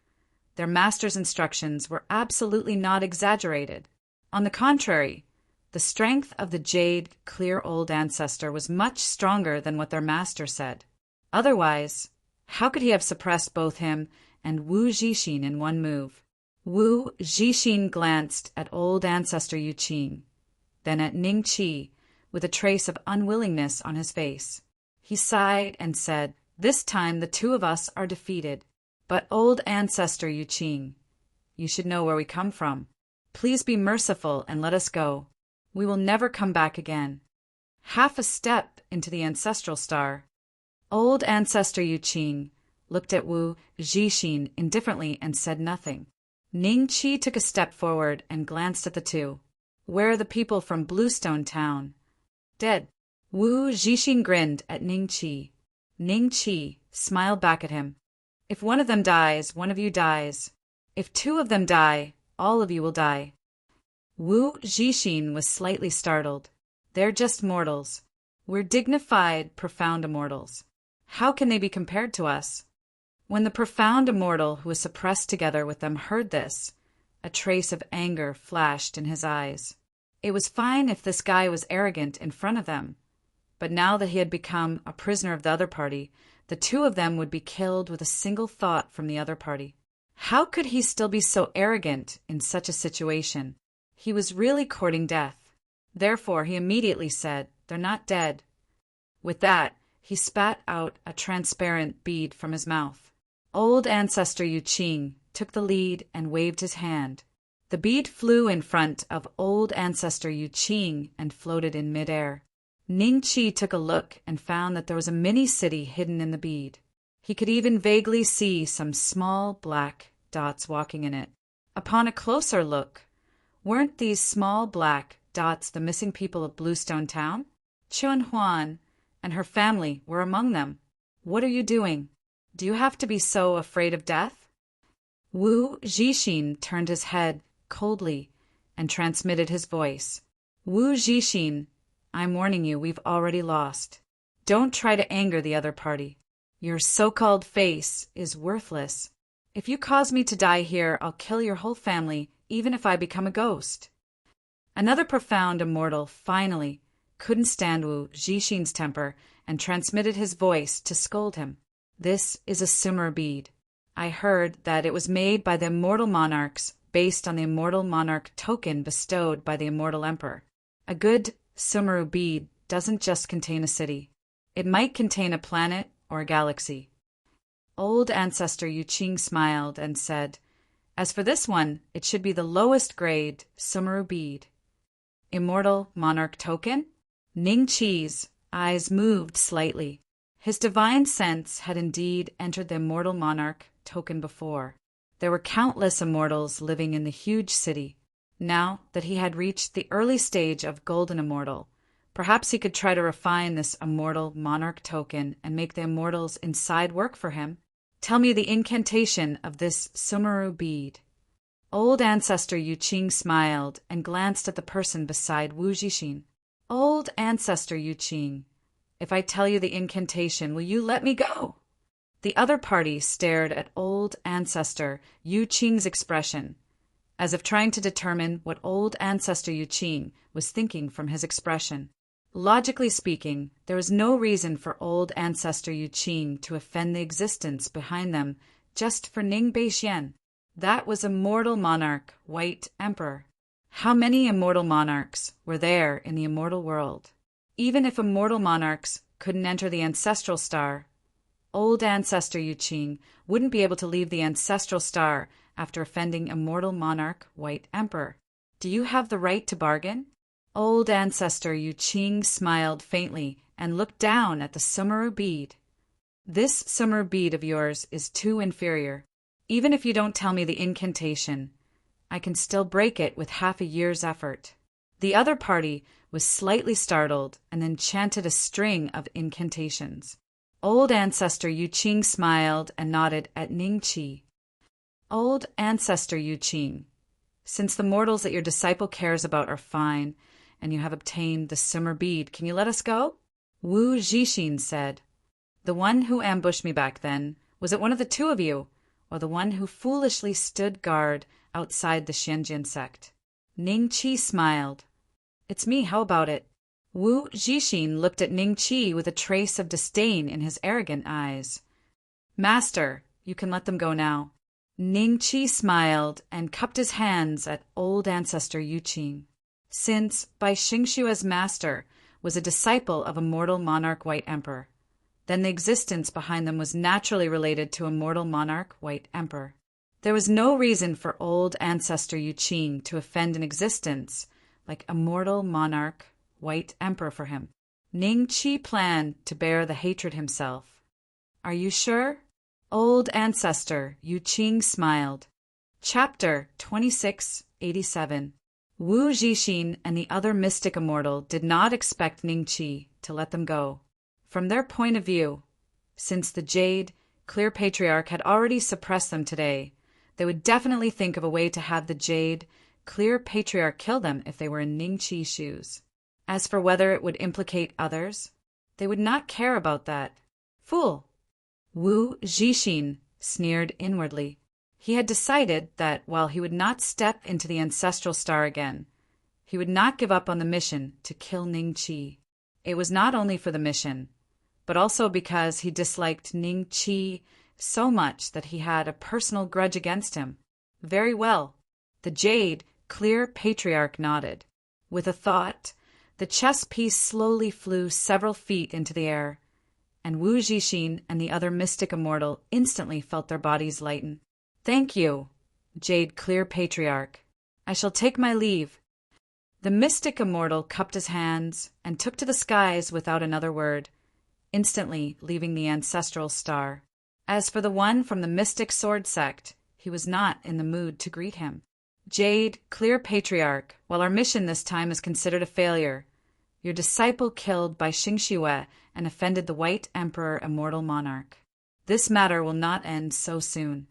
their master's instructions were absolutely not exaggerated. On the contrary, the strength of the jade, clear old ancestor was much stronger than what their master said. Otherwise, how could he have suppressed both him and Wu Zixin in one move? Wu Zixin glanced at old ancestor Yu Qing, then at Ning Qi, with a trace of unwillingness on his face. He sighed and said, "This time the two of us are defeated. But old ancestor Yu Qing, you should know where we come from. Please be merciful and let us go. We will never come back again." Half a step into the ancestral star, old ancestor Yu Qing looked at Wu Zixin indifferently and said nothing. Ning Qi took a step forward and glanced at the two. "Where are the people from Bluestone Town?" "Dead." Wu Zixin grinned at Ning Qi. Ning Qi smiled back at him. "If one of them dies, one of you dies. If two of them die, all of you will die." Wu Zixin was slightly startled. "They're just mortals. We're dignified, profound immortals. How can they be compared to us?" When the profound immortal who was suppressed together with them heard this, a trace of anger flashed in his eyes. It was fine if this guy was arrogant in front of them, but now that he had become a prisoner of the other party, the two of them would be killed with a single thought from the other party. How could he still be so arrogant in such a situation? He was really courting death. Therefore, he immediately said, "They're not dead." With that, he spat out a transparent bead from his mouth. Old ancestor Yu Qing took the lead and waved his hand. The bead flew in front of old ancestor Yu Qing and floated in midair. Ning Qi took a look and found that there was a mini-city hidden in the bead. He could even vaguely see some small black dots walking in it. Upon a closer look, weren't these small black dots the missing people of Bluestone Town? Chun Huan and her family were among them. "What are you doing? Do you have to be so afraid of death?" Wu Zixin turned his head coldly and transmitted his voice. "Wu Zixin, I'm warning you, we've already lost. Don't try to anger the other party. Your so-called face is worthless. If you cause me to die here, I'll kill your whole family, even if I become a ghost." Another profound immortal finally couldn't stand Wu Zixin's temper and transmitted his voice to scold him. "This is a Sumer bead. I heard that it was made by the immortal monarchs based on the immortal monarch token bestowed by the immortal emperor. A good Sumeru bead doesn't just contain a city. It might contain a planet or a galaxy." Old ancestor Yu Qing smiled and said, "As for this one, it should be the lowest grade Sumeru bead." Immortal monarch token? Ning Qi's eyes moved slightly. His divine sense had indeed entered the immortal monarch token before. There were countless immortals living in the huge city. Now that he had reached the early stage of golden immortal, perhaps he could try to refine this immortal monarch token and make the immortals inside work for him. "Tell me the incantation of this Sumeru bead." Old ancestor Yu Qing smiled and glanced at the person beside Wu Zixin. "Old ancestor Yu Qing, if I tell you the incantation, will you let me go?" The other party stared at old ancestor Yu Qing's expression, as if trying to determine what old ancestor Yu Qing was thinking from his expression. Logically speaking, there was no reason for old ancestor Yu Qing to offend the existence behind them just for Ning Beixian. That was immortal monarch, white emperor. How many immortal monarchs were there in the immortal world? Even if immortal monarchs couldn't enter the ancestral star, old ancestor Yu Qing wouldn't be able to leave the ancestral star after offending immortal monarch, white emperor. "Do you have the right to bargain?" Old ancestor Yu Qing smiled faintly and looked down at the Sumeru bead. "This Sumeru bead of yours is too inferior. Even if you don't tell me the incantation, I can still break it with half a year's effort." The other party was slightly startled and then chanted a string of incantations. Old ancestor Yu Qing smiled and nodded at Ning Qi. "Old ancestor Yu Qing, since the mortals that your disciple cares about are fine, and you have obtained the Sumer bead, can you let us go?" Wu Zixin said, The one who ambushed me back then, was it one of the two of you, or the one who foolishly stood guard outside the Xianjian sect? Ning Qi smiled. It's me, how about it? Wu Zixin looked at Ning Qi with a trace of disdain in his arrogant eyes. Master, you can let them go now. Ning Qi smiled and cupped his hands at old ancestor Yu Qing. Since, by Xingshua's master, was a disciple of immortal monarch White Emperor, then the existence behind them was naturally related to immortal monarch White Emperor. There was no reason for old ancestor Yu Qing to offend an existence like immortal monarch White Emperor for him. Ning Qi planned to bear the hatred himself. Are you sure? Old ancestor Yu Qing smiled. Chapter 2687. Wu Zixin and the other mystic immortal did not expect Ning Qi to let them go. From their point of view, since the Jade, Clear Patriarch had already suppressed them today, they would definitely think of a way to have the Jade, Clear Patriarch kill them if they were in Ning Qi's shoes. As for whether it would implicate others, they would not care about that. Fool! Wu Zixin sneered inwardly. He had decided that while he would not step into the ancestral star again, he would not give up on the mission to kill Ning Qi. It was not only for the mission, but also because he disliked Ning Qi so much that he had a personal grudge against him. Very well. The Jade, Clear Patriarch nodded. With a thought, the chess piece slowly flew several feet into the air, and Wu Zixin and the other mystic immortal instantly felt their bodies lighten. Thank you, Jade Clear Patriarch. I shall take my leave. The mystic immortal cupped his hands and took to the skies without another word, instantly leaving the ancestral star. As for the one from the mystic sword sect, he was not in the mood to greet him. Jade Clear Patriarch, while our mission this time is considered a failure, your disciple killed by Xingxue and offended the White Emperor Immortal Monarch. This matter will not end so soon.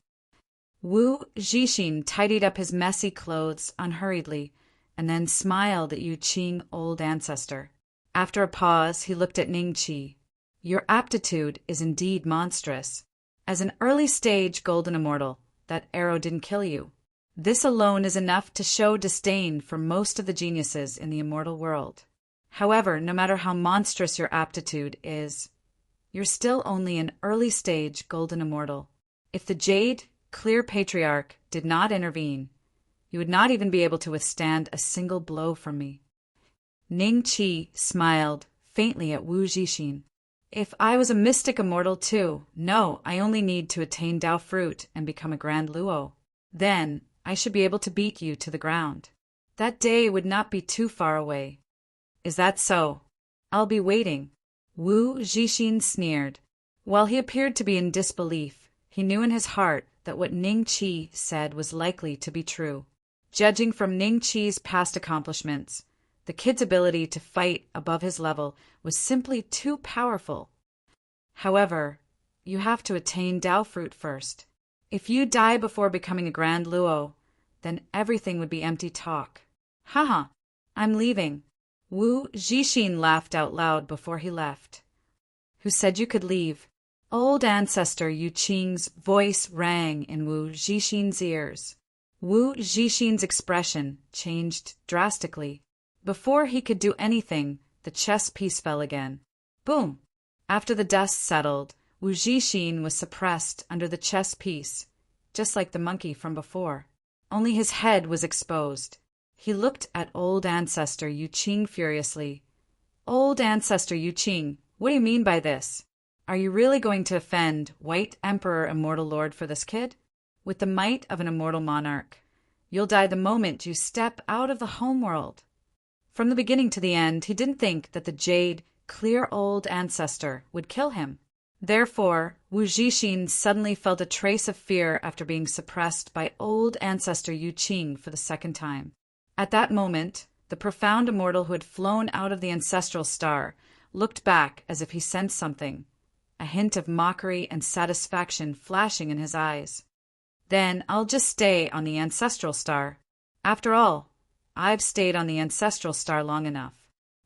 Wu Zixin tidied up his messy clothes unhurriedly and then smiled at Yu Qing, old ancestor. After a pause, he looked at Ning Qi. Your aptitude is indeed monstrous. As an early-stage golden immortal, that arrow didn't kill you. This alone is enough to show disdain for most of the geniuses in the immortal world. However, no matter how monstrous your aptitude is, you're still only an early-stage golden immortal. If the Jade, Clear Patriarch did not intervene, you would not even be able to withstand a single blow from me. Ning Qi smiled faintly at Wu Zixin. If I was a mystic immortal too, no, I only need to attain Dao Fruit and become a Grand Luo. Then I should be able to beat you to the ground. That day would not be too far away. Is that so? I'll be waiting. Wu Zixin sneered. While he appeared to be in disbelief, he knew in his heart that what Ning Qi said was likely to be true. Judging from Ning Qi's past accomplishments, the kid's ability to fight above his level was simply too powerful. However, you have to attain Dao Fruit first. If you die before becoming a Grand Luo, then everything would be empty talk. Haha, I'm leaving. Wu Zixin laughed out loud before he left. Who said you could leave? Old ancestor Yu Qing's voice rang in Wu Zixin's ears. Wu Zixin's expression changed drastically. Before he could do anything, the chess piece fell again. Boom! After the dust settled, Wu Zixin was suppressed under the chess piece, just like the monkey from before. Only his head was exposed. He looked at old ancestor Yu Qing furiously. Old ancestor Yu Qing, what do you mean by this? Are you really going to offend White Emperor Immortal Lord for this kid? With the might of an immortal monarch, you'll die the moment you step out of the homeworld. From the beginning to the end, he didn't think that the Jade, Clear old ancestor would kill him. Therefore, Wu Zixin suddenly felt a trace of fear after being suppressed by old ancestor Yu Qing for the second time. At that moment, the profound immortal who had flown out of the ancestral star looked back as if he sensed something, a hint of mockery and satisfaction flashing in his eyes. Then I'll just stay on the ancestral star. After all, I've stayed on the ancestral star long enough.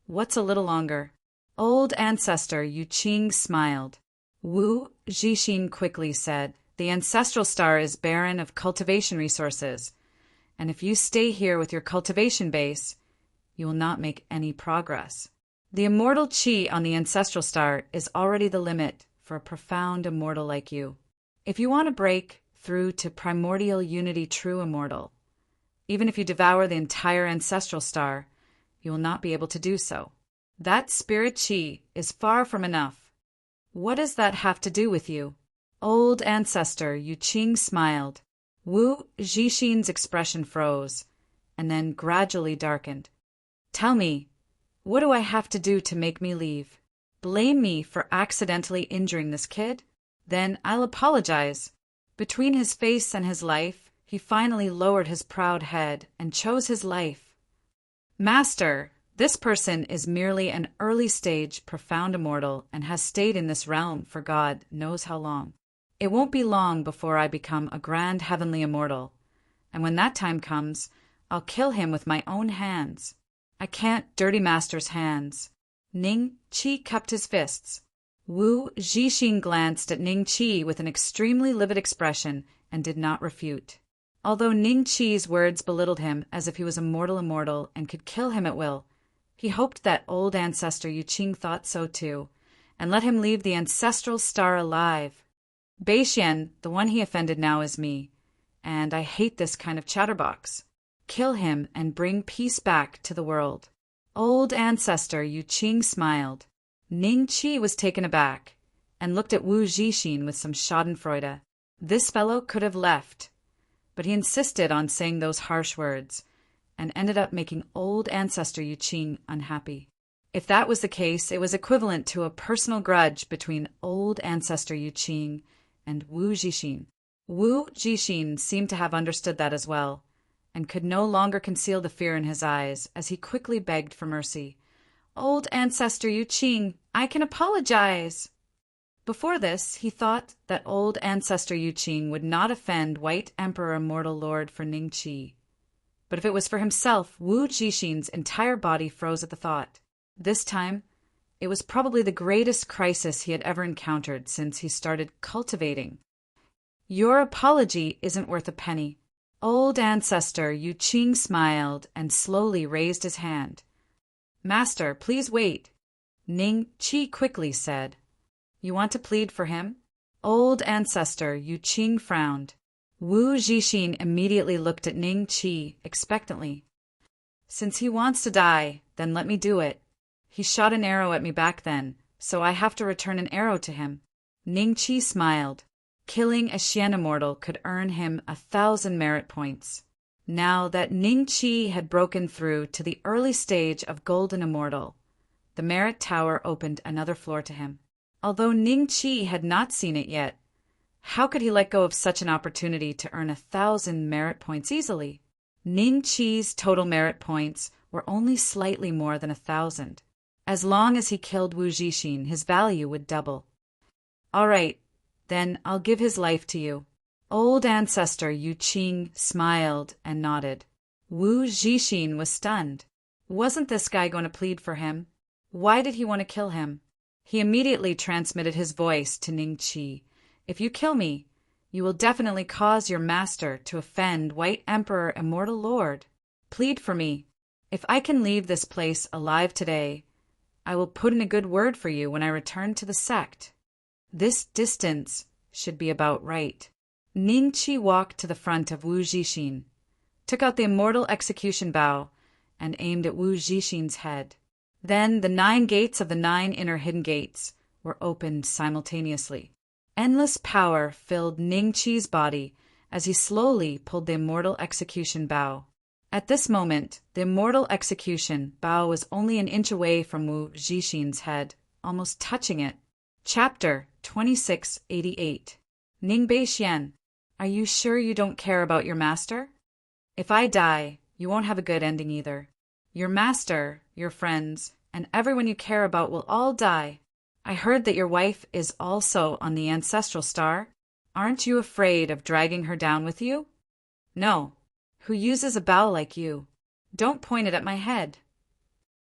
What's a little longer? Old ancestor Yu Qing smiled. Wu Zixin quickly said, "The ancestral star is barren of cultivation resources, and if you stay here with your cultivation base, you will not make any progress. The immortal qi on the ancestral star is already the limit for a profound immortal like you. If you want to break through to primordial unity true immortal, even if you devour the entire ancestral star, you will not be able to do so. That spirit qi is far from enough. What does that have to do with you?" Old ancestor Yu Qing smiled. Wu Zixin's expression froze, and then gradually darkened. "Tell me, what do I have to do to make me leave? Blame me for accidentally injuring this kid? Then I'll apologize." Between his face and his life, he finally lowered his proud head and chose his life. "Master, this person is merely an early-stage profound immortal and has stayed in this realm for God knows how long. It won't be long before I become a grand heavenly immortal, and when that time comes, I'll kill him with my own hands. I can't dirty Master's hands." Ning Qi cupped his fists. Wu Zixin glanced at Ning Qi with an extremely livid expression and did not refute. Although Ning Qi's words belittled him as if he was a mortal immortal and could kill him at will, he hoped that old ancestor Yu Qing thought so too, and let him leave the ancestral star alive. "Beixian, the one he offended now is me, and I hate this kind of chatterbox. Kill him and bring peace back to the world." Old ancestor Yu Qing smiled. Ning Qi was taken aback and looked at Wu Zixin with some schadenfreude. This fellow could have left, but he insisted on saying those harsh words and ended up making old ancestor Yu Qing unhappy. If that was the case, it was equivalent to a personal grudge between old ancestor Yu Qing and Wu Zixin. Wu Zixin seemed to have understood that as well, and could no longer conceal the fear in his eyes as he quickly begged for mercy. "Old ancestor Yu Qing, I can apologize." Before this, he thought that old ancestor Yu Qing would not offend White Emperor Immortal Lord for Ning Qi. But if it was for himself, Wu Zixin's entire body froze at the thought. This time, it was probably the greatest crisis he had ever encountered since he started cultivating. "Your apology isn't worth a penny." Old ancestor Yu Qing smiled and slowly raised his hand. "Master, please wait," Ning Qi quickly said. "You want to plead for him?" Old ancestor Yu Qing frowned. Wu Zixin immediately looked at Ning Qi expectantly. "Since he wants to die, then let me do it. He shot an arrow at me back then, so I have to return an arrow to him." Ning Qi smiled. Killing a Xian immortal could earn him 1,000 merit points. Now that Ning Qi had broken through to the early stage of Golden Immortal, the Merit Tower opened another floor to him. Although Ning Qi had not seen it yet, how could he let go of such an opportunity to earn 1,000 merit points easily? Ning Qi's total merit points were only slightly more than 1,000. As long as he killed Wu Zixin, his value would double. "All right, then I'll give his life to you." Old ancestor Yu Qing smiled and nodded. Wu Zixin was stunned. Wasn't this guy going to plead for him? Why did he want to kill him? He immediately transmitted his voice to Ning Qi. "If you kill me, you will definitely cause your master to offend White Emperor Immortal Lord. Plead for me. If I can leave this place alive today, I will put in a good word for you when I return to the sect. This distance should be about right." Ning Qi walked to the front of Wu Zixin, took out the immortal execution bow, and aimed at Wu Zixin's head. Then the 9 gates of the 9 inner hidden gates were opened simultaneously. Endless power filled Ning Qi's body as he slowly pulled the immortal execution bow. At this moment, the immortal execution bow was only an inch away from Wu Zixin's head, almost touching it. Chapter 2688. Ning Beixian, are you sure you don't care about your master? If I die, you won't have a good ending either. Your master, your friends, and everyone you care about will all die. I heard that your wife is also on the ancestral star. Aren't you afraid of dragging her down with you? No. Who uses a bow like you? Don't point it at my head.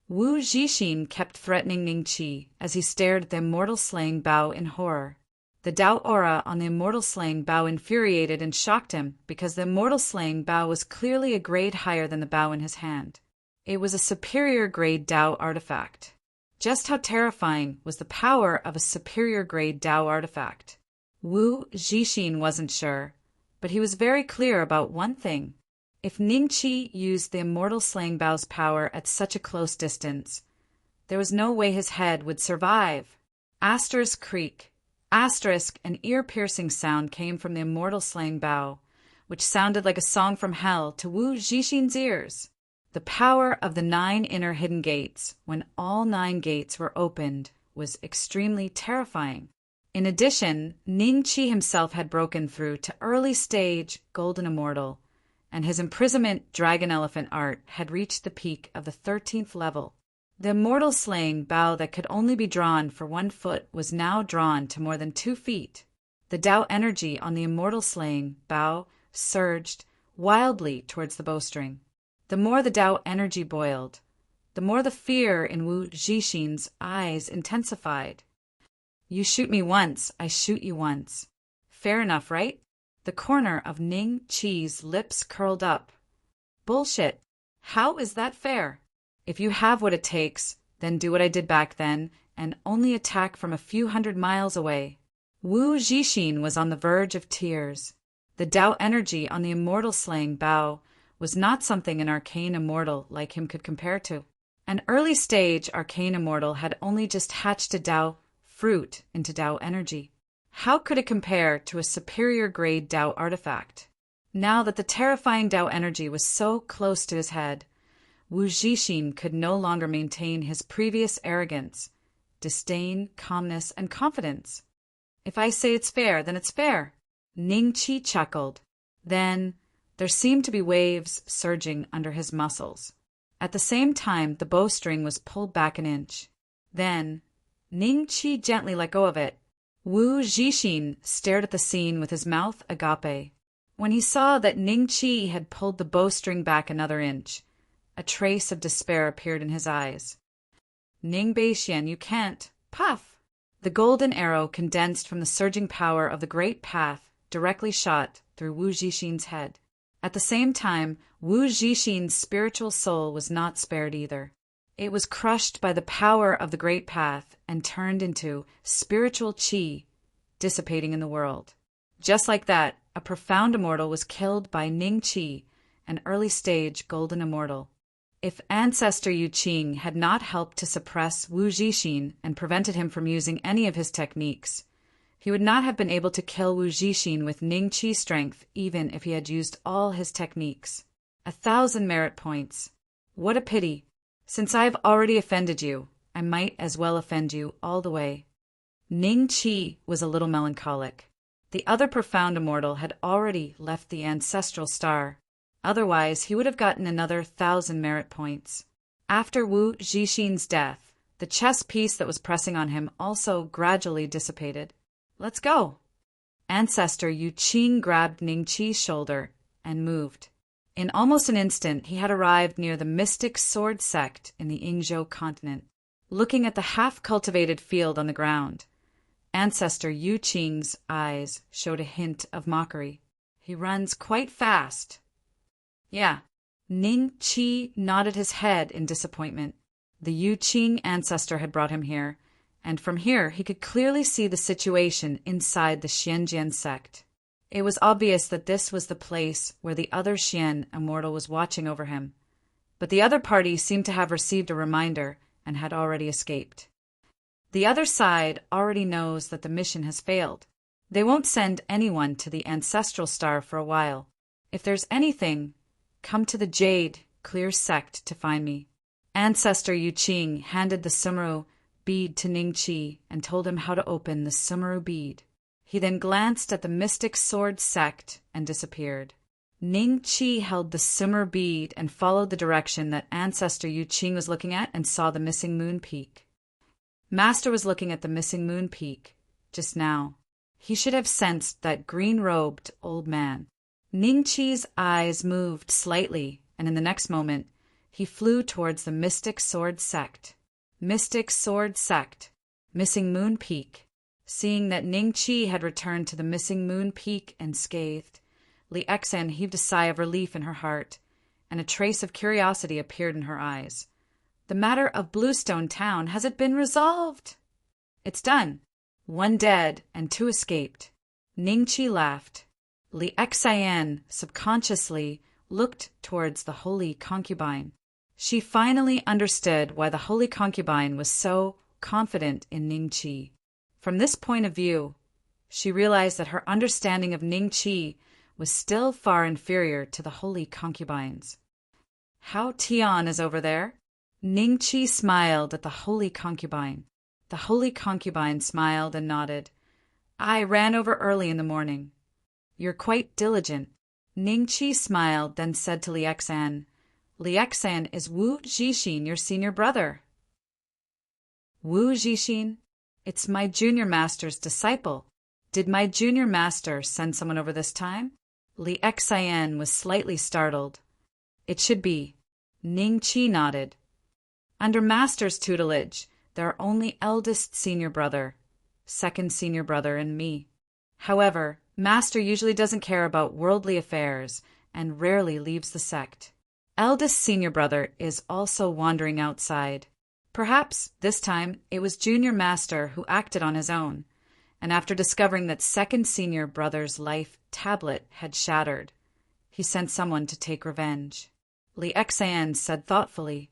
Wu Zixin kept threatening Ning Qi as he stared at the immortal slaying Bao in horror. The Dao aura on the immortal slaying Bao infuriated and shocked him because the immortal slaying Bao was clearly a grade higher than the Bao in his hand. It was a superior grade Dao artifact. Just how terrifying was the power of a superior grade Dao artifact? Wu Zixin wasn't sure, but he was very clear about one thing. If Ning Qi used the immortal slaying Bao's power at such a close distance, there was no way his head would survive. Asterisk creak. Asterisk, an ear-piercing sound came from the immortal slaying Bao, which sounded like a song from hell to Wu Zixin's ears. The power of the 9 inner hidden gates, when all 9 gates were opened, was extremely terrifying. In addition, Ning Qi himself had broken through to early stage Golden Immortal, and his imprisonment dragon elephant art had reached the peak of the 13th level. The immortal slaying Bao that could only be drawn for 1 foot was now drawn to more than 2 feet. The Dao energy on the immortal slaying Bao surged wildly towards the bowstring. The more the Dao energy boiled, the more the fear in Wu Zixin's eyes intensified. You shoot me once, I shoot you once. Fair enough, right? The corner of Ning Qi's lips curled up. Bullshit. How is that fair? If you have what it takes, then do what I did back then, and only attack from a few hundred miles away. Wu Zixin was on the verge of tears. The Dao energy on the immortal slaying Bao was not something an arcane immortal like him could compare to. An early stage arcane immortal had only just hatched a Dao fruit into Dao energy. How could it compare to a superior grade Dao artifact? Now that the terrifying Dao energy was so close to his head, Wu Zixin could no longer maintain his previous arrogance, disdain, calmness, and confidence. If I say it's fair, then it's fair. Ning Qi chuckled. Then there seemed to be waves surging under his muscles. At the same time, the bowstring was pulled back an inch. Then Ning Qi gently let go of it. Wu Zixin stared at the scene with his mouth agape. When he saw that Ning Qi had pulled the bowstring back another inch, a trace of despair appeared in his eyes. Ning Beixian, you can't. Puff! The golden arrow condensed from the surging power of the great path directly shot through Wu Zixin's head. At the same time, Wu Zixin's spiritual soul was not spared either. It was crushed by the power of the great path and turned into spiritual qi, dissipating in the world. Just like that, a profound immortal was killed by Ning Qi, an early-stage golden immortal. If Ancestor Yu Qing had not helped to suppress Wu Zixin and prevented him from using any of his techniques, he would not have been able to kill Wu Zixin with Ning Qi strength even if he had used all his techniques. 1,000 merit points. What a pity. Since I have already offended you, I might as well offend you all the way. Ning Qi was a little melancholic. The other profound immortal had already left the ancestral star. Otherwise, he would have gotten another 1,000 merit points. After Wu Zixin's death, the chess piece that was pressing on him also gradually dissipated. Let's go. Ancestor Yu Qing grabbed Ning Qi's shoulder and moved. In almost an instant, he had arrived near the mystic sword sect in the Yingzhou continent. Looking at the half-cultivated field on the ground, Ancestor Yu Qing's eyes showed a hint of mockery. He runs quite fast. Yeah. Ning Qi nodded his head in disappointment. The Yu Qing ancestor had brought him here, and from here he could clearly see the situation inside the Xianjian sect. It was obvious that this was the place where the other Xian immortal was watching over him, but the other party seemed to have received a reminder and had already escaped. The other side already knows that the mission has failed. They won't send anyone to the ancestral star for a while. If there's anything, come to the Jade Clear sect to find me. Ancestor Yu Qing handed the Sumeru bead to Ning Qi and told him how to open the Sumeru bead. He then glanced at the mystic sword sect and disappeared. Ning Qi held the Sumeru bead and followed the direction that Ancestor Yu Qing was looking at and saw the missing moon peak. Master was looking at the missing moon peak just now. He should have sensed that green-robed old man. Ning Qi's eyes moved slightly, and in the next moment, he flew towards the Mystic Sword Sect. Mystic Sword Sect. Missing Moon Peak. Seeing that Ning Chi had returned to the Missing Moon Peak unscathed, Li Exan heaved a sigh of relief in her heart, and a trace of curiosity appeared in her eyes. The matter of Bluestone Town, has it been resolved? It's done. 1 dead and 2 escaped. Ning Chi laughed. Li Exan subconsciously looked towards the Holy Concubine. She finally understood why the Holy Concubine was so confident in Ning Chi. From this point of view, she realized that her understanding of Ning Chi was still far inferior to the Holy Concubine's. How Tian is over there? Ning Chi smiled at the Holy Concubine. The Holy Concubine smiled and nodded. I ran over early in the morning. You're quite diligent. Ning Chi smiled, then said to Li Exan, Li Exan is Wu Zixin, your senior brother. Wu Zixin? It's my junior master's disciple. Did my junior master send someone over this time? Li Exan was slightly startled. It should be. Ning Chi nodded. Under master's tutelage, there are only eldest senior brother, second senior brother, and me. However, master usually doesn't care about worldly affairs and rarely leaves the sect. Eldest senior brother is also wandering outside. Perhaps, this time, it was junior master who acted on his own, and after discovering that second senior brother's life tablet had shattered, he sent someone to take revenge. Li Exan said thoughtfully,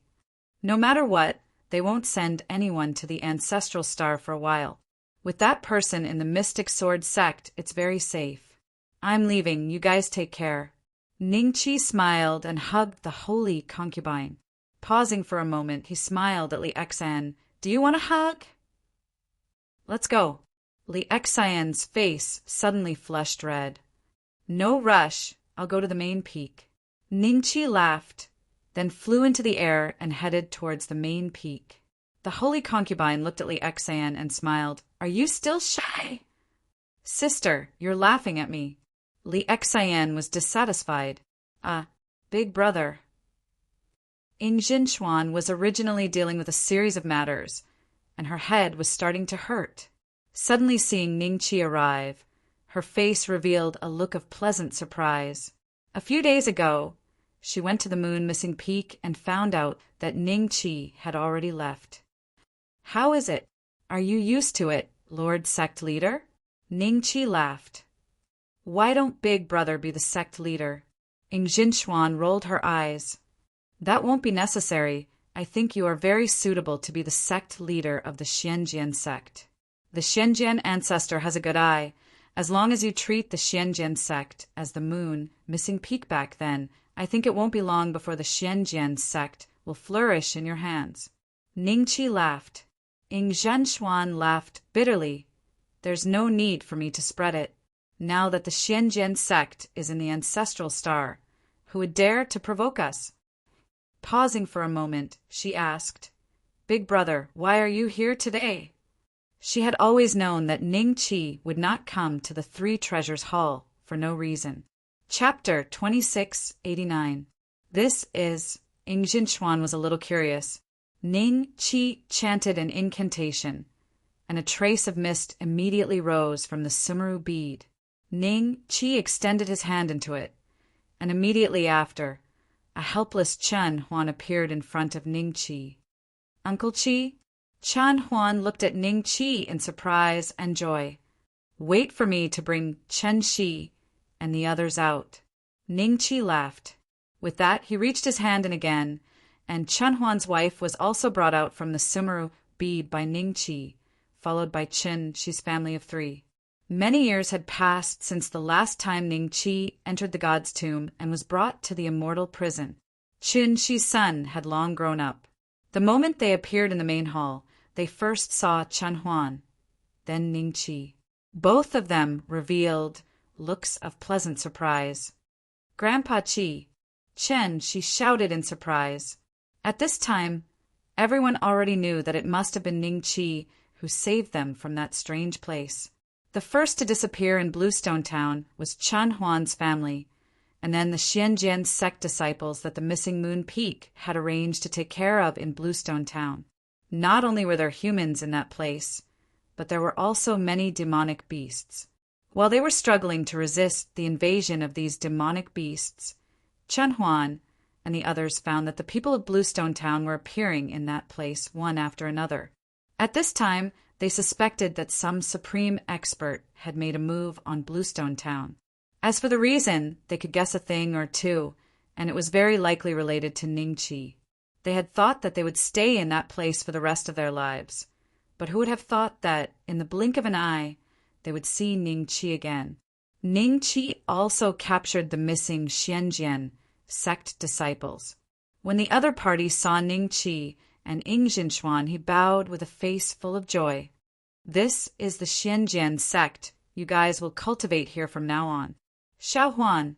No matter what, they won't send anyone to the Ancestral Star for a while. With that person in the Mystic Sword Sect, it's very safe. I'm leaving, you guys take care. Ning Chi smiled and hugged the Holy Concubine. Pausing for a moment, he smiled at Li Exan. Do you want a hug? Let's go. Li Exan's face suddenly flushed red. No rush, I'll go to the main peak. Ning Chi laughed, then flew into the air and headed towards the main peak. The Holy Concubine looked at Li Exan and smiled. Are you still shy? Sister, you're laughing at me. Li Exan was dissatisfied. Big brother. Ing Jinchuan was originally dealing with a series of matters, and her head was starting to hurt. Suddenly seeing Ning Chi arrive, her face revealed a look of pleasant surprise. A few days ago, she went to the Moon Missing Peak and found out that Ning Chi had already left. How is it? Are you used to it, Lord Sect Leader? Ning Chi laughed. Why don't Big Brother be the sect leader? Ing Jinchuan rolled her eyes. That won't be necessary. I think you are very suitable to be the sect leader of the Xianjian sect. The Xianjian ancestor has a good eye. As long as you treat the Xianjian sect as the Moon Missing Peak back then, I think it won't be long before the Xianjian sect will flourish in your hands. Ning Chi laughed. Ing Zhanshuan laughed bitterly. There's no need for me to spread it. Now that the Xianjian sect is in the Ancestral Star, who would dare to provoke us? Pausing for a moment, she asked, Big Brother, why are you here today? She had always known that Ning Chi would not come to the Three Treasures Hall for no reason. Chapter 2689. This is... Ing Jinchuan was a little curious. Ning Chi chanted an incantation, and a trace of mist immediately rose from the Sumeru bead. Ning Chi extended his hand into it, and immediately after, a helpless Chen Huan appeared in front of Ning Chi. Uncle Chi? Chen Huan looked at Ning Chi in surprise and joy. Wait for me to bring Chen Shi and the others out. Ning Chi laughed. With that, he reached his hand in again, and Chen Huan's wife was also brought out from the Sumeru bead by Ning Chi, followed by Chen Shi's family of 3. Many years had passed since the last time Ning Chi entered the god's tomb and was brought to the immortal prison. Chen Shi's son had long grown up. The moment they appeared in the main hall, they first saw Chen Huan, then Ning Chi. Both of them revealed looks of pleasant surprise. Grandpa Chi, Chen, she shouted in surprise. At this time, everyone already knew that it must have been Ning Chi who saved them from that strange place. The first to disappear in Bluestone Town was Chen Huan's family, and then the Xianjian sect disciples that the missing moon peak had arranged to take care of in Bluestone Town. Not only were there humans in that place, but there were also many demonic beasts. While they were struggling to resist the invasion of these demonic beasts, Chen Huan and the others found that the people of Bluestone Town were appearing in that place one after another. At this time, they suspected that some supreme expert had made a move on Bluestone Town. As for the reason, they could guess a thing or two, and it was very likely related to Ningqi. They had thought that they would stay in that place for the rest of their lives, but who would have thought that, in the blink of an eye, they would see Ningqi again? Ningqi also captured the missing Xianjian sect disciples. When the other party saw Ningqi and Ing Jinshuan, he bowed with a face full of joy. "This is the Xianjian sect you guys will cultivate here from now on. Xiao Huan,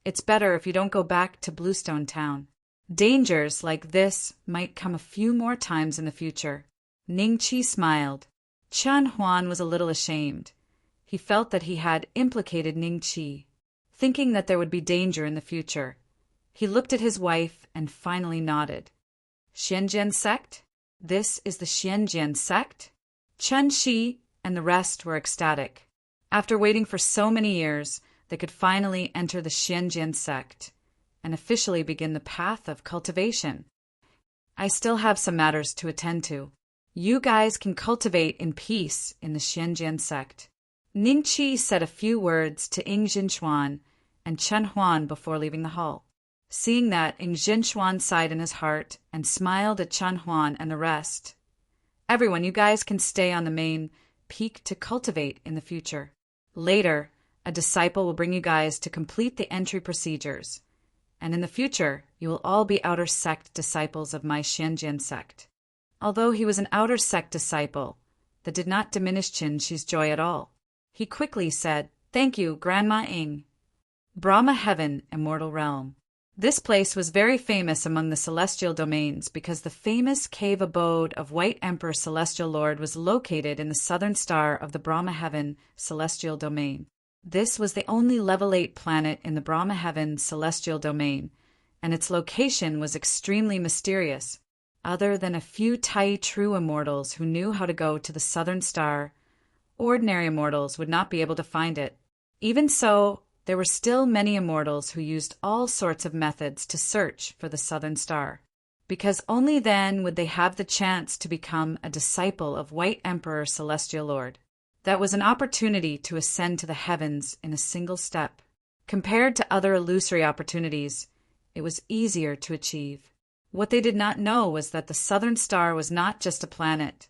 it's better if you don't go back to Bluestone Town. Dangers like this might come a few more times in the future." Ningqi smiled. Chen Huan was a little ashamed. He felt that he had implicated Ningqi, thinking that there would be danger in the future. He looked at his wife and finally nodded. "Xianjian sect? This is the Xianjian sect?" Chen Shi and the rest were ecstatic. After waiting for so many years, they could finally enter the Xianjian sect and officially begin the path of cultivation. "I still have some matters to attend to. You guys can cultivate in peace in the Xianjian sect." Ningqi said a few words to Ing Jinshuan and Chen Huan before leaving the hall. Seeing that, Ing Jinshuan sighed in his heart and smiled at Chen Huan and the rest. "Everyone, you guys can stay on the main peak to cultivate in the future. Later, a disciple will bring you guys to complete the entry procedures, and in the future, you will all be outer sect disciples of my Xianjian sect." Although he was an outer sect disciple, that did not diminish Qin Shi's joy at all. He quickly said, "Thank you, Grandma Ing." Brahma Heaven, Immortal Realm. This place was very famous among the celestial domains because the famous cave abode of White Emperor Celestial Lord was located in the southern star of the Brahma Heaven celestial domain. This was the only level 8 planet in the Brahma Heaven celestial domain, and its location was extremely mysterious. Other than a few Tai true immortals who knew how to go to the southern star, ordinary immortals would not be able to find it. Even so, there were still many immortals who used all sorts of methods to search for the southern star, because only then would they have the chance to become a disciple of White Emperor Celestial Lord. That was an opportunity to ascend to the heavens in a single step. Compared to other illusory opportunities, it was easier to achieve. What they did not know was that the southern star was not just a planet,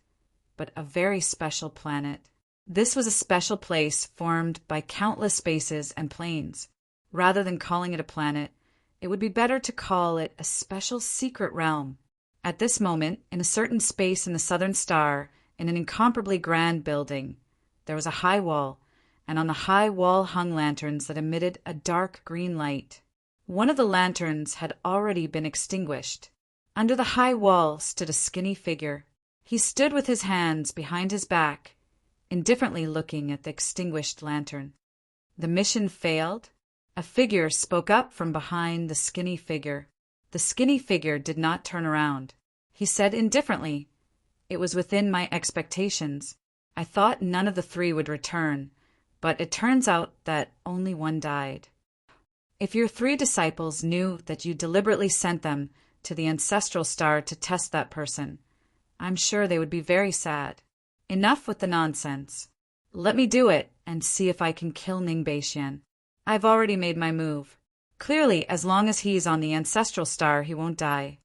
but a very special planet. This was a special place formed by countless spaces and planes. Rather than calling it a planet, it would be better to call it a special secret realm. At this moment, in a certain space in the southern star, in an incomparably grand building, there was a high wall, and on the high wall hung lanterns that emitted a dark green light. One of the lanterns had already been extinguished. Under the high wall stood a skinny figure. He stood with his hands behind his back, indifferently looking at the extinguished lantern. The mission failed. A figure spoke up from behind the skinny figure. The skinny figure did not turn around. He said indifferently, "It was within my expectations. I thought none of the 3 would return, but it turns out that only one died. If your 3 disciples knew that you deliberately sent them to the ancestral star to test that person, I'm sure they would be very sad. Enough with the nonsense. Let me do it and see if I can kill Ning Beixian. I've already made my move. Clearly, as long as he's on the ancestral star, he won't die."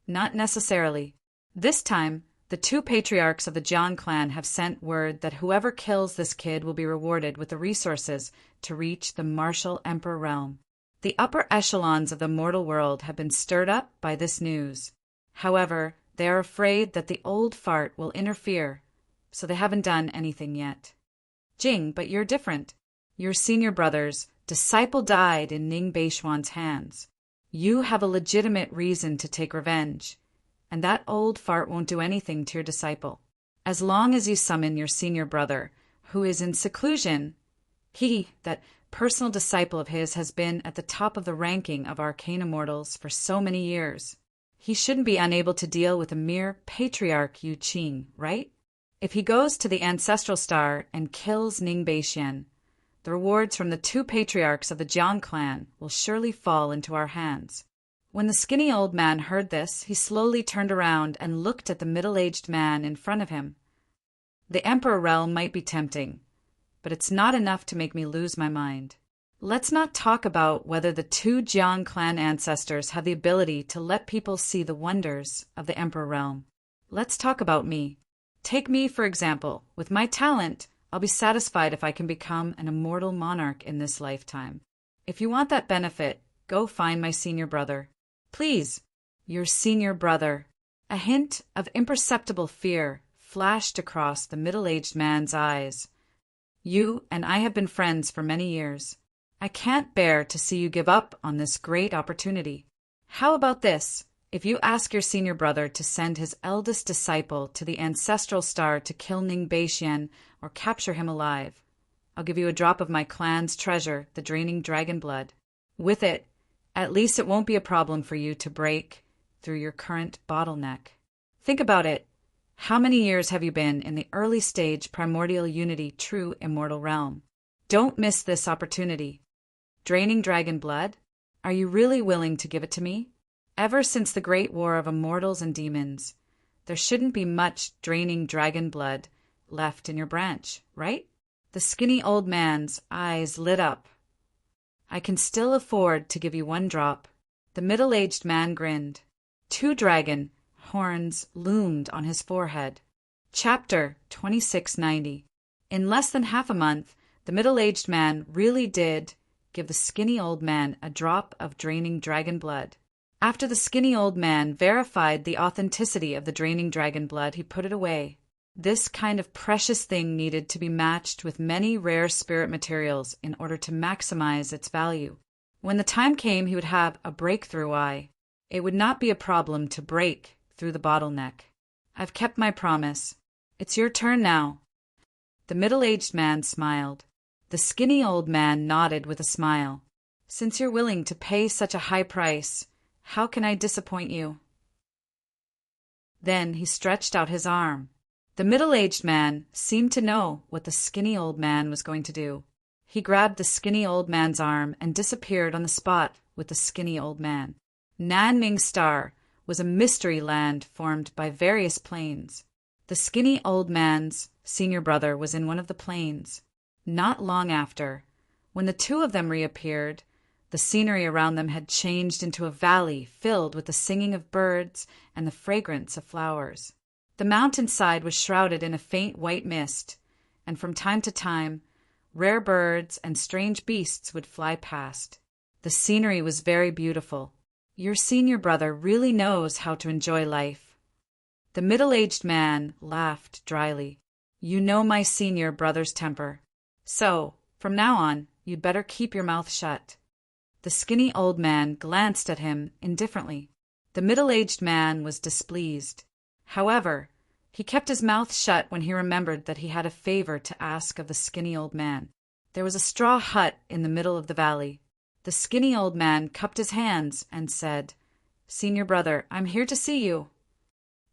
Not necessarily. This time, the 2 patriarchs of the Jian clan have sent word that whoever kills this kid will be rewarded with the resources to reach the martial emperor realm. The upper echelons of the mortal world have been stirred up by this news. However, they are afraid that the old fart will interfere, so they haven't done anything yet. "Jing, but you're different. Your senior brother's disciple died in Ning Beixuan's hands. You have a legitimate reason to take revenge, and that old fart won't do anything to your disciple. As long as you summon your senior brother, who is in seclusion, That personal disciple of his, has been at the top of the ranking of arcane immortals for so many years. He shouldn't be unable to deal with a mere patriarch Yu Qing, right? If he goes to the ancestral star and kills Ning Beixian, the rewards from the two patriarchs of the Jiang clan will surely fall into our hands. When the skinny old man heard this, he slowly turned around and looked at the middle-aged man in front of him. The Emperor realm might be tempting, but it's not enough to make me lose my mind. Let's not talk about whether the two Jiang clan ancestors have the ability to let people see the wonders of the Emperor realm. Let's talk about me. Take me, for example. With my talent, I'll be satisfied if I can become an immortal monarch in this lifetime. If you want that benefit, go find my senior brother. Please, your senior brother. A hint of imperceptible fear flashed across the middle-aged man's eyes. You and I have been friends for many years. I can't bear to see you give up on this great opportunity. How about this? If you ask your senior brother to send his eldest disciple to the ancestral star to kill Ning Beixian or capture him alive, I'll give you a drop of my clan's treasure, the draining dragon blood. With it, at least it won't be a problem for you to break through your current bottleneck. Think about it. How many years have you been in the early stage primordial unity true immortal realm? Don't miss this opportunity. Draining dragon blood? Are you really willing to give it to me? Ever since the great war of immortals and demons, there shouldn't be much draining dragon blood left in your branch, right? The skinny old man's eyes lit up. I can still afford to give you one drop. The middle-aged man grinned. 2 dragon horns loomed on his forehead. Chapter 2690. In less than half a month, the middle-aged man really did give the skinny old man a drop of draining dragon blood. After the skinny old man verified the authenticity of the draining dragon blood, he put it away. This kind of precious thing needed to be matched with many rare spirit materials in order to maximize its value. When the time came, he would have a breakthrough eye. It would not be a problem to break through the bottleneck. I've kept my promise. It's your turn now. The middle-aged man smiled. The skinny old man nodded with a smile. Since you're willing to pay such a high price, how can I disappoint you? Then he stretched out his arm. The middle-aged man seemed to know what the skinny old man was going to do. He grabbed the skinny old man's arm and disappeared on the spot with the skinny old man. Nanming Star was a mystery land formed by various planes. The skinny old man's senior brother was in one of the planes. Not long after, when the two of them reappeared, the scenery around them had changed into a valley filled with the singing of birds and the fragrance of flowers. The mountainside was shrouded in a faint white mist, and from time to time, rare birds and strange beasts would fly past. The scenery was very beautiful. Your senior brother really knows how to enjoy life. The middle-aged man laughed dryly. You know my senior brother's temper. So, from now on, you'd better keep your mouth shut. The skinny old man glanced at him indifferently. The middle-aged man was displeased. However, he kept his mouth shut when he remembered that he had a favor to ask of the skinny old man. There was a straw hut in the middle of the valley. The skinny old man cupped his hands and said, Senior brother, I'm here to see you.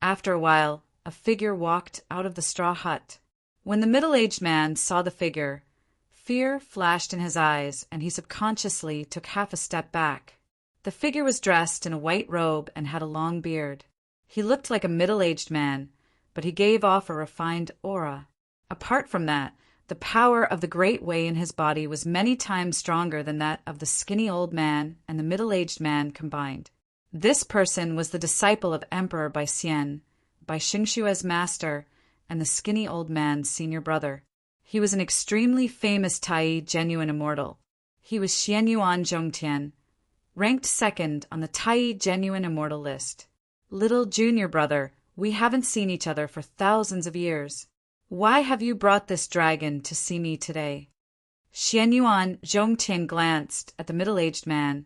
After a while, a figure walked out of the straw hut. When the middle-aged man saw the figure, fear flashed in his eyes, and he subconsciously took half a step back. The figure was dressed in a white robe and had a long beard. He looked like a middle-aged man, but he gave off a refined aura. Apart from that, the power of the great way in his body was many times stronger than that of the skinny old man and the middle-aged man combined. This person was the disciple of Emperor Bai Xian, by Xingshue's master, and the skinny old man's senior brother. He was an extremely famous Tai genuine immortal. He was Xianyuan Zhongtian, ranked second on the Tai genuine immortal list. Little junior brother, we haven't seen each other for thousands of years. Why have you brought this dragon to see me today? Xianyuan Zhongtian glanced at the middle-aged man,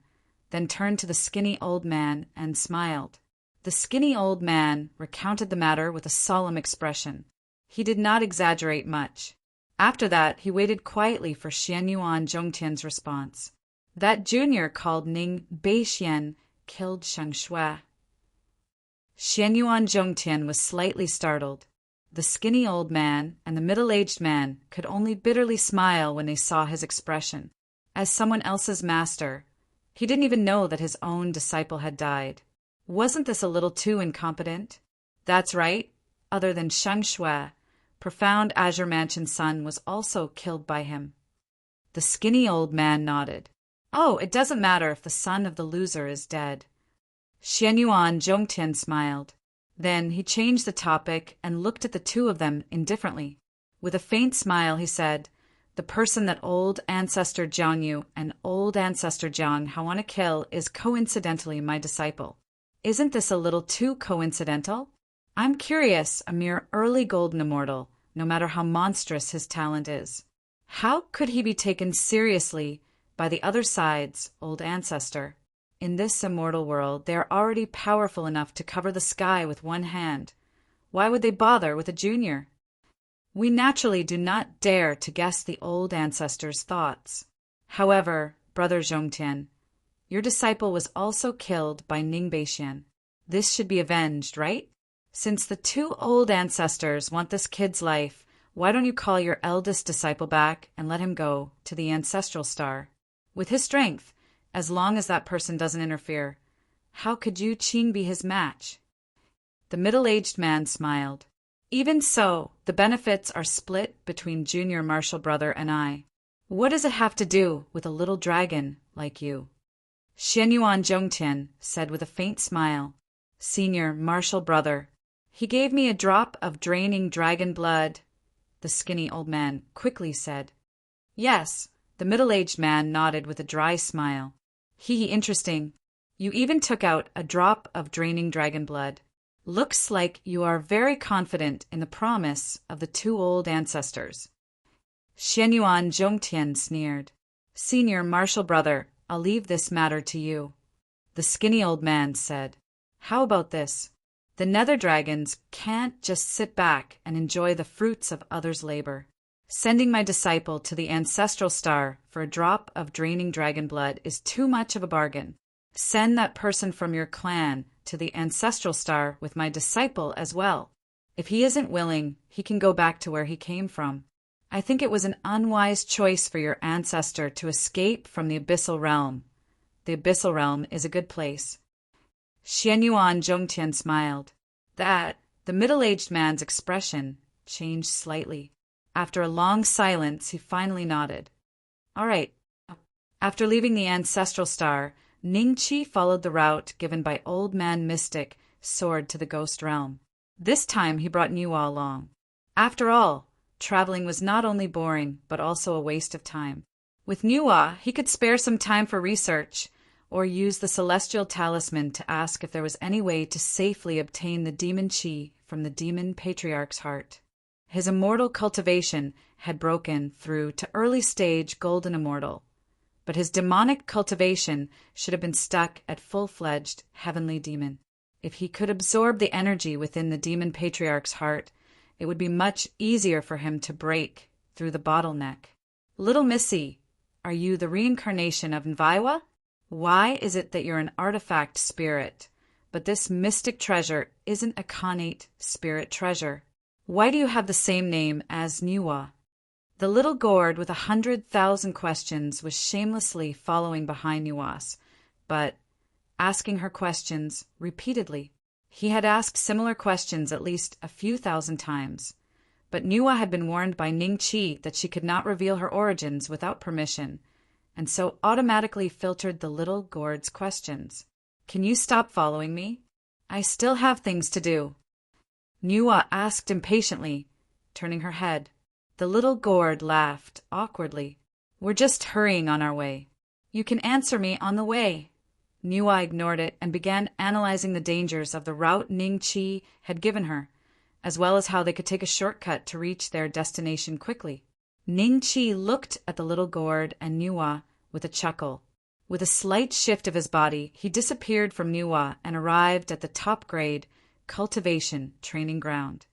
then turned to the skinny old man and smiled. The skinny old man recounted the matter with a solemn expression. He did not exaggerate much. After that, he waited quietly for Xianyuan Zhongtian's response. That junior called Ning Beixian killed Sheng Shui. Xianyuan Zhongtian was slightly startled. The skinny old man and the middle-aged man could only bitterly smile when they saw his expression. As someone else's master, he didn't even know that his own disciple had died. Wasn't this a little too incompetent? That's right. Other than Sheng Shui, profound Azure Mansion's son was also killed by him. The skinny old man nodded. Oh, it doesn't matter if the son of the loser is dead. Xianyuan Zhongtian smiled. Then he changed the topic and looked at the two of them indifferently. With a faint smile, he said, "The person that old ancestor Jiangyu and old ancestor Jiang want to kill is coincidentally my disciple. Isn't this a little too coincidental? I'm curious, a mere early golden immortal, no matter how monstrous his talent is. How could he be taken seriously by the other side's old ancestor? In this immortal world, they are already powerful enough to cover the sky with one hand. Why would they bother with a junior? We naturally do not dare to guess the old ancestor's thoughts. However, Brother Zhongtian, your disciple was also killed by Ning Beixian. This should be avenged, right? Since the two old ancestors want this kid's life, why don't you call your eldest disciple back and let him go to the ancestral star? With his strength, as long as that person doesn't interfere, how could Yu Qing be his match?" The middle-aged man smiled. "Even so, the benefits are split between junior martial brother and I. What does it have to do with a little dragon like you?" Xianyuan Zhongtian said with a faint smile, "Senior martial brother, he gave me a drop of draining dragon blood," the skinny old man quickly said. "Yes," the middle-aged man nodded with a dry smile. Interesting. You even took out a drop of draining dragon blood. Looks like you are very confident in the promise of the two old ancestors." Xianyuan Zhongtian sneered. "Senior martial brother, I'll leave this matter to you." The skinny old man said, "How about this? The nether dragons can't just sit back and enjoy the fruits of others' labor. Sending my disciple to the ancestral star for a drop of draining dragon blood is too much of a bargain. Send that person from your clan to the ancestral star with my disciple as well. If he isn't willing, he can go back to where he came from. I think it was an unwise choice for your ancestor to escape from the abyssal realm. The abyssal realm is a good place." Xianyuan Zhongtian smiled. The middle-aged man's expression changed slightly. After a long silence, he finally nodded. "All right." After leaving the ancestral star, Ningqi followed the route given by Old Man Mystic, soared to the ghost realm. This time he brought Nuwa along. After all, traveling was not only boring, but also a waste of time. With Nuwa, he could spare some time for research, or use the celestial talisman to ask if there was any way to safely obtain the demon chi from the demon patriarch's heart. His immortal cultivation had broken through to early stage golden immortal, but his demonic cultivation should have been stuck at full-fledged heavenly demon. If he could absorb the energy within the demon patriarch's heart, it would be much easier for him to break through the bottleneck. "Little Missy, are you the reincarnation of Nvaiwa? Why is it that you're an artifact spirit, but this mystic treasure isn't a connate spirit treasure? Why do you have the same name as Nuwa?" The little gourd with 100,000 questions was shamelessly following behind Nuwas, but asking her questions repeatedly. He had asked similar questions at least a few thousand times, but Nuwa had been warned by Ningqi that she could not reveal her origins without permission, and so automatically filtered the little gourd's questions. "Can you stop following me? I still have things to do." Nuwa asked impatiently, turning her head. The little gourd laughed awkwardly. "We're just hurrying on our way." "You can answer me on the way." Nuwa ignored it and began analyzing the dangers of the route Ningqi had given her, as well as how they could take a shortcut to reach their destination quickly. Ningqi looked at the little gourd and Nuwa with a chuckle. With a slight shift of his body, he disappeared from Nuwa and arrived at the top grade cultivation training ground.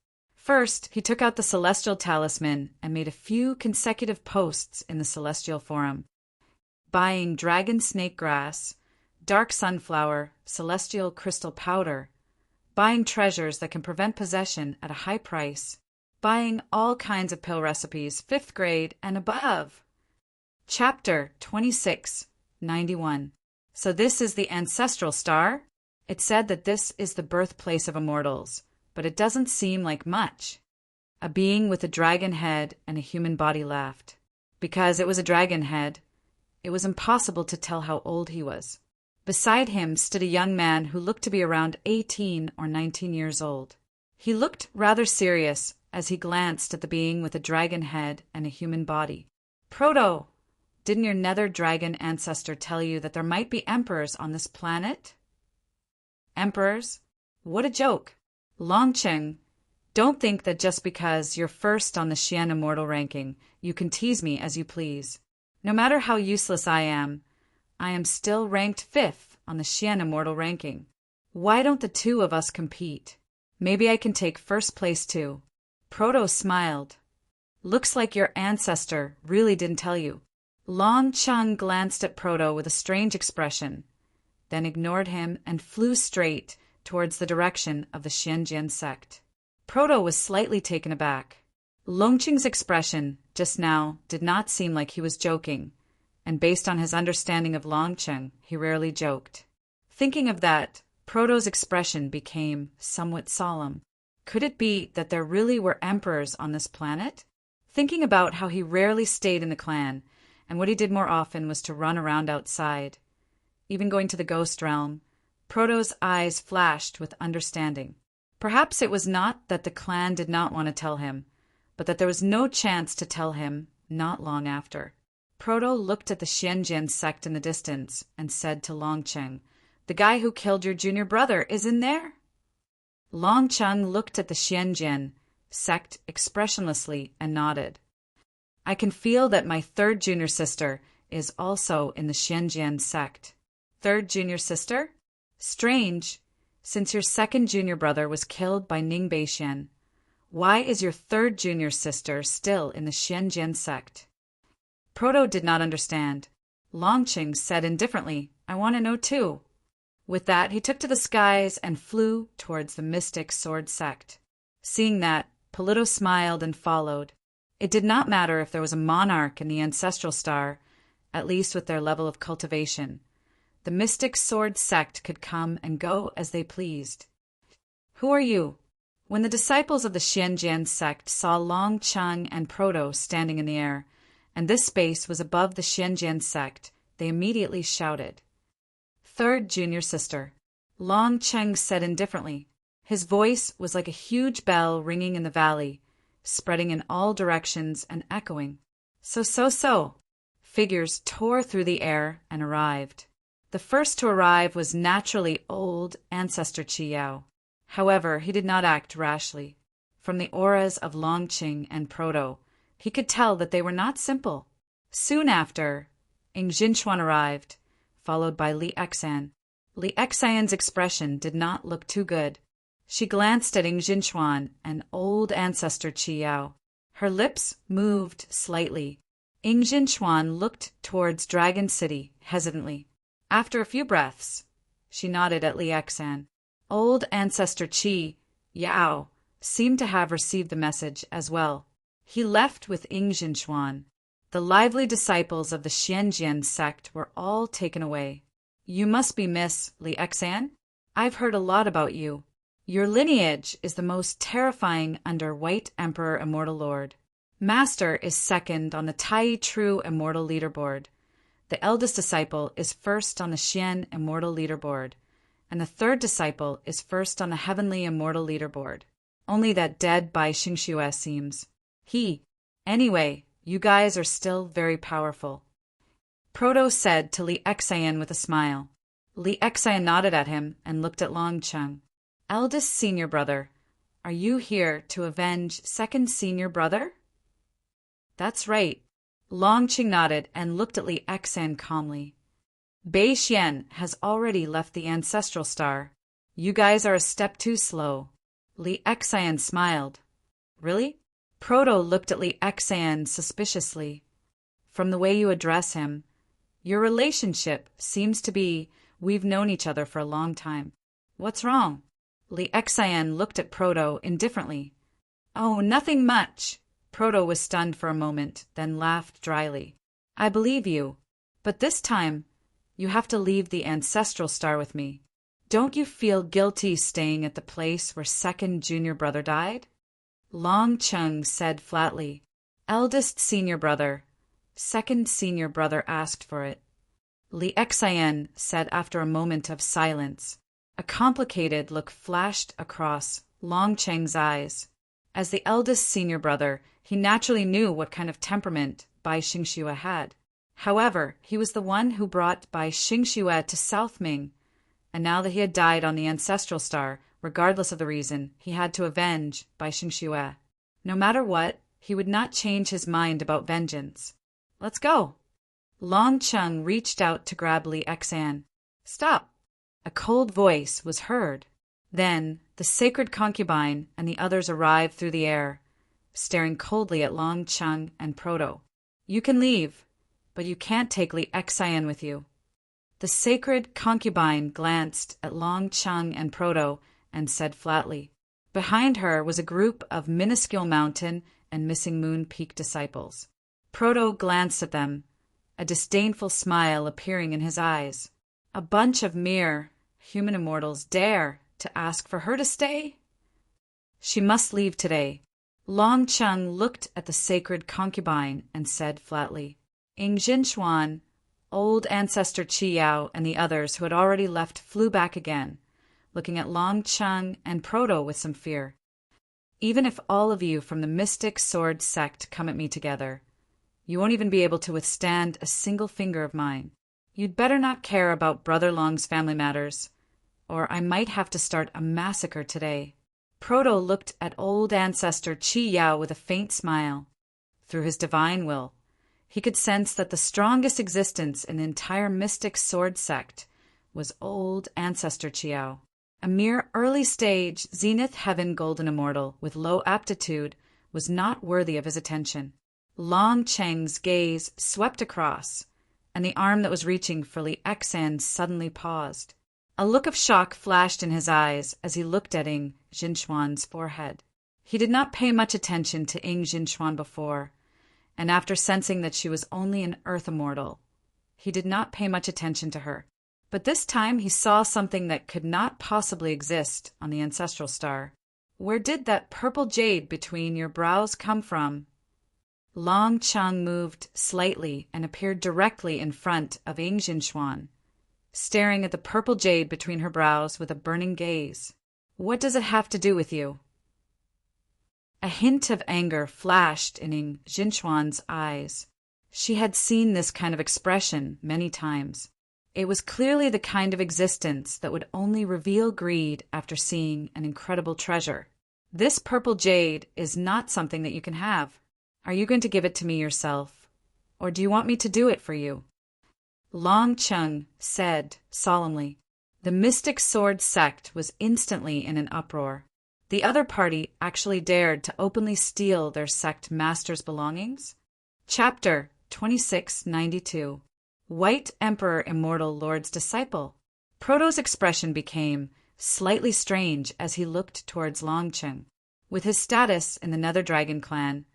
First, he took out the celestial talisman and made a few consecutive posts in the celestial forum, buying dragon snake grass, dark sunflower, celestial crystal powder, buying treasures that can prevent possession at a high price, buying all kinds of pill recipes, 5th grade and above. Chapter 2691. So this is the ancestral star? It said that this is the birthplace of immortals, but it doesn't seem like much. A being with a dragon head and a human body laughed. Because it was a dragon head, it was impossible to tell how old he was. Beside him stood a young man who looked to be around 18 or 19 years old. He looked rather serious as he glanced at the being with a dragon head and a human body. Proto, didn't your nether dragon ancestor tell you that there might be emperors on this planet? Emperors? What a joke. Longcheng, don't think that just because you're first on the Xian immortal ranking, you can tease me as you please. No matter how useless I am still ranked 5th on the Xian immortal ranking. Why don't the two of us compete? Maybe I can take first place too. Proto smiled. Looks like your ancestor really didn't tell you. Longcheng glanced at Proto with a strange expression, then ignored him and flew straight towards the direction of the Xianjian sect. Proto was slightly taken aback. Longcheng's expression just now did not seem like he was joking, and based on his understanding of Longcheng, he rarely joked. Thinking of that, Proto's expression became somewhat solemn. Could it be that there really were emperors on this planet? Thinking about how he rarely stayed in the clan, and what he did more often was to run around outside, even going to the ghost realm, Proto's eyes flashed with understanding. Perhaps it was not that the clan did not want to tell him, but that there was no chance to tell him not long after. Proto looked at the Xianjian sect in the distance and said to Longcheng, "The guy who killed your junior brother is in there?" Longcheng looked at the Xianjian sect expressionlessly and nodded. "I can feel that my 3rd junior sister is also in the Xianjian sect." 3rd junior sister? Strange, since your 2nd junior brother was killed by Ning Beixian. Why is your 3rd junior sister still in the Xianjian sect? Proto did not understand. Longcheng said indifferently, "I want to know too." With that, he took to the skies and flew towards the mystic sword sect. Seeing that, Polito smiled and followed. It did not matter if there was a monarch in the ancestral star, at least with their level of cultivation. The mystic sword sect could come and go as they pleased. "Who are you?" When the disciples of the Xianjian sect saw Longcheng and Proto standing in the air, and this space was above the Xianjian sect, they immediately shouted. 3rd junior sister. Longcheng said indifferently. His voice was like a huge bell ringing in the valley, spreading in all directions and echoing. So. Figures tore through the air and arrived. The first to arrive was naturally old ancestor Qi Yao. However, he did not act rashly. From the auras of Longcheng and Proto, he could tell that they were not simple. Soon after, Ing Jinchuan arrived, followed by Li Exan. Li Exan's expression did not look too good. She glanced at Ing Jinchuan and old ancestor Qi Yao. Her lips moved slightly. Ing Jinchuan looked towards Dragon City hesitantly. After a few breaths, she nodded at Li Exan. Old ancestor Qi Yao seemed to have received the message as well. He left with Ing Jinchuan. The lively disciples of the Xianjian sect were all taken away. "You must be Miss Li Exan? I've heard a lot about you. Your lineage is the most terrifying under White Emperor Immortal Lord. Master is 2nd on the Tai True Immortal Leaderboard. The eldest disciple is 1st on the Xian Immortal Leaderboard, and the 3rd disciple is 1st on the Heavenly Immortal Leaderboard. Only that dead Bai Xingxue seems. Anyway, you guys are still very powerful." Proto said to Li Exan with a smile. Li Exan nodded at him and looked at Longcheng. "Eldest senior brother, are you here to avenge 2nd senior brother?" "That's right." Longcheng nodded and looked at Li Exan calmly. "Beixian has already left the ancestral star. You guys are a step too slow." Li Exan smiled. Really? Proto looked at Li Exan suspiciously. From the way you address him, your relationship seems to be we've known each other for a long time. What's wrong? Li Exan looked at Proto indifferently. Oh, nothing much. Proto was stunned for a moment, then laughed dryly. I believe you, but this time you have to leave the ancestral star with me. Don't you feel guilty staying at the place where second junior brother died? Long Chung said flatly, eldest senior brother. Second senior brother asked for it. Li Exan said after a moment of silence. A complicated look flashed across Long Cheng's eyes. As the eldest senior brother, he naturally knew what kind of temperament Bai Xingxue had. However, he was the one who brought Bai Xingxue to South Ming, and now that he had died on the ancestral star, regardless of the reason, he had to avenge Bai Xingxue. No matter what, he would not change his mind about vengeance. Let's go. Long Chung reached out to grab Li Exan. Stop. A cold voice was heard. Then the sacred concubine and the others arrived through the air, staring coldly at Long Chung and Proto. You can leave, but you can't take Li Exan with you. The sacred concubine glanced at Long Chung and Proto and said flatly. Behind her was a group of minuscule mountain and missing moon peak disciples. Proto glanced at them, a disdainful smile appearing in his eyes. A bunch of mere human immortals dare to ask for her to stay? She must leave today. Long Chung looked at the sacred concubine and said flatly. Ing Jinchuan, old ancestor Qi Yao, and the others who had already left flew back again, looking at Long Chung and Proto with some fear. Even if all of you from the Mystic Sword sect come at me together, you won't even be able to withstand a single finger of mine. You'd better not care about Brother Long's family matters, or I might have to start a massacre today. Proto looked at old ancestor Qi Yao with a faint smile. Through his divine will, he could sense that the strongest existence in the entire Mystic Sword sect was old ancestor Qi Yao. A mere early-stage Zenith Heaven Golden Immortal with low aptitude was not worthy of his attention. Long Cheng's gaze swept across, and the arm that was reaching for Li Exan suddenly paused. A look of shock flashed in his eyes as he looked at Ing Jinchuan's forehead. He did not pay much attention to Ing Jinchuan before, and after sensing that she was only an earth immortal, he did not pay much attention to her. But this time he saw something that could not possibly exist on the ancestral star. Where did that purple jade between your brows come from? Long Chung moved slightly and appeared directly in front of Ing Jinchuan, staring at the purple jade between her brows with a burning gaze. What does it have to do with you? A hint of anger flashed in Ing Jinchuan's eyes. She had seen this kind of expression many times. It was clearly the kind of existence that would only reveal greed after seeing an incredible treasure. This purple jade is not something that you can have. Are you going to give it to me yourself, or do you want me to do it for you? Long Chung said solemnly. The Mystic Sword sect was instantly in an uproar. The other party actually dared to openly steal their sect master's belongings? Chapter 2692. White Emperor Immortal Lord's Disciple. Proto's expression became slightly strange as he looked towards Long Chung. With his status in the Nether Dragon clan,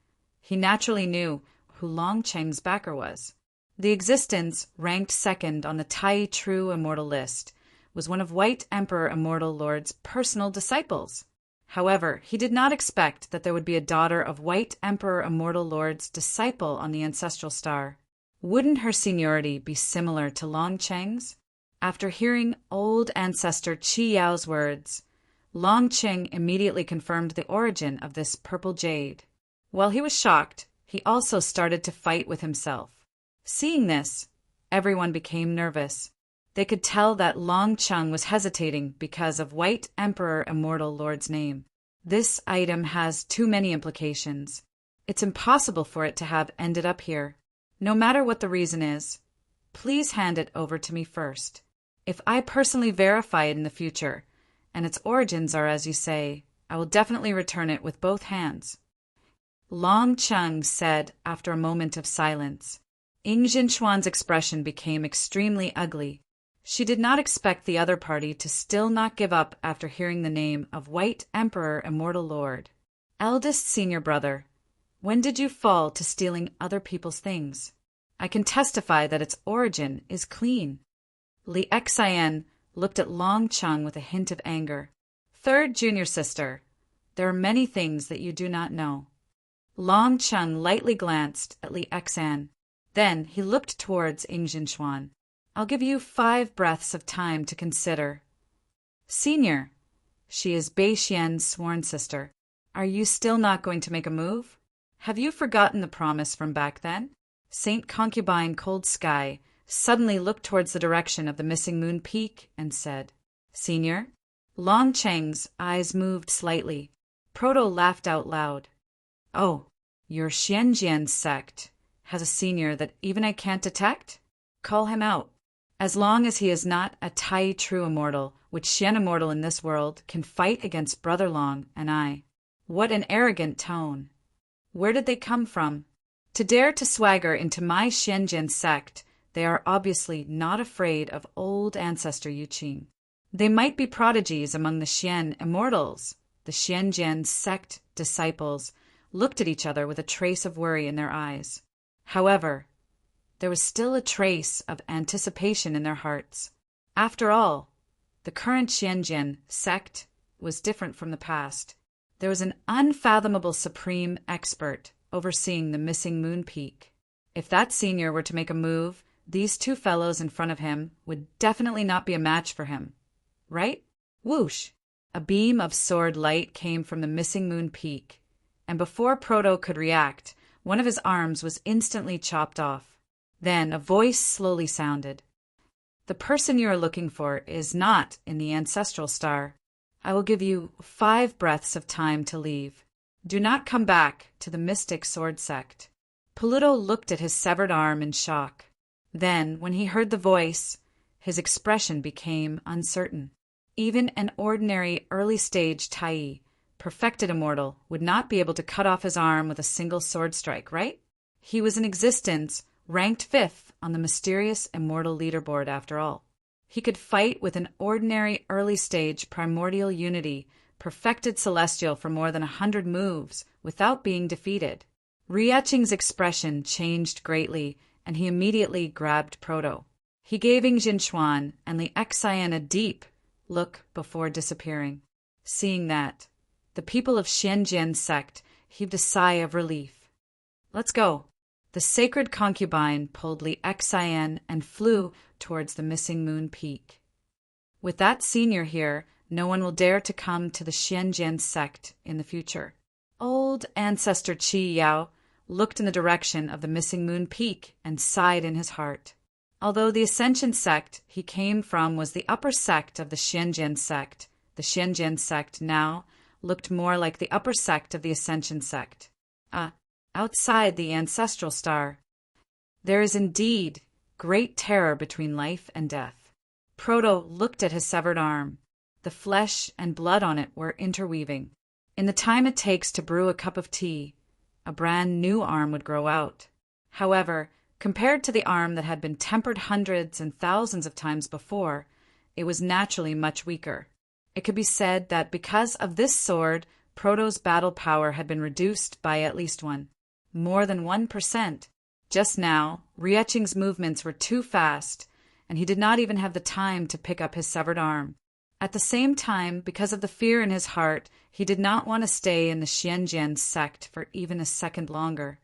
he naturally knew who Long Cheng's backer was. The existence ranked second on the Tai True Immortal list was one of White Emperor Immortal Lord's personal disciples. However, he did not expect that there would be a daughter of White Emperor Immortal Lord's disciple on the ancestral star. Wouldn't her seniority be similar to Long Cheng's? After hearing old ancestor Qi Yao's words, Long Cheng immediately confirmed the origin of this purple jade. While he was shocked, he also started to fight with himself. Seeing this, everyone became nervous. They could tell that Long Chung was hesitating because of White Emperor Immortal Lord's name. This item has too many implications. It's impossible for it to have ended up here. No matter what the reason is, please hand it over to me first. If I personally verify it in the future, and its origins are as you say, I will definitely return it with both hands. Long Chung said after a moment of silence. Ing Jinchuan's expression became extremely ugly. She did not expect the other party to still not give up after hearing the name of White Emperor Immortal Lord. Eldest senior brother, when did you fall to stealing other people's things? I can testify that its origin is clean. Li Xian looked at Long Chung with a hint of anger. Third junior sister, there are many things that you do not know. Long Chung lightly glanced at Li Xian. Then he looked towards Ing Jinchuan. I'll give you 5 breaths of time to consider. Senior, she is Bei Xian's sworn sister. Are you still not going to make a move? Have you forgotten the promise from back then? Saint Concubine Cold Sky suddenly looked towards the direction of the missing moon peak and said, Senior? Long Cheng's eyes moved slightly. Proto laughed out loud. Oh, your Xianjian sect has a senior that even I can't detect? Call him out. As long as he is not a Tai true immortal, which Xian immortal in this world can fight against Brother Long and I. What an arrogant tone. Where did they come from? To dare to swagger into my Xianjian sect, they are obviously not afraid of old ancestor Yuqing. They might be prodigies among the Xian immortals. The Xianjian sect disciples looked at each other with a trace of worry in their eyes. However, there was still a trace of anticipation in their hearts. After all, the current Xianjian sect was different from the past. There was an unfathomable supreme expert overseeing the missing moon peak. If that senior were to make a move, these 2 fellows in front of him would definitely not be a match for him. Right? Whoosh! A beam of sword light came from the missing moon peak, and before Proto could react, one of his arms was instantly chopped off. Then a voice slowly sounded. The person you are looking for is not in the ancestral star. I will give you 5 breaths of time to leave. Do not come back to the mystic sword sect. Pluto looked at his severed arm in shock. Then, when he heard the voice, his expression became uncertain. Even an ordinary early-stage Tai, perfected immortal, would not be able to cut off his arm with a single sword strike, right? He was in existence, ranked 5th on the mysterious immortal leaderboard after all. He could fight with an ordinary early-stage primordial unity, perfected celestial for more than 100 moves, without being defeated. Rieching's expression changed greatly, and he immediately grabbed Proto. He gave Ing Jinchuan and Li Xian a deep look before disappearing. Seeing that, the people of Xianjian sect heaved a sigh of relief. Let's go. The sacred concubine pulled Li Xian and flew towards the missing moon peak. With that senior here, no one will dare to come to the Xianjian sect in the future. Old ancestor Qi Yao looked in the direction of the missing moon peak and sighed in his heart. Although the Ascension sect he came from was the upper sect of the Xianjian sect, the Xianjian sect now looked more like the upper sect of the Ascension sect. Outside the ancestral star, there is indeed great terror between life and death. Proto looked at his severed arm. The flesh and blood on it were interweaving. In the time it takes to brew a cup of tea, a brand new arm would grow out. However, compared to the arm that had been tempered hundreds and thousands of times before, it was naturally much weaker. It could be said that because of this sword, Proto's battle power had been reduced by at least more than 1%. Just now, Rieching's movements were too fast, and he did not even have the time to pick up his severed arm. At the same time, because of the fear in his heart, he did not want to stay in the Xianjian sect for even a second longer.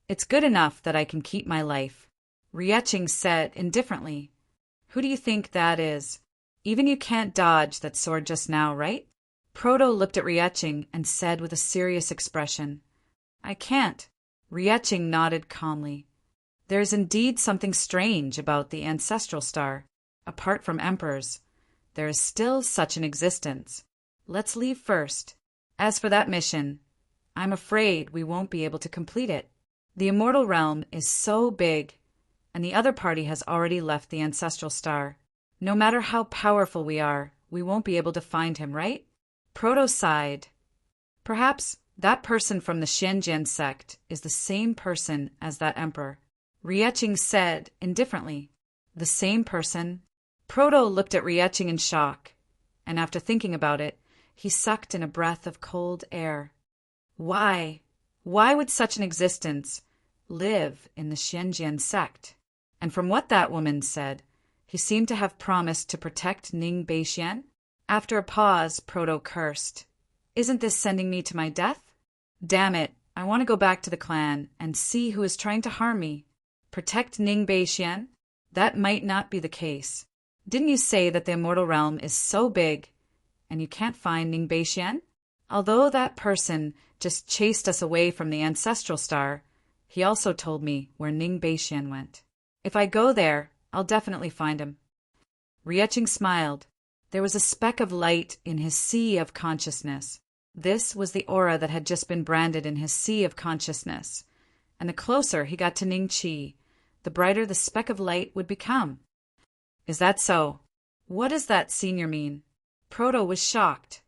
It's good enough that I can keep my life, Rieching said indifferently. Who do you think that is? Even you can't dodge that sword just now, right? Proto looked at Rieching and said with a serious expression, I can't. Rieching nodded calmly. There is indeed something strange about the ancestral star. Apart from emperors, there is still such an existence. Let's leave first. As for that mission, I'm afraid we won't be able to complete it. The immortal realm is so big, and the other party has already left the ancestral star. No matter how powerful we are, we won't be able to find him, right? Proto sighed. Perhaps That person from the Xianjian sect is the same person as that emperor. Rieching said indifferently. The same person? Proto looked at Rieching in shock, and after thinking about it, he sucked in a breath of cold air. Why? Why would such an existence live in the Xianjian sect? And from what that woman said, he seemed to have promised to protect Ning Beixian. After a pause, Proto cursed. Isn't this sending me to my death? Damn it, I want to go back to the clan and see who is trying to harm me. Protect Ning Beixian? That might not be the case. Didn't you say that the immortal realm is so big and you can't find Ning Beixian? Although that person just chased us away from the ancestral star, he also told me where Ning Beixian went. If I go there, I'll definitely find him. Rieching smiled. There was a speck of light in his sea of consciousness. This was the aura that had just been branded in his sea of consciousness. And the closer he got to Ningqi, the brighter the speck of light would become. Is that so? What does that senior mean? Proto was shocked.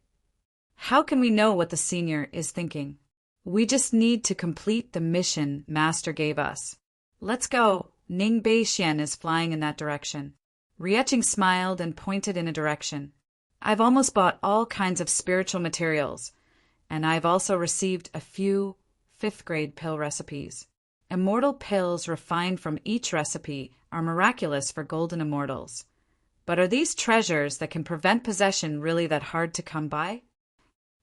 How can we know what the senior is thinking? We just need to complete the mission Master gave us. Let's go. Ning Beixian is flying in that direction. Rieching smiled and pointed in a direction. I've almost bought all kinds of spiritual materials, and I've also received a few 5th-grade pill recipes. Immortal pills refined from each recipe are miraculous for golden immortals. But are these treasures that can prevent possession really that hard to come by?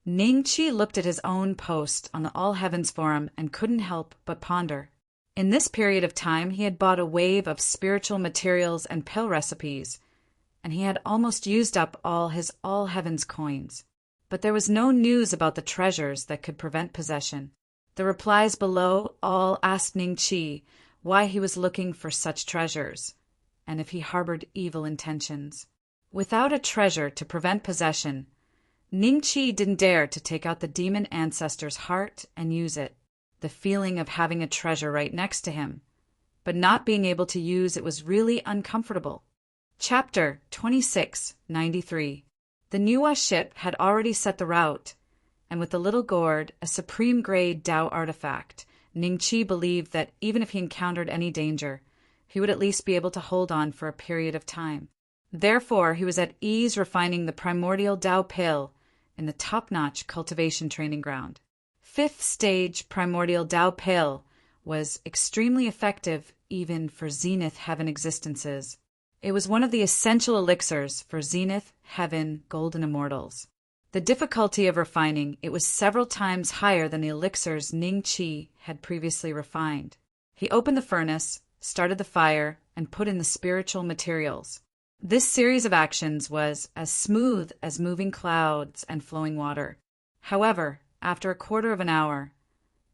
Ningqi looked at his own post on the All Heavens Forum and couldn't help but ponder. In this period of time, he had bought a wave of spiritual materials and pill recipes, and he had almost used up all his All Heavens coins. But there was no news about the treasures that could prevent possession. The replies below all asked Ningqi why he was looking for such treasures, and if he harbored evil intentions. Without a treasure to prevent possession, Ningqi didn't dare to take out the demon ancestor's heart and use it. The feeling of having a treasure right next to him, but not being able to use it was really uncomfortable. Chapter 2693. The Niwa ship had already set the route, and with the little gourd, a supreme-grade Tao artifact, Ningqi believed that even if he encountered any danger, he would at least be able to hold on for a period of time. Therefore, he was at ease refining the primordial Tao pill in the top-notch cultivation training ground. 5th stage primordial Tao pill was extremely effective even for Zenith Heaven existences. It was one of the essential elixirs for Zenith Heaven golden immortals. The difficulty of refining it was several times higher than the elixirs Ningqi had previously refined. He opened the furnace, started the fire, and put in the spiritual materials. This series of actions was as smooth as moving clouds and flowing water. However, after a quarter of an hour,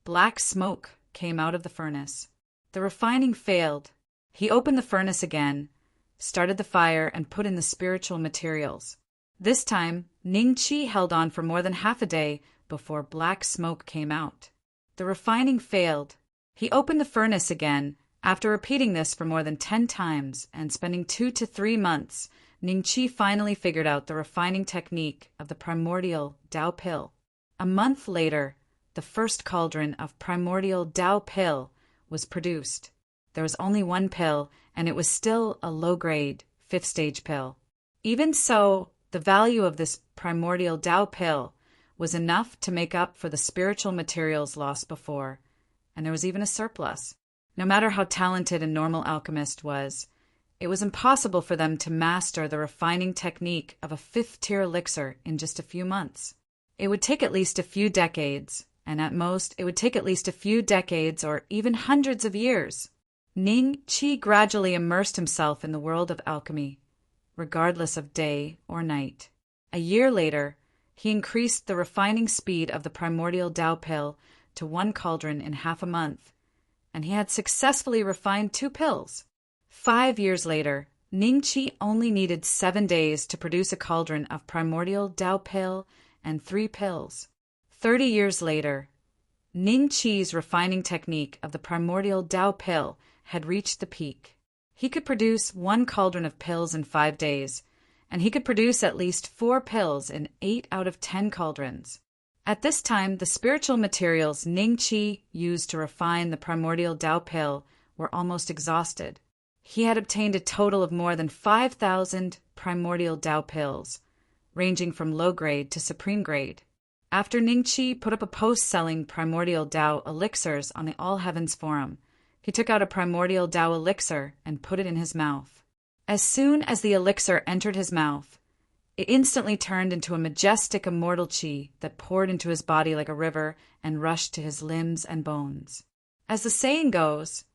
black smoke came out of the furnace. The refining failed. He opened the furnace again, started the fire, and put in the spiritual materials. This time, Ningqi held on for more than half a day before black smoke came out. The refining failed. He opened the furnace again. After repeating this for more than 10 times and spending 2 to 3 months, Ningqi finally figured out the refining technique of the primordial Tao pill. A month later, the first cauldron of primordial Tao pill was produced. There was only one pill, and it was still a low-grade 5th-stage pill. Even so, the value of this primordial Tao pill was enough to make up for the spiritual materials lost before, and there was even a surplus. No matter how talented a normal alchemist was, it was impossible for them to master the refining technique of a 5th-tier elixir in just a few months. It would take at least a few decades, and at most it would take at least a few decades or even hundreds of years. Ningqi gradually immersed himself in the world of alchemy, regardless of day or night. A year later, he increased the refining speed of the primordial Tao pill to 1 cauldron in half a month, and he had successfully refined 2 pills. 5 years later, Ningqi only needed 7 days to produce a cauldron of primordial Tao pill and 3 pills. 30 years later, Ningqi's refining technique of the primordial Tao pill had reached the peak. He could produce 1 cauldron of pills in 5 days, and he could produce at least 4 pills in 8 out of 10 cauldrons. At this time, the spiritual materials Ning Qi used to refine the primordial Tao pill were almost exhausted. He had obtained a total of more than 5,000 primordial Tao pills, ranging from low grade to supreme grade. After Ning Qi put up a post selling primordial Tao elixirs on the All Heavens forum, he took out a primordial Tao elixir and put it in his mouth. As soon as the elixir entered his mouth, it instantly turned into a majestic immortal qi that poured into his body like a river and rushed to his limbs and bones. As the saying goes,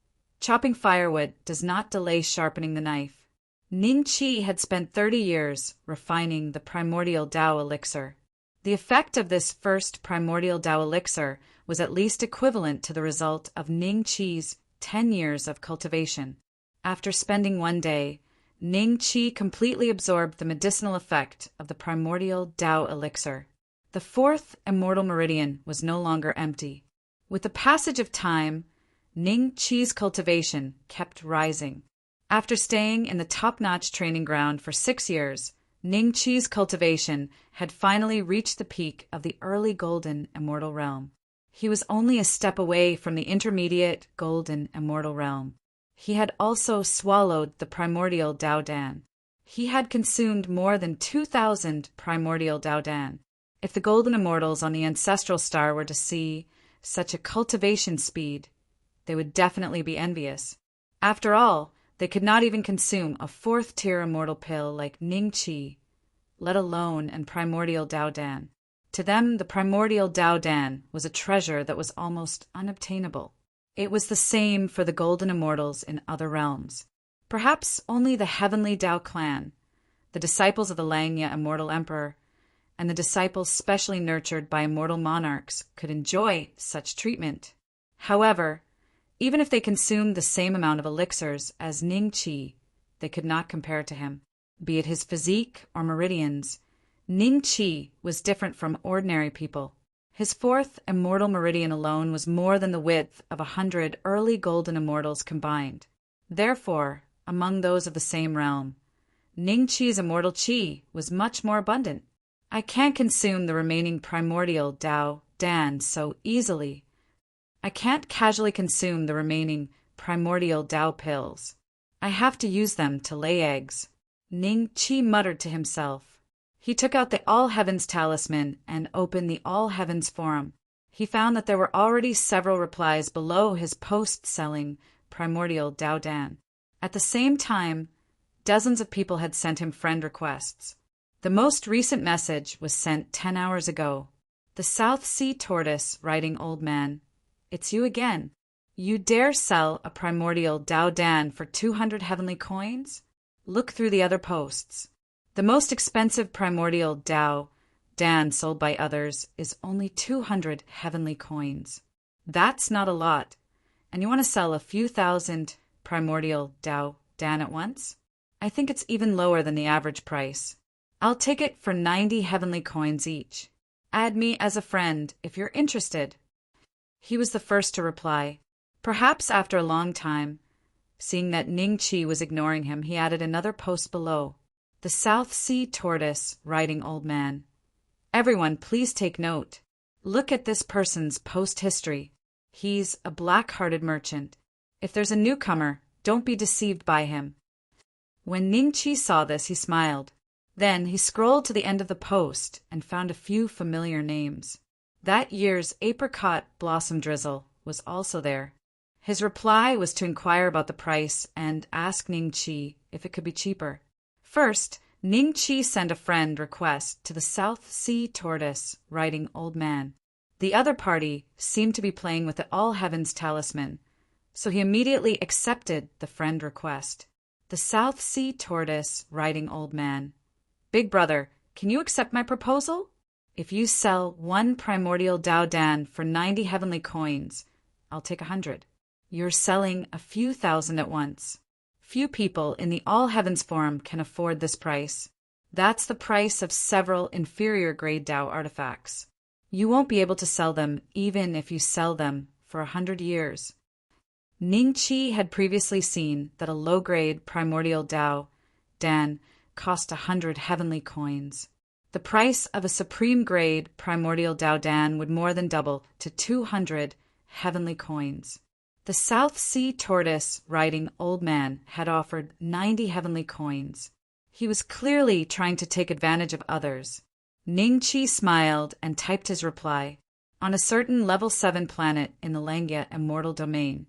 chopping firewood does not delay sharpening the knife. Ning Qi had spent 30 years refining the primordial Tao elixir. The effect of this first primordial Tao elixir was at least equivalent to the result of Ning Qi's 10 years of cultivation. After spending one day, Ning Qi completely absorbed the medicinal effect of the primordial Tao elixir. The fourth immortal meridian was no longer empty. With the passage of time, Ning Qi's cultivation kept rising. After staying in the top-notch training ground for 6 years, Ning Qi's cultivation had finally reached the peak of the early golden immortal realm. He was only a step away from the intermediate golden immortal realm. He had also swallowed the primordial Tao Dan. He had consumed more than 2,000 primordial Tao Dan. If the golden immortals on the ancestral star were to see such a cultivation speed, they would definitely be envious. After all, they could not even consume a fourth-tier immortal pill like Ning Qi, let alone an primordial Tao Dan. To them, the primordial Tao Dan was a treasure that was almost unobtainable. It was the same for the golden immortals in other realms. Perhaps only the heavenly Tao clan, the disciples of the Langya immortal emperor, and the disciples specially nurtured by immortal monarchs could enjoy such treatment. However, even if they consumed the same amount of elixirs as Ning Qi, they could not compare to him. Be it his physique or meridians, Ning Qi was different from ordinary people. His fourth immortal meridian alone was more than the width of 100 early golden immortals combined. Therefore, among those of the same realm, Ning Qi's immortal qi was much more abundant. I can't consume the remaining primordial Tao Dan so easily. I can't casually consume the remaining primordial Tao pills. I have to use them to lay eggs. Ning Qi muttered to himself. He took out the All Heavens talisman and opened the All Heavens forum. He found that there were already several replies below his post-selling primordial Tao Dan. At the same time, dozens of people had sent him friend requests. The most recent message was sent 10 hours ago. The South Sea Tortoise writing, "Old man, it's you again. You dare sell a primordial Tao Dan for 200 heavenly coins? Look through the other posts. The most expensive primordial Tao Dan sold by others is only 200 heavenly coins. That's not a lot. And you want to sell a few thousand primordial Tao Dan at once? I think it's even lower than the average price. I'll take it for 90 heavenly coins each. Add me as a friend if you're interested." He was the first to reply. Perhaps after a long time, seeing that Ning Qi was ignoring him, he added another post below. The South Sea Tortoise writing, "Old man. Everyone, please take note. Look at this person's post history. He's a black-hearted merchant. If there's a newcomer, don't be deceived by him." When Ning Qi saw this, he smiled. Then he scrolled to the end of the post and found a few familiar names. That year's apricot blossom drizzle was also there. His reply was to inquire about the price and ask Ning Qi if it could be cheaper. First, Ning Qi sent a friend request to the South Sea Tortoise, writing, "Old man." The other party seemed to be playing with the All Heavens talisman, so he immediately accepted the friend request. The South Sea Tortoise, writing, "Old man. Big brother, can you accept my proposal? If you sell one primordial Tao Dan for 90 heavenly coins, I'll take 100. You're selling a few thousand at once. Few people in the All Heavens Forum can afford this price. That's the price of several inferior grade Tao artifacts. You won't be able to sell them even if you sell them for 100 years. Ning Qi had previously seen that a low-grade primordial Tao Dan cost 100 heavenly coins. The price of a supreme-grade primordial Daodan would more than double to 200 heavenly coins. The South Sea tortoise-riding old man had offered 90 heavenly coins. He was clearly trying to take advantage of others. Ning Qi smiled and typed his reply. On a certain level 7 planet in the Langya immortal domain,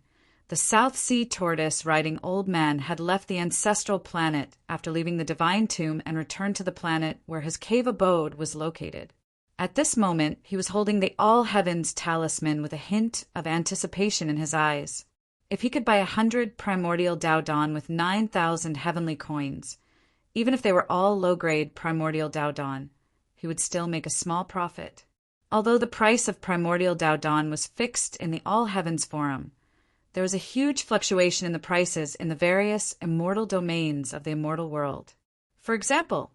the South Sea tortoise-riding old man had left the ancestral planet after leaving the divine tomb and returned to the planet where his cave abode was located. At this moment, he was holding the All-Heavens talisman with a hint of anticipation in his eyes. If he could buy 100 primordial Daodan with 9,000 heavenly coins, even if they were all low-grade primordial Daodan, he would still make a small profit. Although the price of primordial Daodan was fixed in the All-Heavens Forum, there was a huge fluctuation in the prices in the various immortal domains of the immortal world. For example,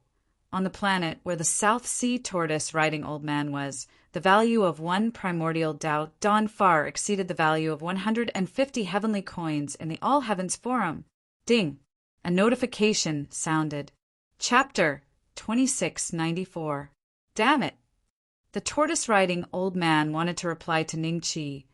on the planet where the South Sea tortoise-riding old man was, the value of 1 primordial Daodan far exceeded the value of 150 heavenly coins in the All-Heavens Forum. Ding! A notification sounded. Chapter 2694. Damn it! The tortoise-riding old man wanted to reply to Ning Qi,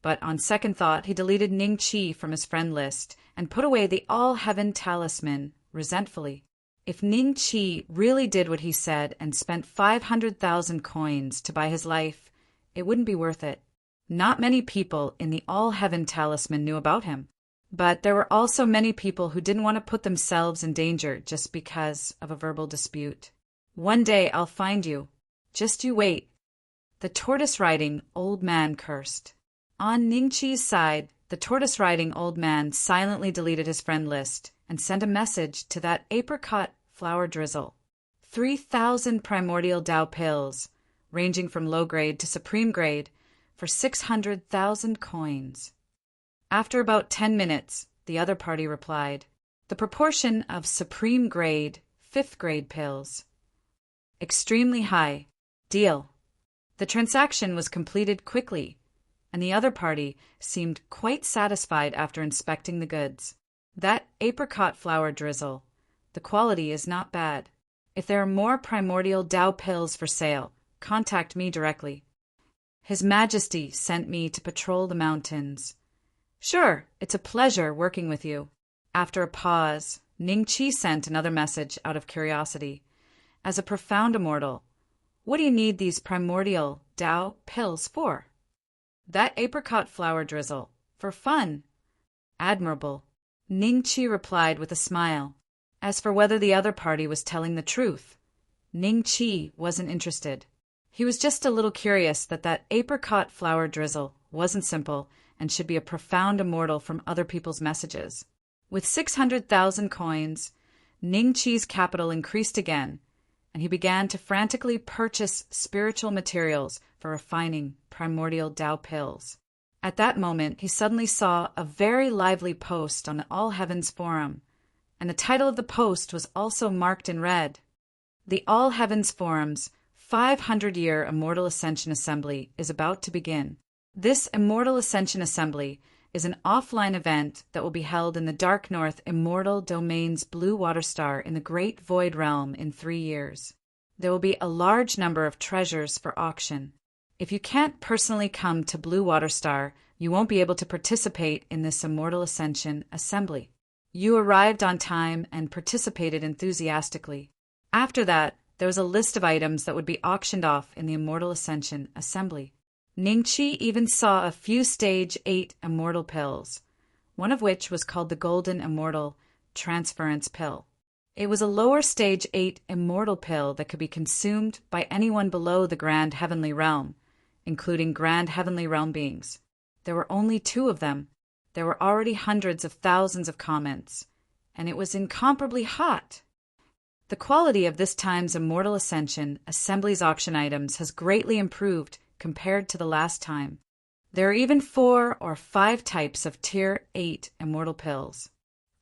but on second thought he deleted Ning Qi from his friend list and put away the All-Heaven talisman resentfully. If Ning Qi really did what he said and spent 500,000 coins to buy his life, it wouldn't be worth it. Not many people in the All-Heaven talisman knew about him, but there were also many people who didn't want to put themselves in danger just because of a verbal dispute. One day I'll find you. Just you wait. The tortoise-riding old man cursed. On Ning Qi's side, the tortoise-riding old man silently deleted his friend list and sent a message to that apricot flower drizzle. 3,000 primordial Dao pills, ranging from low grade to supreme grade, for 600,000 coins. After about 10 minutes, the other party replied, the proportion of supreme grade, 5th grade pills. Extremely high. Deal. The transaction was completed quickly, and the other party seemed quite satisfied after inspecting the goods. That apricot flower drizzle, the quality is not bad. If there are more primordial Dao pills for sale, contact me directly. His Majesty sent me to patrol the mountains. Sure, it's a pleasure working with you. After a pause, Ning Qi sent another message out of curiosity. As a profound immortal, what do you need these primordial Dao pills for? That apricot flower drizzle. For fun. Admirable. Ning Qi replied with a smile. As for whether the other party was telling the truth, Ning Qi wasn't interested. He was just a little curious that apricot flower drizzle wasn't simple and should be a profound immortal from other people's messages. With 600,000 coins, Ning Qi's capital increased again, and he began to frantically purchase spiritual materials for refining primordial Dao pills. At that moment, he suddenly saw a very lively post on the All Heavens Forum, and the title of the post was also marked in red. The All Heavens Forum's 500-year Immortal Ascension Assembly is about to begin. This Immortal Ascension Assembly is an offline event that will be held in the Dark North Immortal Domain's Blue Water Star in the Great Void Realm in 3 years. There will be a large number of treasures for auction. If you can't personally come to Blue Water Star, you won't be able to participate in this Immortal Ascension Assembly. You arrived on time and participated enthusiastically. After that, there was a list of items that would be auctioned off in the Immortal Ascension Assembly. Ning Qi even saw a few Stage 8 Immortal pills, one of which was called the Golden Immortal Transference Pill. It was a lower Stage 8 Immortal pill that could be consumed by anyone below the Grand Heavenly Realm, including Grand Heavenly Realm beings. There were only 2 of them. There were already hundreds of thousands of comments, and it was incomparably hot. The quality of this time's Immortal Ascension Assembly's auction items has greatly improved compared to the last time. There are even 4 or 5 types of Tier 8 Immortal pills.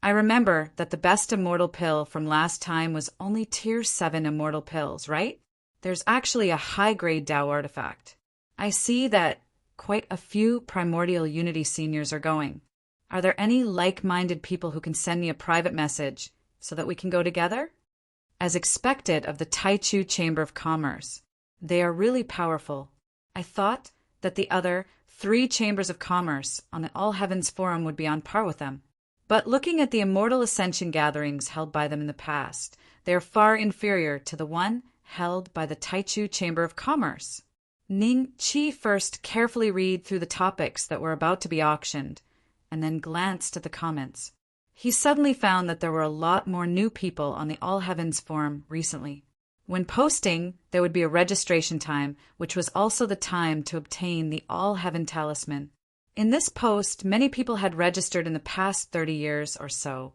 I remember that the best Immortal pill from last time was only Tier 7 Immortal pills, right? There's actually a high-grade Dao artifact. I see that quite a few Primordial Unity seniors are going. Are there any like-minded people who can send me a private message so that we can go together? as expected of the Taichu Chamber of Commerce. They are really powerful. I thought that the other 3 chambers of commerce on the All Heavens Forum would be on par with them. But looking at the Immortal Ascension gatherings held by them in the past, they are far inferior to the one held by the Taichu Chamber of Commerce. Ning Qi first carefully read through the topics that were about to be auctioned, and then glanced at the comments. He suddenly found that there were a lot more new people on the All Heavens Forum recently. When posting, there would be a registration time, which was also the time to obtain the All Heaven Talisman. In this post, many people had registered in the past 30 years or so,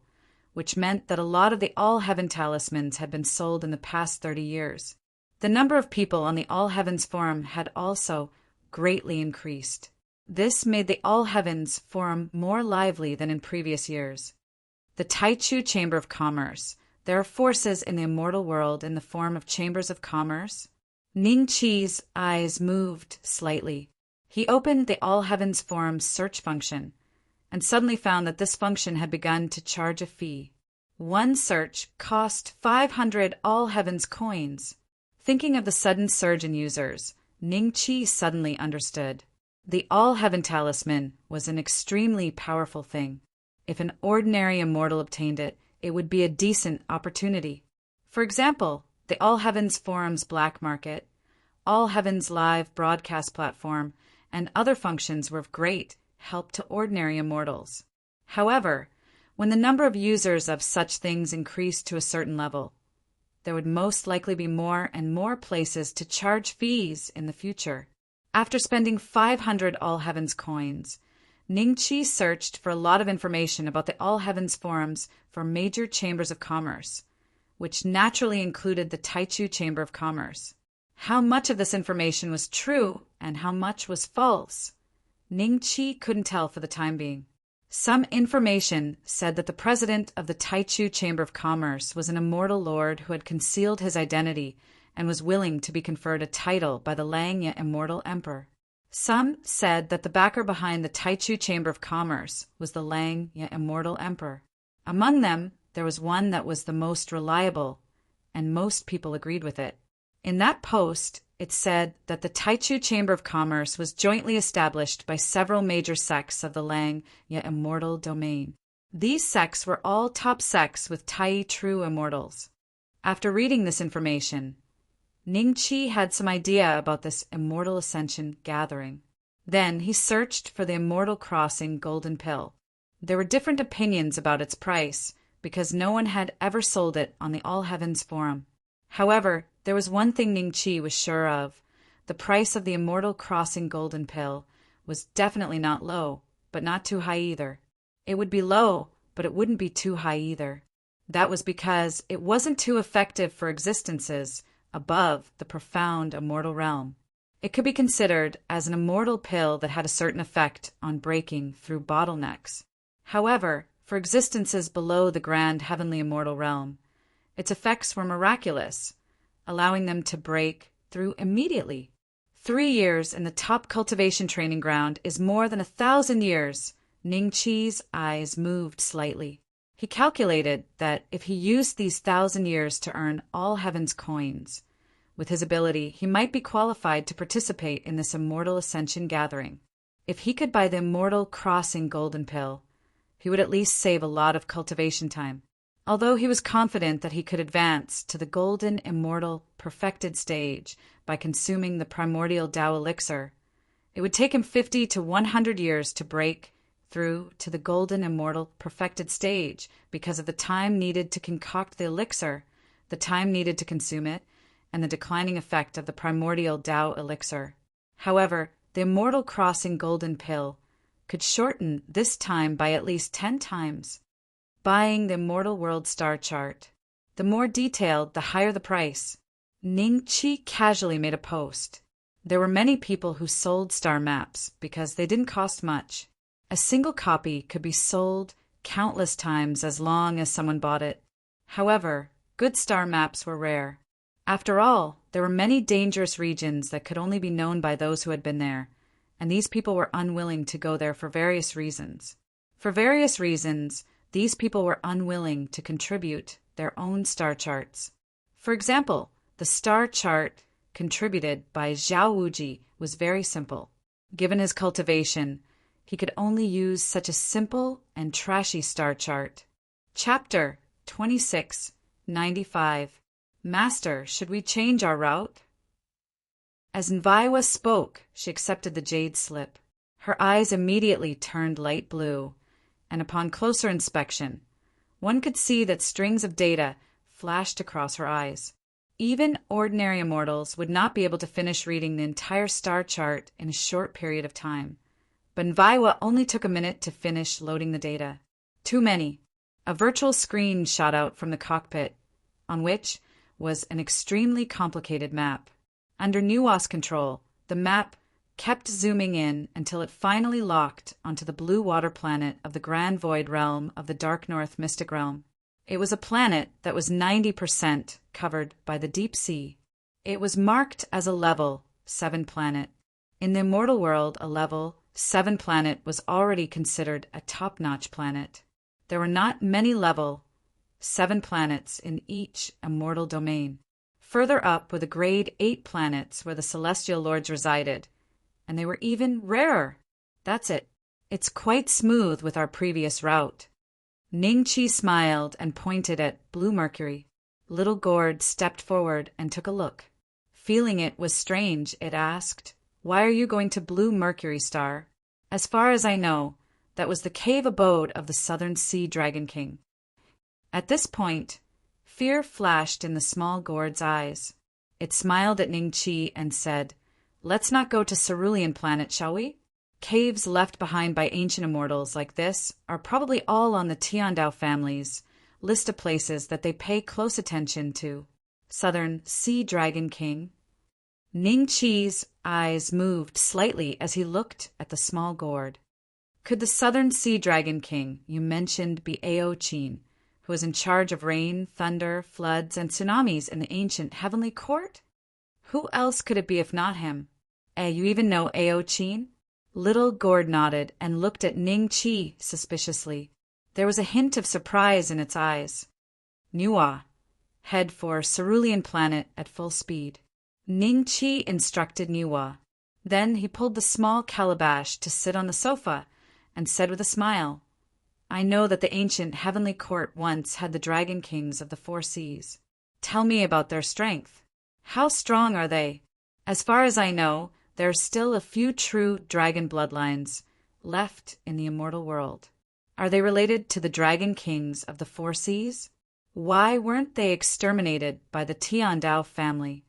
which meant that a lot of the All Heaven Talismans had been sold in the past 30 years. The number of people on the All Heavens Forum had also greatly increased. This made the All Heavens Forum more lively than in previous years. The Taichu Chamber of Commerce. There are forces in the immortal world in the form of chambers of commerce. Ning Qi's eyes moved slightly. He opened the All Heavens Forum's search function and suddenly found that this function had begun to charge a fee. One search cost 500 All Heavens coins. Thinking of the sudden surge in users, Ning Qi suddenly understood. The All Heaven Talisman was an extremely powerful thing. If an ordinary immortal obtained it, it would be a decent opportunity. For example, the All Heavens Forum's black market, All Heavens Live broadcast platform, and other functions were of great help to ordinary immortals. However, when the number of users of such things increased to a certain level, there would most likely be more and more places to charge fees in the future. After spending 500 All Heavens coins, Ning Qi searched for a lot of information about the All Heavens Forums for major chambers of commerce, which naturally included the Taichu Chamber of Commerce. How much of this information was true and how much was false, Ning Qi couldn't tell for the time being. Some information said that the president of the Taichu Chamber of Commerce was an immortal lord who had concealed his identity and was willing to be conferred a title by the Langya Immortal Emperor. Some said that the backer behind the Taichu Chamber of Commerce was the Langya Immortal Emperor. Among them, there was one that was the most reliable, and most people agreed with it. In that post, it said that the Taichu Chamber of Commerce was jointly established by several major sects of the Langya Immortal domain. These sects were all top sects with Tai true immortals. After reading this information, Ning Qi had some idea about this Immortal Ascension gathering. Then he searched for the Immortal Crossing Golden Pill. There were different opinions about its price because no one had ever sold it on the All Heavens Forum. However, there was one thing Ning Qi was sure of. The price of the Immortal Crossing Golden Pill was definitely not low, but not too high either. It would be low, but it wouldn't be too high either. That was because it wasn't too effective for existences above the profound immortal realm. It could be considered as an immortal pill that had a certain effect on breaking through bottlenecks. However, for existences below the grand heavenly immortal realm, its effects were miraculous, allowing them to break through immediately. 3 years in the top cultivation training ground is more than 1,000 years. Ning Qi's eyes moved slightly. He calculated that if he used these 1,000 years to earn All Heavens coins, with his ability, he might be qualified to participate in this Immortal Ascension gathering. If he could buy the Immortal Crossing Golden Pill, he would at least save a lot of cultivation time. Although he was confident that he could advance to the Golden Immortal Perfected stage by consuming the Primordial Tao Elixir, it would take him 50 to 100 years to break through to the Golden Immortal Perfected stage because of the time needed to concoct the elixir, the time needed to consume it, and the declining effect of the Primordial Tao Elixir. However, the Immortal Crossing Golden Pill could shorten this time by at least 10 times. Buying the Immortal World Star Chart. The more detailed, the higher the price. Ning Qi casually made a post. There were many people who sold star maps because they didn't cost much. A single copy could be sold countless times as long as someone bought it. However, good star maps were rare. After all, there were many dangerous regions that could only be known by those who had been there, and these people were unwilling to go there for various reasons. For various reasons, these people were unwilling to contribute their own star charts. For example, the star chart contributed by Zhao Wuji was very simple. Given his cultivation, he could only use such a simple and trashy star chart. Chapter 2695. Master, should we change our route? As Nviwa spoke, she accepted the jade slip. Her eyes immediately turned light blue, and upon closer inspection, one could see that strings of data flashed across her eyes. Even ordinary immortals would not be able to finish reading the entire star chart in a short period of time. But Nviwa only took a minute to finish loading the data. Too many. A virtual screen shot out from the cockpit, on which was an extremely complicated map. Under Nuwa's control, the map kept zooming in until it finally locked onto the blue water planet of the Grand Void realm of the Dark North Mystic Realm. It was a planet that was 90% covered by the deep sea. It was marked as a level 7 planet. In the immortal world, a level 7 planet was already considered a top-notch planet. There were not many level 7 planets in each immortal domain. Further up were the grade 8 planets where the celestial lords resided, and they were even rarer. That's it. It's quite smooth with our previous route. Ningqi smiled and pointed at Blue Mercury. Little Gourd stepped forward and took a look. Feeling it was strange, it asked, "Why are you going to Blue Mercury, Star?" As far as I know, that was the cave abode of the Southern Sea Dragon King. At this point, fear flashed in the small Gourd's eyes. It smiled at Ningqi and said, "Let's not go to Cerulean Planet, shall we? Caves left behind by ancient immortals like this are probably all on the Tiandao family's list of places that they pay close attention to." Southern Sea Dragon King. Ningqi's eyes moved slightly as he looked at the small Gourd. Could the Southern Sea Dragon King you mentioned be Ao Qin, who was in charge of rain, thunder, floods, and tsunamis in the ancient heavenly court? Who else could it be if not him? You even know Ao Qin? Little Gourd nodded and looked at Ningqi suspiciously. There was a hint of surprise in its eyes. Nuwa, head for Cerulean Planet at full speed. Ningqi instructed Nuwa. Then he pulled the small calabash to sit on the sofa and said with a smile, "I know that the ancient heavenly court once had the dragon kings of the 4 seas. Tell me about their strength. How strong are they? As far as I know, there are still a few true dragon bloodlines left in the immortal world. Are they related to the dragon kings of the 4 seas? Why weren't they exterminated by the Tiandao family?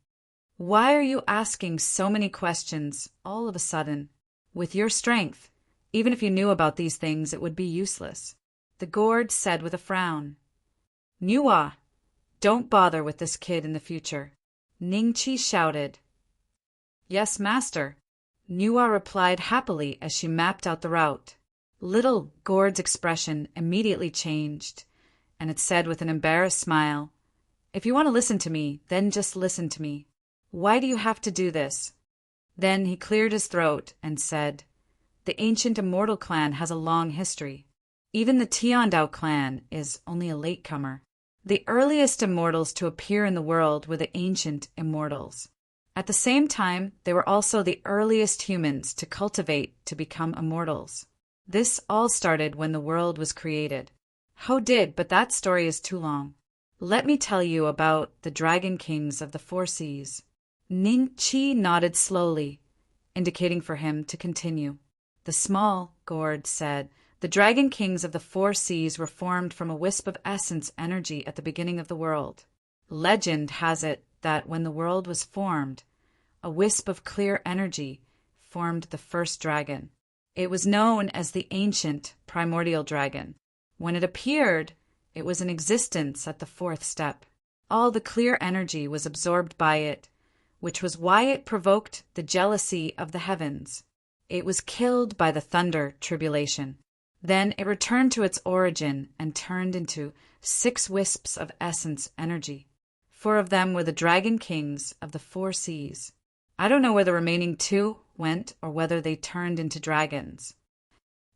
Why are you asking so many questions all of a sudden? With your strength, even if you knew about these things, it would be useless." The Gourd said with a frown. "Nuwa, don't bother with this kid in the future." Ningqi shouted. "Yes, master," Nuwa replied happily as she mapped out the route. Little Gourd's expression immediately changed, and it said with an embarrassed smile, "If you want to listen to me, then just listen to me. Why do you have to do this?" Then he cleared his throat and said, "The ancient immortal clan has a long history. Even the Tiandao clan is only a latecomer. The earliest immortals to appear in the world were the ancient immortals. At the same time, they were also the earliest humans to cultivate to become immortals. This all started when the world was created. How did, but that story is too long. Let me tell you about the dragon kings of the 4 seas." Ningqi nodded slowly, indicating for him to continue. The small Gourd said, "The dragon kings of the 4 seas were formed from a wisp of essence energy at the beginning of the world. Legend has it that when the world was formed, a wisp of clear energy formed the first dragon. It was known as the ancient primordial dragon. When it appeared, it was in existence at the 4th step. All the clear energy was absorbed by it, which was why it provoked the jealousy of the heavens. It was killed by the thunder tribulation. Then it returned to its origin and turned into 6 wisps of essence energy. 4 of them were the dragon kings of the 4 seas. I don't know where the remaining 2 went or whether they turned into dragons.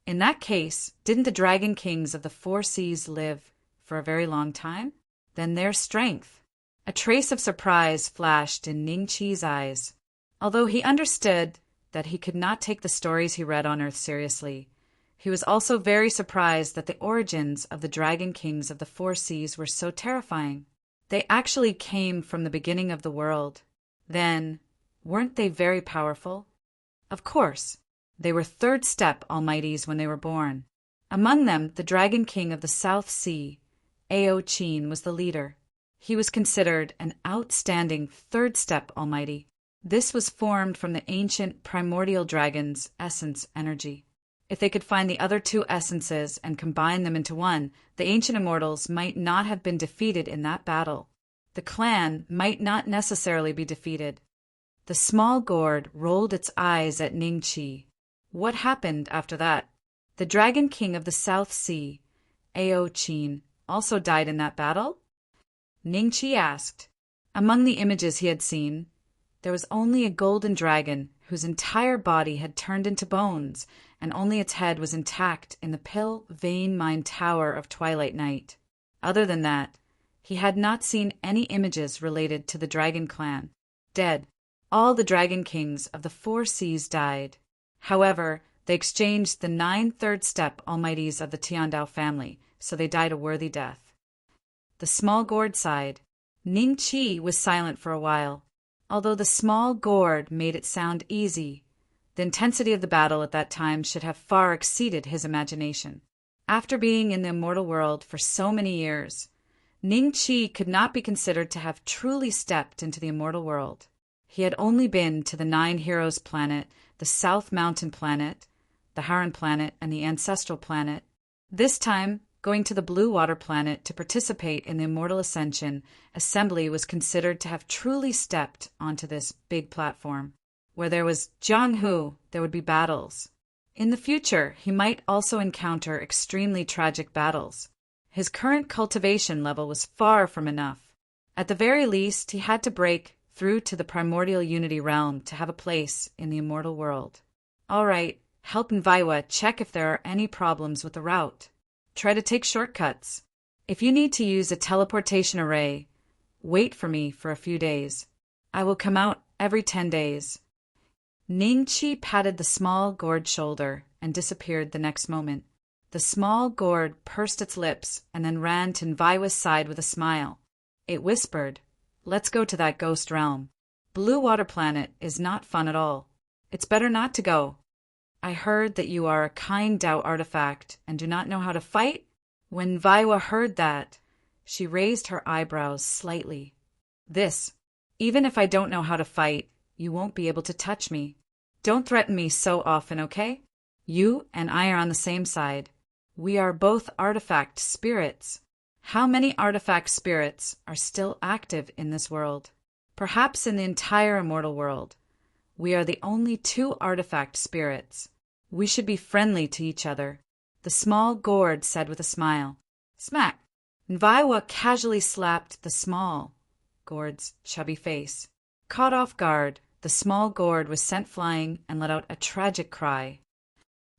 In that case, didn't the dragon kings of the 4 seas live for a very long time? Then their strength A trace of surprise flashed in Ning Chi's eyes. Although he understood that he could not take the stories he read on Earth seriously, he was also very surprised that the origins of the Dragon Kings of the Four Seas were so terrifying. They actually came from the beginning of the world. Then, weren't they very powerful? Of course, they were third step almighties when they were born. Among them, the Dragon King of the South Sea, Ao Chin, was the leader. He was considered an outstanding third step almighty. This was formed from the ancient primordial dragon's essence energy. If they could find the other two essences and combine them into one, the ancient immortals might not have been defeated in that battle. The clan might not necessarily be defeated. The small gourd rolled its eyes at Ning Chi. What happened after that? The Dragon King of the South Sea, Ao Chin, also died in that battle? Ning Chi asked. Among the images he had seen, there was only a golden dragon whose entire body had turned into bones, and only its head was intact in the pill vein mine tower of Twilight Night. Other than that, he had not seen any images related to the Dragon Clan. Dead. All the Dragon Kings of the Four Seas died. However, they exchanged the 9 third-step almighties of the Tiandao family, so they died a worthy death. The small gourd sighed. Ning Chi was silent for a while. Although the small gourd made it sound easy, the intensity of the battle at that time should have far exceeded his imagination. After being in the immortal world for so many years, Ning Chi could not be considered to have truly stepped into the immortal world. He had only been to the 9 Heroes planet, the South Mountain planet, the Haran planet, and the Ancestral planet. This time, going to the Blue Water planet to participate in the Immortal Ascension, Assembly was considered to have truly stepped onto this big platform. Where there was Jiang Hu, there would be battles. In the future, he might also encounter extremely tragic battles. His current cultivation level was far from enough. At the very least, he had to break through to the primordial unity realm to have a place in the immortal world. All right, help Nviwa check if there are any problems with the route. Try to take shortcuts. If you need to use a teleportation array, wait for me for a few days. I will come out every 10 days. Ning Chi patted the small gourd shoulder and disappeared the next moment. The small gourd pursed its lips and then ran to Nviwa's side with a smile. It whispered, "Let's go to that ghost realm. Blue Water Planet is not fun at all. It's better not to go. I heard that you are a kind Tao artifact and do not know how to fight." When Nviwa heard that, she raised her eyebrows slightly. Even if I don't know how to fight, you won't be able to touch me. Don't threaten me so often, okay? You and I are on the same side. We are both artifact spirits. How many artifact spirits are still active in this world? Perhaps in the entire immortal world. We are the only 2 artifact spirits. We should be friendly to each other, the small gourd said with a smile. Smack! Nviwa casually slapped the small gourd's chubby face. Caught off guard, the small gourd was sent flying and let out a tragic cry.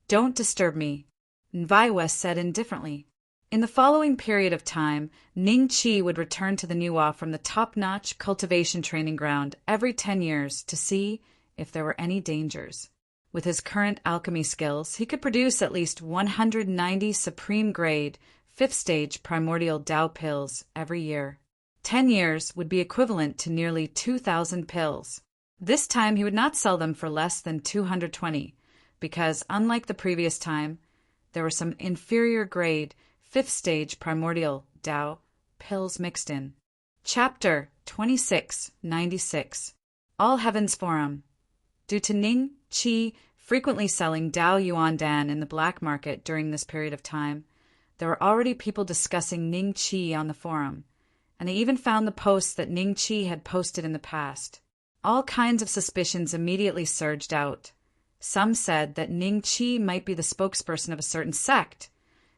Don't disturb me, Nviwa said indifferently. In the following period of time, Ning Chi would return to the Niwa from the top-notch cultivation training ground every 10 years to see if there were any dangers. With his current alchemy skills, he could produce at least 190 supreme-grade, 5th-stage primordial Tao pills every year. 10 years would be equivalent to nearly 2,000 pills. This time he would not sell them for less than 220, because, unlike the previous time, there were some inferior-grade, 5th-stage primordial Tao pills mixed in. Chapter 2696. All Heavens Forum. Due to Ning Chi frequently selling Tao Yuan Dan in the black market during this period of time, there were already people discussing Ning Chi on the forum, and they even found the posts that Ning Chi had posted in the past. All kinds of suspicions immediately surged out. Some said that Ning Chi might be the spokesperson of a certain sect.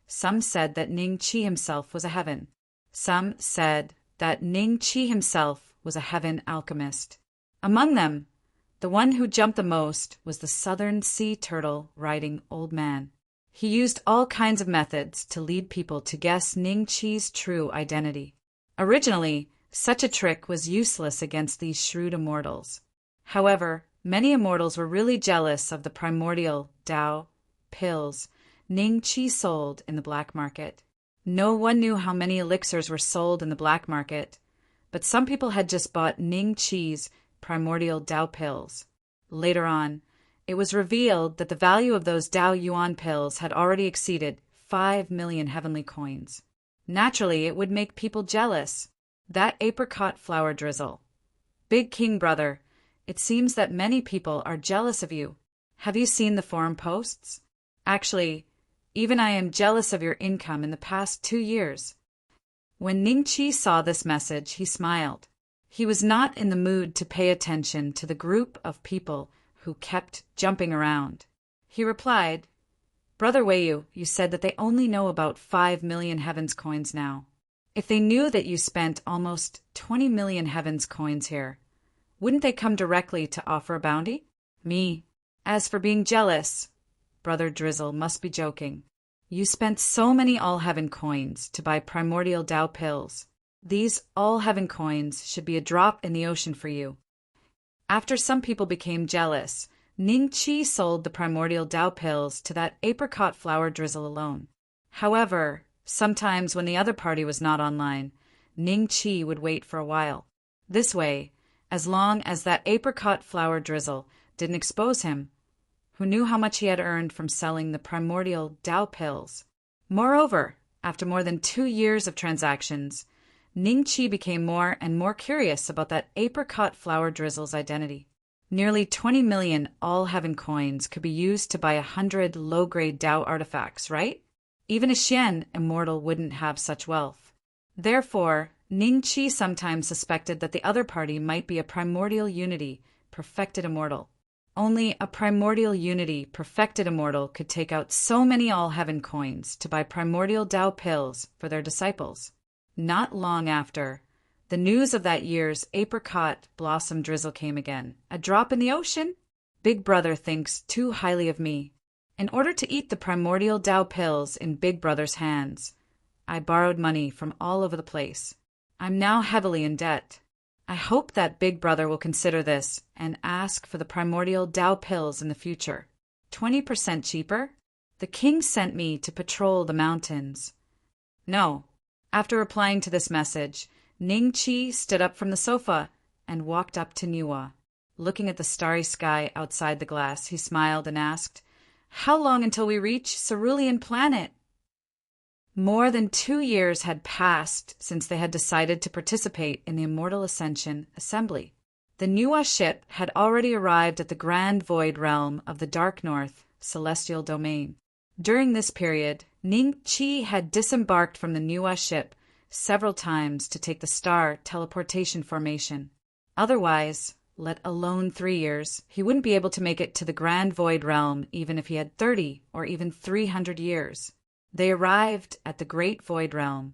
Some said that Ning Chi himself was a heaven. Some said that Ning Chi himself was a heaven alchemist. Among them, the one who jumped the most was the southern sea turtle riding old man. He used all kinds of methods to lead people to guess Ning Chi's true identity. Originally, Such a trick was useless against these shrewd immortals. However, many immortals were really jealous of the primordial Tao pills Ning Qi sold in the black market. No one knew how many elixirs were sold in the black market, but some people had just bought Ning Qi's primordial Tao pills. Later on, it was revealed that the value of those Dao Yuan pills had already exceeded 5 million heavenly coins. Naturally, it would make people jealous. That apricot flower drizzle. Big King Brother, it seems that many people are jealous of you. Have you seen the forum posts? Actually, even I am jealous of your income in the past 2 years. When Ning Qi saw this message, he smiled. He was not in the mood to pay attention to the group of people who kept jumping around. He replied, Brother Weiyu, you said that they only know about 5 million heavens coins now. If they knew that you spent almost 20 million heavens coins here, wouldn't they come directly to offer a bounty? Me. As for being jealous, Brother Drizzle must be joking. You spent so many all-heaven coins to buy primordial Tao pills. These all-heaven coins should be a drop in the ocean for you. After some people became jealous, Ning Qi sold the primordial Tao pills to that apricot flower drizzle alone. However, sometimes when the other party was not online, Ning Qi would wait for a while. This way, as long as that apricot flower drizzle didn't expose him, who knew how much he had earned from selling the primordial Tao pills. Moreover, after more than 2 years of transactions, Ning Qi became more and more curious about that apricot flower drizzle's identity. Nearly 20 million all-heaven coins could be used to buy 100 low-grade Tao artifacts, right? Even a Xian immortal wouldn't have such wealth. Therefore, Ning Qi sometimes suspected that the other party might be a primordial unity, perfected immortal. Only a primordial unity, perfected immortal could take out so many all-heaven coins to buy primordial Tao pills for their disciples. Not long after, the news of that year's apricot blossom drizzle came again. A drop in the ocean? Big Brother thinks too highly of me. In order to eat the primordial Tao pills in Big Brother's hands, I borrowed money from all over the place. I'm now heavily in debt. I hope that Big Brother will consider this and ask for the primordial Tao pills in the future. 20% cheaper? The king sent me to patrol the mountains. No. After replying to this message, Ning Qi stood up from the sofa and walked up to Niwa. Looking at the starry sky outside the glass, he smiled and asked, How long until we reach Cerulean Planet? More than 2 years had passed since they had decided to participate in the Immortal Ascension Assembly. The Niwa ship had already arrived at the Grand Void Realm of the Dark North Celestial Domain. During this period, Ning Qi had disembarked from the Niwa ship several times to take the star teleportation formation. Otherwise, let alone 3 years, he wouldn't be able to make it to the Grand Void Realm even if he had 30 or even 300 years. They arrived at the Great Void Realm.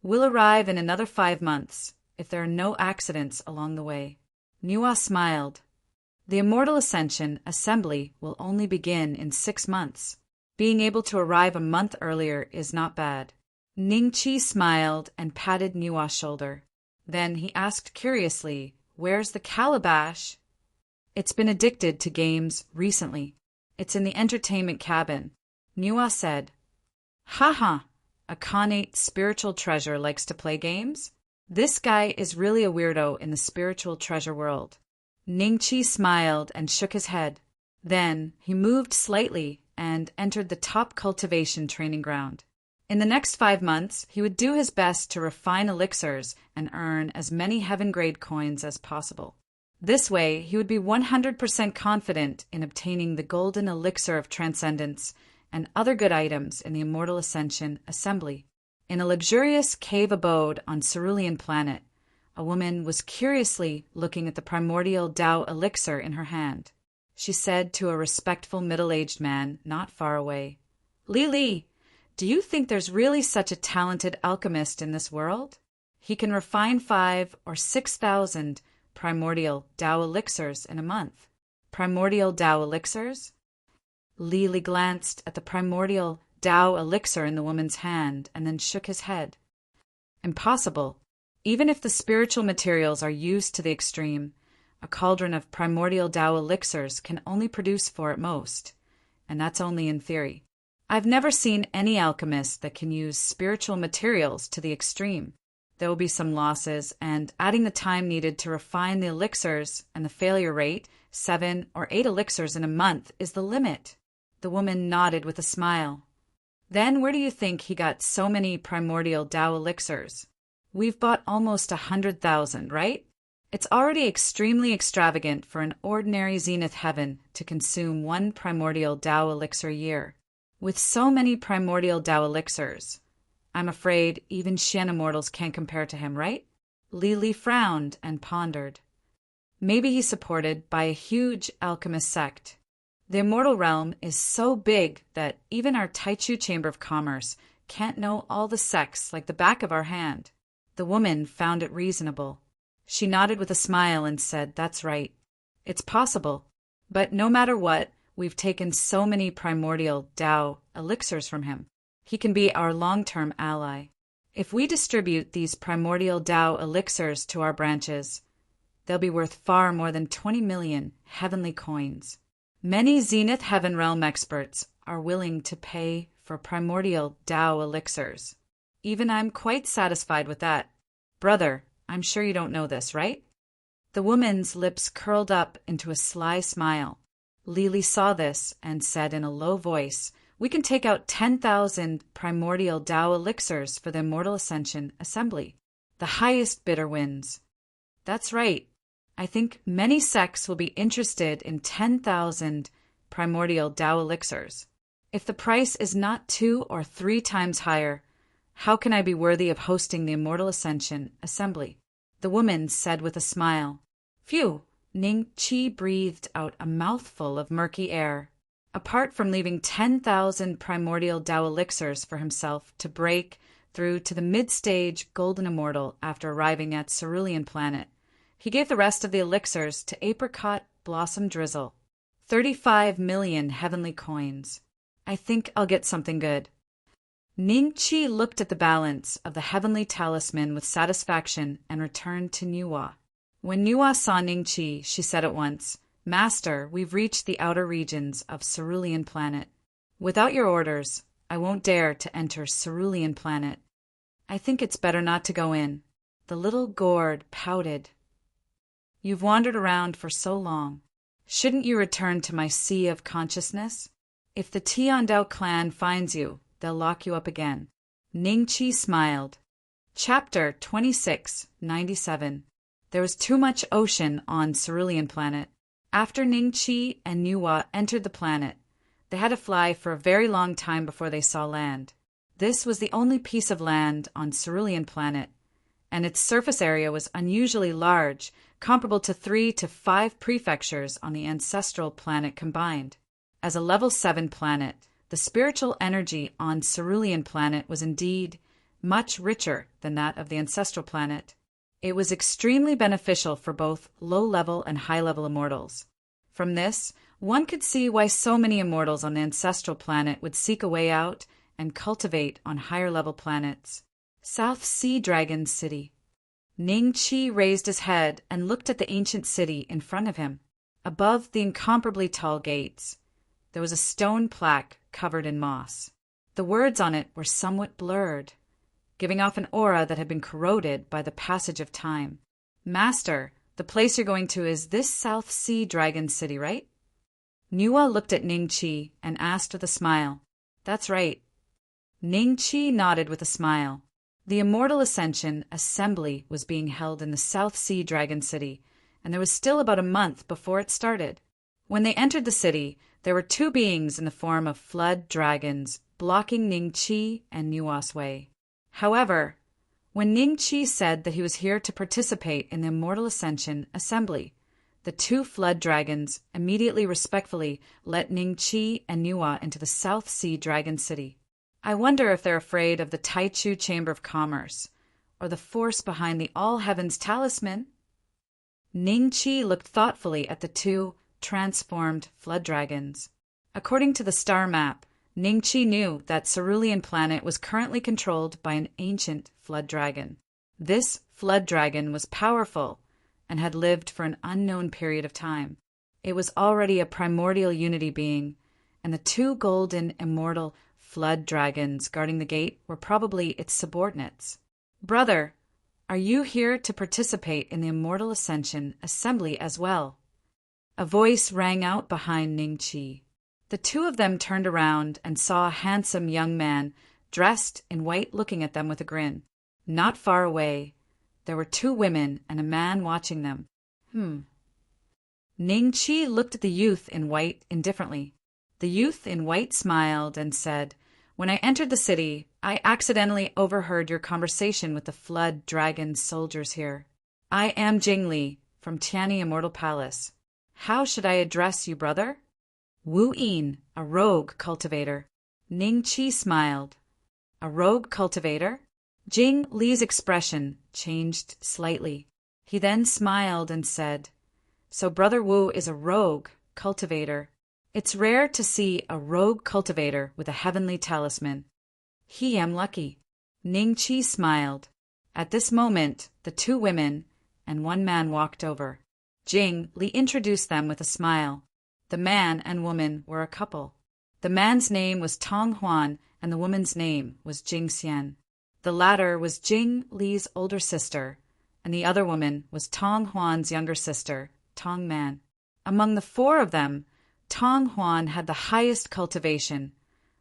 We'll arrive in another 5 months, if there are no accidents along the way. Niwa smiled. The Immortal Ascension Assembly will only begin in 6 months. Being able to arrive a month earlier is not bad. Ning Qi smiled and patted Niwa's shoulder. Then he asked curiously, Where's the calabash? It's been addicted to games recently. It's in the entertainment cabin. Niwa said, Haha, a connate spiritual treasure likes to play games? This guy is really a weirdo in the spiritual treasure world. Ning Qi smiled and shook his head. Then he moved slightly and entered the top cultivation training ground. In the next 5 months, he would do his best to refine elixirs and earn as many heaven-grade coins as possible. This way, he would be 100% confident in obtaining the golden elixir of transcendence and other good items in the Immortal Ascension Assembly. In a luxurious cave abode on Cerulean Planet, a woman was curiously looking at the primordial Tao elixir in her hand. She said to a respectful middle-aged man not far away, Li, do you think there's really such a talented alchemist in this world? He can refine 5,000 or 6,000 primordial Tao elixirs in a month. Primordial Tao elixirs? Li glanced at the primordial Tao elixir in the woman's hand and then shook his head. Impossible. Even if the spiritual materials are used to the extreme, a cauldron of primordial Tao elixirs can only produce four at most, and that's only in theory. I've never seen any alchemist that can use spiritual materials to the extreme. There will be some losses, and adding the time needed to refine the elixirs and the failure rate, 7 or 8 elixirs in a month, is the limit. The woman nodded with a smile. Then where do you think he got so many primordial Tao elixirs? We've bought almost 100,000, right? It's already extremely extravagant for an ordinary zenith heaven to consume one primordial Tao elixir a year. With so many primordial Tao elixirs, I'm afraid even Shen immortals can't compare to him, right? Li frowned and pondered. Maybe he's supported by a huge alchemist sect. The immortal realm is so big that even our Taichu Chamber of Commerce can't know all the sects like the back of our hand. The woman found it reasonable. She nodded with a smile and said, "That's right. It's possible. But no matter what, we've taken so many primordial Tao elixirs from him. He can be our long-term ally. If we distribute these primordial Tao elixirs to our branches, they'll be worth far more than 20 million heavenly coins. Many Zenith Heaven Realm experts are willing to pay for primordial Tao elixirs. Even I'm quite satisfied with that. Brother, I'm sure you don't know this, right?" The woman's lips curled up into a sly smile. Lili saw this and said in a low voice, "We can take out 10,000 primordial Tao elixirs for the Immortal Ascension Assembly. The highest bidder wins." "That's right. I think many sects will be interested in 10,000 primordial Tao elixirs. If the price is not 2 or 3 times higher, how can I be worthy of hosting the Immortal Ascension Assembly?" The woman said with a smile. "Phew!" Ning Qi breathed out a mouthful of murky air. Apart from leaving 10,000 primordial Tao elixirs for himself to break through to the mid-stage Golden Immortal after arriving at Cerulean Planet, he gave the rest of the elixirs to Apricot Blossom Drizzle. 35 million heavenly coins. I think I'll get something good. Ning Qi looked at the balance of the heavenly talisman with satisfaction and returned to Nuwa. When Nuwa saw Ning Qi, she said at once, "Master, we've reached the outer regions of Cerulean Planet. Without your orders, I won't dare to enter Cerulean Planet. I think it's better not to go in." The little gourd pouted. "You've wandered around for so long. Shouldn't you return to my sea of consciousness? If the Tiandao clan finds you, they'll lock you up again." Ning Qi smiled. Chapter 2697. There was too much ocean on Cerulean Planet. After Ning Qi and Nuwa entered the planet, they had to fly for a very long time before they saw land. This was the only piece of land on Cerulean Planet, and its surface area was unusually large, comparable to 3 to 5 prefectures on the ancestral planet combined. As a level 7 planet, the spiritual energy on Cerulean Planet was indeed much richer than that of the ancestral planet. It was extremely beneficial for both low-level and high-level immortals. From this, one could see why so many immortals on the ancestral planet would seek a way out and cultivate on higher-level planets. South Sea Dragon City. Ning Qi raised his head and looked at the ancient city in front of him. Above the incomparably tall gates, there was a stone plaque covered in moss. The words on it were somewhat blurred, giving off an aura that had been corroded by the passage of time. "Master, the place you're going to is this South Sea Dragon City, right?" Nuwa looked at Ning Qi and asked with a smile. "That's right." Ning Qi nodded with a smile. The Immortal Ascension Assembly was being held in the South Sea Dragon City, and there was still about a month before it started. When they entered the city, there were 2 beings in the form of flood dragons blocking Ning Qi and Nuwa's way. However, when Ning Qi said that he was here to participate in the Immortal Ascension Assembly, the 2 flood dragons immediately respectfully let Ning Qi and Nuwa into the South Sea Dragon City. I wonder if they're afraid of the Taichu Chamber of Commerce, or the force behind the All Heavens Talisman. Ning Qi looked thoughtfully at the 2 transformed flood dragons. According to the star map, Ning Qi knew that Cerulean Planet was currently controlled by an ancient flood dragon. This flood dragon was powerful and had lived for an unknown period of time. It was already a primordial unity being, and the two golden immortal flood dragons guarding the gate were probably its subordinates. "Brother, are you here to participate in the Immortal Ascension Assembly as well?" A voice rang out behind Ningqi. The two of them turned around and saw a handsome young man dressed in white looking at them with a grin. Not far away, there were two women and a man watching them. Ningqi looked at the youth in white indifferently. The youth in white smiled and said, "When I entered the city, I accidentally overheard your conversation with the flood dragon soldiers here. I am Jingli from Tianyi Immortal Palace. How should I address you, brother?" "Wu Yin, a rogue cultivator." Ningqi smiled. "A rogue cultivator?" Jing Li's expression changed slightly. He then smiled and said, "So Brother Wu is a rogue cultivator. It's rare to see a rogue cultivator with a heavenly talisman. He am lucky." Ningqi smiled. At this moment, the two women and one man walked over. Jing Li introduced them with a smile. The man and woman were a couple. The man's name was Tong Huan and the woman's name was Jing Xian. The latter was Jing Li's older sister, and the other woman was Tong Huan's younger sister, Tong Man. Among the four of them, Tong Huan had the highest cultivation,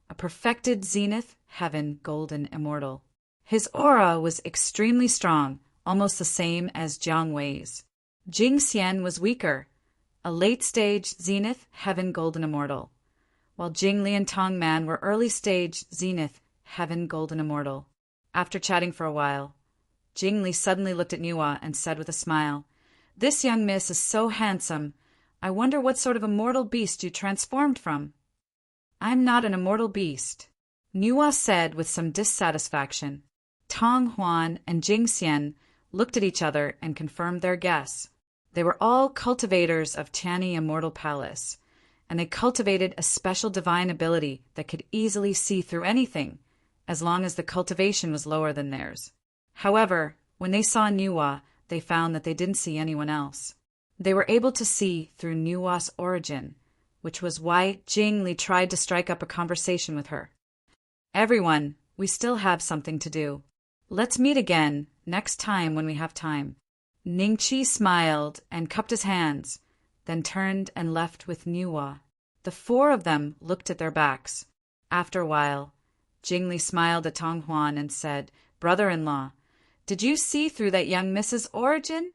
a perfected zenith heaven golden immortal. His aura was extremely strong, almost the same as Jiang Wei's. Jing Xian was weaker, a late-stage zenith heaven golden immortal, while Jing Li and Tong Man were early-stage zenith heaven golden immortal. After chatting for a while, Jing Li suddenly looked at Nuwa and said with a smile, "This young miss is so handsome. I wonder what sort of immortal beast you transformed from." "I'm not an immortal beast," Nuwa said with some dissatisfaction. Tong Huan and Jing Xian looked at each other and confirmed their guess. They were all cultivators of Tianyi Immortal Palace, and they cultivated a special divine ability that could easily see through anything, as long as the cultivation was lower than theirs. However, when they saw Nuwa, they found that they didn't see anyone else. They were able to see through Nuwa's origin, which was why Jing Li tried to strike up a conversation with her. "Everyone, we still have something to do. Let's meet again next time when we have time." Ningqi smiled and cupped his hands, then turned and left with Nuwa. The four of them looked at their backs. After a while, Jing Li smiled at Tong Huan and said, "Brother-in-law, did you see through that young miss's origin?"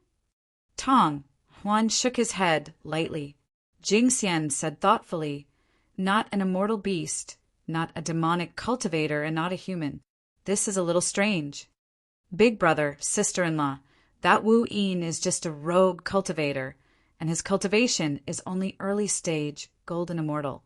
Tong Huan shook his head lightly. Jing Xian said thoughtfully, "Not an immortal beast, not a demonic cultivator, and not a human. This is a little strange. Big brother, sister-in-law, that Wu Yin is just a rogue cultivator, and his cultivation is only early stage, golden immortal.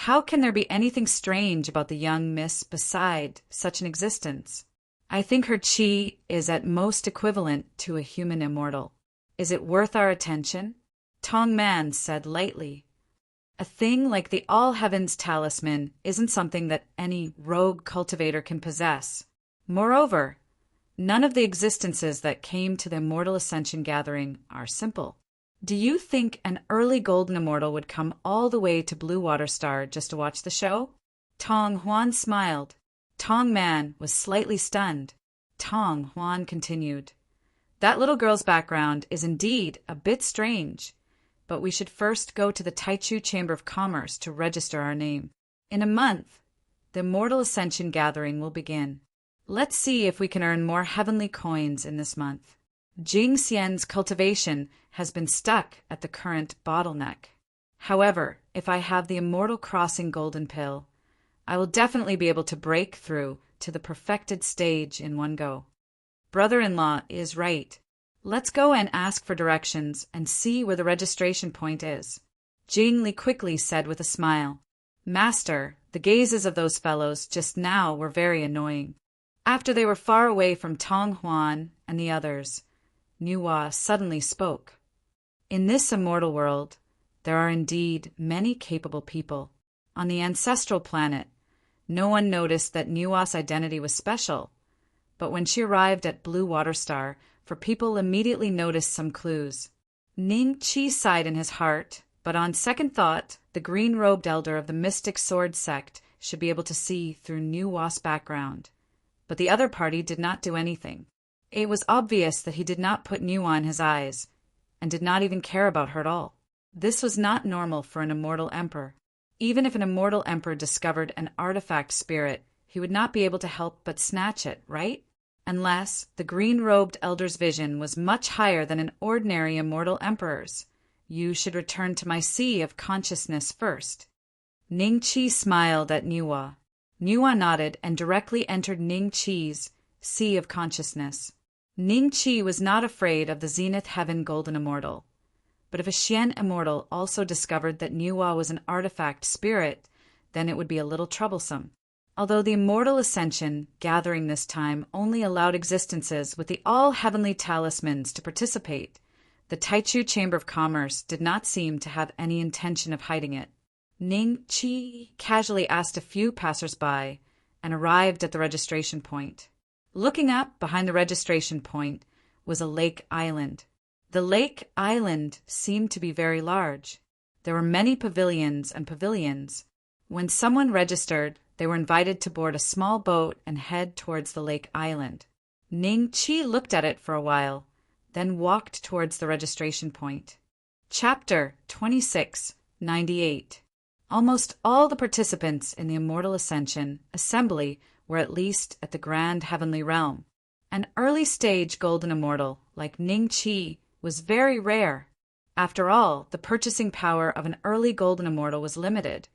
How can there be anything strange about the young miss beside such an existence? I think her chi is at most equivalent to a human immortal. Is it worth our attention?" Tong Man said lightly, "A thing like the All Heavens talisman isn't something that any rogue cultivator can possess. Moreover, none of the existences that came to the Immortal Ascension gathering are simple. Do you think an early golden immortal would come all the way to Blue Water Star just to watch the show?" Tong Huan smiled. Tong Man was slightly stunned. Tong Huan continued, "That little girl's background is indeed a bit strange, but we should first go to the Taichu Chamber of Commerce to register our name. In a month, the Immortal Ascension gathering will begin. Let's see if we can earn more heavenly coins in this month. Jing Xian's cultivation has been stuck at the current bottleneck. However, if I have the Immortal Crossing Golden Pill, I will definitely be able to break through to the perfected stage in one go. Brother-in-law is right. Let's go and ask for directions and see where the registration point is." Jing Li quickly said with a smile, "Master, the gazes of those fellows just now were very annoying." After they were far away from Tong Huan and the others, Nuwa suddenly spoke. "In this immortal world, there are indeed many capable people. On the ancestral planet, no one noticed that Nuwa's identity was special, but when she arrived at Blue Water Star, for people immediately noticed some clues. Ning Chi sighed in his heart, but on second thought, the green-robed elder of the Mystic Sword sect should be able to see through Nuwa's background. But the other party did not do anything. It was obvious that he did not put Nuwa in his eyes, and did not even care about her at all. This was not normal for an immortal emperor. Even if an immortal emperor discovered an artifact spirit, he would not be able to help but snatch it, right? Unless the green-robed elder's vision was much higher than an ordinary immortal emperor's. You should return to my sea of consciousness first. Ning Chi smiled at Nuwa. Nuwa nodded and directly entered Ning Chi's sea of consciousness. Ning Chi was not afraid of the Zenith Heaven Golden Immortal. But if a Xian Immortal also discovered that Nuwa was an artifact spirit, then it would be a little troublesome. Although the Immortal Ascension, gathering this time, only allowed existences with the all-heavenly talismans to participate, the Taichu Chamber of Commerce did not seem to have any intention of hiding it. Ning Chi casually asked a few passers-by and arrived at the registration point. Looking up behind the registration point was a lake island. The lake island seemed to be very large. There were many pavilions and pavilions. When someone registered, they were invited to board a small boat and head towards the lake island. Ning Chi looked at it for a while, then walked towards the registration point. Chapter 2698. Almost all the participants in the Immortal Ascension assembly were at least at the Grand Heavenly Realm. An early-stage Golden Immortal, like Ning Chi, was very rare. After all, the purchasing power of an early Golden Immortal was limited,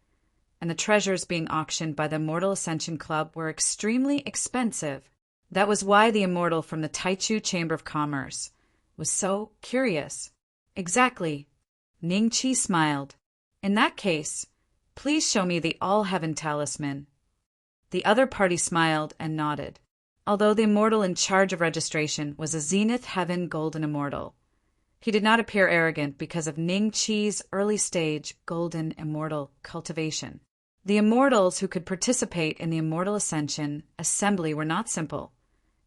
and the treasures being auctioned by the Immortal Ascension Club were extremely expensive. That was why the Immortal from the Taichu Chamber of Commerce was so curious. Exactly. Ning Chi smiled. In that case, please show me the All-Heaven Talisman. The other party smiled and nodded. Although the Immortal in charge of registration was a Zenith Heaven Golden Immortal, he did not appear arrogant because of Ning Chi's early-stage Golden Immortal cultivation. The Immortals who could participate in the Immortal Ascension Assembly were not simple,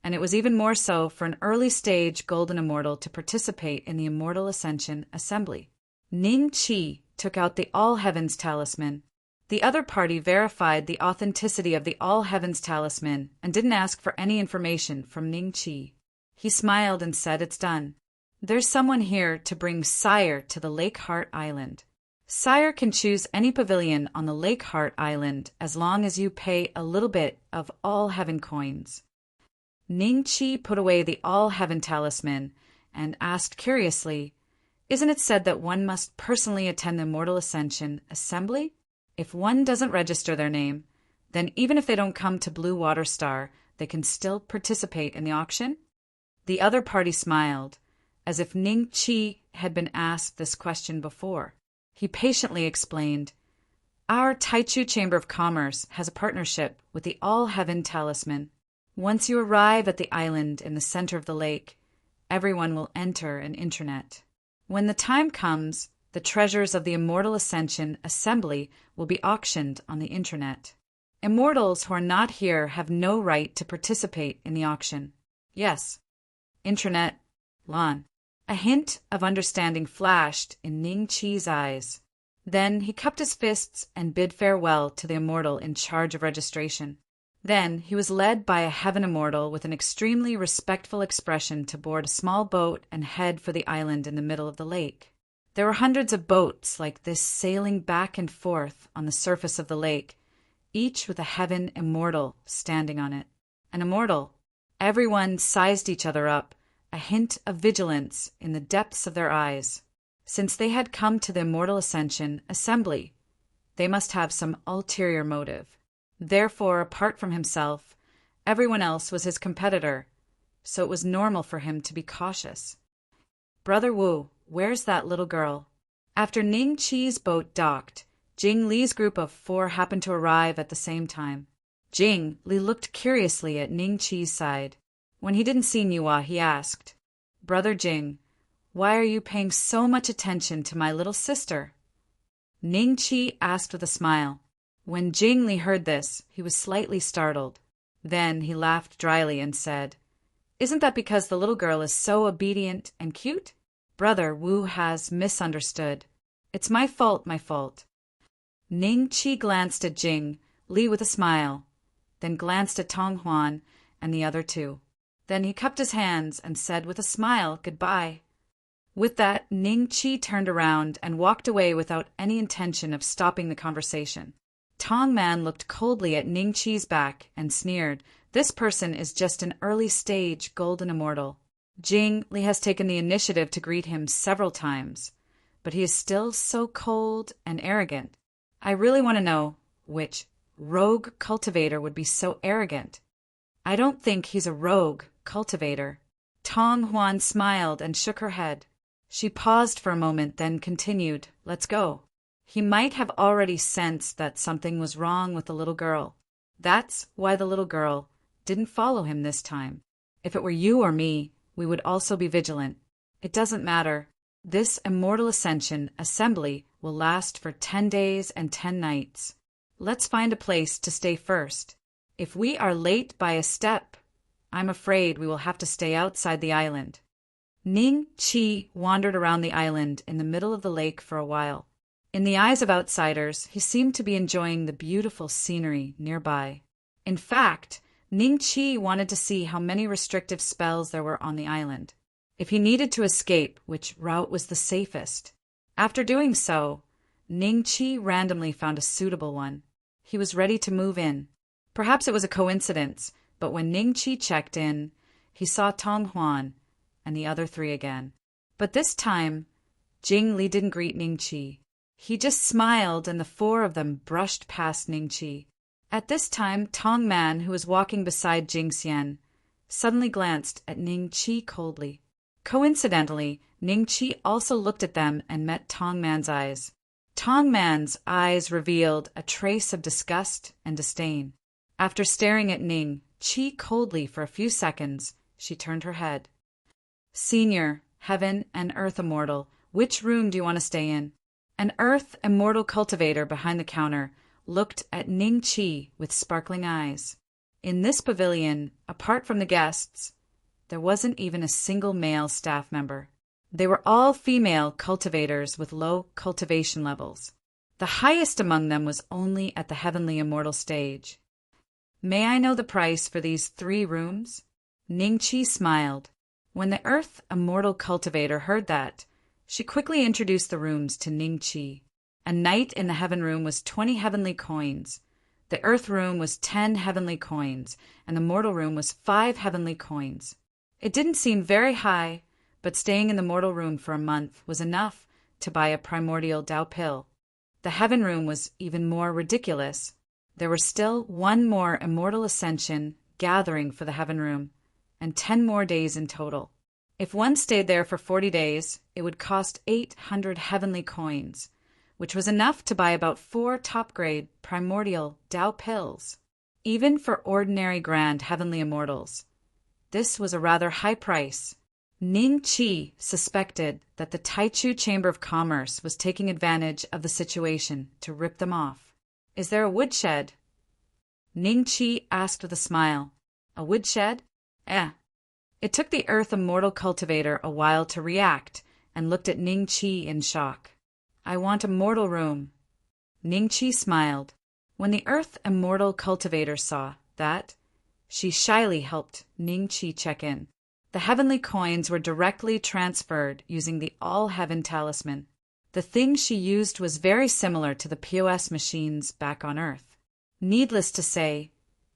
and it was even more so for an early-stage Golden Immortal to participate in the Immortal Ascension Assembly. Ning Chi took out the All Heavens Talisman. The other party verified the authenticity of the All Heavens Talisman and didn't ask for any information from Ning Chi. He smiled and said, "It's done. There's someone here to bring Sire to the Lake Heart Island. Sire can choose any pavilion on the Lake Heart Island as long as you pay a little bit of All Heaven coins." Ning Chi put away the All Heaven Talisman and asked curiously, "Isn't it said that one must personally attend the Immortal Ascension Assembly? If one doesn't register their name, then even if they don't come to Blue Water Star, they can still participate in the auction?" The other party smiled, as if Ning Chi had been asked this question before. He patiently explained, "Our Taichu Chamber of Commerce has a partnership with the All Heaven Talisman. Once you arrive at the island in the center of the lake, everyone will enter an intranet. When the time comes, the treasures of the Immortal Ascension Assembly will be auctioned on the intranet. Immortals who are not here have no right to participate in the auction." Yes, intranet, LAN. A hint of understanding flashed in Ning Chi's eyes. Then he cupped his fists and bid farewell to the Immortal in charge of registration. Then he was led by a Heaven Immortal with an extremely respectful expression to board a small boat and head for the island in the middle of the lake. There were hundreds of boats like this sailing back and forth on the surface of the lake, each with a Heaven Immortal standing on it. An Immortal. Everyone sized each other up, a hint of vigilance in the depths of their eyes. Since they had come to the Immortal Ascension Assembly, they must have some ulterior motive. Therefore, apart from himself, everyone else was his competitor, so it was normal for him to be cautious. "Brother Wu, where's that little girl?" After Ning Chi's boat docked, Jing Li's group of 4 happened to arrive at the same time. Jing Li looked curiously at Ning Chi's side. When he didn't see Nuwa, he asked, "Brother Jing, why are you paying so much attention to my little sister?" Ning Chi asked with a smile. When Jing Li heard this, he was slightly startled. Then he laughed dryly and said, "Isn't that because the little girl is so obedient and cute? Brother Wu has misunderstood. It's my fault, my fault." Ning Chi glanced at Jing Li with a smile, then glanced at Tong Huan and the other two. Then he cupped his hands and said with a smile, "Goodbye." With that, Ning Chi turned around and walked away without any intention of stopping the conversation. Tong Man looked coldly at Ning Chi's back and sneered, "This person is just an early-stage golden immortal." Jing Li has taken the initiative to greet him several times, but he is still so cold and arrogant. I really want to know which rogue cultivator would be so arrogant. I don't think he's a rogue cultivator. Tong Huan smiled and shook her head. She paused for a moment, then continued, "Let's go." He might have already sensed that something was wrong with the little girl. That's why the little girl didn't follow him this time. If it were you or me, we would also be vigilant. It doesn't matter. This immortal ascension assembly will last for 10 days and 10 nights. Let's find a place to stay first. If we are late by a step, I'm afraid we will have to stay outside the island. Ning Chi wandered around the island in the middle of the lake for a while. In the eyes of outsiders, he seemed to be enjoying the beautiful scenery nearby. In fact, Ning Chi wanted to see how many restrictive spells there were on the island. If he needed to escape, which route was the safest? After doing so, Ning Chi randomly found a suitable one. He was ready to move in. Perhaps it was a coincidence, but when Ning Chi checked in, he saw Tong Huan and the other three again. But this time, Jing Li didn't greet Ning Chi. He just smiled and the four of them brushed past Ning Chi. At this time, Tong Man, who was walking beside Jing Xian, suddenly glanced at Ning Chi coldly. Coincidentally, Ning Chi also looked at them and met Tong Man's eyes. Tong Man's eyes revealed a trace of disgust and disdain. After staring at Ning Chi coldly for a few seconds, she turned her head. "Senior, Heaven and Earth Immortal, which room do you want to stay in?" An Earth Immortal cultivator behind the counter looked at Ning Chi with sparkling eyes. In this pavilion, apart from the guests, there wasn't even a single male staff member. They were all female cultivators with low cultivation levels. The highest among them was only at the Heavenly Immortal stage. "May I know the price for these 3 rooms?" Ning Chi smiled. When the Earth Immortal cultivator heard that, she quickly introduced the rooms to Ning Chi. A night in the Heaven room was 20 heavenly coins. The Earth room was 10 heavenly coins, and the Mortal room was 5 heavenly coins. It didn't seem very high, but staying in the Mortal room for a month was enough to buy a primordial Dao pill. The Heaven room was even more ridiculous. There was still 1 more immortal ascension gathering for the Heaven room, and 10 more days in total. If one stayed there for 40 days, it would cost 800 heavenly coins, which was enough to buy about 4 top-grade primordial Dao pills. Even for ordinary grand heavenly immortals, this was a rather high price. Ning Chi suspected that the Taichu Chamber of Commerce was taking advantage of the situation to rip them off. "Is there a woodshed?" Ning Chi asked with a smile. "A woodshed? It took the Earth Immortal cultivator a while to react and looked at Ning Chi in shock. "I want a mortal room." Ning Chi smiled. When the Earth Immortal cultivator saw that, she shyly helped Ning Chi check in. The heavenly coins were directly transferred using the All-Heaven talisman. The thing she used was very similar to the POS machines back on Earth. Needless to say,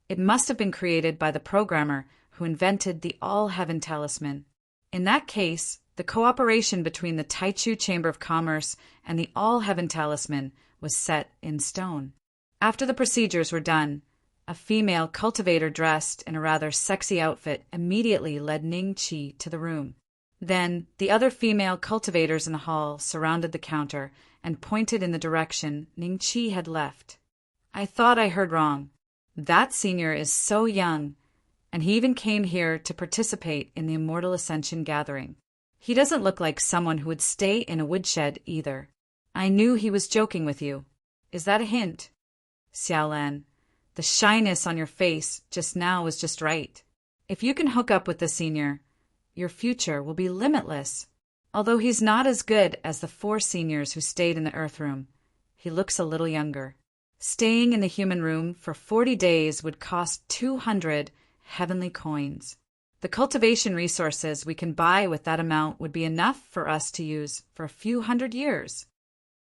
it must have been created by the programmer who invented the All-Heaven talisman. In that case, the cooperation between the Taichu Chamber of Commerce and the All-Heaven talisman was set in stone. After the procedures were done, a female cultivator dressed in a rather sexy outfit immediately led Ning Chi to the room. Then the other female cultivators in the hall surrounded the counter and pointed in the direction Ning Chi had left. "I thought I heard wrong. That senior is so young, and he even came here to participate in the Immortal Ascension gathering. He doesn't look like someone who would stay in a woodshed either. I knew he was joking with you. Is that a hint?" "Xiaolan, The shyness on your face just now was just right. If you can hook up with the senior, your future will be limitless. Although he's not as good as the 4 seniors who stayed in the Earth room, he looks a little younger. Staying in the human room for 40 days would cost 200 heavenly coins. The cultivation resources we can buy with that amount would be enough for us to use for a few hundred years.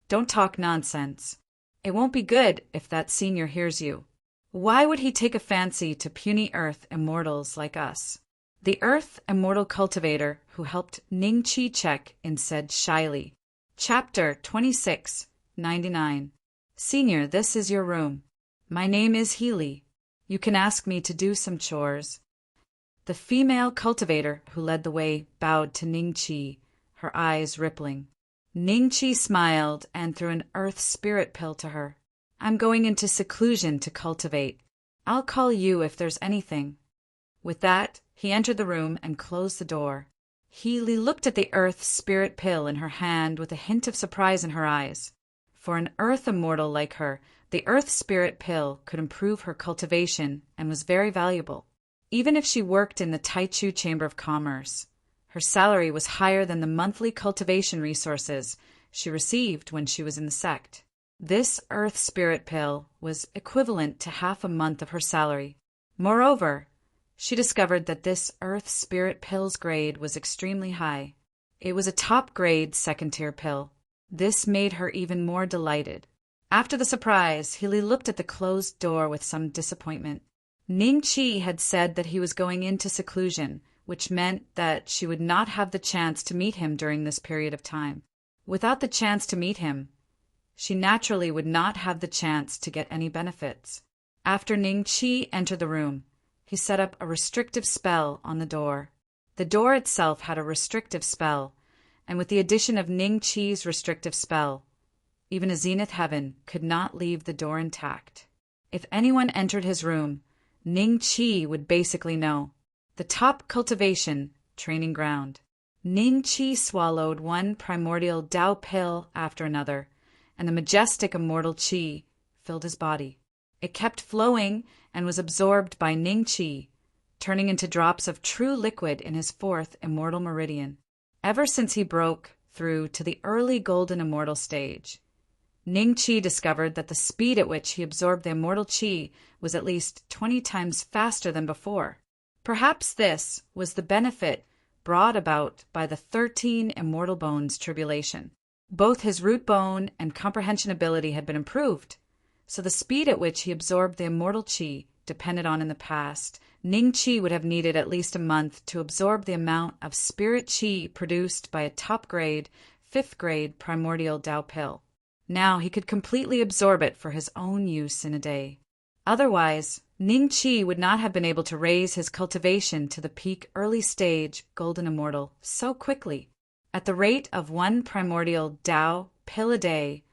Don't talk nonsense. It won't be good if that senior hears you. Why would he take a fancy to puny Earth immortals like us? The Earth immortal cultivator who helped Ning Chi check in said shyly. Chapter 26:99. Senior, this is your room. My name is Healy. You can ask me to do some chores. The female cultivator who led the way bowed to Ning Chi, her eyes rippling. Ning Chi smiled and threw an earth spirit pill to her. I'm going into seclusion to cultivate. I'll call you if there's anything. With that, he entered the room and closed the door. Healy looked at the earth spirit pill in her hand with a hint of surprise in her eyes. For an earth immortal like her, the earth spirit pill could improve her cultivation and was very valuable. Even if she worked in the Taichu Chamber of Commerce, her salary was higher than the monthly cultivation resources she received when she was in the sect. This earth spirit pill was equivalent to half a month of her salary. Moreover, she discovered that this earth spirit pill's grade was extremely high. It was a top-grade second-tier pill. This made her even more delighted. After the surprise, Healy looked at the closed door with some disappointment. Ning Chi had said that he was going into seclusion, which meant that she would not have the chance to meet him during this period of time. Without the chance to meet him, she naturally would not have the chance to get any benefits. After Ning Chi entered the room, he set up a restrictive spell on the door. The door itself had a restrictive spell, and with the addition of Ning Chi's restrictive spell, even a zenith heaven could not leave the door intact. If anyone entered his room, Ning Chi would basically know. The top cultivation training ground. Ning Chi swallowed one primordial Tao pill after another, and the majestic immortal Chi filled his body. It kept flowing and was absorbed by Ning Chi, turning into drops of true liquid in his 4th immortal meridian. Ever since he broke through to the early golden immortal stage, Ning Chi discovered that the speed at which he absorbed the immortal Chi was at least 20 times faster than before. Perhaps this was the benefit brought about by the 13 immortal bones tribulation. Both his root bone and comprehension ability had been improved, so the speed at which he absorbed the immortal Chi depended on in the past. Ning Chi would have needed at least a month to absorb the amount of spirit Chi produced by a top-grade, 5th-grade primordial Tao pill. Now he could completely absorb it for his own use in a day. Otherwise, Ning Chi would not have been able to raise his cultivation to the peak early stage golden immortal so quickly. At the rate of 1 primordial Tao pill a day,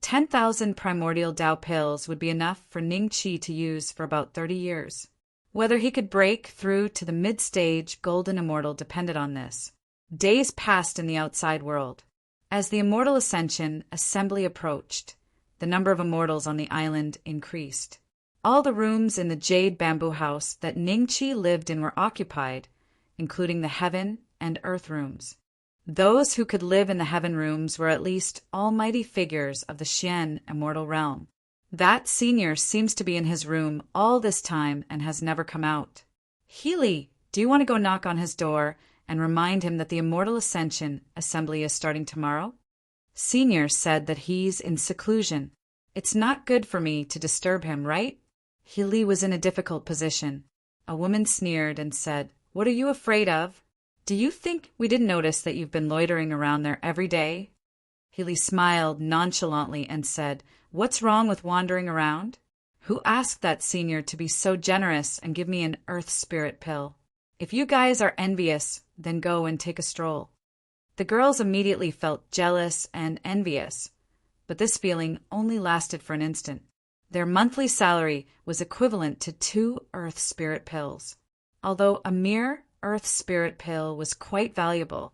10,000 primordial Tao pills would be enough for Ning Chi to use for about 30 years. Whether he could break through to the mid-stage golden immortal depended on this. Days passed in the outside world. As the immortal ascension assembly approached, the number of immortals on the island increased. All the rooms in the jade bamboo house that Ning Chi lived in were occupied, including the heaven and earth rooms. Those who could live in the heaven rooms were at least almighty figures of the Xian immortal realm. That senior seems to be in his room all this time and has never come out. Healy, do you want to go knock on his door and remind him that the immortal ascension assembly is starting tomorrow? Senior said that he's in seclusion. It's not good for me to disturb him, right? Healy was in a difficult position. A woman sneered and said, "What are you afraid of? Do you think we didn't notice that you've been loitering around there every day?" Healy smiled nonchalantly and said, "What's wrong with wandering around? Who asked that senior to be so generous and give me an earth spirit pill? If you guys are envious, then go and take a stroll." The girls immediately felt jealous and envious, but this feeling only lasted for an instant. Their monthly salary was equivalent to 2 earth spirit pills. Although a mere earth spirit pill was quite valuable,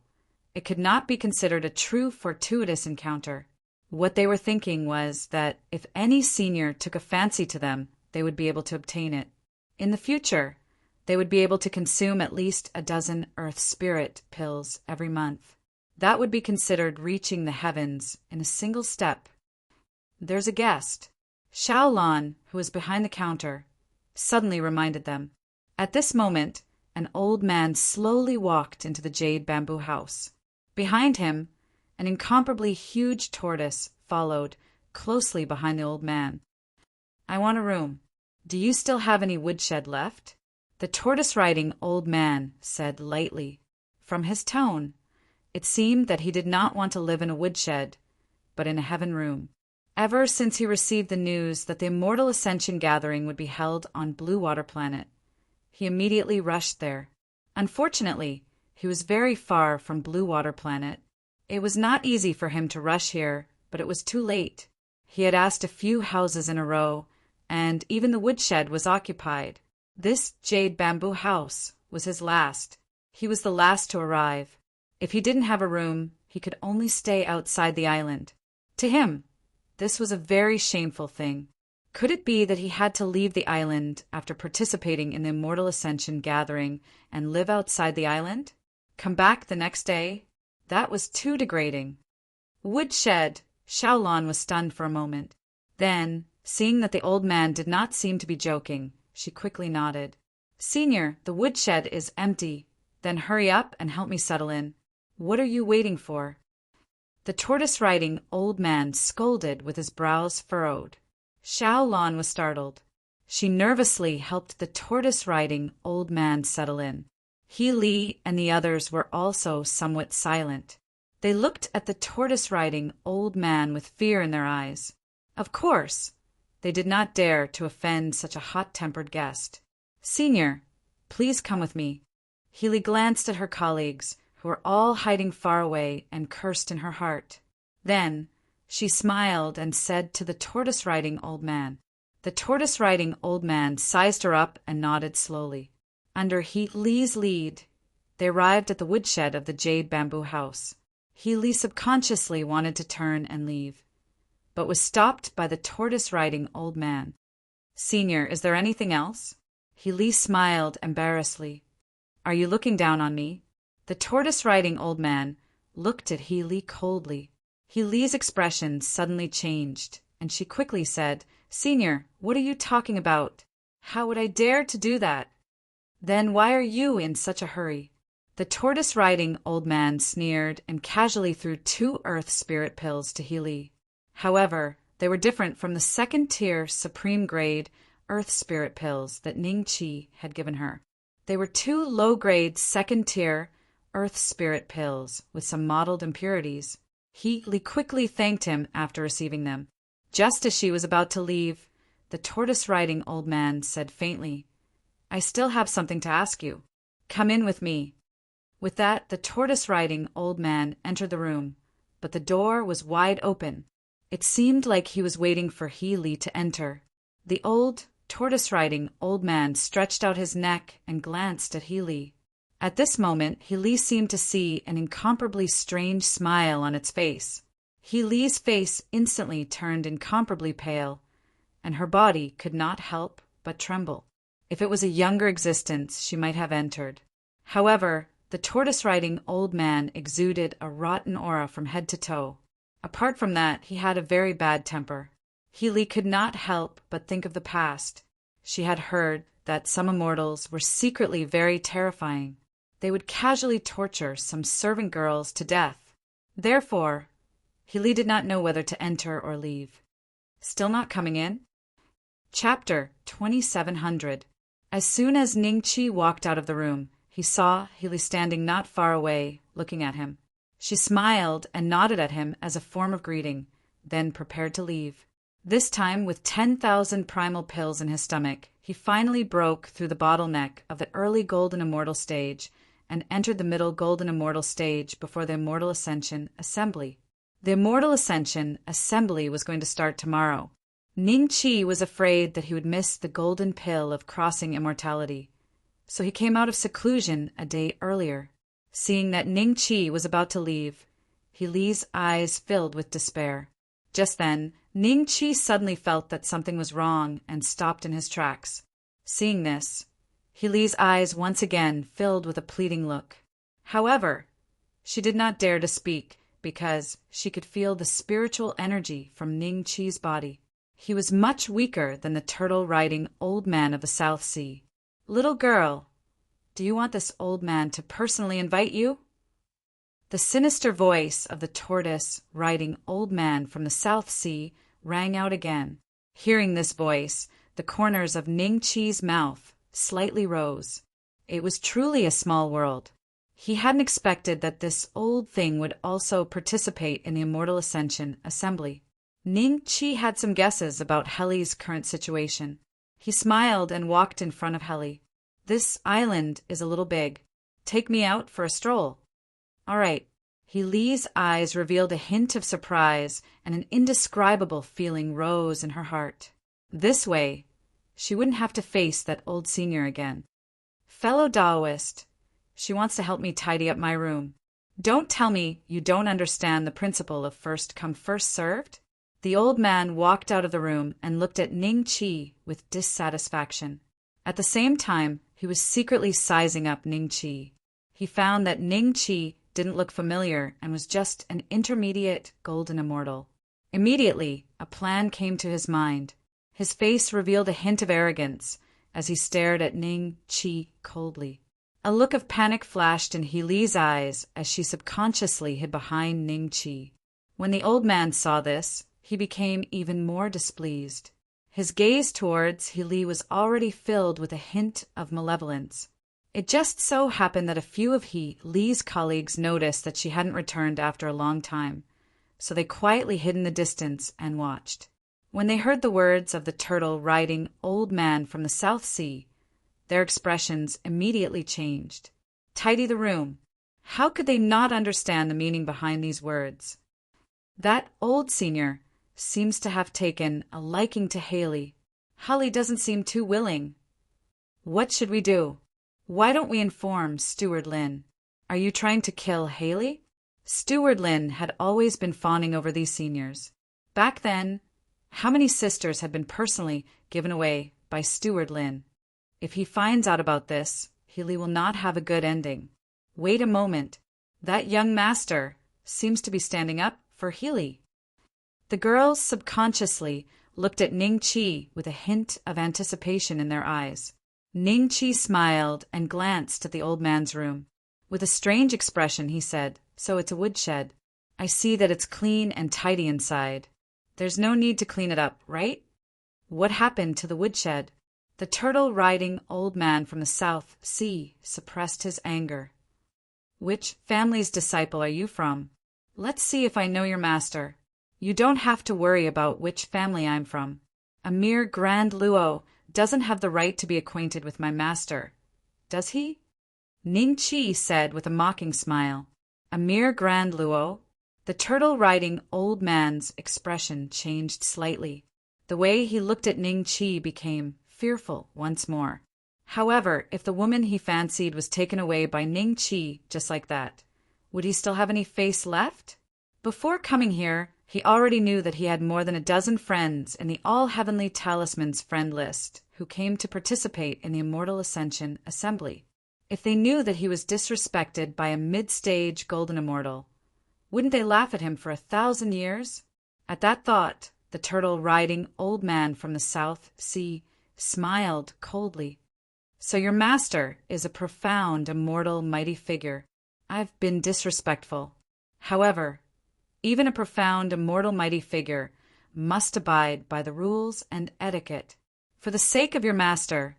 it could not be considered a true fortuitous encounter. What they were thinking was that if any senior took a fancy to them, they would be able to obtain it. In the future, they would be able to consume at least a dozen Earth Spirit pills every month. That would be considered reaching the heavens in a single step. There's a guest. Xiaolan, who was behind the counter, suddenly reminded them. At this moment, an old man slowly walked into the jade bamboo house. Behind him, an incomparably huge tortoise followed, closely behind the old man. "I want a room. Do you still have any woodshed left?" The tortoise-riding old man said lightly. From his tone, it seemed that he did not want to live in a woodshed, but in a heaven room. Ever since he received the news that the Immortal Ascension Gathering would be held on Blue Water Planet, he immediately rushed there. Unfortunately, he was very far from Blue Water Planet. It was not easy for him to rush here, but it was too late. He had asked a few houses in a row, and even the woodshed was occupied. This jade bamboo house was his last. He was the last to arrive. If he didn't have a room, he could only stay outside the island. To him, this was a very shameful thing. Could it be that he had to leave the island after participating in the Immortal Ascension Gathering and live outside the island? Come back the next day? That was too degrading. Woodshed! Xiaolan was stunned for a moment. Then, seeing that the old man did not seem to be joking, she quickly nodded. "Senior, the woodshed is empty. Then hurry up and help me settle in. What are you waiting for?" The tortoise-riding old man scolded with his brows furrowed. Xiaolan was startled. She nervously helped the tortoise-riding old man settle in. He Li and the others were also somewhat silent. They looked at the tortoise-riding old man with fear in their eyes. Of course, they did not dare to offend such a hot-tempered guest. "Senior, please come with me." Healy glanced at her colleagues, who were all hiding far away, and cursed in her heart. Then she smiled and said to the tortoise-riding old man. The tortoise-riding old man sized her up and nodded slowly. Under He Li's lead, they arrived at the woodshed of the jade bamboo house. He Li subconsciously wanted to turn and leave, but was stopped by the tortoise-riding old man. "Senior, is there anything else?" He Li smiled embarrassedly. "Are you looking down on me?" The tortoise-riding old man looked at He Li coldly. He Li's expression suddenly changed, and she quickly said, "Senior, what are you talking about? How would I dare to do that?" "Then why are you in such a hurry?" The tortoise-riding old man sneered and casually threw 2 Earth Spirit pills to He Li. However, they were different from the second-tier supreme grade Earth Spirit pills that Ning Qi had given her. They were 2 low-grade second-tier Earth Spirit pills with some mottled impurities. He Li quickly thanked him after receiving them. Just as she was about to leave, the tortoise-riding old man said faintly, "I still have something to ask you. Come in with me." With that, the tortoise-riding old man entered the room, but the door was wide open. It seemed like he was waiting for He Li to enter. The old, tortoise-riding old man stretched out his neck and glanced at He Li. At this moment, He Li seemed to see an incomparably strange smile on its face. He Li's face instantly turned incomparably pale, and her body could not help but tremble. If it was a younger existence, she might have entered. However, the tortoise-riding old man exuded a rotten aura from head to toe. Apart from that, he had a very bad temper. He Li could not help but think of the past. She had heard that some immortals were secretly very terrifying. They would casually torture some servant girls to death. Therefore, He Li did not know whether to enter or leave. Still not coming in? Chapter 2700. As soon as Ning Qi walked out of the room, he saw He Li standing not far away, looking at him. She smiled and nodded at him as a form of greeting, then prepared to leave. This time, with 10,000 primal pills in his stomach, he finally broke through the bottleneck of the early Golden Immortal stage and entered the middle Golden Immortal stage before the Immortal Ascension Assembly. The Immortal Ascension Assembly was going to start tomorrow. Ning Qi was afraid that he would miss the golden pill of crossing immortality, so he came out of seclusion a day earlier. Seeing that Ning Qi was about to leave, He Li's eyes filled with despair. Just then, Ning Chi suddenly felt that something was wrong and stopped in his tracks. Seeing this, He Li's eyes once again filled with a pleading look. However, she did not dare to speak because she could feel the spiritual energy from Ning Chi's body. He was much weaker than the turtle-riding old man of the South Sea. "Little girl, do you want this old man to personally invite you?" The sinister voice of the tortoise-riding old man from the South Sea rang out again. Hearing this voice, the corners of Ning Chi's mouth slightly rose. It was truly a small world. He hadn't expected that this old thing would also participate in the Immortal Ascension Assembly. Ning Chi had some guesses about Heli's current situation. He smiled and walked in front of Heli. "This island is a little big. Take me out for a stroll." "All right." He Li's eyes revealed a hint of surprise, and an indescribable feeling rose in her heart. This way, she wouldn't have to face that old senior again. "Fellow Taoist, she wants to help me tidy up my room. Don't tell me you don't understand the principle of first come, first served?" The old man walked out of the room and looked at Ning Chi with dissatisfaction. At the same time, he was secretly sizing up Ning Chi. He found that Ning Chi didn't look familiar and was just an intermediate golden immortal. Immediately, a plan came to his mind. His face revealed a hint of arrogance as he stared at Ning Chi coldly. A look of panic flashed in He Li's eyes as she subconsciously hid behind Ning Chi. When the old man saw this, he became even more displeased. His gaze towards He Li was already filled with a hint of malevolence. It just so happened that a few of He Li's colleagues noticed that she hadn't returned after a long time, so they quietly hid in the distance and watched. When they heard the words of the turtle-riding old man from the South Sea, their expressions immediately changed. Tidy the room. How could they not understand the meaning behind these words? That old senior seems to have taken a liking to Haley. Heli doesn't seem too willing. What should we do? Why don't we inform Steward Lin? Are you trying to kill Haley? Steward Lin had always been fawning over these seniors. Back then, how many sisters had been personally given away by Steward Lin? If he finds out about this, Haley will not have a good ending. Wait a moment. That young master seems to be standing up for Haley. The girls subconsciously looked at Ning Chi with a hint of anticipation in their eyes. Ning Chi smiled and glanced at the old man's room. With a strange expression, he said, "So it's a woodshed. I see that it's clean and tidy inside. There's no need to clean it up, right?" What happened to the woodshed? The turtle-riding old man from the South Sea suppressed his anger. "Which family's disciple are you from? Let's see if I know your master. You don't have to worry about which family I'm from. A mere Grand Luo doesn't have the right to be acquainted with my master, does he?" Ning Chi said with a mocking smile. "A mere Grand Luo?" The turtle-riding old man's expression changed slightly. The way he looked at Ning Chi became fearful once more. However, if the woman he fancied was taken away by Ning Chi just like that, would he still have any face left? Before coming here, he already knew that he had more than a dozen friends in the All-Heavenly Talisman's friend list who came to participate in the Immortal Ascension Assembly. If they knew that he was disrespected by a mid-stage golden immortal, wouldn't they laugh at him for 1,000 years? At that thought, the turtle-riding old man from the South Sea smiled coldly. "So your master is a profound, immortal, mighty figure. I've been disrespectful. However, even a profound, immortal, mighty figure must abide by the rules and etiquette. For the sake of your master,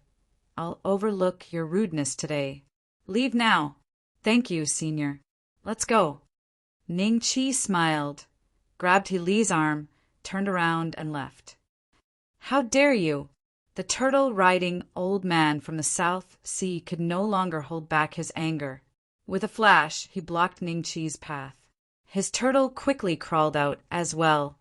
I'll overlook your rudeness today. Leave now." "Thank you, senior. Let's go." Ning Chi smiled, grabbed He Li's arm, turned around and left. "How dare you?" The turtle-riding old man from the South Sea could no longer hold back his anger. With a flash, he blocked Ning Chi's path. His turtle quickly crawled out as well,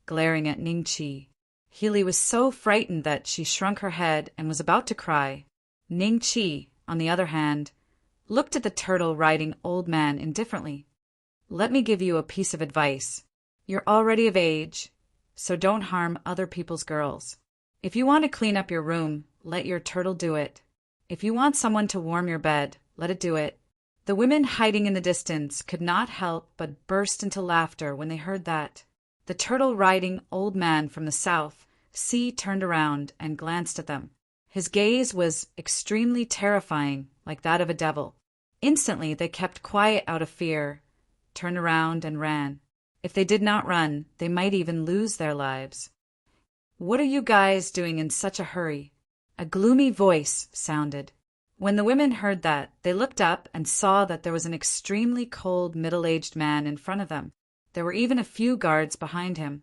glaring at Ning Chi. He was so frightened that she shrunk her head and was about to cry. Ning Chi, on the other hand, looked at the turtle-riding old man indifferently. "Let me give you a piece of advice. You're already of age. so don't harm other people's girls. If you want to clean up your room, let your turtle do it. If you want someone to warm your bed, let it do it." The women hiding in the distance could not help but burst into laughter when they heard that. The turtle-riding old man from the South Sea turned around and glanced at them. His gaze was extremely terrifying, like that of a devil. Instantly they kept quiet out of fear, turned around and ran. If they did not run, they might even lose their lives. "What are you guys doing in such a hurry?" a gloomy voice sounded. When the women heard that, they looked up and saw that there was an extremely cold middle-aged man in front of them. There were even a few guards behind him.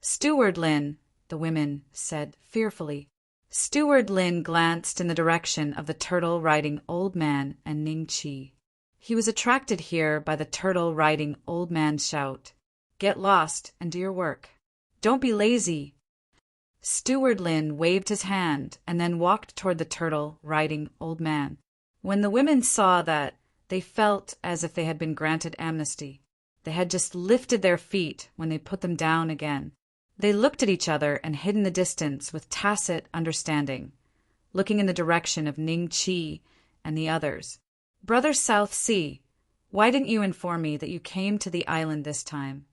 "Steward Lin," the women said fearfully. Steward Lin glanced in the direction of the turtle-riding old man and Ning Chi. He was attracted here by the turtle-riding old man's shout, "Get lost and do your work. Don't be lazy." Steward Lin waved his hand and then walked toward the turtle-riding old man. When the women saw that, they felt as if they had been granted amnesty. They had just lifted their feet when they put them down again. They looked at each other and hid in the distance with tacit understanding, looking in the direction of Ning Chi and the others. "Brother South Sea, why didn't you inform me that you came to the island this time?"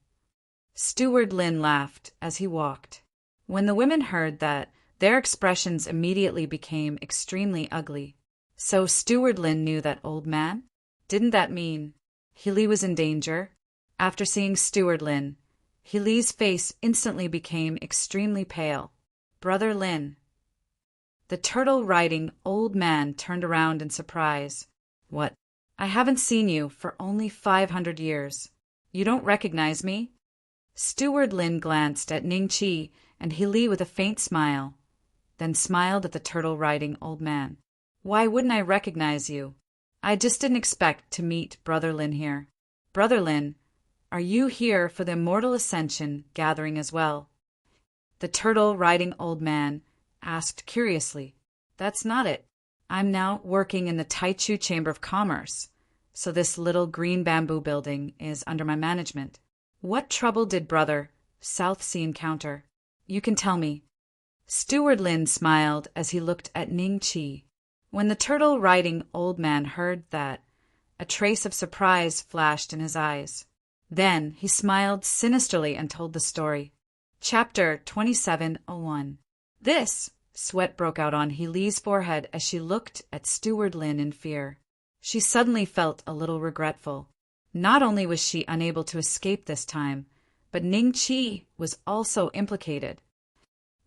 Steward Lin laughed as he walked. When the women heard that, their expressions immediately became extremely ugly. So Steward Lin knew that old man? Didn't that mean Healy was in danger? After seeing Steward Lin, Healy's face instantly became extremely pale. "Brother Lin." The turtle-riding old man turned around in surprise. "What? I haven't seen you for only 500 years. You don't recognize me?" Steward Lin glanced at Ning Chi and Healy with a faint smile, then smiled at the turtle-riding old man. "Why wouldn't I recognize you? I just didn't expect to meet Brother Lin here. Brother Lin, are you here for the Immortal Ascension gathering as well?" The turtle-riding old man asked curiously. "That's not it. I'm now working in the Taichu Chamber of Commerce, so this little green bamboo building is under my management. What trouble did Brother South Sea encounter? You can tell me." Steward Lin smiled as he looked at Ning Chi. When the turtle-riding old man heard that, a trace of surprise flashed in his eyes. Then he smiled sinisterly and told the story. Chapter 2701. "This!" Sweat broke out on Healy's forehead as she looked at Steward Lin in fear. She suddenly felt a little regretful. Not only was she unable to escape this time, but Ning Chi was also implicated.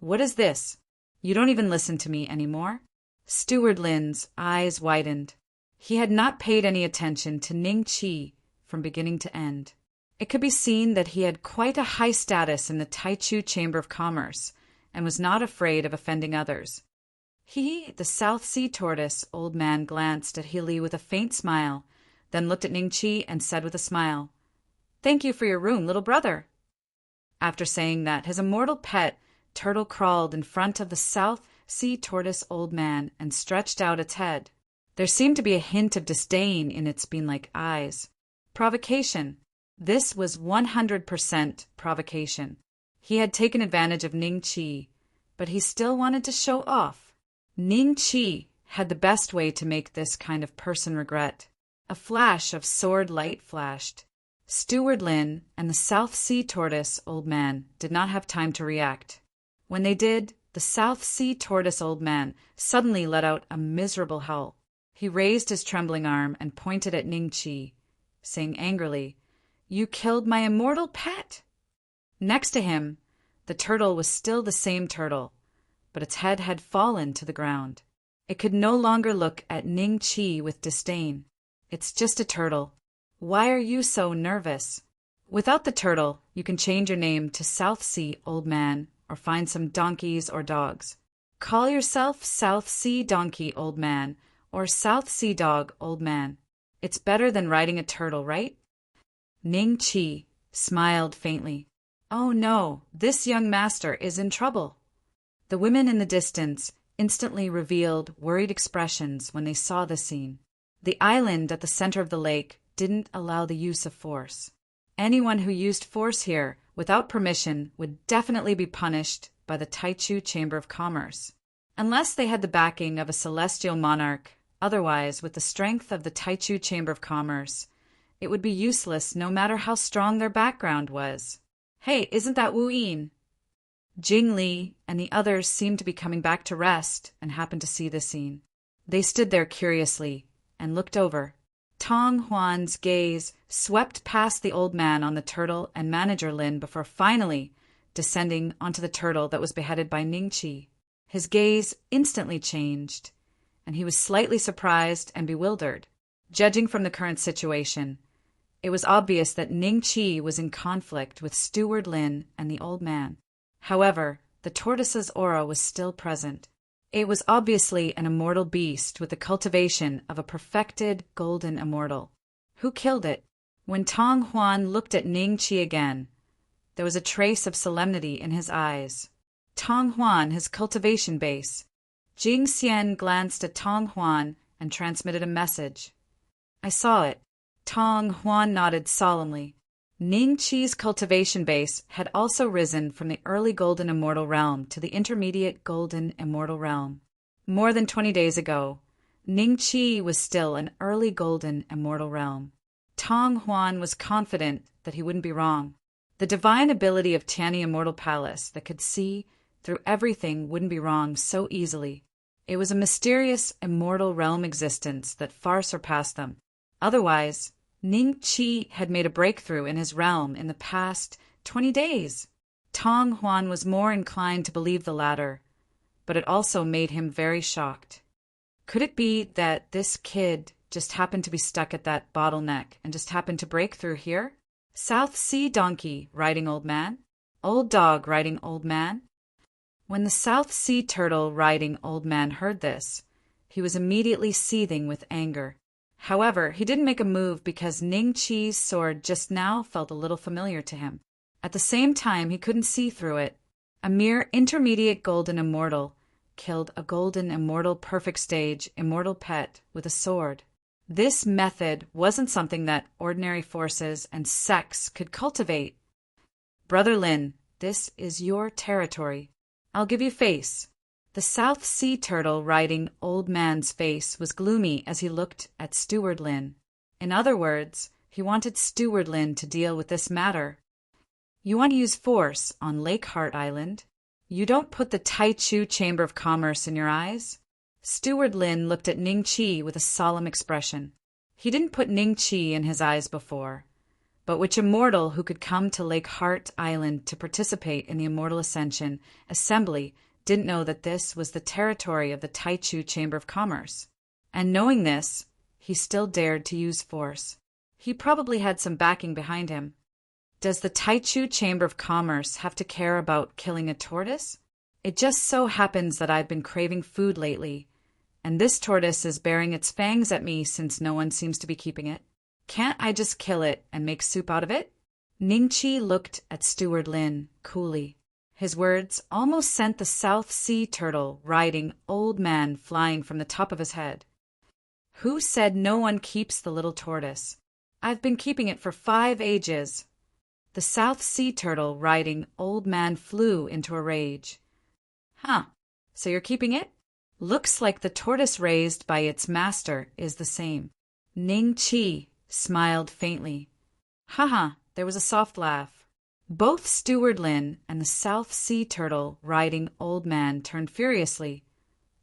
"What is this? You don't even listen to me anymore?" Steward Lin's eyes widened. He had not paid any attention to Ning Chi from beginning to end. It could be seen that he had quite a high status in the Taichu Chamber of Commerce and was not afraid of offending others. The South Sea Tortoise old man glanced at Healy with a faint smile, then looked at Ning Chi and said with a smile, "Thank you for your room, little brother." After saying that, his immortal pet turtle crawled in front of the South Sea Tortoise old man and stretched out its head. There seemed to be a hint of disdain in its bean-like eyes. Provocation. This was 100% provocation. He had taken advantage of Ning Chi, but he still wanted to show off. Ning Chi had the best way to make this kind of person regret. A flash of sword light flashed. Steward Lin and the South Sea Tortoise old man did not have time to react. When they did, the South Sea Tortoise old man suddenly let out a miserable howl. He raised his trembling arm and pointed at Ning Chi, saying angrily, "You killed my immortal pet!" Next to him, the turtle was still the same turtle, but its head had fallen to the ground. It could no longer look at Ning Chi with disdain. "It's just a turtle. Why are you so nervous? Without the turtle, you can change your name to South Sea Old Man or find some donkeys or dogs. Call yourself South Sea Donkey Old Man or South Sea Dog Old Man. It's better than riding a turtle, right?" Ning Chi smiled faintly. "Oh no, this young master is in trouble." The women in the distance instantly revealed worried expressions when they saw the scene. The island at the center of the lake didn't allow the use of force. Anyone who used force here without permission, would definitely be punished by the Taichu Chamber of Commerce. Unless they had the backing of a celestial monarch, otherwise, with the strength of the Taichu Chamber of Commerce, it would be useless no matter how strong their background was. Hey, isn't that Wu Yin? Jing Li and the others seemed to be coming back to rest and happened to see the scene. They stood there curiously and looked over. Tong Huan's gaze swept past the old man on the turtle and manager Lin before finally descending onto the turtle that was beheaded by Ningqi. His gaze instantly changed, and he was slightly surprised and bewildered. Judging from the current situation, it was obvious that Ningqi was in conflict with Steward Lin and the old man. However, the tortoise's aura was still present. It was obviously an immortal beast with the cultivation of a perfected golden immortal. Who killed it? When Tong Huan looked at Ningqi again, there was a trace of solemnity in his eyes. Tong Huan, his cultivation base. Jing Xian glanced at Tong Huan and transmitted a message. I saw it. Tong Huan nodded solemnly. Ningqi's cultivation base had also risen from the early golden immortal realm to the intermediate golden immortal realm. More than 20 days ago, Ningqi was still an early golden immortal realm. Tong Huan was confident that he wouldn't be wrong. The divine ability of Tianyi Immortal Palace that could see through everything wouldn't be wrong so easily. It was a mysterious immortal realm existence that far surpassed them. Otherwise, Ningqi had made a breakthrough in his realm in the past 20 days. Tong Huan was more inclined to believe the latter, but it also made him very shocked. Could it be that this kid just happened to be stuck at that bottleneck and just happened to break through here? South Sea donkey riding old man? Old dog riding old man? When the South Sea turtle riding old man heard this, he was immediately seething with anger. However, he didn't make a move because Ningqi's sword just now felt a little familiar to him. At the same time, he couldn't see through it. A mere intermediate golden immortal killed a golden immortal perfect stage immortal pet with a sword. This method wasn't something that ordinary forces and sex could cultivate. Brother Lin, this is your territory. I'll give you face. The South Sea turtle riding old man's face was gloomy as he looked at Steward Lin. In other words, he wanted Steward Lin to deal with this matter. You want to use force on Lake Heart Island? You don't put the Taichu Chamber of Commerce in your eyes? Steward Lin looked at Ningqi with a solemn expression. He didn't put Ningqi in his eyes before, but which immortal who could come to Lake Heart Island to participate in the Immortal Ascension Assembly didn't know that this was the territory of the Taichu Chamber of Commerce. And knowing this, he still dared to use force. He probably had some backing behind him. Does the Taichu Chamber of Commerce have to care about killing a tortoise? It just so happens that I've been craving food lately, and this tortoise is baring its fangs at me since no one seems to be keeping it. Can't I just kill it and make soup out of it? Ningqi looked at Steward Lin coolly. His words almost sent the South Sea turtle riding old man flying from the top of his head. Who said no one keeps the little tortoise? I've been keeping it for 5 ages. The South Sea turtle riding old man flew into a rage. Huh, so you're keeping it? Looks like the tortoise raised by its master is the same. Ningqi smiled faintly. Haha, there was a soft laugh. Both Steward Lin and the South Sea turtle riding old man turned furiously,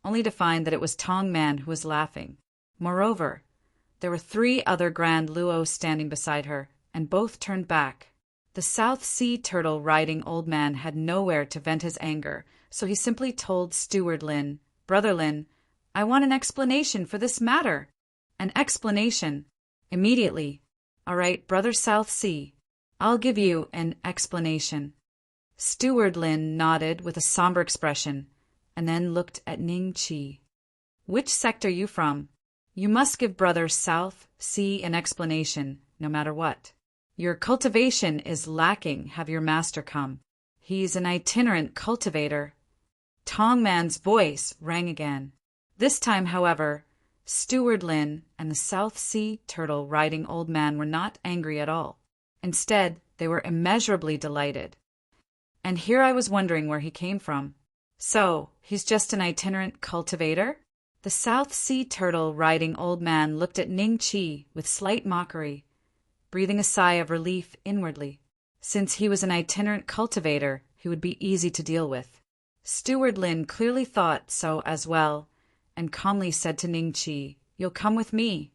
only to find that it was Tong Man who was laughing. Moreover, there were 3 other Grand Luos standing beside her, and both turned back. The South Sea turtle riding old man had nowhere to vent his anger, so he simply told Steward Lin, Brother Lin, I want an explanation for this matter. An explanation. Immediately. All right, Brother South Sea. I'll give you an explanation. Steward Lin nodded with a somber expression, and then looked at Ningqi. Which sect are you from? You must give Brother South Sea an explanation, no matter what. Your cultivation is lacking, have your master come. He's an itinerant cultivator. Tong Man's voice rang again. This time, however, Steward Lin and the South Sea turtle riding old man were not angry at all. Instead, They were immeasurably delighted. And here I was wondering where he came from. So, he's just an itinerant cultivator? The South Sea turtle-riding old man looked at Ning Chi with slight mockery, breathing a sigh of relief inwardly. Since he was an itinerant cultivator, he would be easy to deal with. Steward Lin clearly thought so as well, and calmly said to Ning Chi, "You'll come with me."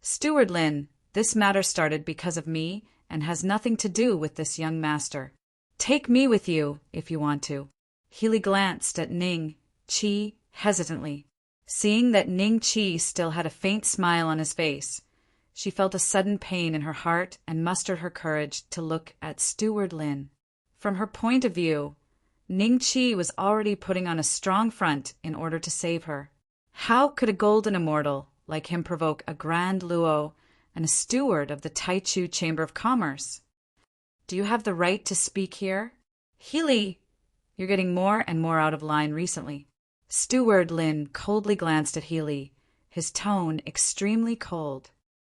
"Steward Lin, this matter started because of me and has nothing to do with this young master. Take me with you, if you want to." Healy glanced at Ning Chi hesitantly. Seeing that Ning Chi still had a faint smile on his face, she felt a sudden pain in her heart and mustered her courage to look at Steward Lin. From her point of view, Ning Chi was already putting on a strong front in order to save her. How could a golden immortal like him provoke a grand luo and a steward of the Taichu Chamber of Commerce? "Do you have the right to speak here?" "Healy, you're getting more and more out of line recently." Steward Lin coldly glanced at Healy, his tone extremely cold.